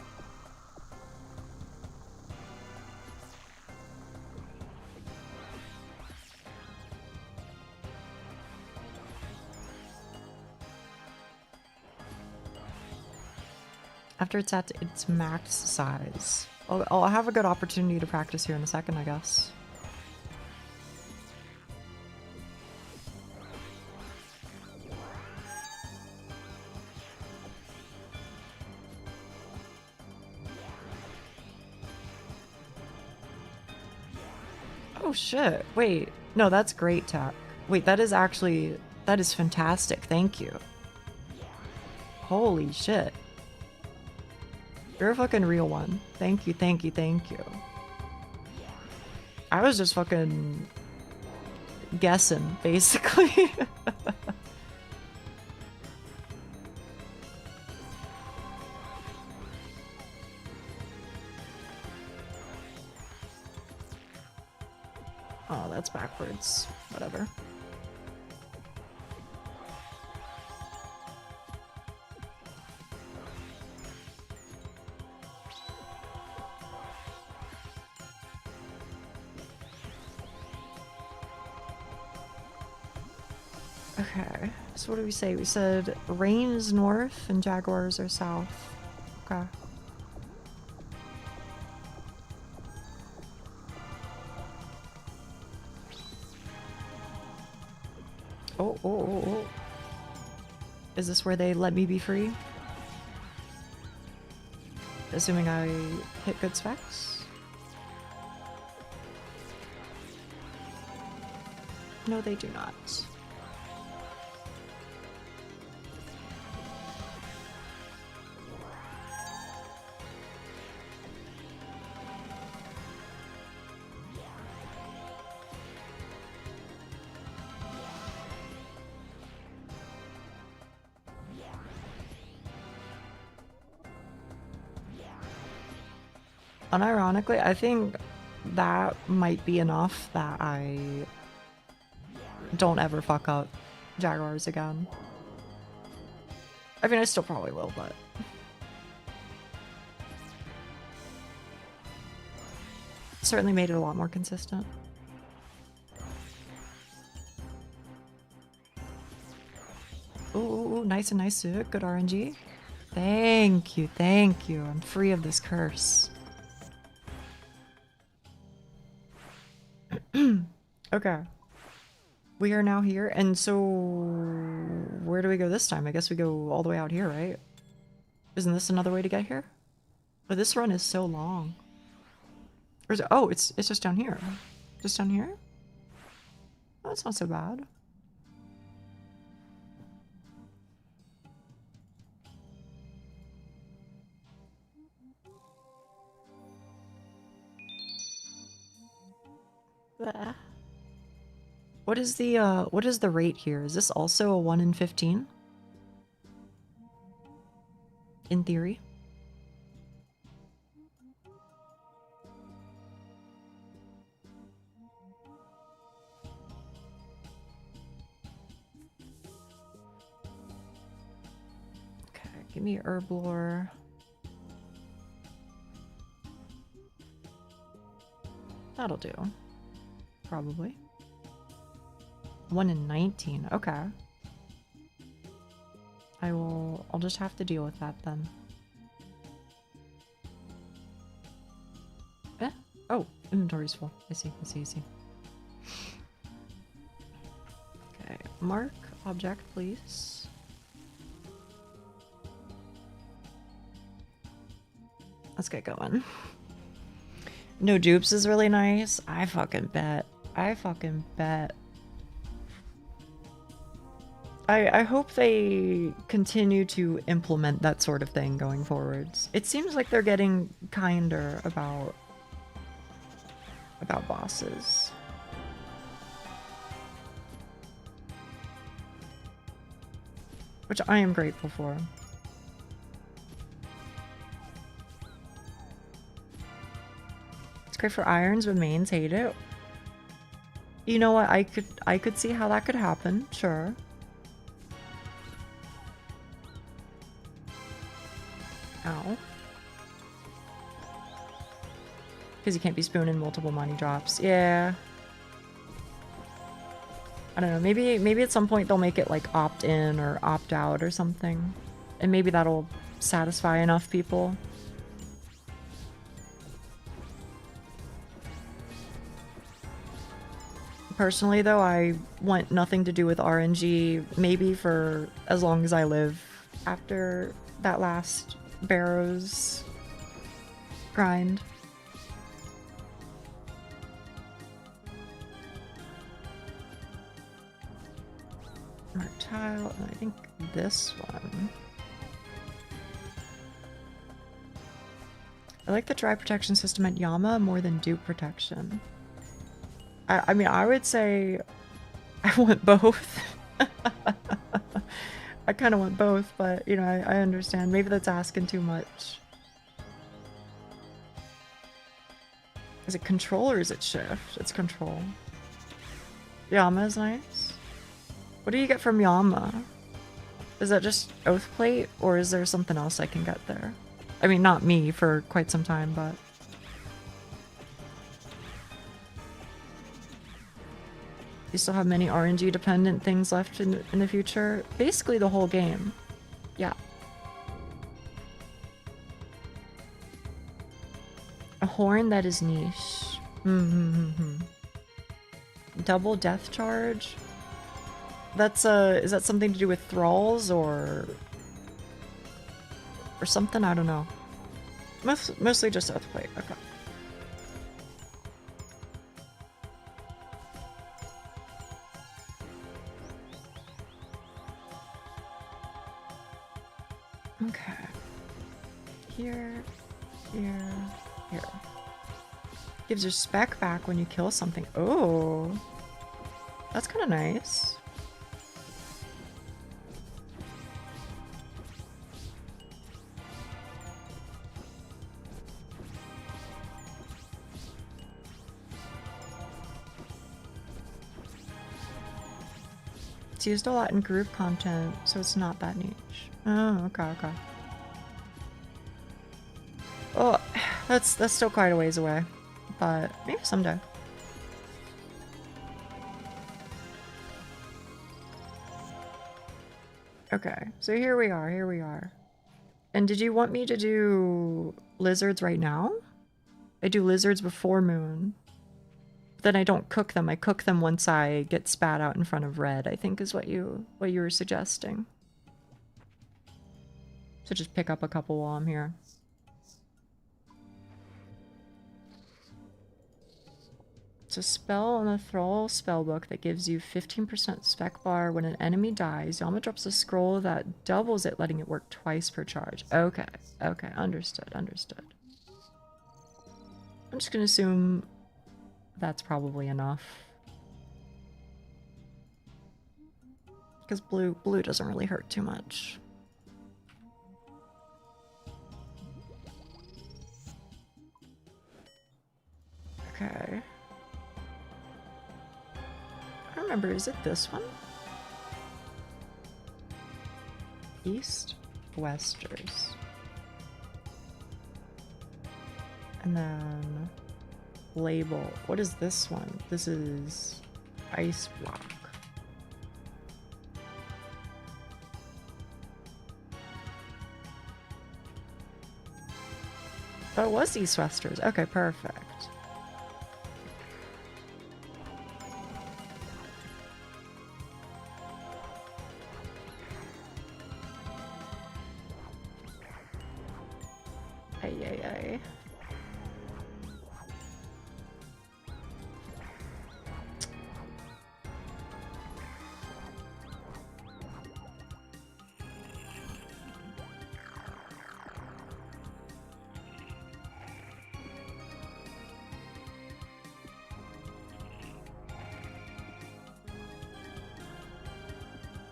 After it's at its max size. I'll have a good opportunity to practice here in a second, I guess. Oh shit. Wait. No, that's great tech. Wait, that is fantastic. Thank you. Holy shit. You're a fucking real one. Thank you, thank you, thank you. I was just fucking guessing, basically. Oh, that's backwards. Whatever. Okay, so what did we say? We said rain is north and jaguars are south. Okay. Oh. Is this where they let me be free? Assuming I hit good specs? No, they do not. Unironically, I think that might be enough that I don't ever fuck up jaguars again. I mean, I still probably will, but... certainly made it a lot more consistent. Ooh, nice and nice. Good RNG. Thank you, thank you. I'm free of this curse. Okay. We are now here, and so where do we go this time? I guess we go all the way out here, right? Isn't this another way to get here? But this run is so long. Or is it, oh, it's just down here. Just down here? Oh, that's not so bad. Blah. What is the rate here? Is this also a 1 in 15? In theory. Okay, give me herb lore. That'll do. Probably. 1 in 19. Okay. I'll just have to deal with that then. Eh? Oh, inventory's full. I see. Okay, mark object, please. Let's get going. No dupes is really nice. I fucking bet. I hope they continue to implement that sort of thing going forwards. It seems like they're getting kinder about bosses. Which I am grateful for. It's great for irons, but mains hate it. You know what? I could see how that could happen, sure. Ow. Because you can't be spooning multiple money drops. Yeah. I don't know. Maybe at some point they'll make it like opt in or opt out or something. And maybe that'll satisfy enough people. Personally though, I want nothing to do with RNG, maybe for as long as I live after that last Barrows grind. Martile, and I think this one. I like the dry protection system at Yama more than dupe protection. I mean, I would say I want both. I kind of want both, but, you know, I understand. Maybe that's asking too much. Is it control or is it shift? It's control. Yama is nice. What do you get from Yama? Is that just Oath Plate, or is there something else I can get there? I mean, not me for quite some time, but... You still have many RNG dependent things left in the future? Basically the whole game. Yeah. A horn that is niche. Double death charge? That's is that something to do with thralls or something? I don't know. Mostly just Oath Plate. Okay. Okay. Here. Gives your spec back when you kill something. Oh. That's kind of nice. It's used a lot in group content, so it's not that niche. Oh, okay. Oh, that's still quite a ways away, but maybe someday. Okay, so here we are. And did you want me to do lizards right now? I do lizards before moon. Then I don't cook them. I cook them once I get spat out in front of red, I think is what you were suggesting. So just pick up a couple while I'm here. It's a spell on the Thrall spellbook that gives you 15% spec bar. When an enemy dies, Yama drops a scroll that doubles it, letting it work twice per charge. Okay, understood. I'm just gonna assume that's probably enough. Because blue doesn't really hurt too much. Okay. I don't remember, is it this one? East Westers. And then label. What is this one? This is ice block. Oh, it was East Westers. Okay, perfect. Ay.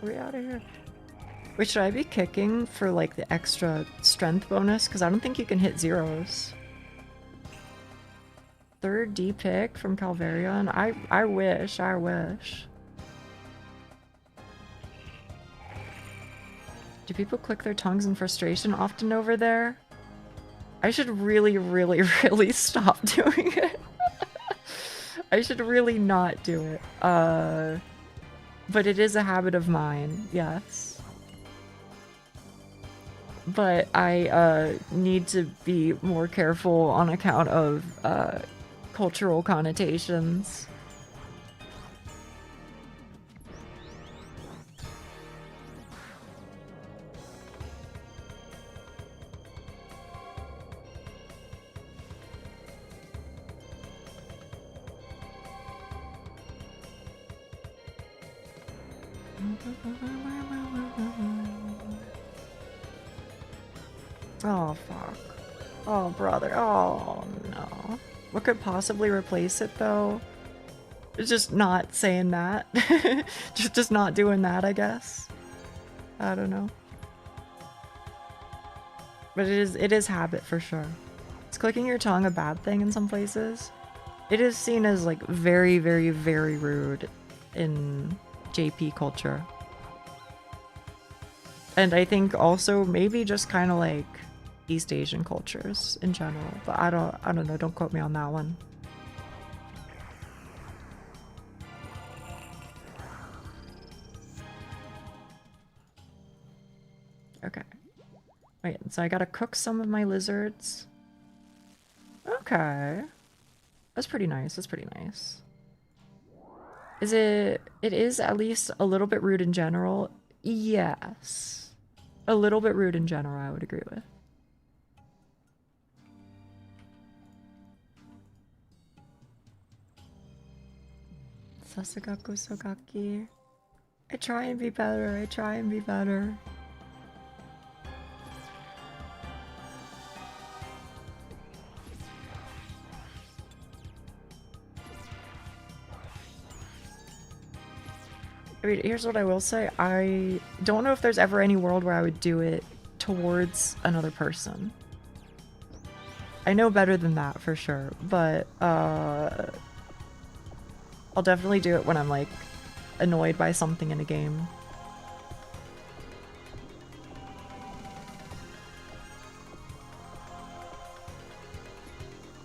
We out of here. Wait, should I be kicking for like the extra strength bonus? Because I don't think you can hit zeros. Third D pick from Calvarion. I wish. Do people click their tongues in frustration often over there? I should really stop doing it. I should really not do it. But it is a habit of mine, yes. But I need to be more careful on account of cultural connotations. Oh, fuck. Oh, brother. Oh, no. What could possibly replace it, though? It's just not saying that. just not doing that, I guess. I don't know. But it is habit for sure. Is clicking your tongue a bad thing in some places? It is seen as like very, very, very rude in JP culture. And I think also maybe just kind of like East Asian cultures in general. But I don't know, don't quote me on that one. Okay. Wait, so I gotta cook some of my lizards. Okay. That's pretty nice, that's pretty nice. It is at least a little bit rude in general. Yes. A little bit rude in general, I would agree with. Sasagaku Sogaki. I try and be better, I try and be better. I mean, here's what I will say. I don't know if there's ever any world where I would do it towards another person. I know better than that for sure, but I'll definitely do it when I'm like annoyed by something in a game.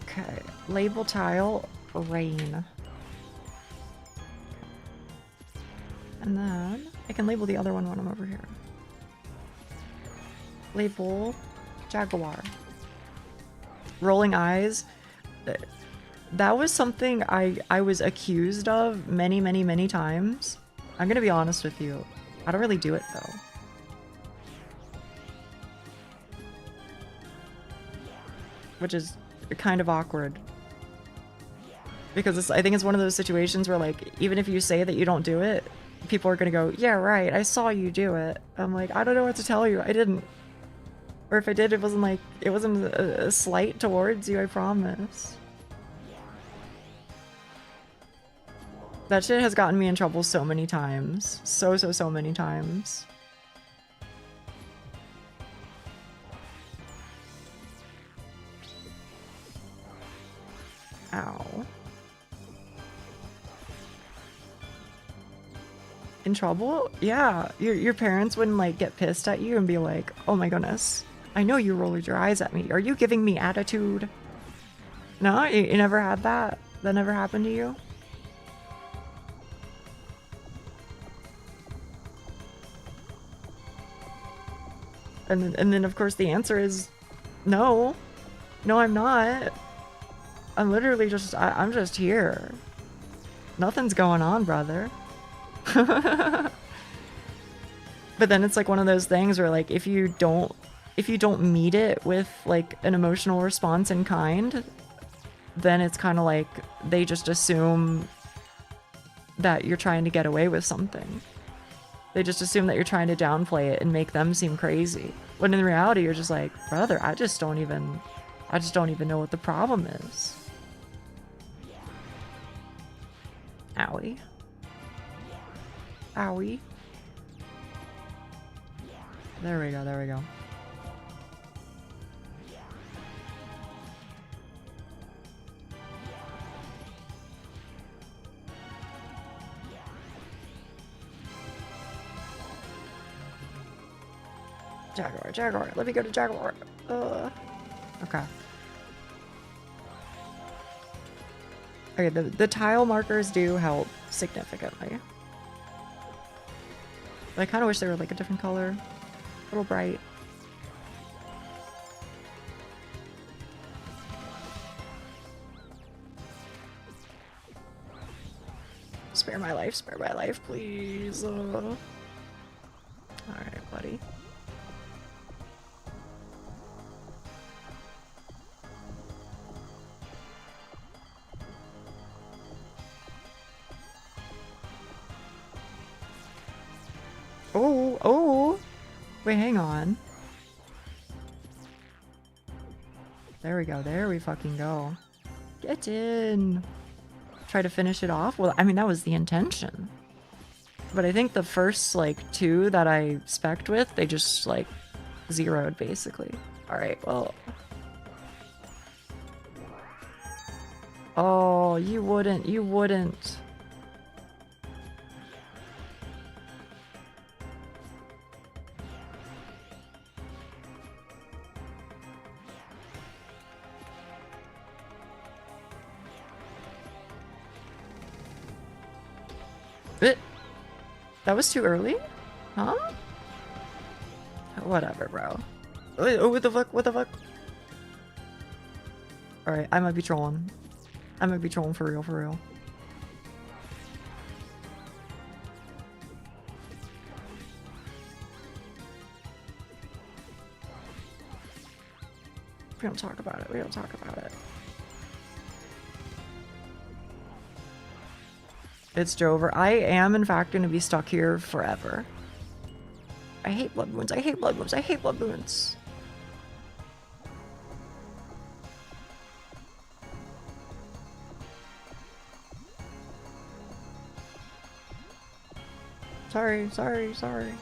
Okay, label tile, rain. And then I can label the other one when I'm over here. Label jaguar. Rolling eyes. That was something I was accused of many, many, many times. I'm gonna be honest with you. I don't really do it though. Which is kind of awkward. Because I think it's one of those situations where like, even if you say that you don't do it, people are gonna go, yeah, right, I saw you do it. I'm like, I don't know what to tell you, I didn't. Or if I did, it wasn't like, it wasn't a slight towards you, I promise. That shit has gotten me in trouble so many times. So many times. Ow. In trouble? Yeah. Your parents wouldn't like get pissed at you and be like, oh my goodness, I know you rolled your eyes at me. Are you giving me attitude? No? You never had that? That never happened to you? And then of course the answer is no. No, I'm not. I'm literally just, I'm just here. Nothing's going on, brother. But then it's like one of those things where like if you don't meet it with like an emotional response in kind, then it's kind of like they just assume that you're trying to get away with something. They just assume that you're trying to downplay it and make them seem crazy. When in reality you're just like, brother, I just don't even know what the problem is. Owie. Owie. There we go, there we go. Jaguar, Jaguar, let me go to Jaguar. Okay. Okay, the tile markers do help significantly. But I kind of wish they were like a different color. A little bright. Spare my life, please. Alright, buddy. Oh, oh. Wait, hang on. There we go. There we fucking go. Get in. Try to finish it off? Well, I mean, that was the intention. But I think the first, like, 2 that I spec'd with, they just, like, zeroed, basically. Alright, well... Oh, you wouldn't. You wouldn't. That was too early? Huh? Whatever, bro. Oh, what the fuck? What the fuck? Alright, I might be trolling. I might be trolling for real, for real. We don't talk about it. We don't talk about it. It's Jover. I am, in fact, going to be stuck here forever. I hate blood moons. I hate blood moons. I hate blood moons. Sorry, sorry, sorry.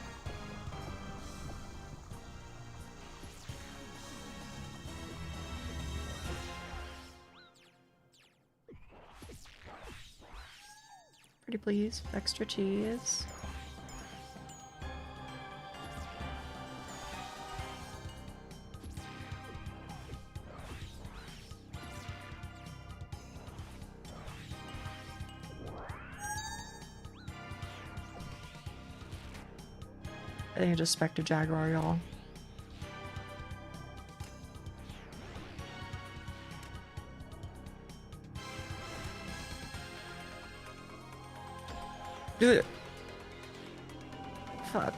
Pretty please, extra cheese. I think I just spec'd a Jaguar, y'all. Do it. Fucking.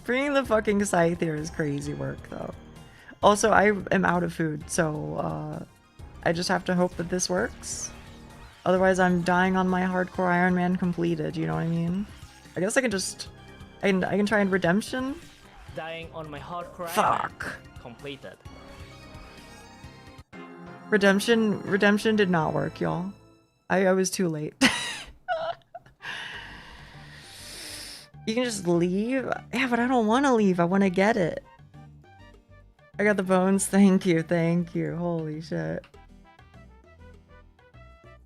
Bringing the fucking scythe here is crazy work, though. Also, I am out of food, so I just have to hope that this works. Otherwise, I'm dying on my hardcore Ironman completed. You know what I mean? I guess I can just, I can try and redemption. Dying on my hardcore Fuck. Ironman completed. Redemption did not work, y'all. I was too late. You can just leave? Yeah, but I don't want to leave. I want to get it. I got the bones. Thank you. Thank you. Holy shit.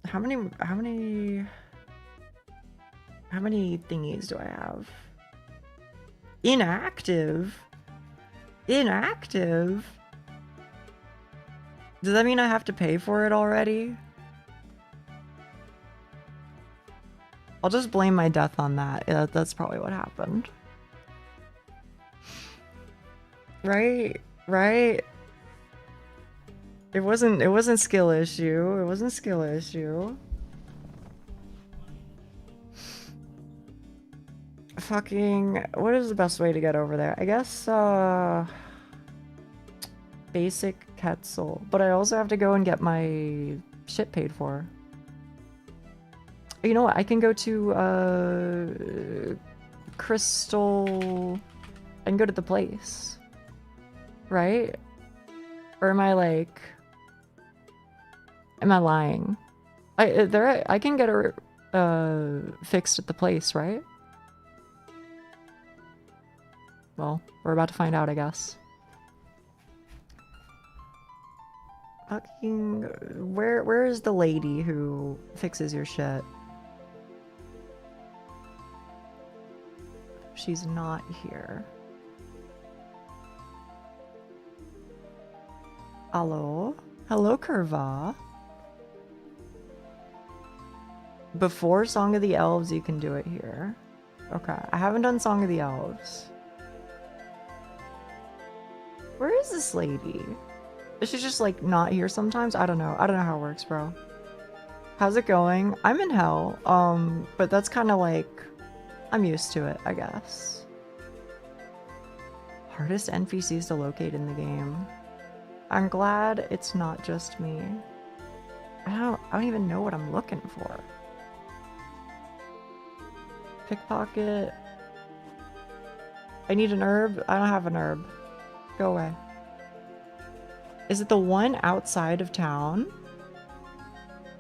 How many thingies do I have? Inactive? Inactive? Does that mean I have to pay for it already? I'll just blame my death on that. Yeah, that's probably what happened. Right? Right? It wasn't skill issue. It wasn't skill issue. Fucking, what is the best way to get over there? I guess, basic Quetzal. But I also have to go and get my shit paid for. You know what? I can go to, Crystal... I can go to the place. Right? Or am I like... Am I lying? I can get her, fixed at the place, right? Well, we're about to find out, I guess. Fucking... Where is the lady who fixes your shit? She's not here. Hello? Hello, Curva. Before Song of the Elves, you can do it here. Okay, I haven't done Song of the Elves. Where is this lady? Is she just like not here sometimes? I don't know. I don't know how it works, bro. How's it going? I'm in hell. But that's kind of like, I'm used to it, I guess. Hardest NPCs to locate in the game. I'm glad it's not just me. I I don't even know what I'm looking for. Pickpocket. I need an herb. I don't have an herb. Go away. Is it the one outside of town?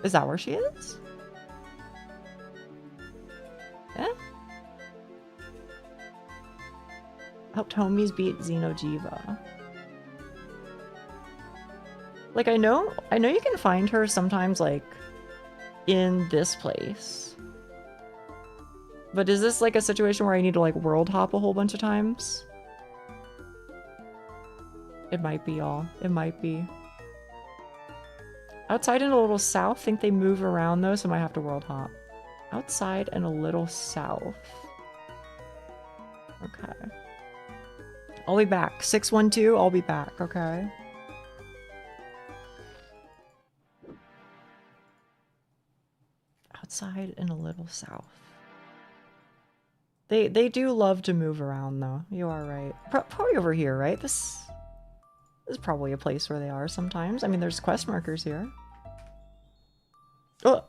Is that where she is? Eh? Helped homies beat Xenojiva. Like, I know you can find her sometimes, like, in this place. But is this, like, a situation where I need to, like, world hop a whole bunch of times? It might be, y'all. It might be. Outside and a little south. Think they move around, though, so I might have to world hop. Outside and a little south. Okay. I'll be back. 612, I'll be back, okay? Outside and a little south. They do love to move around, though. You are right. Probably over here, right? This is probably a place where they are sometimes. I mean, there's quest markers here. Oh!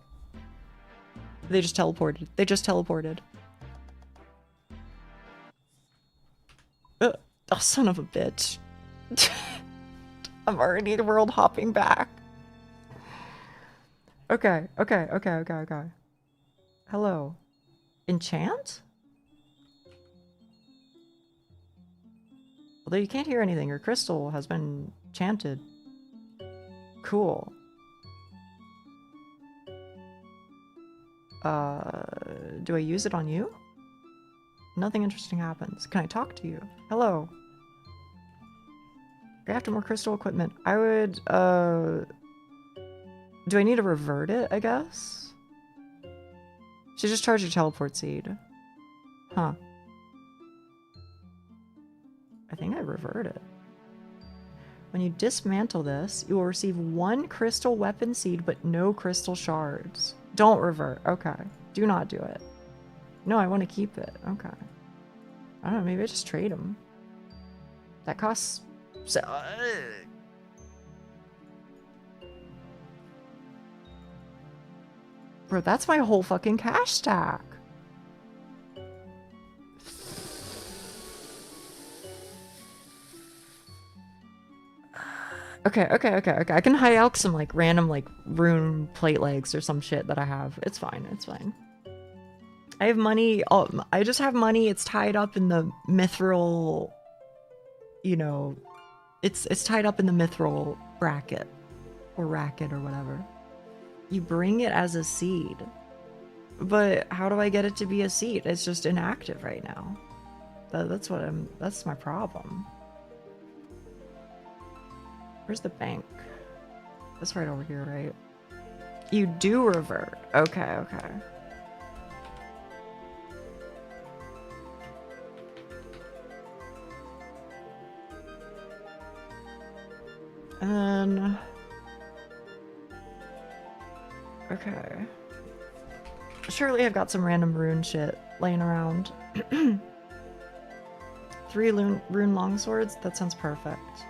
They just teleported. They just teleported. Oh, son of a bitch. I'm already world hopping back. Okay. Hello. Enchant? Although you can't hear anything, your crystal has been chanted. Cool. Do I use it on you? Nothing interesting happens. Can I talk to you? Hello. You're after more crystal equipment. I would, do I need to revert it, I guess? She just charged your teleport seed. Huh. I think I revert it. When you dismantle this, you will receive 1 crystal weapon seed, but no crystal shards. Don't revert. Okay. Do not do it. No, I want to keep it. Okay. I don't know. Maybe I just trade them. That costs... So, bro, that's my whole fucking cash stack. Okay. I can high elk some, like, random, like, rune plate legs or some shit that I have. It's fine. I have money. I just have money. It's tied up in the mithril, you know, it's tied up in the mithril bracket or racket or whatever. You bring it as a seed, but how do I get it to be a seed? It's just inactive right now. That's my problem. Where's the bank? That's right over here, right? You do revert. Okay. And then... Okay. Surely I've got some random rune shit laying around. 3 rune longswords? That sounds perfect.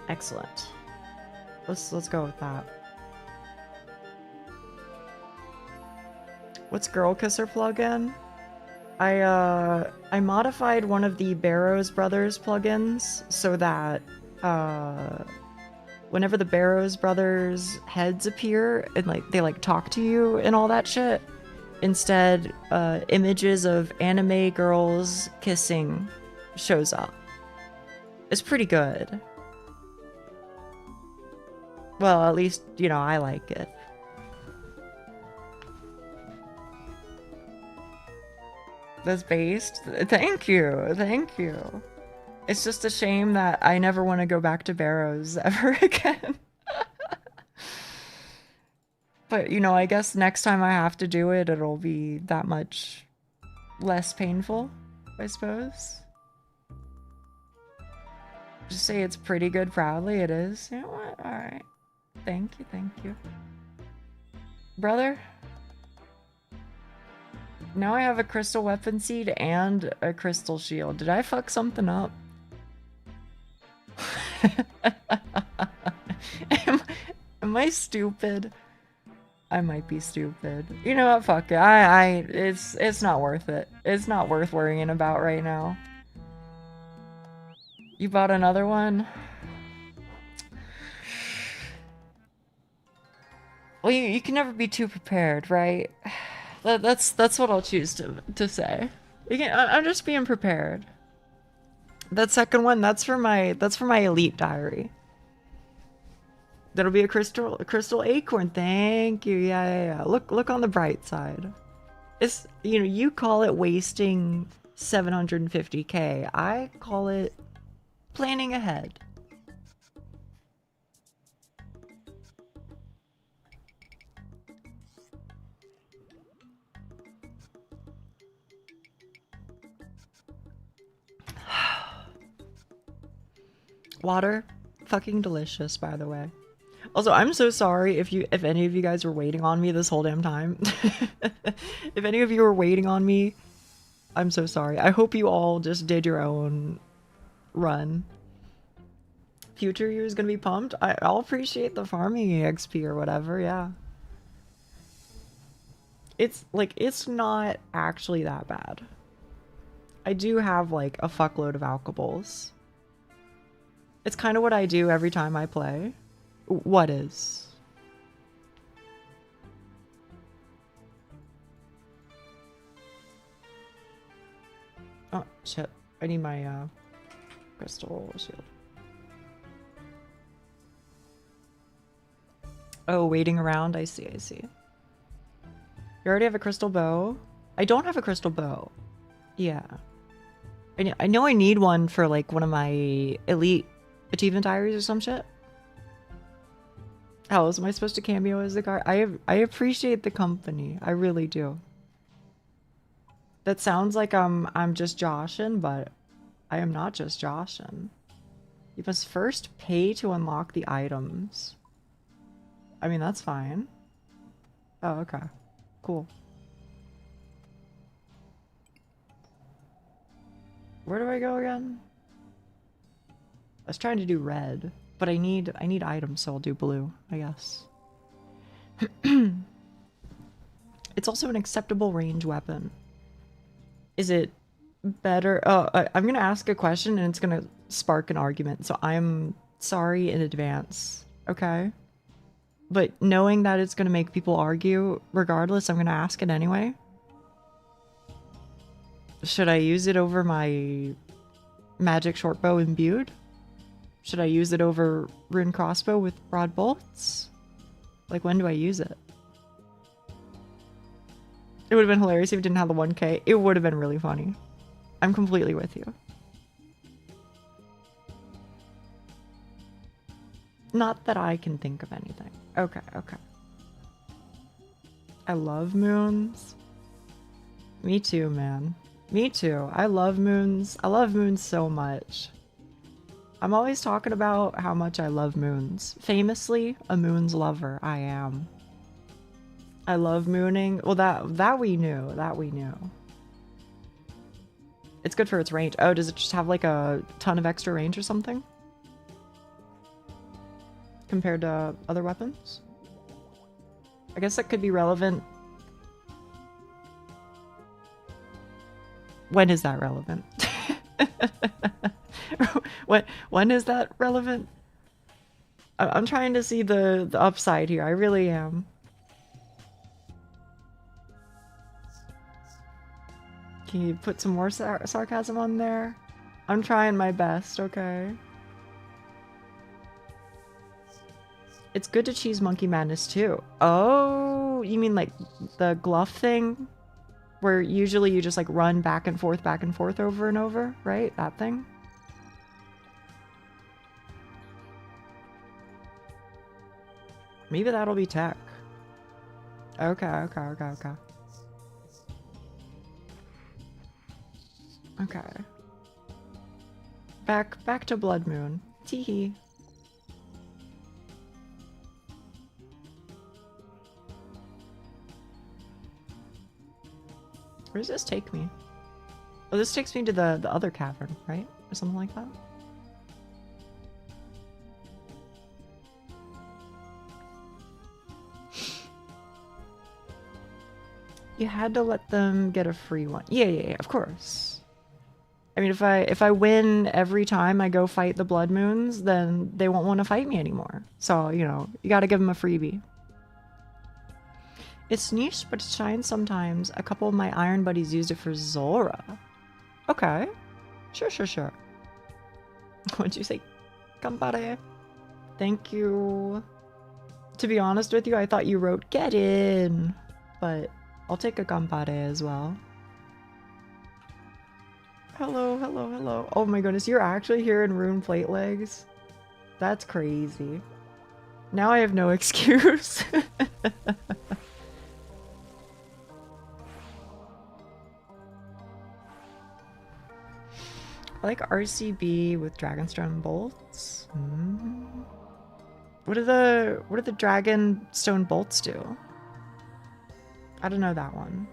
Excellent. Let's go with that. What's girlkisser plugin? I modified one of the Barrows Brothers plugins so that whenever the Barrows Brothers heads appear and like they like talk to you and all that shit, instead images of anime girls kissing shows up. It's pretty good. Well, at least, you know, I like it. That's based. Thank you. It's just a shame that I never want to go back to Barrows ever again. But, you know, I guess next time I have to do it, it'll be that much less painful, I suppose. Just say it's pretty good proudly. It is. You know what? Alright. Thank you. Brother? Now I have a crystal weapon seed and a crystal shield. Did I fuck something up? Am I stupid? I might be stupid. You know what? Fuck it. It's not worth it. It's not worth worrying about right now. You bought another one? Well, you can never be too prepared, right? That's what I'll choose to say. I'm just being prepared. That second one, that's for my elite diary. That'll be a crystal acorn. Thank you. Yeah. Look on the bright side. It's, you know, you call it wasting 750K. I call it planning ahead. Water, fucking delicious, by the way. Also, I'm so sorry if any of you guys were waiting on me this whole damn time. If any of you were waiting on me, I'm so sorry. I hope you all just did your own run. Future you is gonna be pumped. I'll appreciate the farming XP or whatever, yeah. It's like, it's not actually that bad. I do have like a fuckload of alkables. It's kind of what I do every time I play. What is? Oh, shit. I need my crystal shield. Oh, waiting around? I see. You already have a crystal bow? I don't have a crystal bow. Yeah. I know I need one for like one of my elite achievement diaries or some shit. How else am I supposed to cameo as the guard? I appreciate the company. I really do. That sounds like I'm just joshing, but I am not just joshing. You must first pay to unlock the items. I mean, that's fine. Oh, okay. Cool. Where do I go again? I was trying to do red, but I need items, so I'll do blue, I guess. It's also an acceptable range weapon. Is it better? Oh, I'm gonna ask a question and it's gonna spark an argument, so I'm sorry in advance, okay? But knowing that it's gonna make people argue regardless, I'm gonna ask it anyway. Should I use it over my magic shortbow imbued? Should I use it over rune crossbow with broad bolts? Like, when do I use it? It would have been hilarious if it didn't have the 1K. It would have been really funny. I'm completely with you. Not that I can think of anything. Okay. I love moons. Me too, man. Me too. I love moons. I love moons so much. I'm always talking about how much I love moons. Famously, a moons lover, I am. I love mooning. Well, that we knew. That we knew. It's good for its range. Oh, does it just have like a ton of extra range or something? Compared to other weapons? I guess that could be relevant. When is that relevant? When is that relevant? I'm trying to see the upside here. I really am. Can you put some more sarcasm on there? I'm trying my best, okay? It's good to cheese Monkey Madness too. Oh, you mean like the Gluff thing? Where usually you just like run back and forth over and over, right? That thing? Maybe that'll be tech. Okay. Okay. Back to Blood Moon. Teehee. Where does this take me? Oh, this takes me to the other cavern, right? Or something like that? You had to let them get a free one. Yeah, of course. I mean, if I win every time I go fight the Blood Moons, then they won't want to fight me anymore. So, you know, you gotta give them a freebie. It's niche, but it shines sometimes. A couple of my iron buddies used it for Zora. Okay. Sure. What'd you say? Compare. Thank you. To be honest with you, I thought you wrote get in. But I'll take a compare as well. Hello. Oh my goodness, you're actually here in Rune Plate Legs? That's crazy. Now I have no excuse. I like RCB with Dragonstone bolts. What do the Dragonstone bolts do? I don't know that one.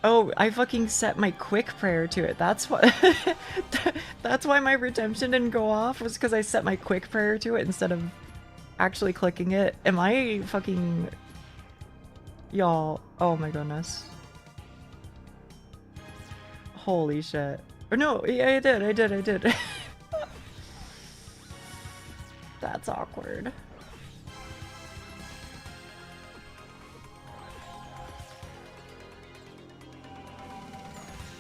Oh, I fucking set my quick prayer to it. That's what. That's why my redemption didn't go off, was because I set my quick prayer to it instead of actually clicking it. Am I fucking... Y'all, oh my goodness. Holy shit. Oh no, yeah, I did. That's awkward.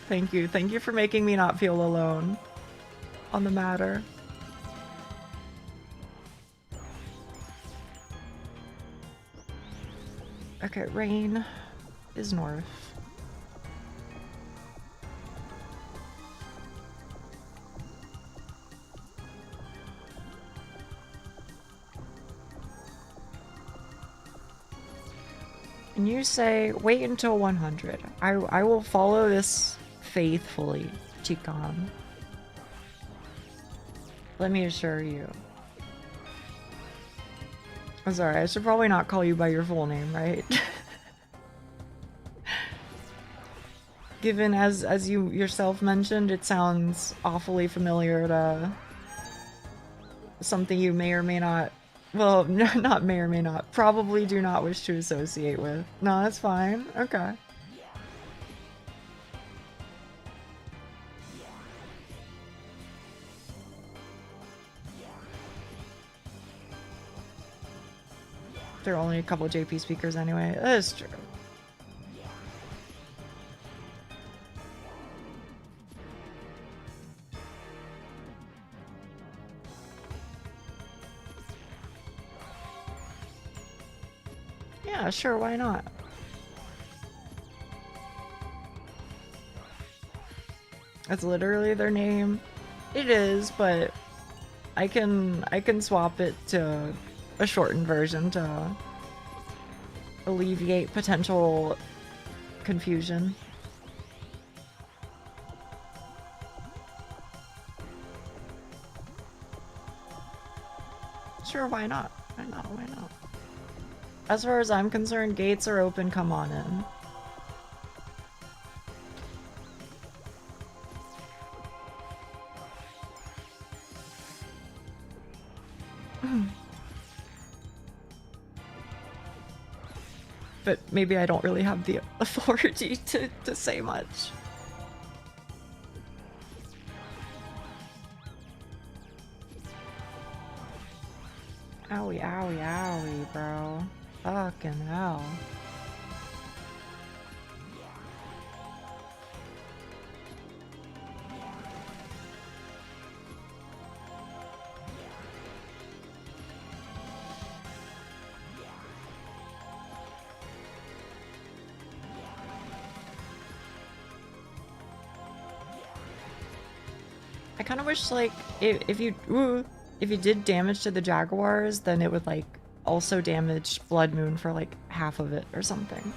Thank you for making me not feel alone on the matter. Okay, rain is north. And you say, wait until 100. I will follow this faithfully, Chikon. Let me assure you. I'm sorry, I should probably not call you by your full name, right? Given, as you yourself mentioned, it sounds awfully familiar to something you may or may not, well, not may or may not, probably do not wish to associate with. No, that's fine. Okay. There are only a couple JP speakers anyway. That is true. Yeah, sure, why not? That's literally their name. It is, but I can swap it to a shortened version to alleviate potential confusion. Sure, why not? Why not? As far as I'm concerned, gates are open, come on in. But maybe I don't really have the authority to say much. Owie, bro. Fucking hell. I kind of wish, like, if you did damage to the Jaguars, then it would, like, also damage Blood Moon for, like, half of it or something.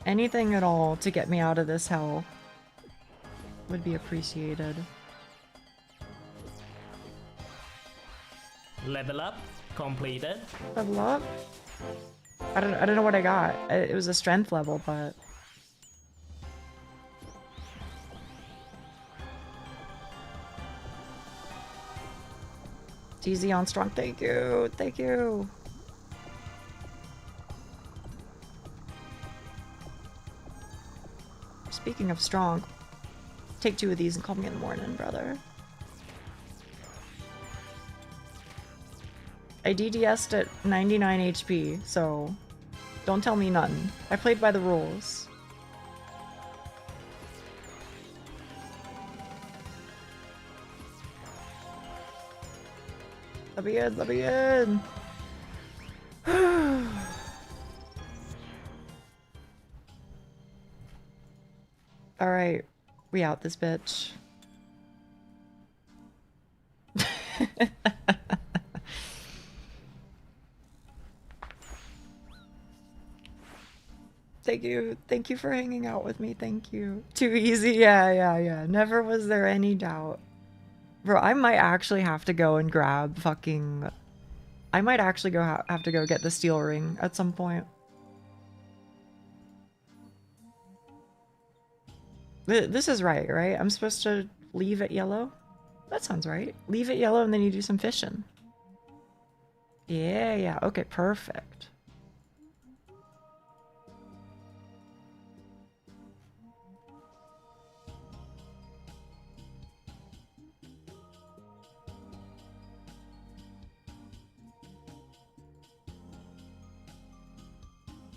Anything at all to get me out of this hell would be appreciated. Level up completed. Level up? I don't know what I got. It was a strength level, but... DZ on strong. Thank you. Thank you. Speaking of strong, take 2 of these and call me in the morning, brother. I DDS'd at 99 HP, so don't tell me nothing. I played by the rules. Let me in, let me in! Alright, we out this bitch. Thank you for hanging out with me, thank you. Too easy, yeah. Never was there any doubt. Bro, I might actually have to go and grab fucking... I might actually have to go get the steel ring at some point. This is right? I'm supposed to leave at yellow? That sounds right. Leave at yellow and then you do some fishing. Yeah, okay, perfect.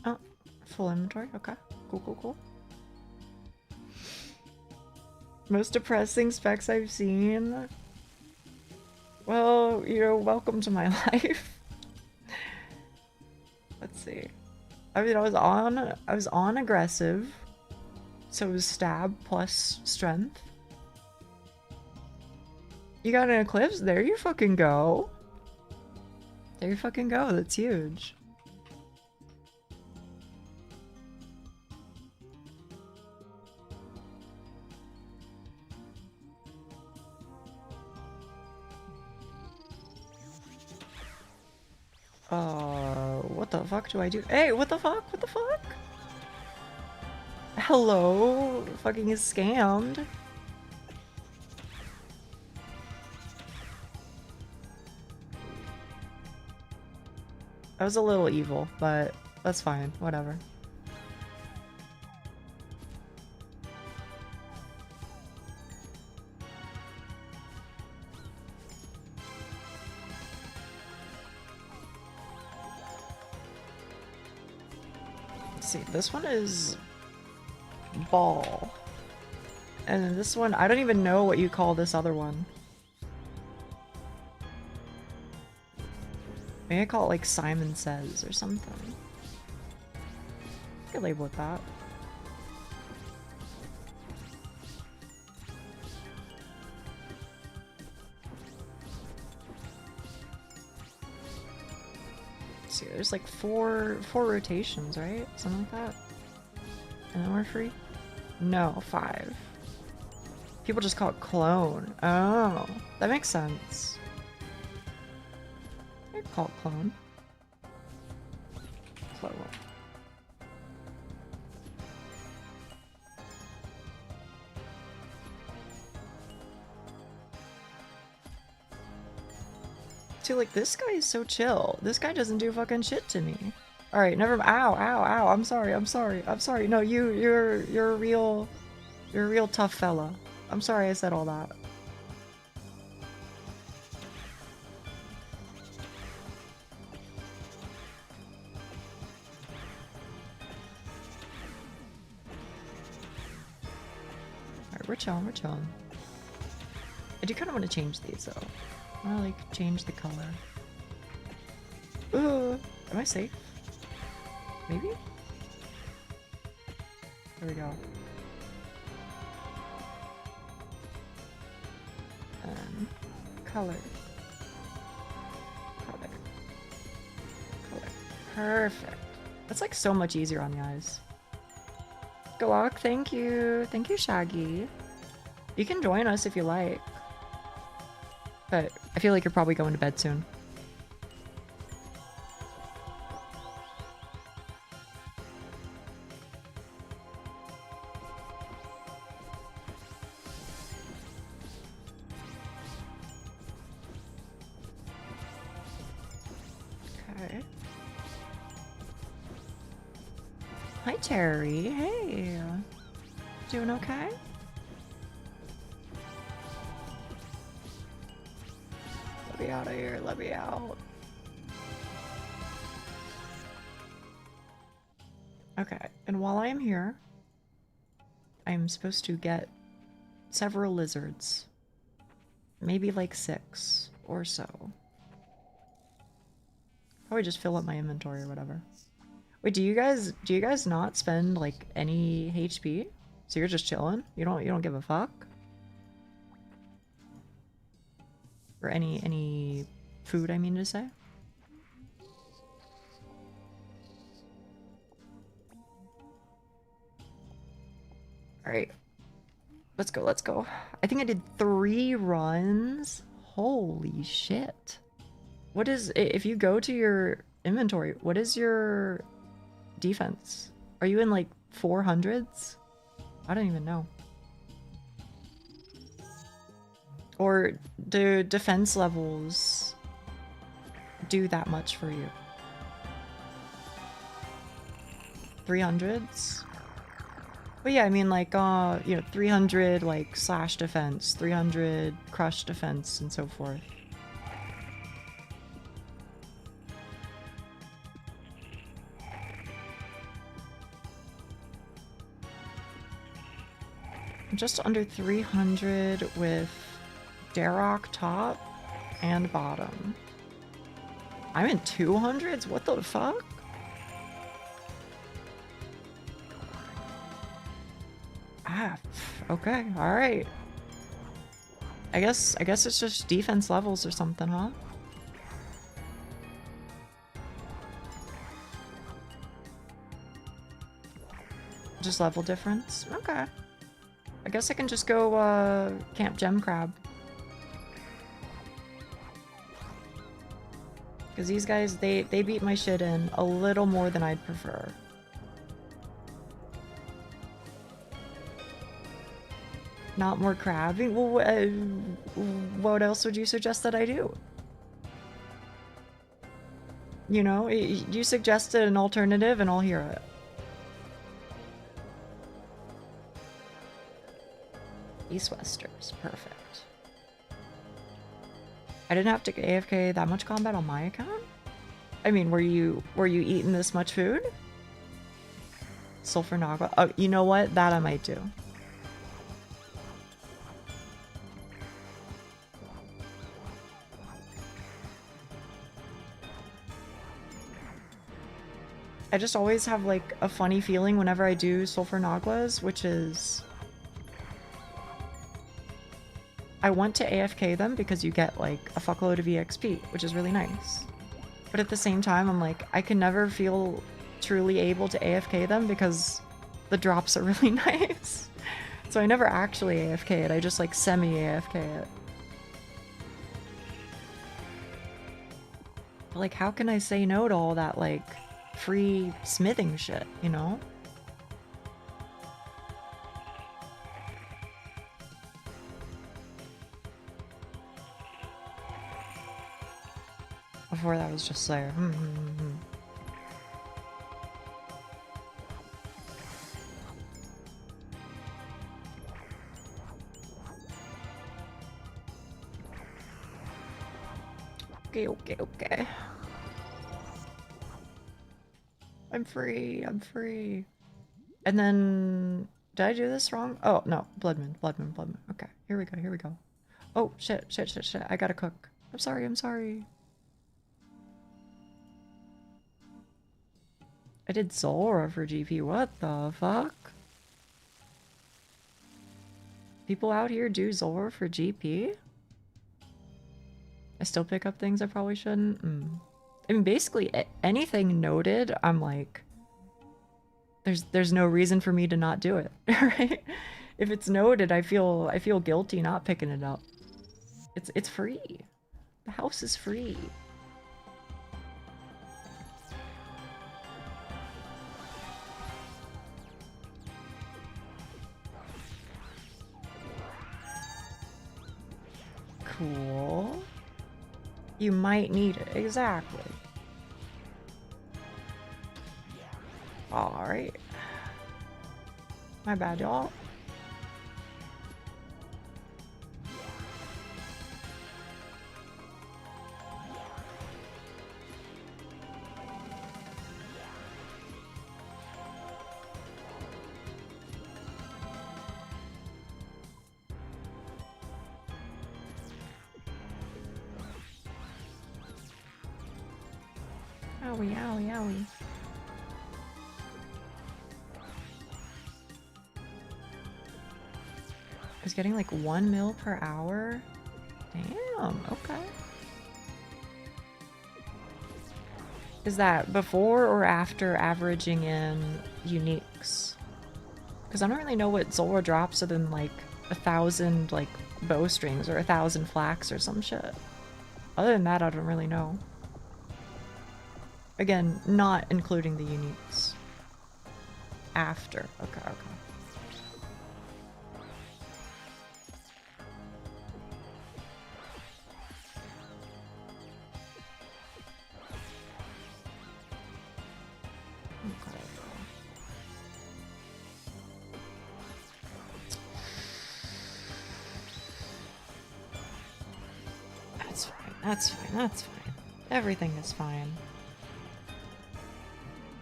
Oh, full inventory, okay. Cool. Most depressing specs I've seen? Well, you know, welcome to my life. Let's see. I mean, I was on aggressive. So it was stab plus strength. You got an eclipse? There you fucking go. There you fucking go. That's huge. What the fuck do I do? Hey, what the fuck? What the fuck? Hello? Fucking is scammed. I was a little evil, but that's fine. Whatever. See, this one is ball, and then this one, I don't even know what you call this other one. Maybe I call it like Simon Says or something. I could label it that. See, there's like four rotations, right? Something like that. And then we're free? No, 5. People just call it clone. Oh, that makes sense. I call it clone. Clone. See, like, this guy is so chill. This guy doesn't do fucking shit to me. Alright, never mind. Ow. I'm sorry. No, you're a real tough fella. I'm sorry I said all that. Alright, we're chilling. I do kind of want to change these though. I want to like change the color. Am I safe? Maybe? There we go. Color. Perfect. That's like so much easier on the eyes. Galak, thank you. Thank you, Shaggy. You can join us if you like. But I feel like you're probably going to bed soon. Okay. Hi, Terry. Hey. Doing okay? Let me out of here. Let me out. Okay. And while I am here, I am supposed to get several lizards. Maybe like 6 or so. Probably just fill up my inventory or whatever. Wait, do you guys not spend like any HP? So you're just chilling? You don't give a fuck? Or any food, I mean to say? Alright. Let's go, let's go. I think I did 3 runs. Holy shit. What is, if you go to your inventory, what is your defense? Are you in like 400s? I don't even know. Or do defense levels do that much for you? 300s? But yeah, I mean like, you know, 300 like slash defense, 300 crush defense, and so forth. I'm just under 300 with Darrock top and bottom. I'm in 200s? What the fuck? Ah, okay, alright. I guess it's just defense levels or something, huh? Just level difference? Okay. I guess I can just go, Camp Gem Crab. Because these guys, they beat my shit in a little more than I'd prefer. Not more crabbing? Well, what else would you suggest that I do? You know, you suggested an alternative and I'll hear it. East-Westers, perfect. I didn't have to AFK that much combat on my account? I mean, were you eating this much food? Sulfur Nagua? Oh, you know what? That I might do. I just always have like a funny feeling whenever I do Sulfur Naguas, which is I want to AFK them because you get like a fuckload of EXP, which is really nice. But at the same time, I'm like, I can never feel truly able to AFK them because the drops are really nice. So I never actually AFK it, I just like semi-AFK it. But like, how can I say no to all that like free smithing shit, you know? Before that was just Slayer. Okay. I'm free. And then, did I do this wrong? Oh, no. Bloodman. Okay, here we go. Oh, shit. I gotta cook. I'm sorry. I did Zora for GP. What the fuck? People out here do Zora for GP? I still pick up things I probably shouldn't? I mean, basically, anything noted, I'm like, there's no reason for me to not do it, right? If it's noted, I feel guilty not picking it up. It's free. The house is free. Cool. You might need it. Exactly. My bad, y'all. Owie, owie, owie. It's getting like 1 mil per hour? Damn, okay. Is that before or after averaging in uniques? Because I don't really know what Zora drops other than like 1,000 like bowstrings or 1,000 flax or some shit. Other than that, I don't really know. Again, not including the uniques. After. Okay, okay. That's fine, that's fine, that's fine. Everything is fine.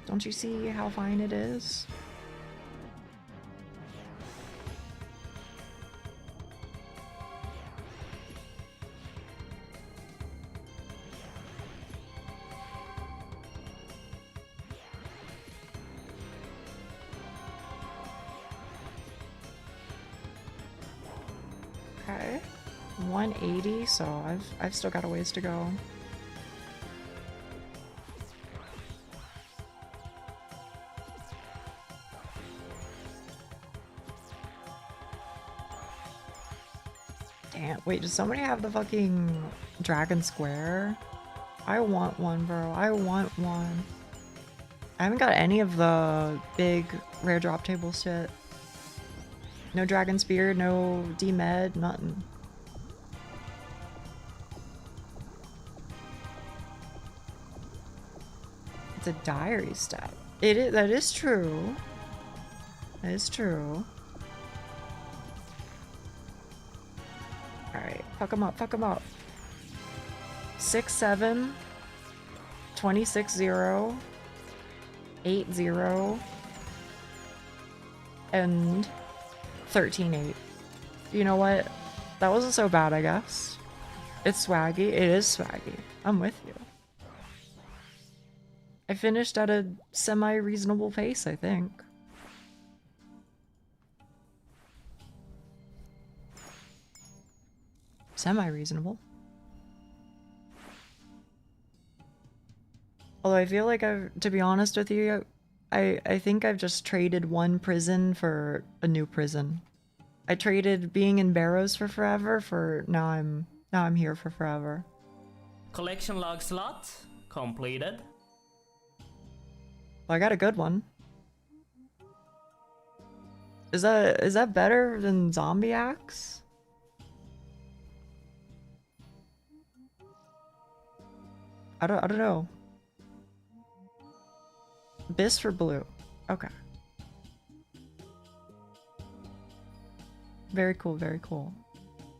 Don't you see how fine it is? Okay. 180, so I've still got a ways to go. Damn, wait, does somebody have the fucking dragon square? I want one, bro. I want one. I haven't got any of the big rare drop table shit. No dragon spear, no D-med, nothing. It's a diary stat. It is, that is true. That is true. Alright, fuck him up, fuck him up. 6-7, 26-0, 8-0, and 13-8. You know what? That wasn't so bad, I guess. It's swaggy. It is swaggy. I'm with you. I finished at a semi-reasonable pace, I think. Semi-reasonable. Although I feel like to be honest with you, I think I've just traded one prison for a new prison. I traded being in Barrows for forever for now I'm here for forever. Collection log slot completed. Well, I got a good one. Is that better than Zombie Axe? I don't know. Abyss for blue. Okay. Very cool, very cool.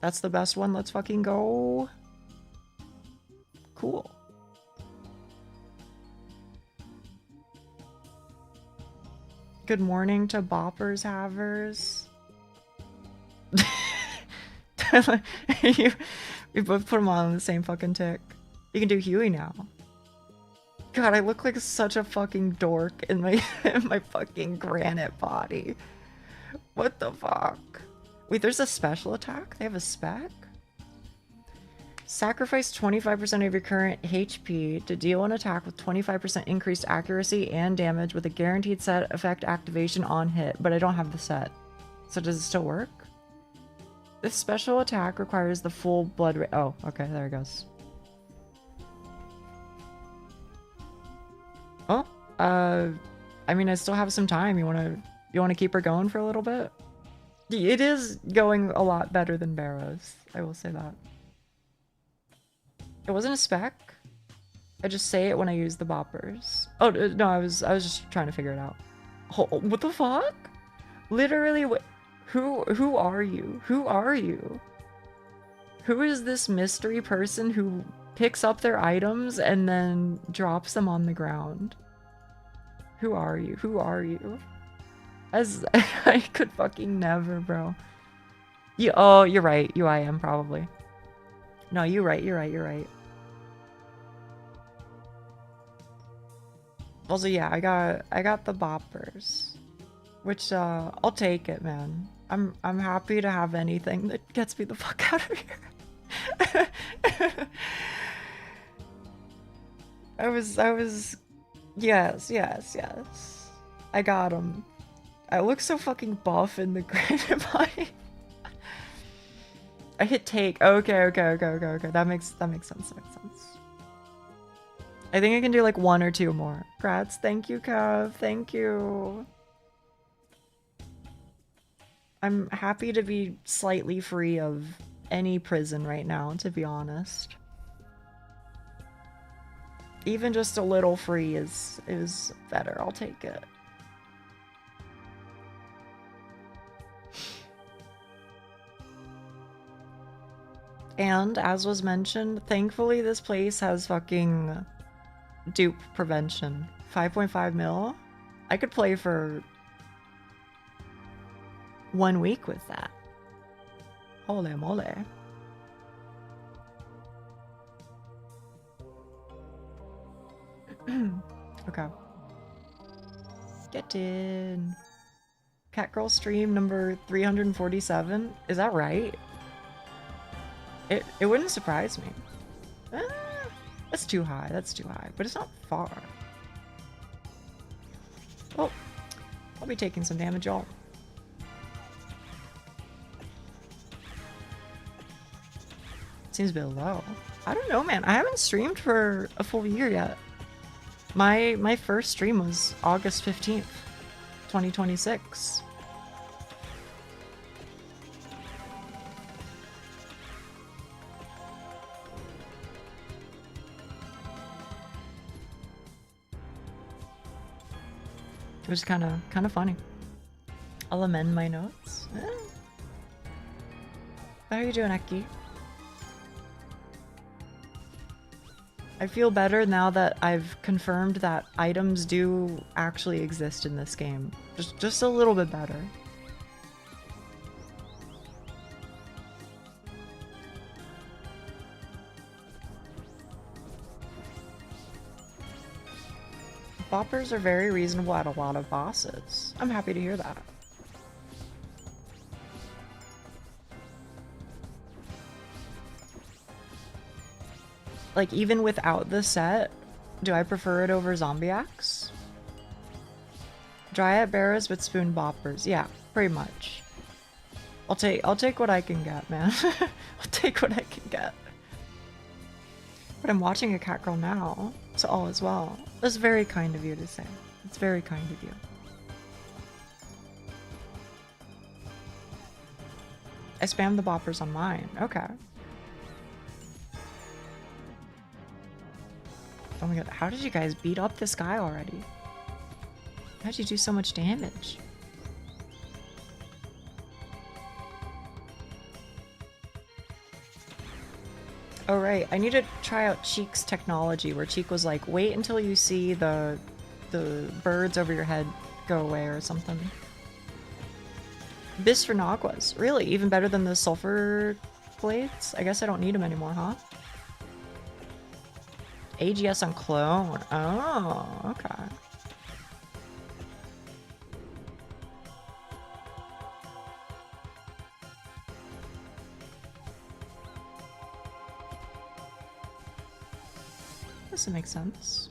That's the best one. Let's fucking go. Cool. Good morning to Boppers Havers. We both put them on the same fucking tick. You can do Huey now. God, I look like such a fucking dork in my in my fucking granite body. What the fuck? Wait, there's a special attack? They have a spec? Sacrifice 25% of your current HP to deal an attack with 25% increased accuracy and damage with a guaranteed set effect activation on hit, but I don't have the set. So does it still work? This special attack requires the full blood rate. Oh, okay, there it goes. Oh, I mean, I still have some time. You wanna keep her going for a little bit? It is going a lot better than Barrows. I will say that. It wasn't a spec. I just say it when I use the boppers. Oh no, I was just trying to figure it out. Oh, what the fuck? Literally, who are you? Who are you? Who is this mystery person who picks up their items and then drops them on the ground? Who are you? Who are you? As I could fucking never, bro. Oh, you're right. I am probably. No, you're right. You're right. Also, yeah, I got the boppers, which I'll take it, man. I'm happy to have anything that gets me the fuck out of here. I was yes. I got him. I look so fucking buff in the grid. I hit take. Okay. That makes sense. I think I can do like 1 or 2 more. Grats, thank you, Kev. Thank you. I'm happy to be slightly free of any prison right now, to be honest. Even just a little free is better. I'll take it. And as was mentioned, thankfully this place has fucking dupe prevention. 5.5 mil? I could play for 1 week with that. Holy moly. Okay. Get in. Catgirl stream number 347. Is that right? It wouldn't surprise me. That's too high. But it's not far. Oh, I'll be taking some damage, y'all. Seems a bit low. I don't know, man. I haven't streamed for a full year yet. My first stream was August 15th, 2026. It was kind of funny. I'll amend my notes. How are you doing, Eki? I feel better now that I've confirmed that items do actually exist in this game. Just a little bit better. Boppers are very reasonable at a lot of bosses. I'm happy to hear that. Like, even without the set, do I prefer it over Zombie Axe? Dryad Bearers with spoon boppers. Yeah, pretty much. I'll take what I can get, man. I'll take what I can get. But I'm watching a cat girl now, so all is well. That's very kind of you to say. It's very kind of you. I spammed the boppers on mine. Okay. Oh my god, how did you guys beat up this guy already? How'd you do so much damage? Oh right, I need to try out Cheek's technology, where Cheek was like, wait until you see the birds over your head go away or something. Bis for Naguas. Really? Even better than the sulfur blades? I guess I don't need them anymore, huh? AGS on clone. Oh, okay. This would make sense.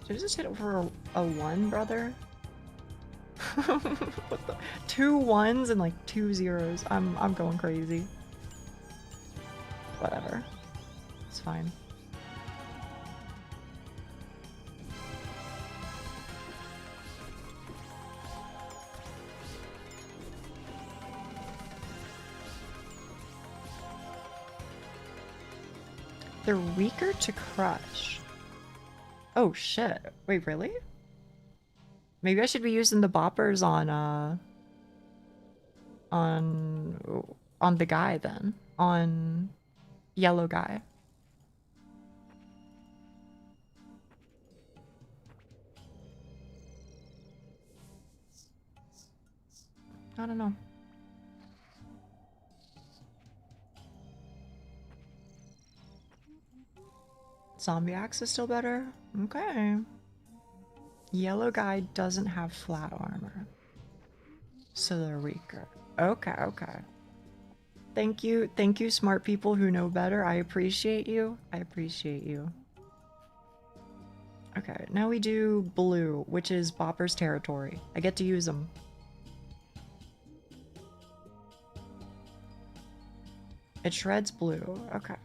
Did I just hit over a 1, brother? What the? 2 1s and like 2 zeros. I'm going crazy. Whatever. It's fine. They're weaker to crush. Oh shit. Wait, really? Maybe I should be using the boppers on the guy then. On yellow guy. I don't know. Zombie axe is still better? Okay. Yellow guy doesn't have flat armor. So they're weaker. Okay, okay. Thank you, smart people who know better. I appreciate you. I appreciate you. Okay, now we do blue, which is Bopper's territory. I get to use them. It shreds blue. Okay.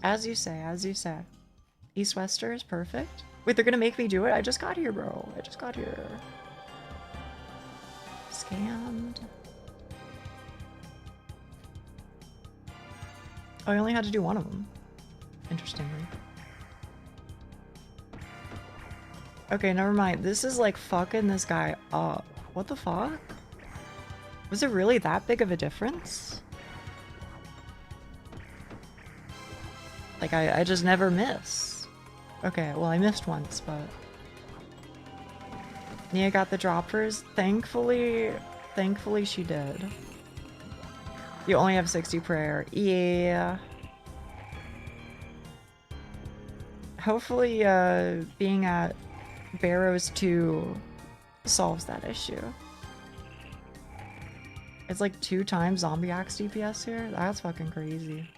As you say, as you say. East-Wester is perfect. Wait, they're gonna make me do it? I just got here, bro. I just got here. Scammed. Oh, I only had to do one of them. Interestingly. Okay, never mind. This is like fucking this guy up. What the fuck? Was it really that big of a difference? Like, I just never miss. Okay, well, I missed once, but... Nia got the droppers. Thankfully she did. You only have 60 prayer. Yeah. Hopefully, being at Barrows 2 solves that issue. It's like 2 times zombie axe DPS here? That's fucking crazy.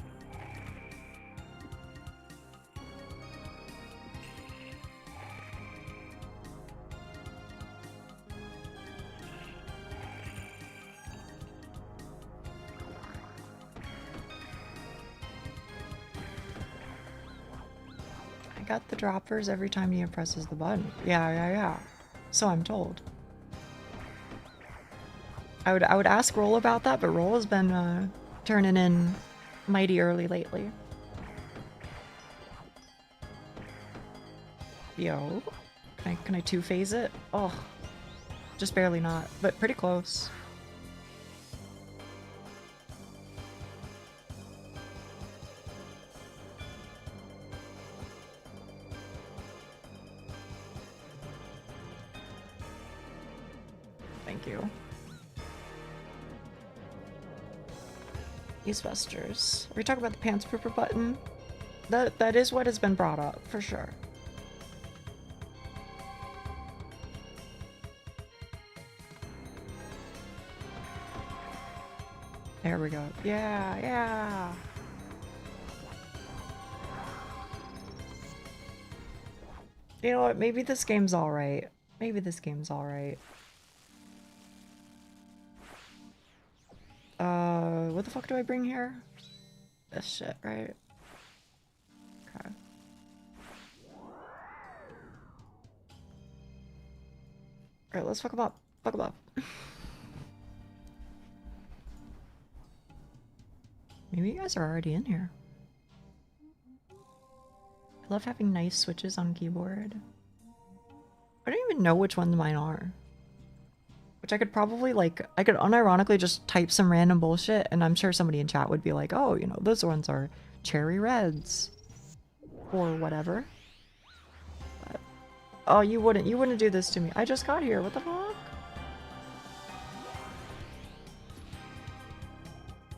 Got the droppers every time Nia presses the button. Yeah. So I'm told. I would ask Roll about that, but Roll has been turning in mighty early lately. Yo. Can I two-phase it? Oh. Just barely not, but pretty close. Thank you. Eastwesters. Are we talking about the pants pooper button? That is what has been brought up, for sure. There we go. Yeah. You know what? Maybe this game's alright. What the fuck do I bring here? This shit, right? Okay. Alright, let's fuck him up. Maybe you guys are already in here. I love having nice switches on keyboard. I don't even know which ones mine are. Which I could probably, like, I could unironically just type some random bullshit, and I'm sure somebody in chat would be like, oh, you know, those ones are cherry reds. Or whatever. But, oh, you wouldn't do this to me. I just got here, what the fuck?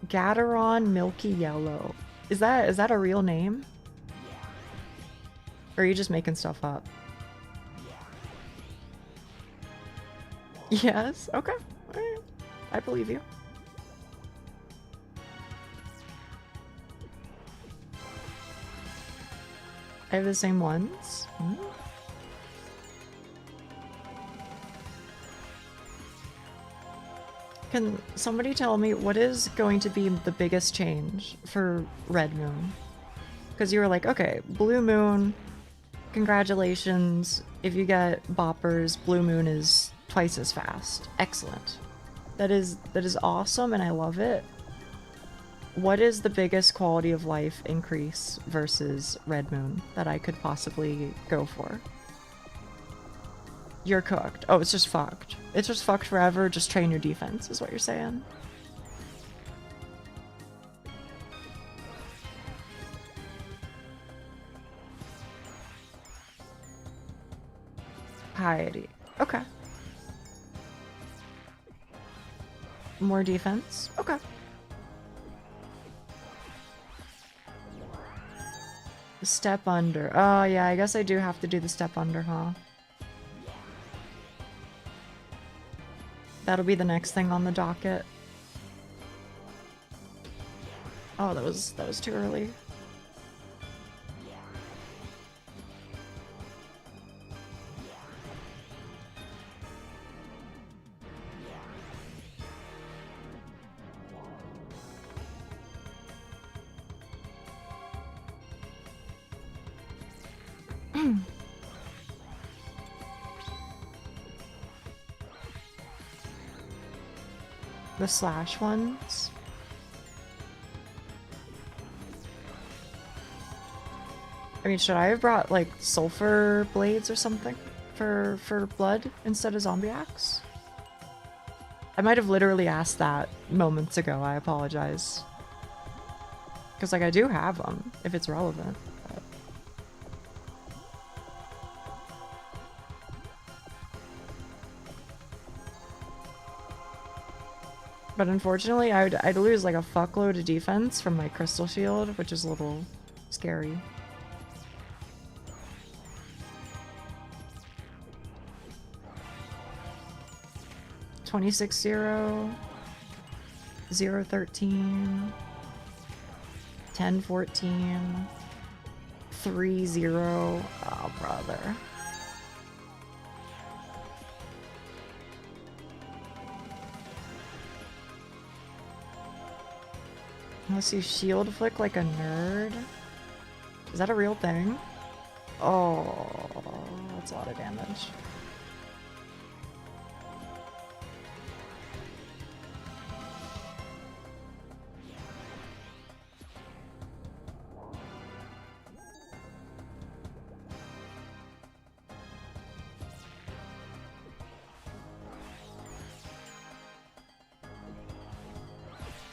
Gadaron Milky Yellow. Is that a real name? Or are you just making stuff up? Yes? Okay. Alright. I believe you. I have the same ones. Can somebody tell me what is going to be the biggest change for Red Moon? Because you were like, okay, Blue Moon, congratulations. If you get boppers, Blue Moon is twice as fast. Excellent. That is awesome and I love it. What is the biggest quality of life increase versus Red Moon that I could possibly go for? You're cooked. Oh, it's just fucked. It's just fucked forever. Just train your defense, is what you're saying. Piety. Okay. More defense. Okay. Step under. Oh, yeah, I guess I do have to do the step under, huh? That'll be the next thing on the docket. Oh, that was too early. The slash ones. I mean, should I have brought like sulfur blades or something for blood instead of zombie axe? I might have literally asked that moments ago. I apologize. Because like I do have them if it's relevant. But unfortunately, I'd lose like a fuckload of defense from my crystal shield, which is a little scary. $26.0, 0.13, 10.14, 3.0. Oh, brother. Unless you shield flick like a nerd. Is that a real thing? Oh, that's a lot of damage.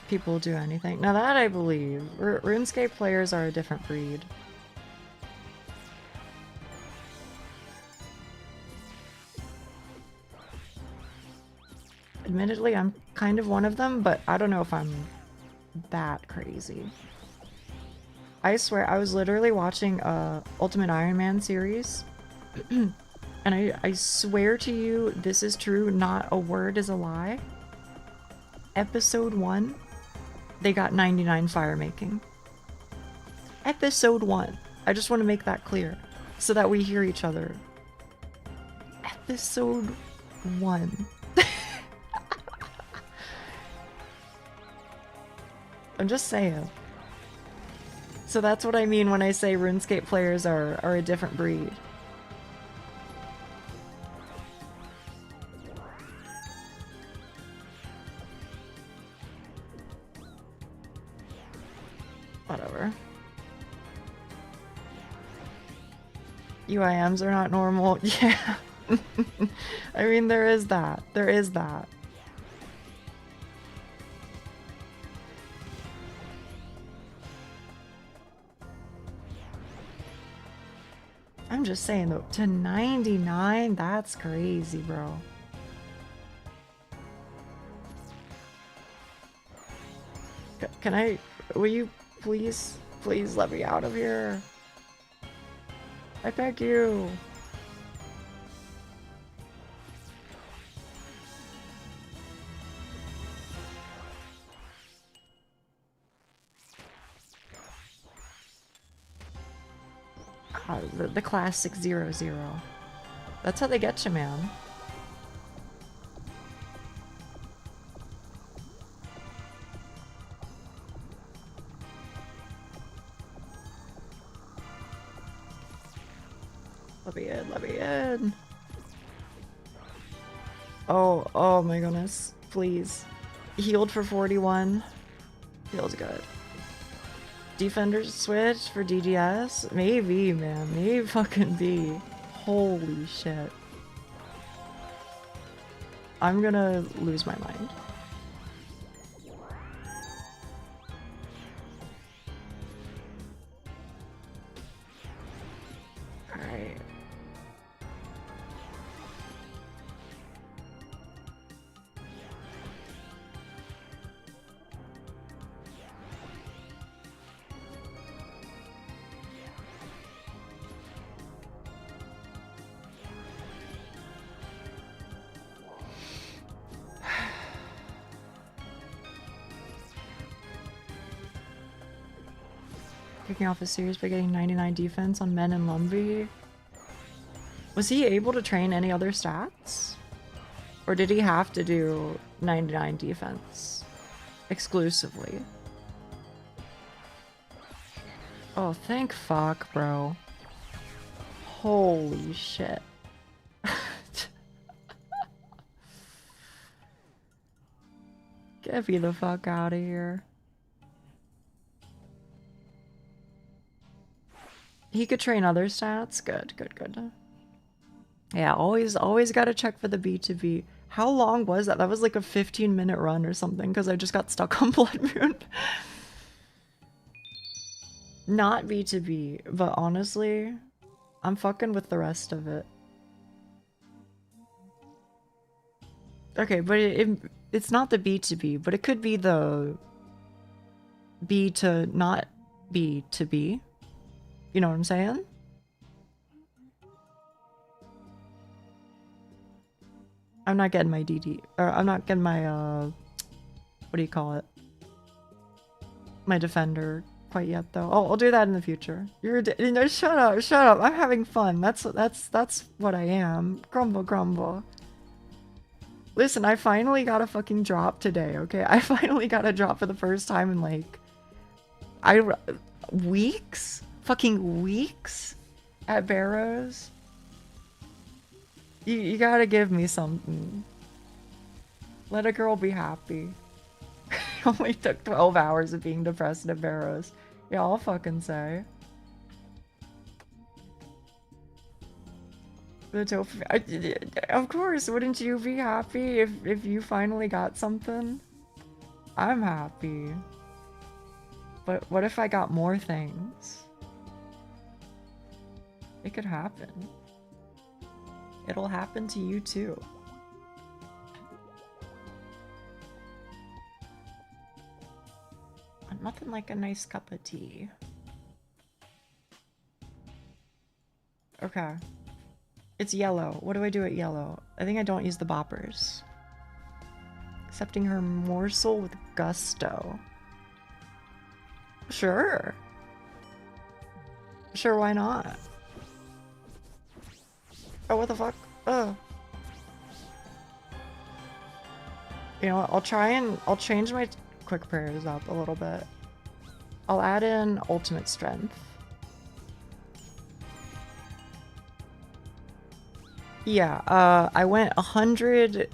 People will do anything. Now that I believe. RuneScape players are a different breed. Admittedly, I'm kind of one of them, but I don't know if I'm that crazy. I swear, I was literally watching a Ultimate Ironman series. And I swear to you, this is true, not a word is a lie. Episode 1. They got 99 fire making. Episode 1. I just want to make that clear so that we hear each other. Episode 1. I'm just saying. So that's what I mean when I say RuneScape players are a different breed. Whatever. UIMs are not normal. Yeah. I mean, there is that. There is that. I'm just saying though, to 99, that's crazy, bro. Can I, will you please let me out of here? I beg you. The classic 0-0. That's how they get you, man. Let me in, let me in. Oh my goodness. Please. Healed for 41. Feels good. Defenders switch for DDS? Maybe, man. Maybe fucking be. Holy shit. I'm gonna lose my mind. Alright. Kicking off a series by getting 99 defense on men and Lumbee. Was he able to train any other stats? Or did he have to do 99 defense exclusively? Oh, thank fuck, bro. Holy shit. Get me the fuck out of here. He could train other stats? Good, good, good. Yeah, always gotta check for the B2B. How long was that? That was like a 15-minute run or something, because I just got stuck on Blood Moon. Not B2B, but honestly, I'm fucking with the rest of it. Okay, but it's not the B2B, but it could be the B to not B to B. You know what I'm saying? I'm not getting my DD, or I'm not getting my, what do you call it? My defender quite yet, though. Oh, I'll do that in the future. No, shut up, shut up. I'm having fun. That's what I am. Grumble, grumble. Listen, I finally got a fucking drop today, okay? I finally got a drop for the first time in, like, weeks? Fucking weeks at Barrows. You gotta give me something. Let a girl be happy. It only took 12 hours of being depressed at Barrows. Yeah, I'll fucking say. Of course, wouldn't you be happy if you finally got something? I'm happy. But what if I got more things? It could happen. It'll happen to you too. Nothing like a nice cup of tea. Okay. It's yellow. What do I do at yellow? I think I don't use the boppers. Accepting her morsel with gusto. Sure. Sure, why not? Oh, what the fuck? Oh. You know what? I'll change my quick prayers up a little bit. I'll add in ultimate strength. Yeah, I went 100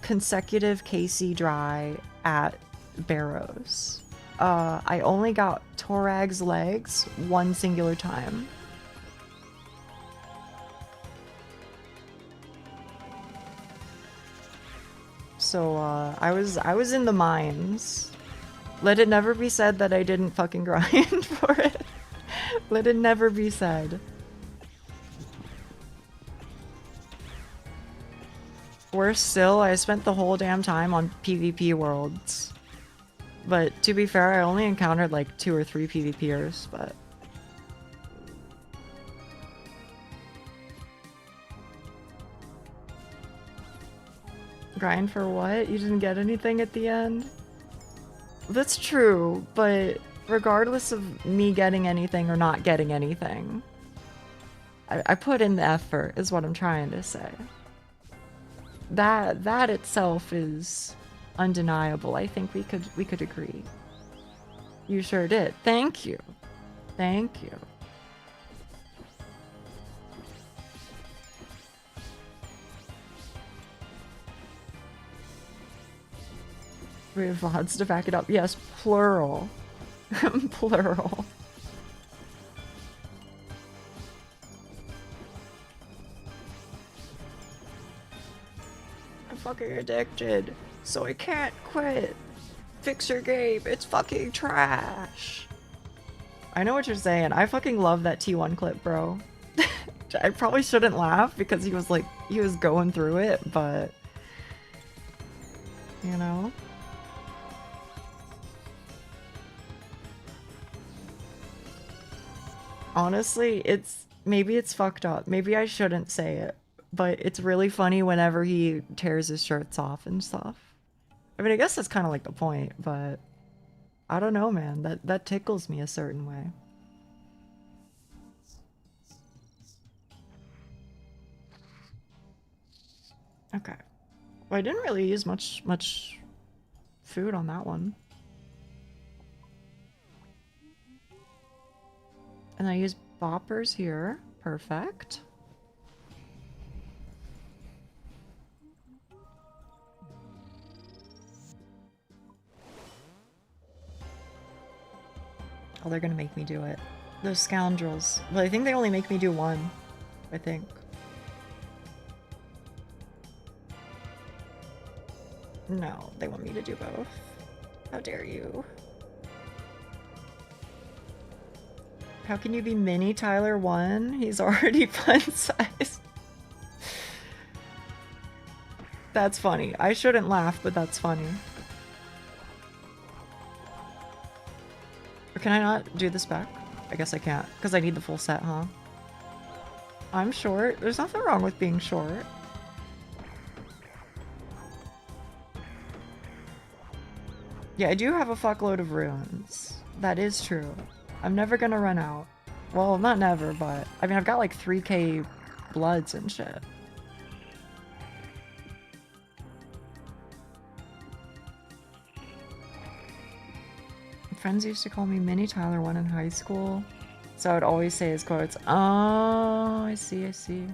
consecutive KC dry at Barrows. I only got Torag's legs one singular time. So, I was in the mines. Let it never be said that I didn't fucking grind for it. Let it never be said. Worse still, I spent the whole damn time on PvP worlds. But to be fair, I only encountered like 2 or 3 PvPers, but... Grind for what? You didn't get anything at the end? That's true, but regardless of me getting anything or not getting anything, I put in the effort, is what I'm trying to say. That itself is undeniable. I think we could agree. You sure did. Thank you. Thank you. We have VODs to back it up. Yes, plural. Plural. I'm fucking addicted, so I can't quit. Fix your game, it's fucking trash. I know what you're saying. I fucking love that T1 clip, bro. I probably shouldn't laugh because he was like, he was going through it, but... You know? Honestly, maybe it's fucked up. Maybe I shouldn't say it. But it's really funny whenever he tears his shirts off and stuff. I mean, I guess that's kind of like the point, but... I don't know, man. That tickles me a certain way. Okay. Well, I didn't really use much food on that one. And I use boppers here. Perfect. Oh, they're gonna make me do it. Those scoundrels. But I think they only make me do one. I think. No, they want me to do both. How dare you? How can you be mini Tyler 1? He's already fun size. That's funny. I shouldn't laugh, but that's funny. Or can I not do this back? I guess I can't, because I need the full set, huh? I'm short. There's nothing wrong with being short. Yeah, I do have a fuckload of runes. That is true. I'm never gonna run out. Well, not never, but... I mean, I've got like 3k bloods and shit. Friends used to call me Mini Tyler 1 in high school. So I would always say his quotes. Oh, I see, I see.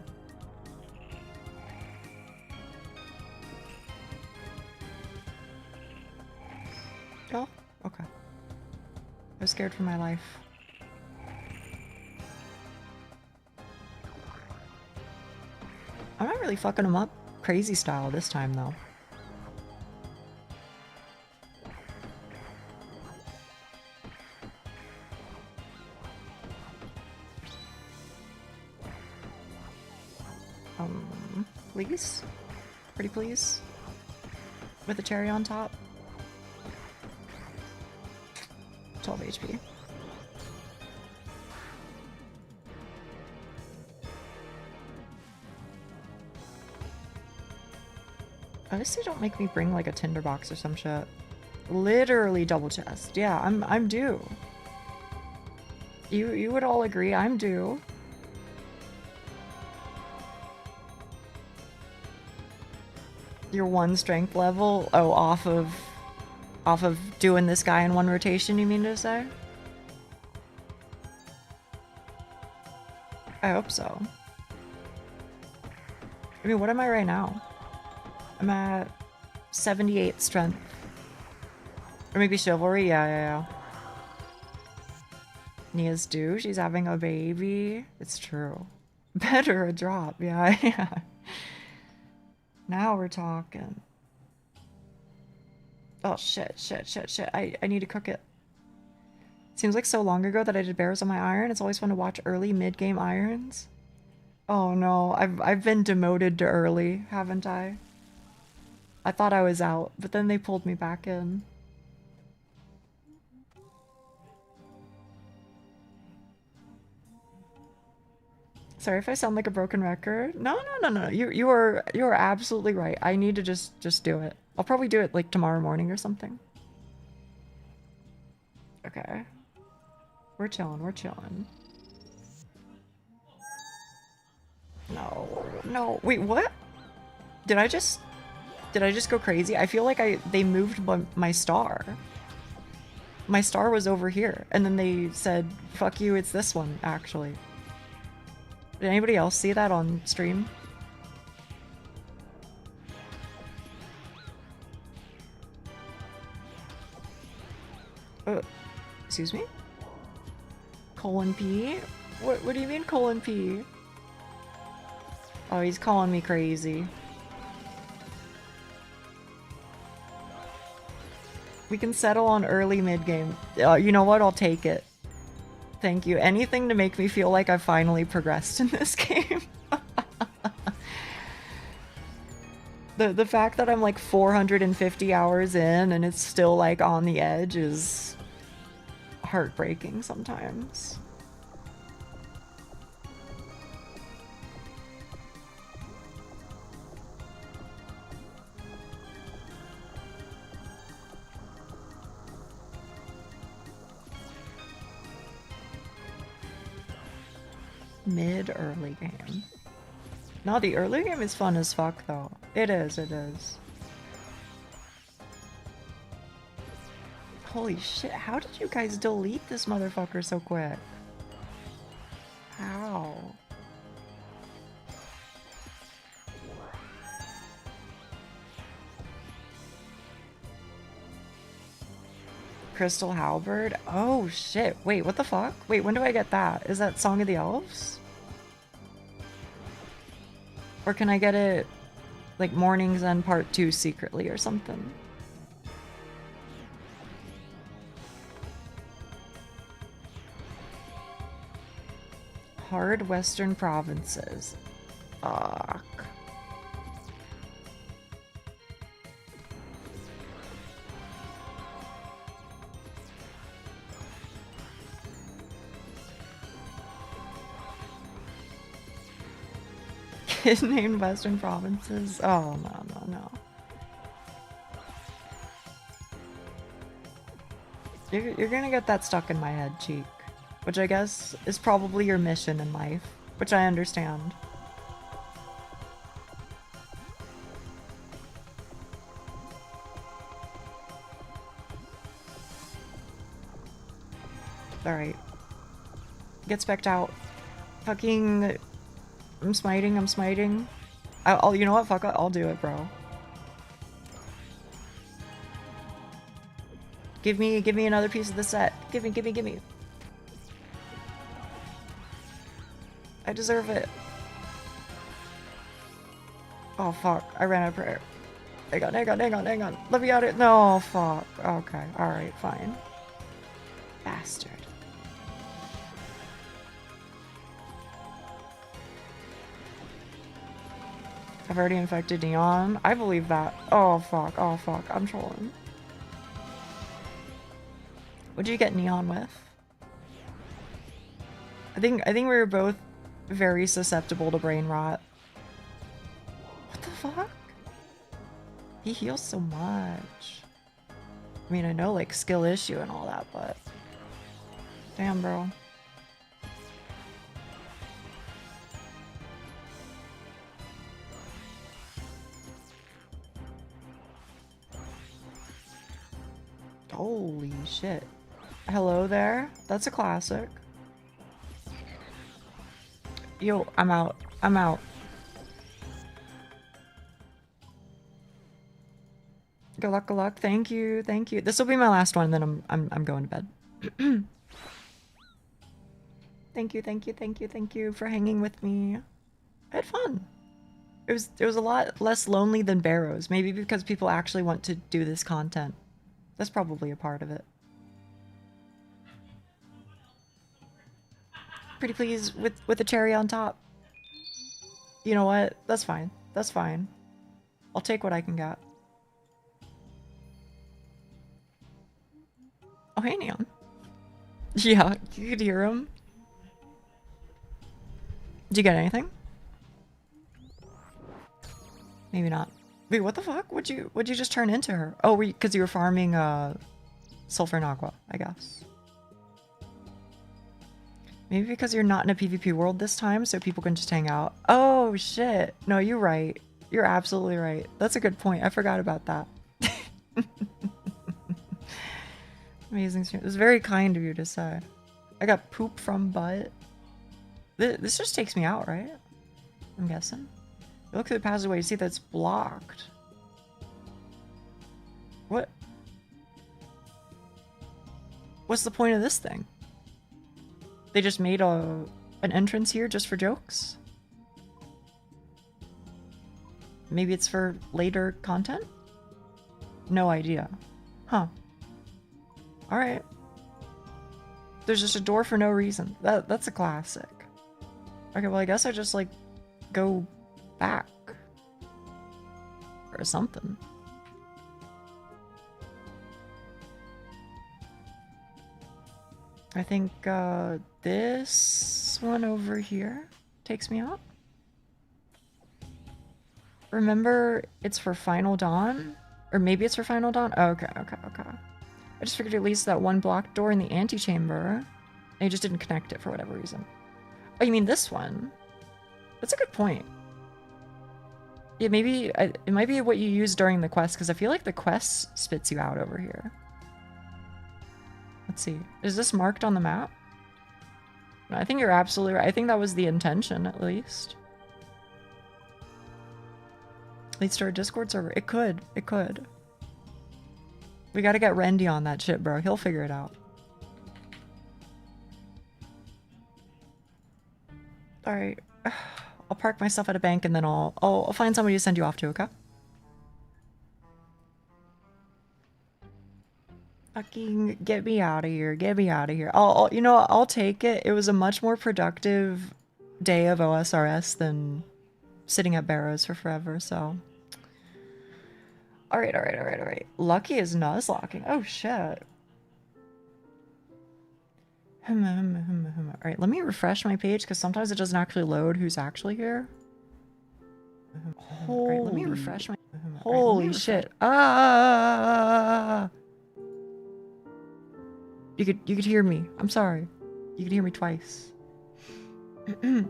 Oh, okay. I was scared for my life. I'm not really fucking him up crazy style this time, though. Please? Pretty please? With a cherry on top? 12 HP. Honestly, don't make me bring like a tinderbox or some shit. Literally double chest. Yeah, I'm due. You would all agree I'm due. Your 1 strength level? Oh, off of doing this guy in 1 rotation, you mean to say? I hope so. I mean, what am I right now? I'm at 78 strength. Or maybe chivalry? Yeah. Nia's due. She's having a baby. It's true. Better a drop. Yeah. Now we're talking. Oh, shit. I need to cook it. Seems like so long ago that I did bears on my iron. It's always fun to watch early mid-game irons. Oh no, I've been demoted to early, haven't I? I thought I was out, but then they pulled me back in. Sorry if I sound like a broken record. No. You are absolutely right. I need to just do it. I'll probably do it like tomorrow morning or something. Okay. We're chilling. No. Wait, what? Did I just go crazy? I feel like they moved my star. My star was over here, and then they said, fuck you, it's this one, actually. Did anybody else see that on stream? Excuse me? Colon P? What do you mean colon P? Oh, he's calling me crazy. We can settle on early mid-game. You know what? I'll take it. Thank you. Anything to make me feel like I've finally progressed in this game. The fact that I'm like 450 hours in and it's still like on the edge is heartbreaking sometimes. Mid-early game. No, the early game is fun as fuck though. It is, it is. Holy shit, how did you guys delete this motherfucker so quick? How? Crystal Halberd? Oh shit, wait, what the fuck? Wait, when do I get that? Is that Song of the Elves? Or can I get it like Morning's End Part 2 secretly or something? Hard Western Provinces. Fuck. Kid named Western Provinces? Oh, no. You're gonna get that stuck in my head, Cheek. Which I guess is probably your mission in life. Which I understand. Alright. Get specced out. Fucking... I'm smiting. I'll, you know what? Fuck it. I'll do it, bro. Give me another piece of the set. Give me. I deserve it. Oh, fuck. I ran out of prayer. Hang on. Let me out it. No, fuck. Okay. Alright, fine. Bastard. I've already infected Neon. I believe that. Oh fuck. I'm trolling. What did you get Neon with? I think we were both very susceptible to brain rot. What the fuck? He heals so much. I mean, I know like skill issue and all that, but damn, bro. Holy shit. Hello there? That's a classic. Yo, I'm out. Good luck. Thank you. This will be my last one, then I'm going to bed. Thank you for hanging with me. I had fun. It was a lot less lonely than Barrows, maybe because people actually want to do this content. That's probably a part of it. Pretty please with a cherry on top. You know what? That's fine. I'll take what I can get. Oh, hey, Neon. Yeah, you could hear him. Did you get anything? Maybe not. Wait, what the fuck? What'd you just turn into her? Oh, because you were farming sulfur and aqua, I guess. Maybe because you're not in a PvP world this time, so people can just hang out. Oh shit. No, you're right. You're absolutely right. That's a good point. I forgot about that. Amazing stream. It was very kind of you to say. I got poop from butt. This just takes me out, right? I'm guessing. Look at the passageway. You see that's blocked. What? What's the point of this thing? They just made an entrance here just for jokes? Maybe it's for later content? No idea. Huh. Alright. There's just a door for no reason. That's a classic. Okay, well I guess I just like go back. Or something. I think this one over here takes me out. Remember, it's for Final Dawn? Or maybe it's for Final Dawn? Oh, okay. I just figured at least that one blocked door in the antechamber. And you just didn't connect it for whatever reason. Oh, you mean this one? That's a good point. Yeah, maybe it might be what you use during the quest, because I feel like the quest spits you out over here. Let's see. Is this marked on the map? No, I think you're absolutely right. I think that was the intention, at least. Leads to our Discord server. It could. It could. We gotta get Rendy on that shit, bro. He'll figure it out. Alright. I'll park myself at a bank and then I'll find somebody to send you off to, okay? Fucking get me out of here. Get me out of here. You know, I'll take it. It was a much more productive day of OSRS than sitting at Barrows for forever, so. Alright. Lucky is nuzlocking. Oh, shit. Alright, let me refresh my page, because sometimes it doesn't actually load who's actually here. Alright, let me refresh my... Holy shit. Ah! You could hear me. I'm sorry. You could hear me twice. Let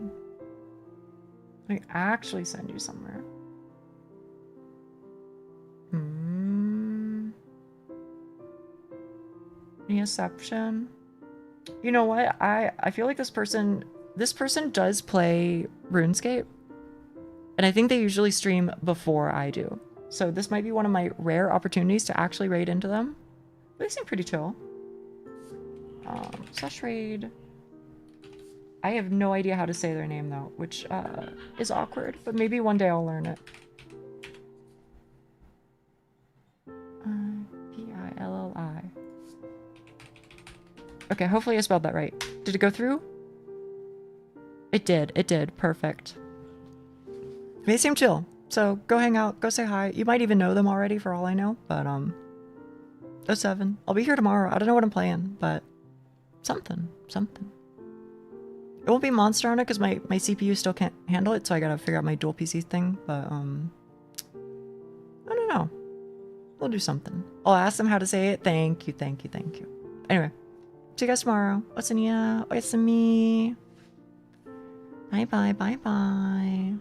me actually send you somewhere. Deception. You know what? I feel like this person does play RuneScape. And I think they usually stream before I do. So this might be one of my rare opportunities to actually raid into them. They seem pretty chill. Slash raid. I have no idea how to say their name though, which is awkward, but maybe one day I'll learn it. P-I-L-L-I. Okay, hopefully I spelled that right. Did it go through? It did. Perfect. They seem chill, so go hang out, go say hi. You might even know them already for all I know, but 07. I'll be here tomorrow. I don't know what I'm playing, but something. It won't be Monster Hunter because my CPU still can't handle it, so I gotta figure out my dual PC thing, but I don't know. We'll do something. I'll ask them how to say it. Thank you. Anyway, see you guys tomorrow. Oyasumi. Bye.